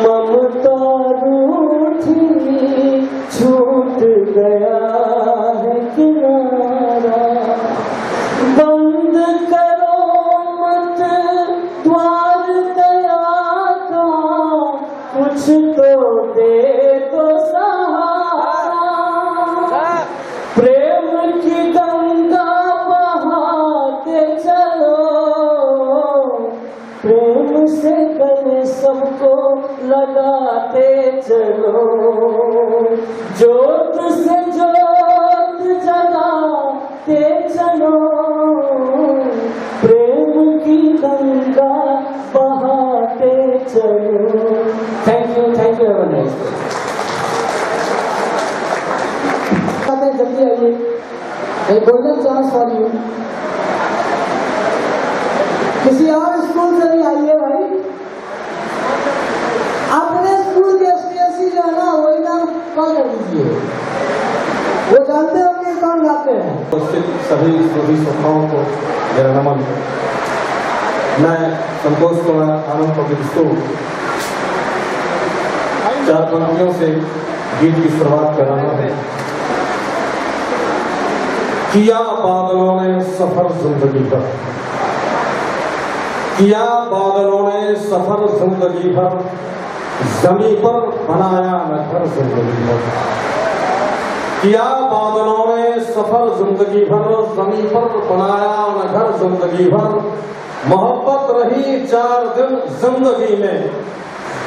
ममता रूठी, छूट गया है किनारा, बंद करो मत द्वार दया का, कुछ तो दे दो सहारा, प्रेम की गंगा बहाते चलो, प्रेम से गले सबको लगाते चलो, ज्योत से ज्योत जगाते चलो, प्रेम की गंगा बहाते चलो। Thank you, have a nice day. जल्दी आइए, गोल्डन चांस फॉर यू। किसी और स्कूल से भी आइए भाई, अपने स्कूल के एसपीएससी जो है ना वही नाम कॉल कर दीजिए, वो जानते होंगे कौन गाते हैं। उपस्थित सभी श्रोताओं को मेरा नमन। मैं संतोष कुमार आनंद पब्लिक स्कूल 4 पंक्तियों से गीत की शुरुआत कर रहा हूँ। किया बादलों ने सफर जिंदगी पर, किया बादलों ने सफर जिंदगी भर, जमीन पर बनाया न घर जिंदगी भर, किया बादलों ने सफर जिंदगी भर, जमीन पर बनाया न घर जिंदगी भर, मोहब्बत रही 4 दिन जिंदगी में,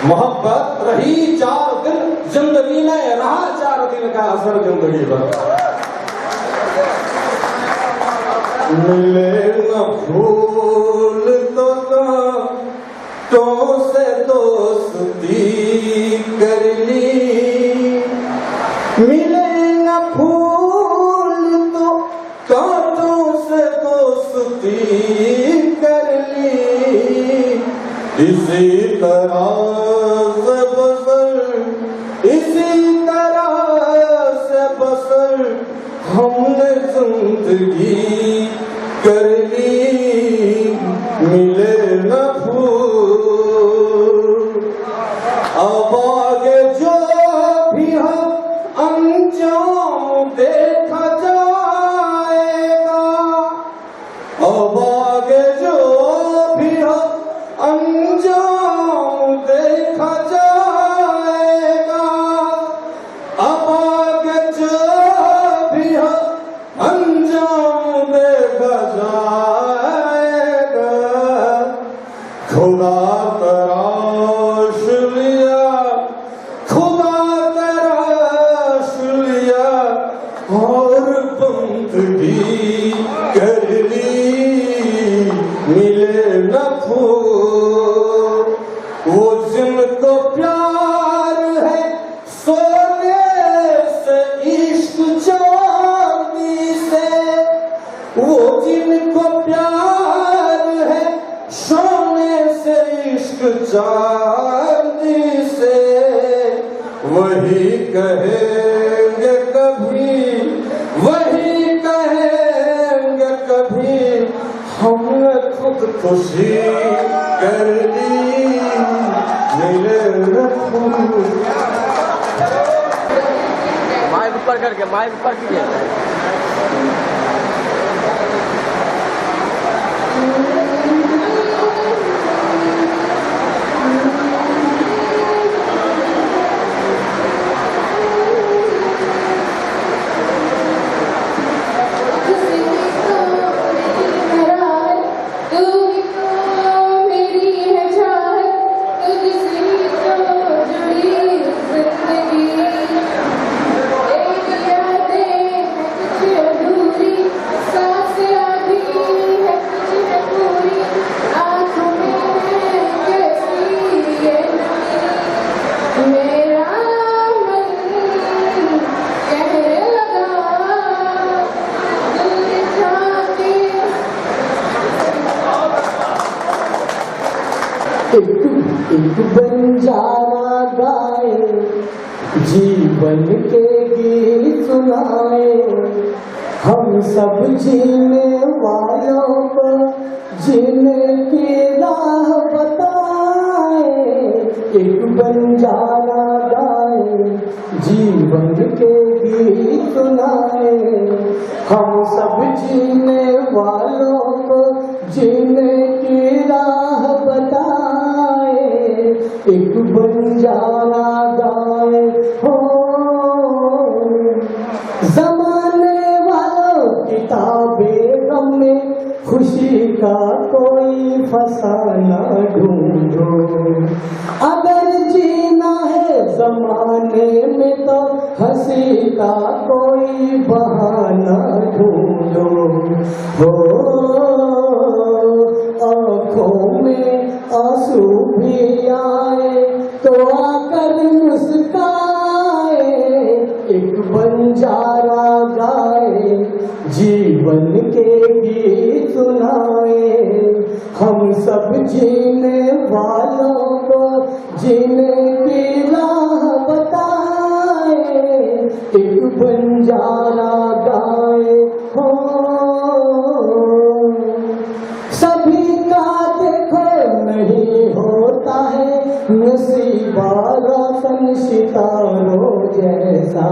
मोहब्बत रही 4 दिन जिंदगी में, रहा 4 दिन का असर जिंदगी भर। मिले न फूल तो से दोस्ती कर ली, मिले न फूल तो कांटों से दोस्ती कर ली, इसी तरह से बसर, इसी तरह से बसर हमने जिंदगी कर ली, मिले न फूल अब आगे जो भी हो अंजाम देखा जाएगा, अब आगे जो भी हो अंजाम देखा जाएगा, अब आगे जो भी हो अंजाम देखा जाएगा, खुदा तराश मिले न फूल, वो जिनको प्यार है सोने से इश्क चांदी से, वो जिनको प्यार है सोने से इश्क चांदी से, वही कहेंगे कभी, वही कहेंगे कभी, हमने खुदकुशी कर ली, मिले न फूल। माइक ऊपर करके, माइक ऊपर कीजिए। एक बंजारा गाए, जीवन के गीत सुनाए, हम सब जीने वालों को जीने की राह बताए। एक बंजारा गाए, जीवन के गीत सुनाए, हम सब जीने वालों को जीने की राह बताए। एक बंजारा गाए हो, जमाने वालों किताबें गम में, खुशी का कोई फसाना ढूंढो। अगर जीना है जमाने में तो हंसी का कोई बहाना ढूंढो। हो आँखों में आंसू भी आए तो आकर मुस्काए। एक बंजारा गाए, जीवन के गीत सुनाए, हम सब जीने वालों को जीने की राह बताए। एक बंजारा गाए हो, सभी का देखो नहीं होता है नसीबा रोशन सितारों जैसा।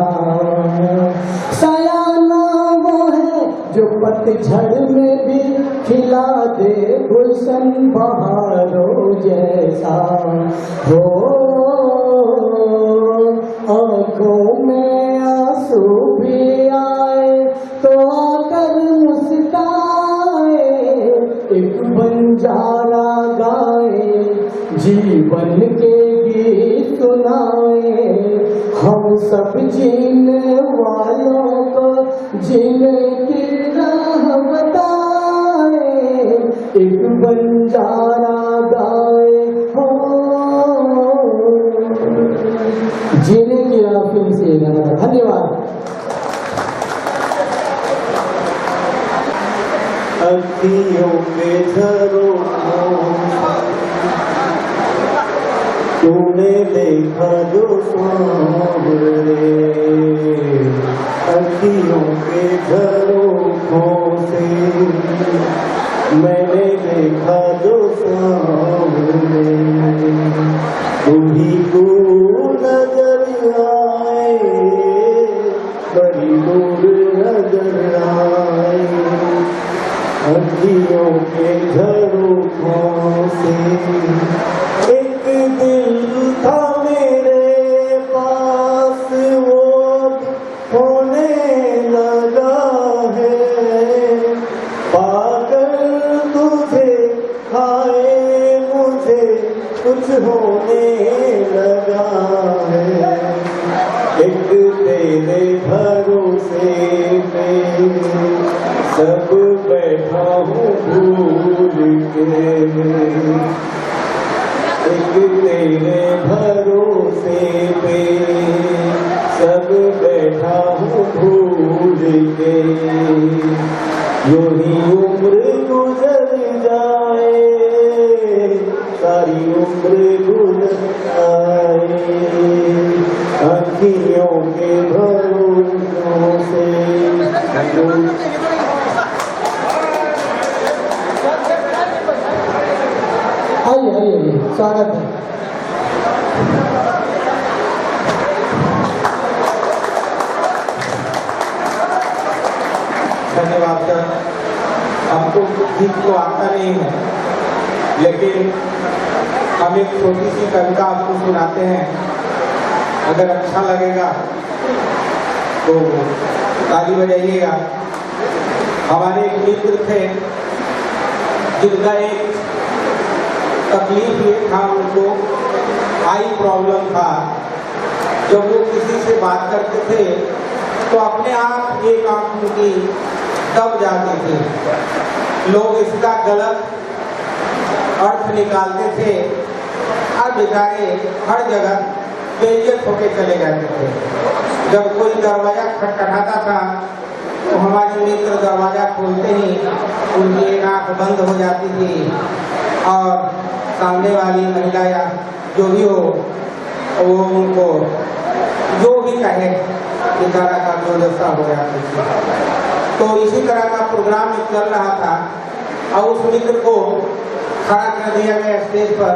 सयाना वो है जो पतझड़ में भी खिला दे गुलशन बहारों जैसा। हो आँखों में आंसू भी आए तो आकर मुस्काए। एक बंजारा गाए, जीवन के गीत सुनाए, हम सब जीने वालों को जीने की राह बताए। एक बंजारा गाए हो, जीने की राह फिल्म से गाना। धन्यवाद। अखियों के झरोखों तूने देखा जो सांवरे, अखियों के झरोखों से मैंने देखा जो सांवरे। तू ही तू नजर आए, बड़ी दूर नजर आए, अखियों के झरोखों से। एक दिल था मेरे पास वो होने लगा है, पागल तुझे खाए मुझे कुछ होने लगा है। एक तेरे भरोसे पे सब बैठा हूँ भूल के, एक तेरे भरोसे पे सब बैठा हूँ भूल के, यूं ही उम्र गुजर जाए, सारी उम्र गुजर जाए, अखियों के भरोसों से। आइए आइए, स्वागत है। धन्यवाद सर। हमको गीत तो आता नहीं है, लेकिन हम एक छोटी सी कविता आपको सुनाते हैं। अगर अच्छा लगेगा तो ताली बजाइएगा। हमारे एक मित्र थे जिनका एक तकलीफ ये था, उनको आई प्रॉब्लम था। जब वो किसी से बात करते थे तो अपने आप एक आंख उनकी दब जाती थी। लोग इसका गलत अर्थ निकालते थे और बेचारे हर जगह बेइज्जत होकर चले जाते थे। जब कोई दरवाजा खटखटाता था तो हमारे मित्र दरवाजा खोलते ही उनकी एक आंख बंद हो जाती थी और सामने वाली महिला या जो भी हो वो उनको जो भी कहे बेचारा का दुर्दशा हो जाती थी। तो इसी तरह का प्रोग्राम चल रहा था और उस मित्र को खड़ा कर दिया गया स्टेज पर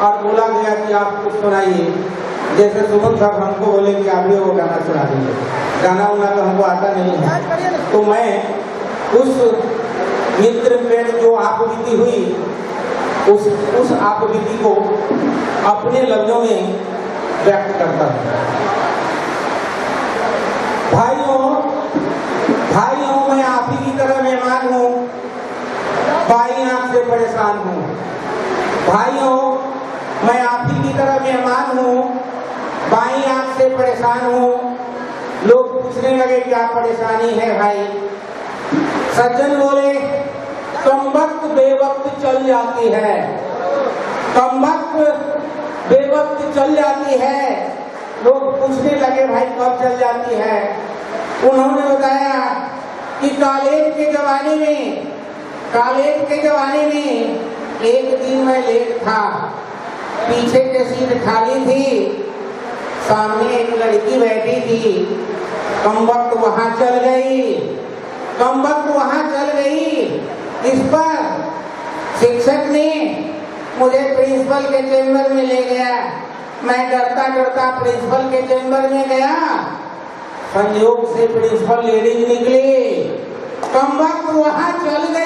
और बोला गया कि आप कुछ सुनाइए। जैसे सुमन साहब हमको बोले कि आप वो गाना सुना दीजिए, गाना उना तो हमको आता नहीं है। तो मैं उस मित्र में जो आपबीती हुई उस आपबीती को अपने लफ्जों में व्यक्त करता हूँ। भाइयों मैं आप ही की तरह मेहमान हूँ, बाई आंख से परेशान हूँ। भाइयों मैं आप ही की तरह मेहमान हूँ, बाई आंख से परेशान हूँ। लोग पूछने लगे क्या परेशानी है भाई। सज्जन बोले कम वक्त बेवक्त चल जाती है, कम वक्त बेवक्त चल जाती है। लोग पूछने लगे भाई कब चल जाती है। उन्होंने बताया कि कॉलेज के जमाने में एक दिन मैं लेट था, पीछे की सीट खाली थी, सामने एक लड़की बैठी थी। कम वक्त वहां चल गई। इस पर शिक्षक ने मुझे प्रिंसिपल के चेम्बर में ले गया। मैं डरता डरता प्रिंसिपल के चेम्बर में गया। संयोग से प्रिंसिपल लेडीज निकली। कम वक्त वहां चल गई।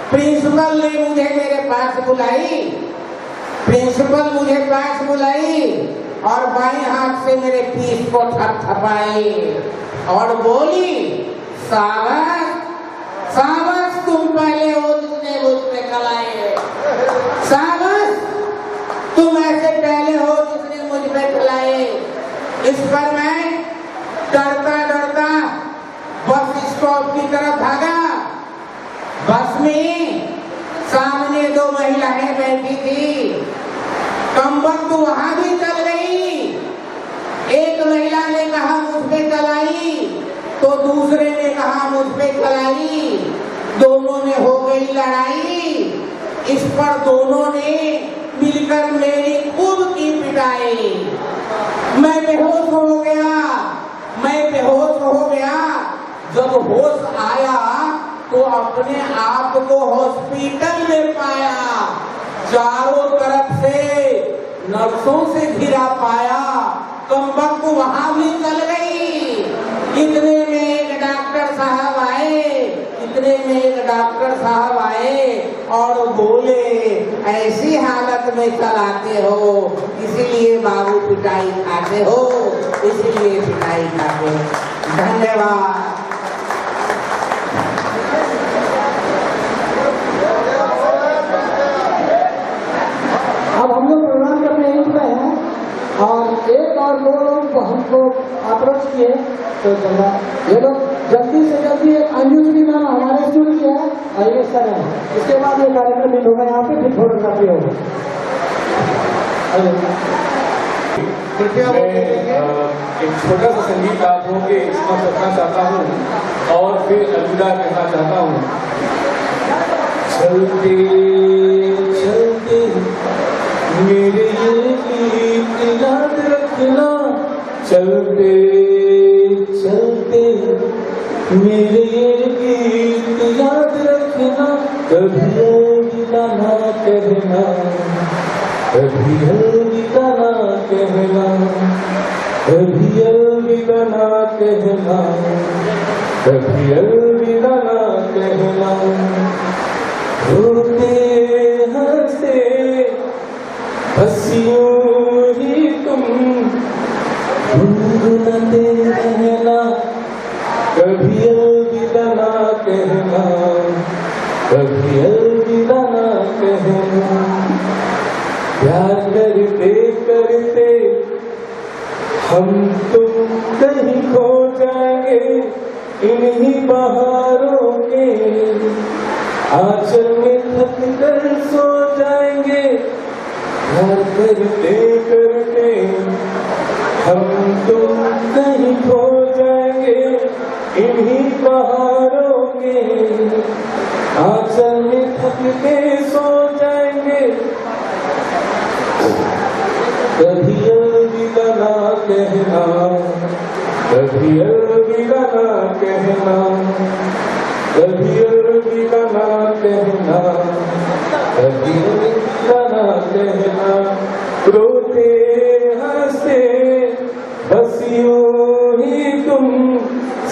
प्रिंसिपल ने मुझे मेरे पास बुलाई और बाएं हाथ से मेरे पीठ को थपथपाई और बोली साबस तुम पहले हो जिसने मुझ पे चलाए, साबस तुम ऐसे पहले हो जिसने मुझ पे चलाए। इस पर मैं डरता डरता बस स्टॉप की तरफ भागा। बस में सामने दो महिलाएं बैठी थी। कम वक्त वहां भी चल गई। एक महिला ने कहा मुझ पे चलाई तो दूसरे ने कहा मुझ पे चलाई। दोनों में हो गई लड़ाई। इस पर दोनों ने मिलकर मेरी खूब की पिटाई। मैं बेहोश हो गया। जब होश आया तो अपने आप को हॉस्पिटल में पाया। चारों तरफ से नर्सों से घिरा पाया। कम वक्त वहां भी चल गई। इतने में एक डॉक्टर साहब आए और बोले ऐसी हालत में चलाते हो इसीलिए बाबू पिटाई खाते हो। धन्यवाद। अब हम लोग प्रोग्राम के अपने एंड में हैं और एक और दो लोग हमको अप्रोच किए तो ये लोग जल्दी से जल्दी एक अंजुश्री मैम हमारे स्कूल की है, आइए सर है, इसके बाद ये कार्यक्रम भी होगा यहाँ पे, फिर फोटोग्राफी होगा। मैं एक छोटा सा संगीत आप लोगों के समक्ष रखना चाहता हूँ और फिर अलविदा कहना चाहता हूँ। चलते चलते मेरे ये गीत याद रखना, चलते चलते मेरे ये गीत याद रखना, कभी अलविदा ना कहना, कभी अलविदा ना कहना, कभी अलविदा ना कहना, कभी अलविदा ना कहना। रोते हंसते बस यूं ही तुम गुनगुनाते रहना, कभी अलविदा ना कहना, कभी अलविदा ना कहना। प्यार करते करते हम तुम कहीं खो जाएंगे, इन्हीं बहारों के आंचल में थक कर सो जाएंगे। प्यार करते करते हम तुम कहीं खो जाएंगे, इन्हीं बहारों के आंचल में थक के सो जाएंगे। कभी अलविदा ना कहना, कभी अलविदा ना कहना, कभी अलविदा ना कहना, कभी अलविदा ना कहना। रोते हंसते बस यूं ही तुम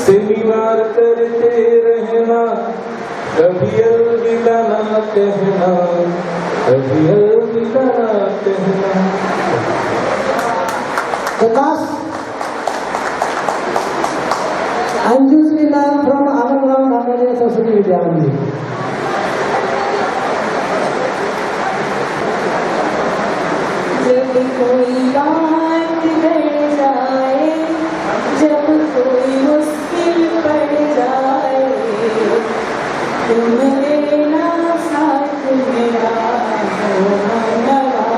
सिमिवार करते रहना, कभी अलविदा ना कहना, कभी अलविदा ना कहना। प्रकाश अंजुश्री मैम फ्रॉम आनंदराम नामदेव सरस्वती विद्या मंदिर। जब कोई बात बढ़ जाए, जब कोई मुश्किल पड़ जाए, तुम लेना साथ मेरा हो मनवा।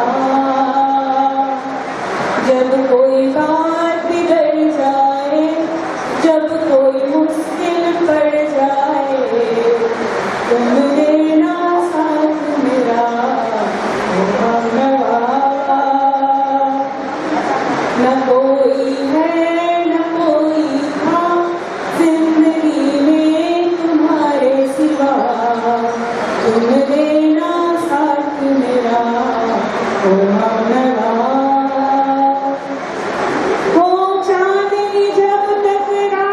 जब कोई बात बिगड़ जाए, जब कोई मुश्किल पड़ जाए, तुम लेना साथ मेरा हो मनवा। न कोई है न कोई था जिंदगी में तुम्हारे सिवा, तुम लेना साथ मेरा हो मनवा। वो चांदनी जब टकरा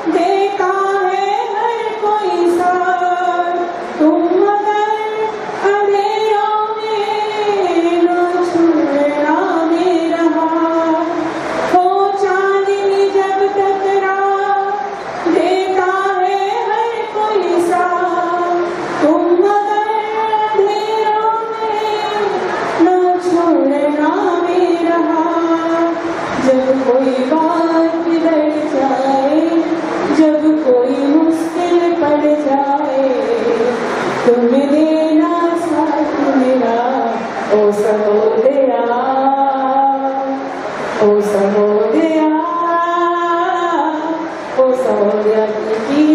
देता है हर कोई साथ, तुम मगर अंधेरों में न छूना मेरा हाथ। वो चांदनी जब टकरा देता है हर कोई साथ, तुम मगर अंधेरों में न छोड़ना मेरा हाथ। जब कोई बात बिगड़ जाए, जब कोई मुश्किल पड़ जाए, तुम देना साथ मेरा ओ सहोदया, ओ सहोदया, ओ सहोदया की